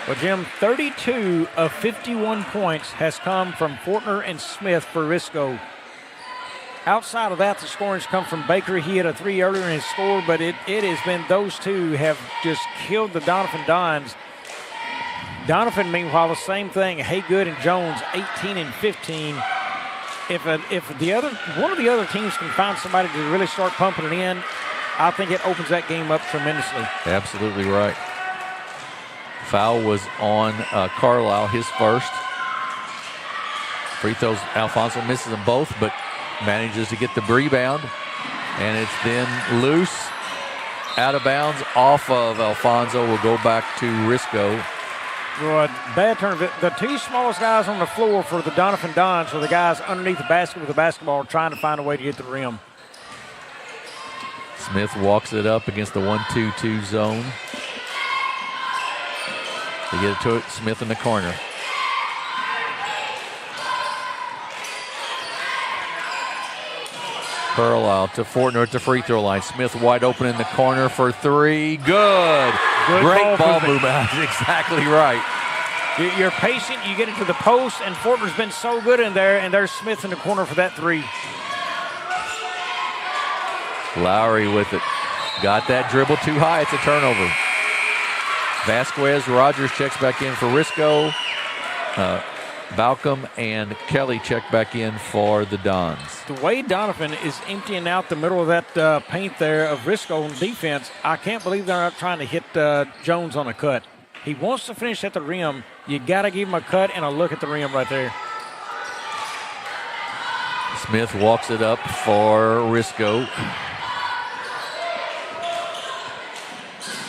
Well, Jim, 32 of 51 points has come from Fortner and Smith for Risco. Outside of that, the scoring's come from Baker. He had a three earlier in his score, but it has been those two have just killed the Doniphan Dons. Doniphan, meanwhile, the same thing. Haygood and Jones, 18 and 15. If one of the other teams can find somebody to really start pumping it in, I think it opens that game up tremendously. Absolutely right. Foul was on Carlisle, his first. Free throws, Alfonso misses them both, but manages to get the rebound. And it's then loose, out of bounds, off of Alfonso. Will go back to Risco. Well, bad turn. The two smallest guys on the floor for the Doniphan Dons were the guys underneath the basket with the basketball trying to find a way to get to the rim. Smith walks it up against the 1-2-2 zone. They get it to it, Smith in the corner. Carlisle to Fortner at the free throw line. Smith wide open in the corner for three. Good. Great ball movement. That's exactly right. You're patient. You get it to the post, and Fortner's been so good in there, and there's Smith in the corner for that three. Lowry with it. Got that dribble too high. It's a turnover. Vasquez, Rogers checks back in for Risco. Balcom and Kelly check back in for the Dons. The way Doniphan is emptying out the middle of that paint there of Risco on defense, I can't believe they're not trying to hit Jones on a cut. He wants to finish at the rim. You got to give him a cut and a look at the rim right there. Smith walks it up for Risco.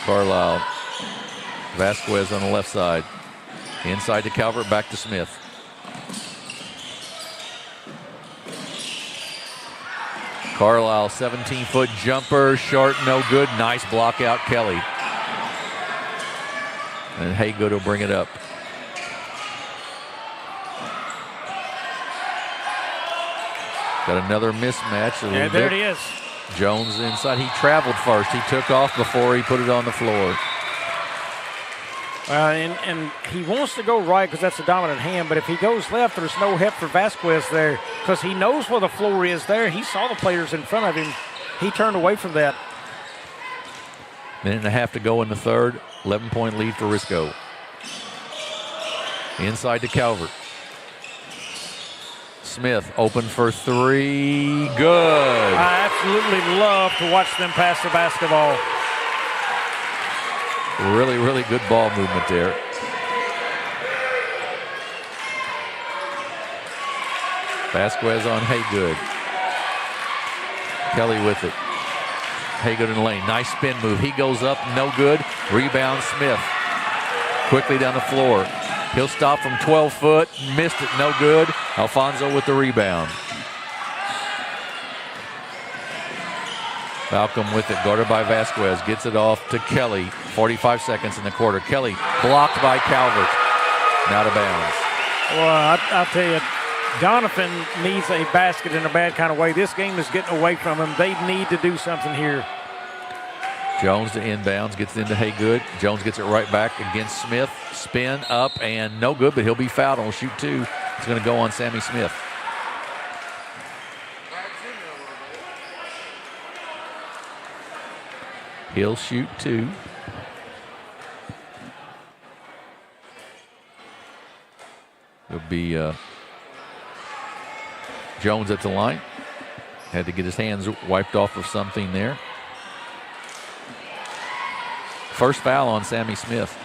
Carlisle. Vasquez on the left side. Inside to Calvert, back to Smith. Carlisle, 17-foot jumper, short, no good. Nice block out, Kelly. And Haygood will bring it up. Got another mismatch. And there it is. Jones inside. He traveled first. He took off before he put it on the floor. And he wants to go right because that's a dominant hand, but if he goes left, there's no help for Vasquez there because he knows where the floor is there. He saw the players in front of him. He turned away from that. Minute and a half to go in the third. 11-point lead for Risco. Inside to Calvert. Smith open for three. Good. I absolutely love to watch them pass the basketball. Really, really good ball movement there. Vasquez on Haygood. Kelly with it. Haygood in the lane. Nice spin move. He goes up, no good. Rebound Smith. Quickly down the floor. He'll stop from 12 foot. Missed it, no good. Alfonso with the rebound. Malcolm with it, guarded by Vasquez. Gets it off to Kelly. 45 seconds in the quarter. Kelly blocked by Calvert. And out of bounds. Well, I'll tell you, Doniphan needs a basket in a bad kind of way. This game is getting away from him. They need to do something here. Jones to inbounds, gets into Haygood. Jones gets it right back against Smith. Spin up and no good, but he'll be fouled. He'll shoot two. It's going to go on Sammy Smith. He'll shoot two. It'll be Jones at the line. Had to get his hands wiped off of something there. First foul on Sammy Smith.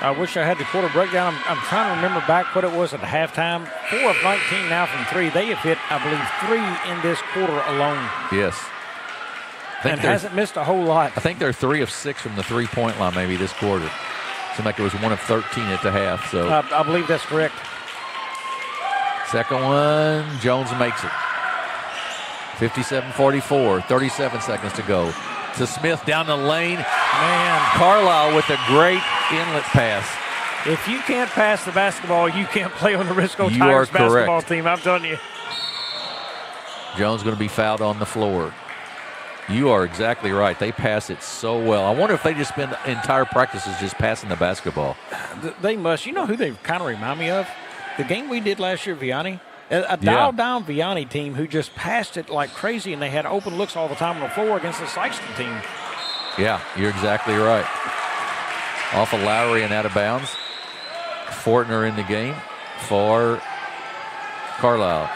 I wish I had the quarter breakdown. I'm trying to remember back what it was at halftime. 4 of 19 now from three. They have hit, I believe, 3 in this quarter alone. Yes. And hasn't missed a whole lot. I think they're 3 of 6 from the three-point line maybe this quarter. Seemed like it was 1 of 13 at the half. So I believe that's correct. Second one, Jones makes it. 57-44, 37 seconds to go. To Smith down the lane. Man. Carlisle with a great inlet pass. If you can't pass the basketball, you can't play on the Risco Tigers basketball team. I'm telling you. Jones going to be fouled on the floor. You are exactly right. They pass it so well. I wonder if they just spend entire practices just passing the basketball. They must. You know who they kind of remind me of? The game we did last year, Vianney. A dialed-down Vianney team who just passed it like crazy, and they had open looks all the time on the floor against the Sykeston team. Yeah, you're exactly right. Off of Lowry and out of bounds. Fortner in the game for Carlisle.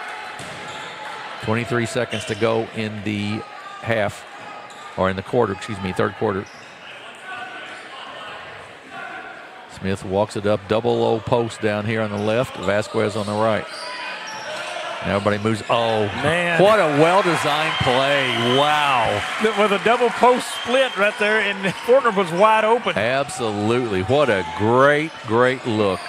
23 seconds to go in the half, or in the quarter, third quarter. Smith walks it up, double low post down here on the left, Vasquez on the right. And everybody moves. Oh, man. What a well-designed play. Wow. With a double post split right there, and Fortner was wide open. Absolutely. What a great, great look.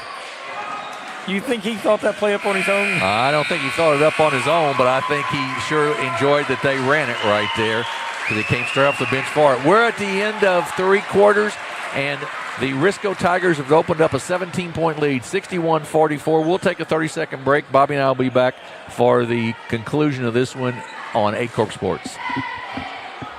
You think he thought that play up on his own? I don't think he thought it up on his own, but I think he sure enjoyed that they ran it right there because he came straight off the bench for it. We're at the end of 3 quarters, and the Risco Tigers have opened up a 17-point lead, 61-44. We'll take a 30-second break. Bobby and I will be back for the conclusion of this one on Aycorp Sports.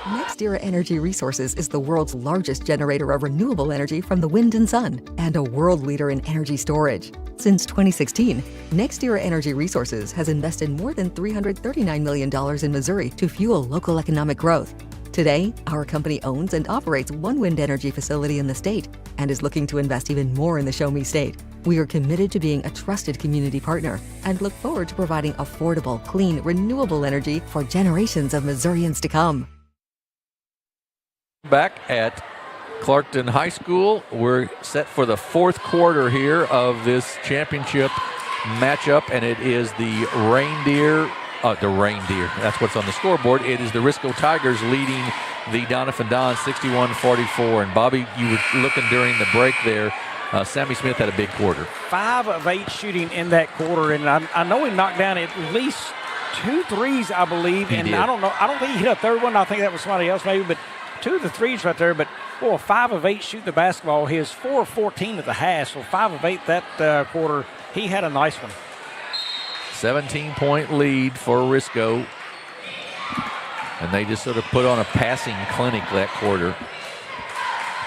NextEra Energy Resources is the world's largest generator of renewable energy from the wind and sun, and a world leader in energy storage. Since 2016, NextEra Energy Resources has invested more than $339 million in Missouri to fuel local economic growth. Today, our company owns and operates 1 wind energy facility in the state and is looking to invest even more in the Show Me State. We are committed to being a trusted community partner and look forward to providing affordable, clean, renewable energy for generations of Missourians to come. Back at Clarkton High School, we're set for the 4th quarter here of this championship matchup, and it is the reindeer, that's what's on the scoreboard. It is the Risco Tigers leading the Doniphan Dons 61-44. And Bobby, you were looking during the break there Sammy Smith had a big quarter. 5 of 8 shooting in that quarter, and I know he knocked down at least 2 threes, I believe. He and did. I don't know. I don't think he hit a third one. I think that was somebody else maybe, but 2 of the threes right there. But 5 of 8 shooting the basketball. His 4 of 14 at the half. So 5 of 8 that quarter. He had a nice one. 17-point lead for Risco. And they just sort of put on a passing clinic that quarter.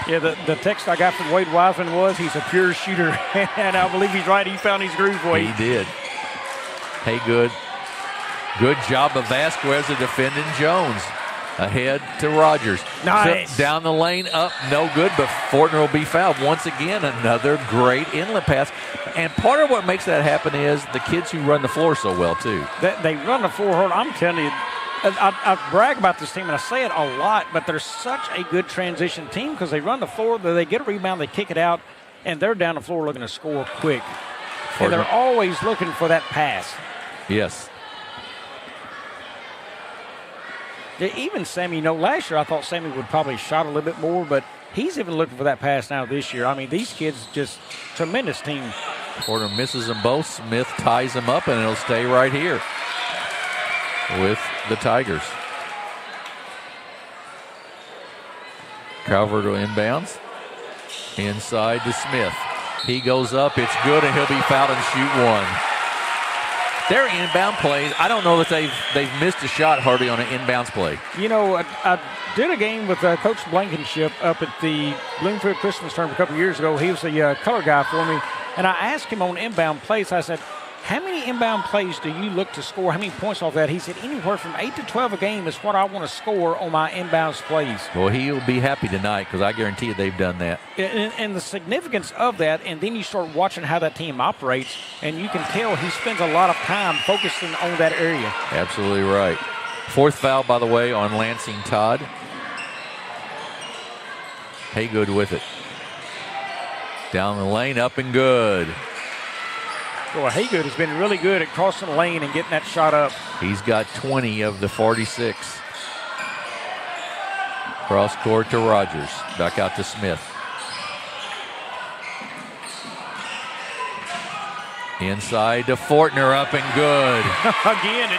Yeah, the text I got from Wade Wiseman was he's a pure shooter. And I believe he's right. He found his groove, Wade. He did. Hey, good job of Vasquez of defending Jones. Ahead to Rogers. Nice. So down the lane, up, no good, but Fortner will be fouled. Once again, another great inlet pass. And part of what makes that happen is the kids who run the floor so well, too. They run the floor hard. I'm telling you, I brag about this team, and I say it a lot, but they're such a good transition team because they run the floor, they get a rebound, they kick it out, and they're down the floor looking to score quick. And they're always looking for that pass. Yes. Even Sammy, last year I thought Sammy would probably shot a little bit more, but he's even looking for that pass now this year. I mean, these kids just tremendous team. Porter misses them both. Smith ties them up, and it'll stay right here with the Tigers. Calvert will inbounds. Inside to Smith. He goes up. It's good, and he'll be fouled and shoot one. Their inbound plays, I don't know that they've missed a shot hardly on an inbounds play. I did a game with Coach Blankenship up at the Bloomfield Christmas tournament a couple years ago. He was the color guy for me, and I asked him on inbound plays, I said, how many inbound plays do you look to score? How many points off that? He said, anywhere from 8 to 12 a game is what I want to score on my inbounds plays. Well, he'll be happy tonight because I guarantee you they've done that. And the significance of that, and then you start watching how that team operates, and you can tell he spends a lot of time focusing on that area. Absolutely right. 4th foul, by the way, on Lansing Todd. Haygood with it. Down the lane, up and good. Well, Haygood has been really good at crossing the lane and getting that shot up. He's got 20 of the 46. Cross court to Rogers. Back out to Smith. Inside to Fortner, up and good. Again,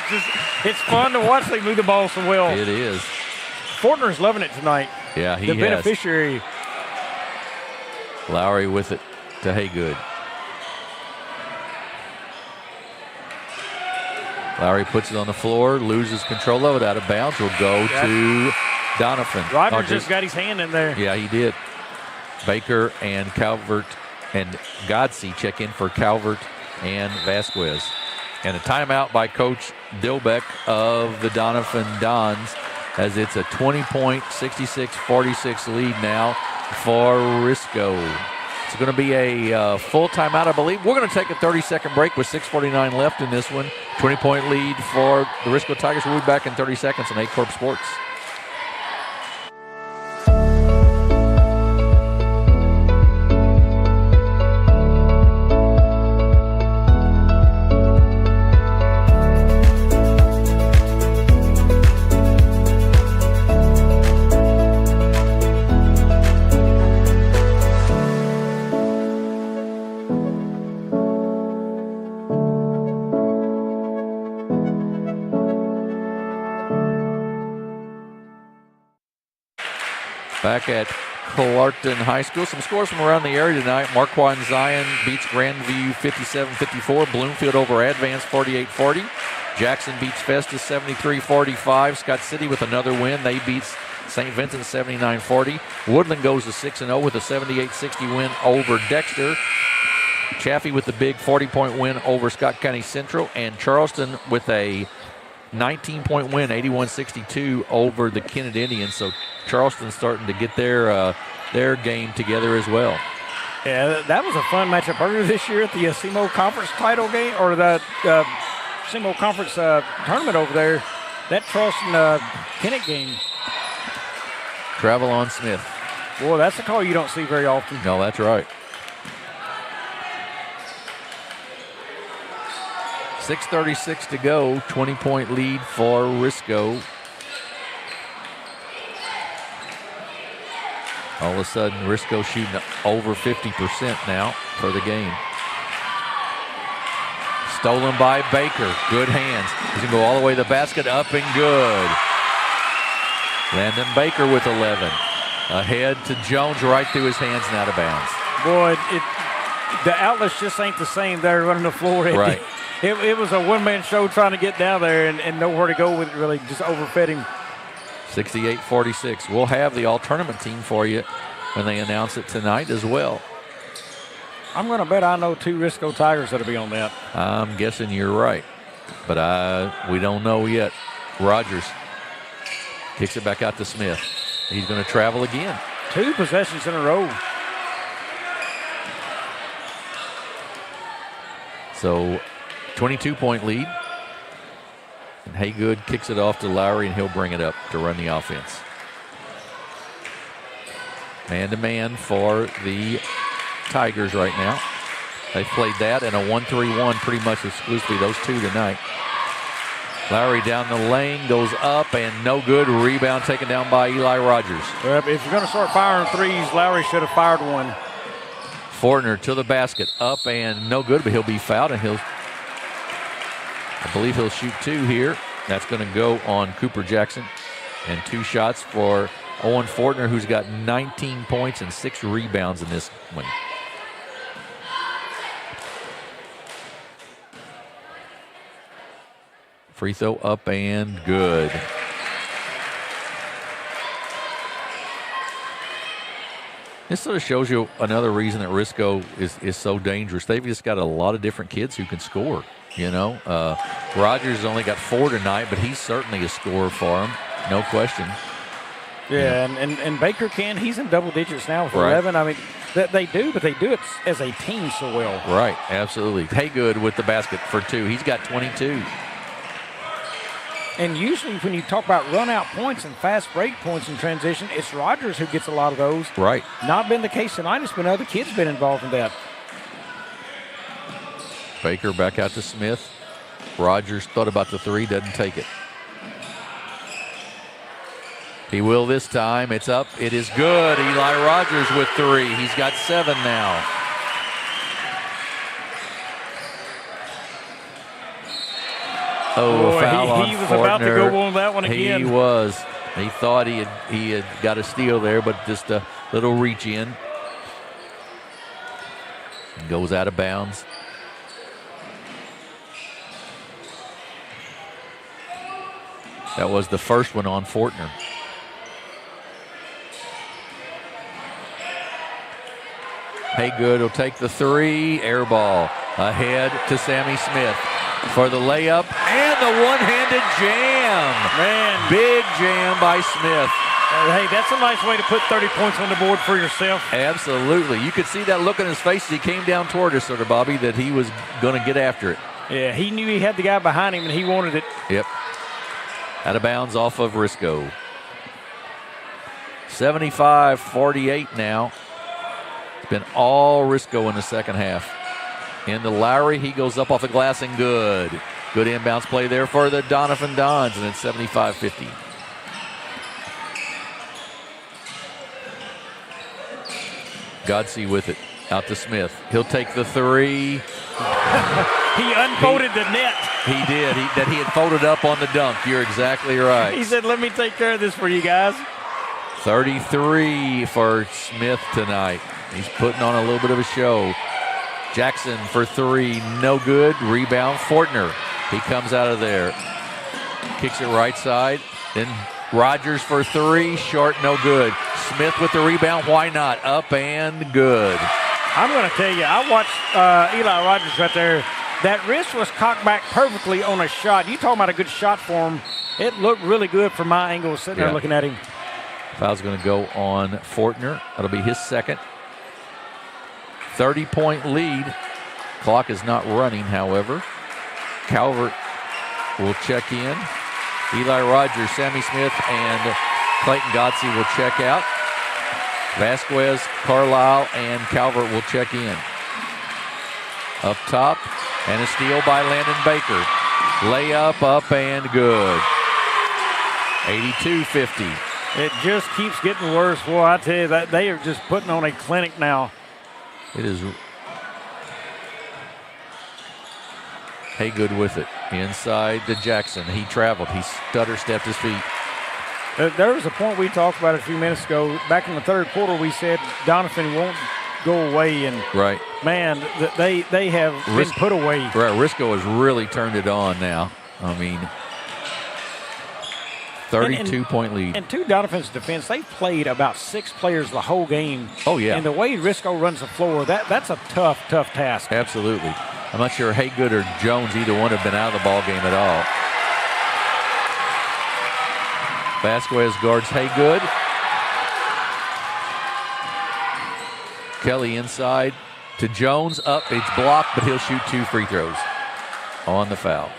it's fun to watch they move the ball so well. It is. Fortner's loving it tonight. Yeah, he the has. Beneficiary. Lowry with it to Haygood. Lowry puts it on the floor, loses control of it, out of bounds. Will go to Doniphan. Rogers just got his hand in there. Yeah, he did. Baker and Calvert and Godsey check in for Calvert and Vasquez. And a timeout by Coach Dilbeck of the Doniphan Dons, as it's a 20-point, 66-46 lead now for Risco. It's going to be a full timeout, I believe. We're going to take a 30-second break with 6:49 left in this one. 20-point lead for the Risco Tigers. We'll be back in 30 seconds on Aycorp Sports. Back at Clarkton High School. Some scores from around the area tonight. Marquand Zion beats Grandview 57-54. Bloomfield over Advance 48-40. Jackson beats Festus 73-45. Scott City with another win. They beat St. Vincent 79-40. Woodland goes to 6-0 with a 78-60 win over Dexter. Chaffee with the big 40-point win over Scott County Central. And Charleston with a 19-point win, 81-62 over the Kennett Indians. So Charleston's starting to get their game together as well. Yeah, that was a fun matchup earlier this year at the SEMO Conference title game, or the SEMO Conference tournament over there. That Charleston-Kennett game. Travel on Smith. Boy, that's a call you don't see very often. No, that's right. 6:36 to go. 20-point lead for Risco. All of a sudden, Risco shooting over 50% now for the game. Stolen by Baker. Good hands. He's going to go all the way to the basket. Up and good. Landon Baker with 11. Ahead to Jones, right through his hands and out of bounds. Boy, the outlets just ain't the same there running the floor. Right. It was a one-man show trying to get down there and nowhere to go with it, really. Just overfed him. 68-46. We'll have the all-tournament team for you when they announce it tonight as well. I'm going to bet I know 2 Risco Tigers that'll be on that. I'm guessing you're right, but we don't know yet. Rogers kicks it back out to Smith. He's going to travel again. 2 possessions in a row. So 22-point lead. And Haygood kicks it off to Lowry, and he'll bring it up to run the offense. Man-to-man for the Tigers right now. They've played that and a 1-3-1 pretty much exclusively, those 2 tonight. Lowry down the lane, goes up, and no good. Rebound taken down by Eli Rogers. Well, if you're going to start firing threes, Lowry should have fired one. Fortner to the basket, up and no good, but he'll be fouled, and I believe he'll shoot 2 here. That's going to go on Cooper Jackson. And 2 shots for Owen Fortner, who's got 19 points and 6 rebounds in this one. Free throw up and good. This sort of shows you another reason that Risco is so dangerous. They've just got a lot of different kids who can score. You know, Rogers only got 4 tonight, but he's certainly a scorer for them, no question. Yeah, and Baker can. He's in double digits now with 11. I mean, they do, but they do it as a team so well. Right, absolutely. Haygood with the basket for 2. He's got 22. And usually when you talk about run-out points and fast break points in transition, it's Rogers who gets a lot of those. Right. Not been the case tonight. It's been other kids been involved in that. Baker back out to Smith. Rogers thought about the 3, doesn't take it. He will this time. It's up. It is good. Eli Rogers with 3. He's got 7 now. Oh, foul on he was Fortner. about to go on that one again. He was. He thought he had got a steal there, but just a little reach in. Goes out of bounds. That was the first one on Fortner. Haygood will take the 3. Air ball. Ahead to Sammy Smith for the layup and the one-handed jam. Man. Big jam by Smith. Hey, that's a nice way to put 30 points on the board for yourself. Absolutely. You could see that look on his face as he came down toward us, sort of, Bobby, that he was going to get after it. Yeah, he knew he had the guy behind him and he wanted it. Yep. Out of bounds off of Risco. 75-48 now. It's been all Risco in the second half. Into Lowry, he goes up off the glass and good. Good inbounds play there for the Doniphan Dons, and it's 75-50. Godsey with it. Out to Smith. He'll take the 3. He unfolded the net. He did. That he had folded up on the dunk. You're exactly right. He said, let me take care of this for you guys. 33 for Smith tonight. He's putting on a little bit of a show. Jackson for 3, no good. Rebound, Fortner. He comes out of there. Kicks it right side. Then Rogers for 3, short, no good. Smith with the rebound, why not? Up and good. I'm going to tell you, I watched Eli Rogers right there. That wrist was cocked back perfectly on a shot. You talking about a good shot for him. It looked really good from my angle sitting there looking at him. Foul's going to go on Fortner. That'll be his second. 30-point lead. Clock is not running, however. Calvert will check in. Eli Rogers, Sammy Smith, and Clayton Godsey will check out. Vasquez, Carlisle, and Calvert will check in. Up top, and a steal by Landon Baker. Layup up and good. 82-50. It just keeps getting worse. Boy, I tell you, that they are just putting on a clinic now. It is Haygood with it. Inside to Jackson. He traveled. He stutter-stepped his feet. There was a point we talked about a few minutes ago. Back in the third quarter, we said Doniphan won't go away. And, right. Man, they have been put away. Right. Risco has really turned it on now. I mean, 32-point lead. And to Doniphan's defense, they've played about 6 players the whole game. Oh, yeah. And the way Risco runs the floor, that's a tough task. Absolutely. I'm not sure Haygood or Jones, either one, have been out of the ball game at all. Vasquez guards Haygood. Kelly inside to Jones. Up, it's blocked, but he'll shoot 2 free throws on the foul.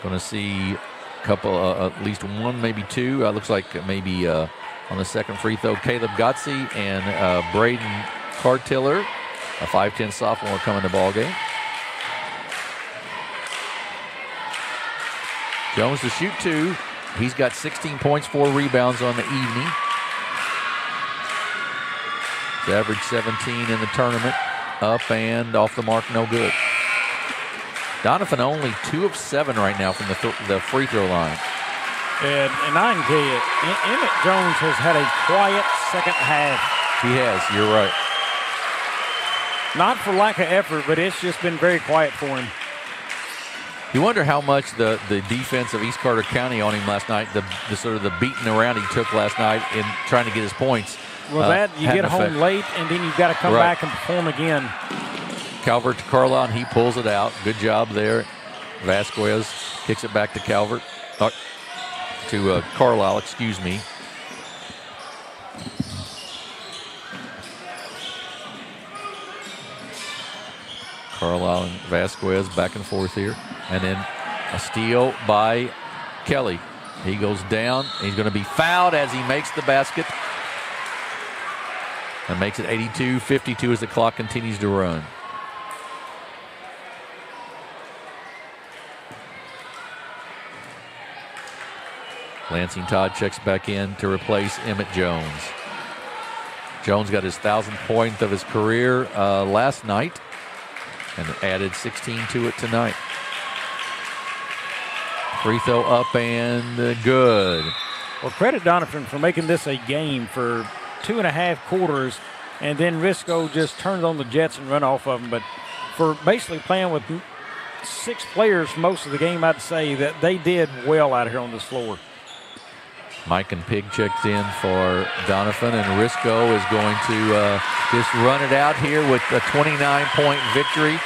Going to see a couple, at least one, maybe 2. Looks like maybe on the second free throw, Caleb Gotze and Braden Cartiller, a 5'10 sophomore, coming to ball game. Jones to shoot 2. He's got 16 points, 4 rebounds on the evening. He's averaged 17 in the tournament. Up and off the mark, no good. Doniphan only 2 of 7 right now from the free throw line. And I can tell you, Emmett Jones has had a quiet second half. He has, you're right. Not for lack of effort, but it's just been very quiet for him. You wonder how much the defense of East Carter County on him last night, the sort of the beating around he took last night in trying to get his points. Well, you get home late, and then you've got to come back and perform again. Calvert to Carlisle, and he pulls it out. Good job there. Vasquez kicks it back to Calvert. To Carlisle, excuse me. Carlisle and Vasquez back and forth here. And then a steal by Kelly. He goes down. He's going to be fouled as he makes the basket. And makes it 82-52 as the clock continues to run. Lansing Todd checks back in to replace Emmett Jones. Jones got his 1,000th point of his career last night and added 16 to it tonight. Free throw up and good. Well, credit Doniphan for making this a game for 2.5 quarters, and then Risco just turned on the Jets and run off of them. But for basically playing with 6 players most of the game, I'd say that they did well out here on this floor. Mike and Pig checked in for Doniphan, and Risco is going to just run it out here with a 29-point victory,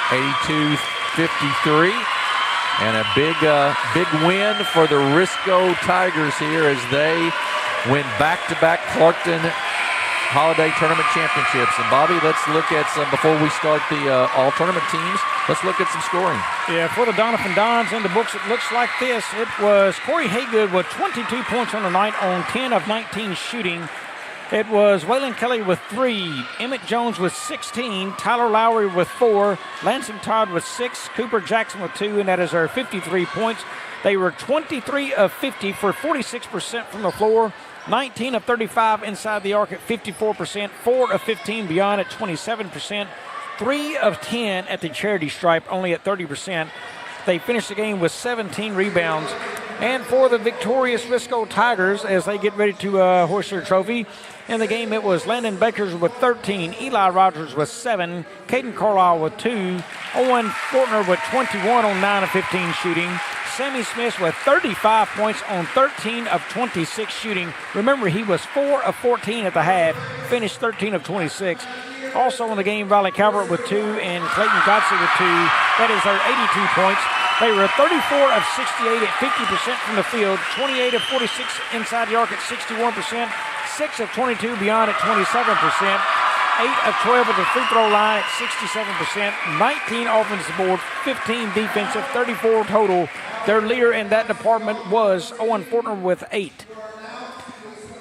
82-53. And a big win for the Risco Tigers here as they win back-to-back Clarkton Holiday Tournament championships. And Bobby, let's look at some, before we start the all-tournament teams, let's look at some scoring. Yeah, for the Doniphan Dons in the books, it looks like this. It was Corey Haygood with 22 points on the night on 10 of 19 shooting. It was Waylon Kelly with 3, Emmett Jones with 16, Tyler Lowry with 4, Lansing Todd with 6, Cooper Jackson with 2, and that is our 53 points. They were 23 of 50 for 46% from the floor, 19 of 35 inside the arc at 54%, 4 of 15 beyond at 27%, 3 of 10 at the charity stripe only at 30%. They finished the game with 17 rebounds. And for the victorious Risco Tigers, as they get ready to hoist their trophy, in the game it was Landon Bakers with 13, Eli Rogers with 7, Caden Carlisle with 2, Owen Fortner with 21 on 9 of 15 shooting, Sammy Smith with 35 points on 13 of 26 shooting. Remember, he was 4 of 14 at the half, finished 13 of 26. Also in the game, Riley Calvert with 2 and Clayton Gotze with 2. That is our 82 points. They were 34 of 68 at 50% from the field, 28 of 46 inside the arc at 61%, 6 of 22 beyond at 27%, 8 of 12 at the free throw line at 67%, 19 offensive boards, 15 defensive, 34 total. Their leader in that department was Owen Fortner with 8.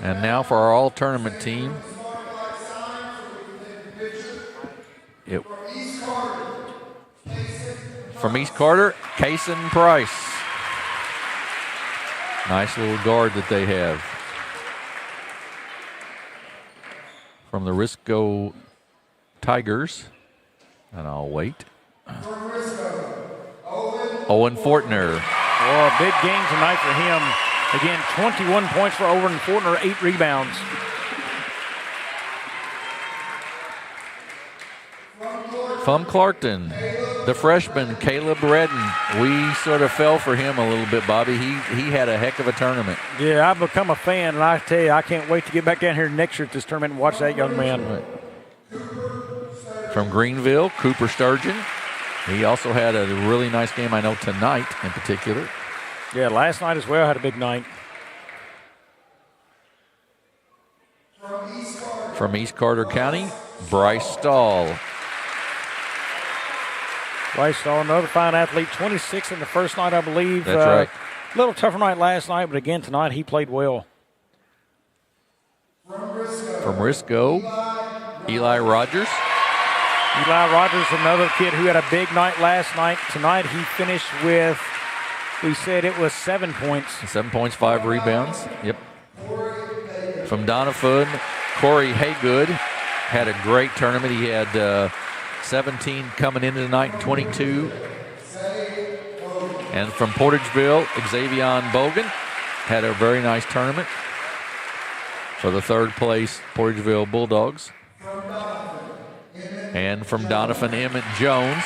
And now for our all-tournament team. From East Carter, Kaysen Price. Nice little guard that they have. From the Risco Tigers. And I'll wait. Owen Fortner. Oh, a big game tonight for him. Again, 21 points for Owen Fortner, 8 rebounds. From Clarkton, the freshman, Caleb Redden. We sort of fell for him a little bit, Bobby. He had a heck of a tournament. Yeah, I've become a fan, and I tell you, I can't wait to get back down here next year at this tournament and watch that young man. Right. From Greenville, Cooper Sturgeon. He also had a really nice game, I know, tonight in particular. Yeah, last night as well had a big night. From East Carter County, Bryce Stahl. Bryce Stahl, another fine athlete, 26 in the first night, I believe. That's right. A little tougher night last night, but again tonight he played well. From Risco, Eli Rogers. Eli Rogers, another kid who had a big night last night. Tonight he finished with, we said it was 7 points. 7 points, 5 rebounds. Yep. From Doniphan, Corey Haygood had a great tournament. He had 17 coming into tonight and 22. And from Portageville, Xavier Bogan had a very nice tournament for the third place Portageville Bulldogs. And from Doniphan, Emmett Jones,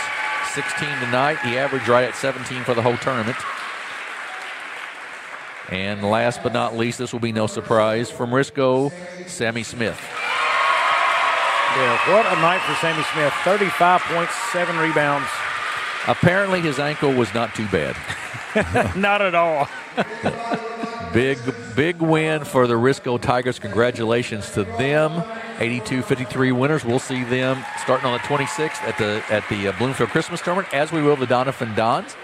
16 tonight. He averaged right at 17 for the whole tournament. And last but not least, this will be no surprise, from Risco, Sammy Smith. Yeah, what a night for Sammy Smith. 35 points, 7 rebounds. Apparently his ankle was not too bad. Not at all. Big win for the Risco Tigers. Congratulations to them. 82-53 winners. We'll see them starting on the 26th at the Bloomfield Christmas Tournament, as we will the Doniphan Dons.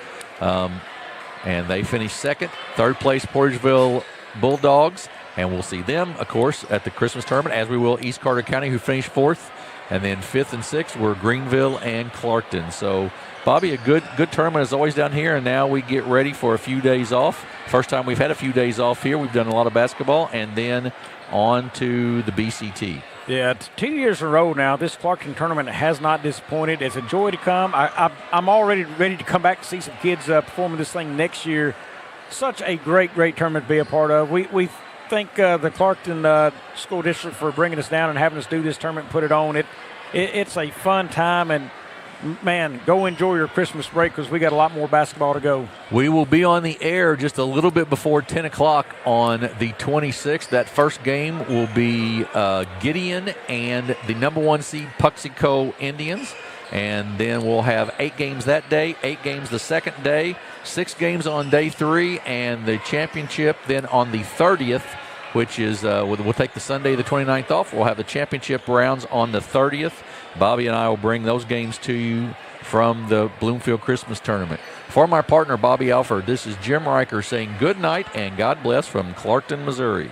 And they finished second. Third place, Portageville Bulldogs. And we'll see them, of course, at the Christmas Tournament, as we will East Carter County, who finished fourth. And then fifth and sixth were Greenville and Clarkton. So, Bobby, a good tournament as always down here. And now we get ready for a few days off. First time we've had a few days off here. We've done a lot of basketball. And then on to the BCT. Yeah, 2 years in a row now, this Clarkton tournament has not disappointed. It's a joy to come. I'm already ready to come back to see some kids performing this thing next year. Such a great tournament to be a part of. We thank the Clarkton School District for bringing us down and having us do this tournament and put it on. It's a fun time, and man, go enjoy your Christmas break because we got a lot more basketball to go. We will be on the air just a little bit before 10 o'clock on the 26th. That first game will be Gideon and the number 1 seed Puxico Indians. And then we'll have 8 games that day, 8 games the second day, 6 games on day 3, and the championship then on the 30th, which is we'll take the Sunday the 29th off. We'll have the championship rounds on the 30th. Bobby and I will bring those games to you from the Bloomfield Christmas Tournament. For my partner, Bobby Alford, this is Jim Riker saying good night and God bless from Clarkton, Missouri.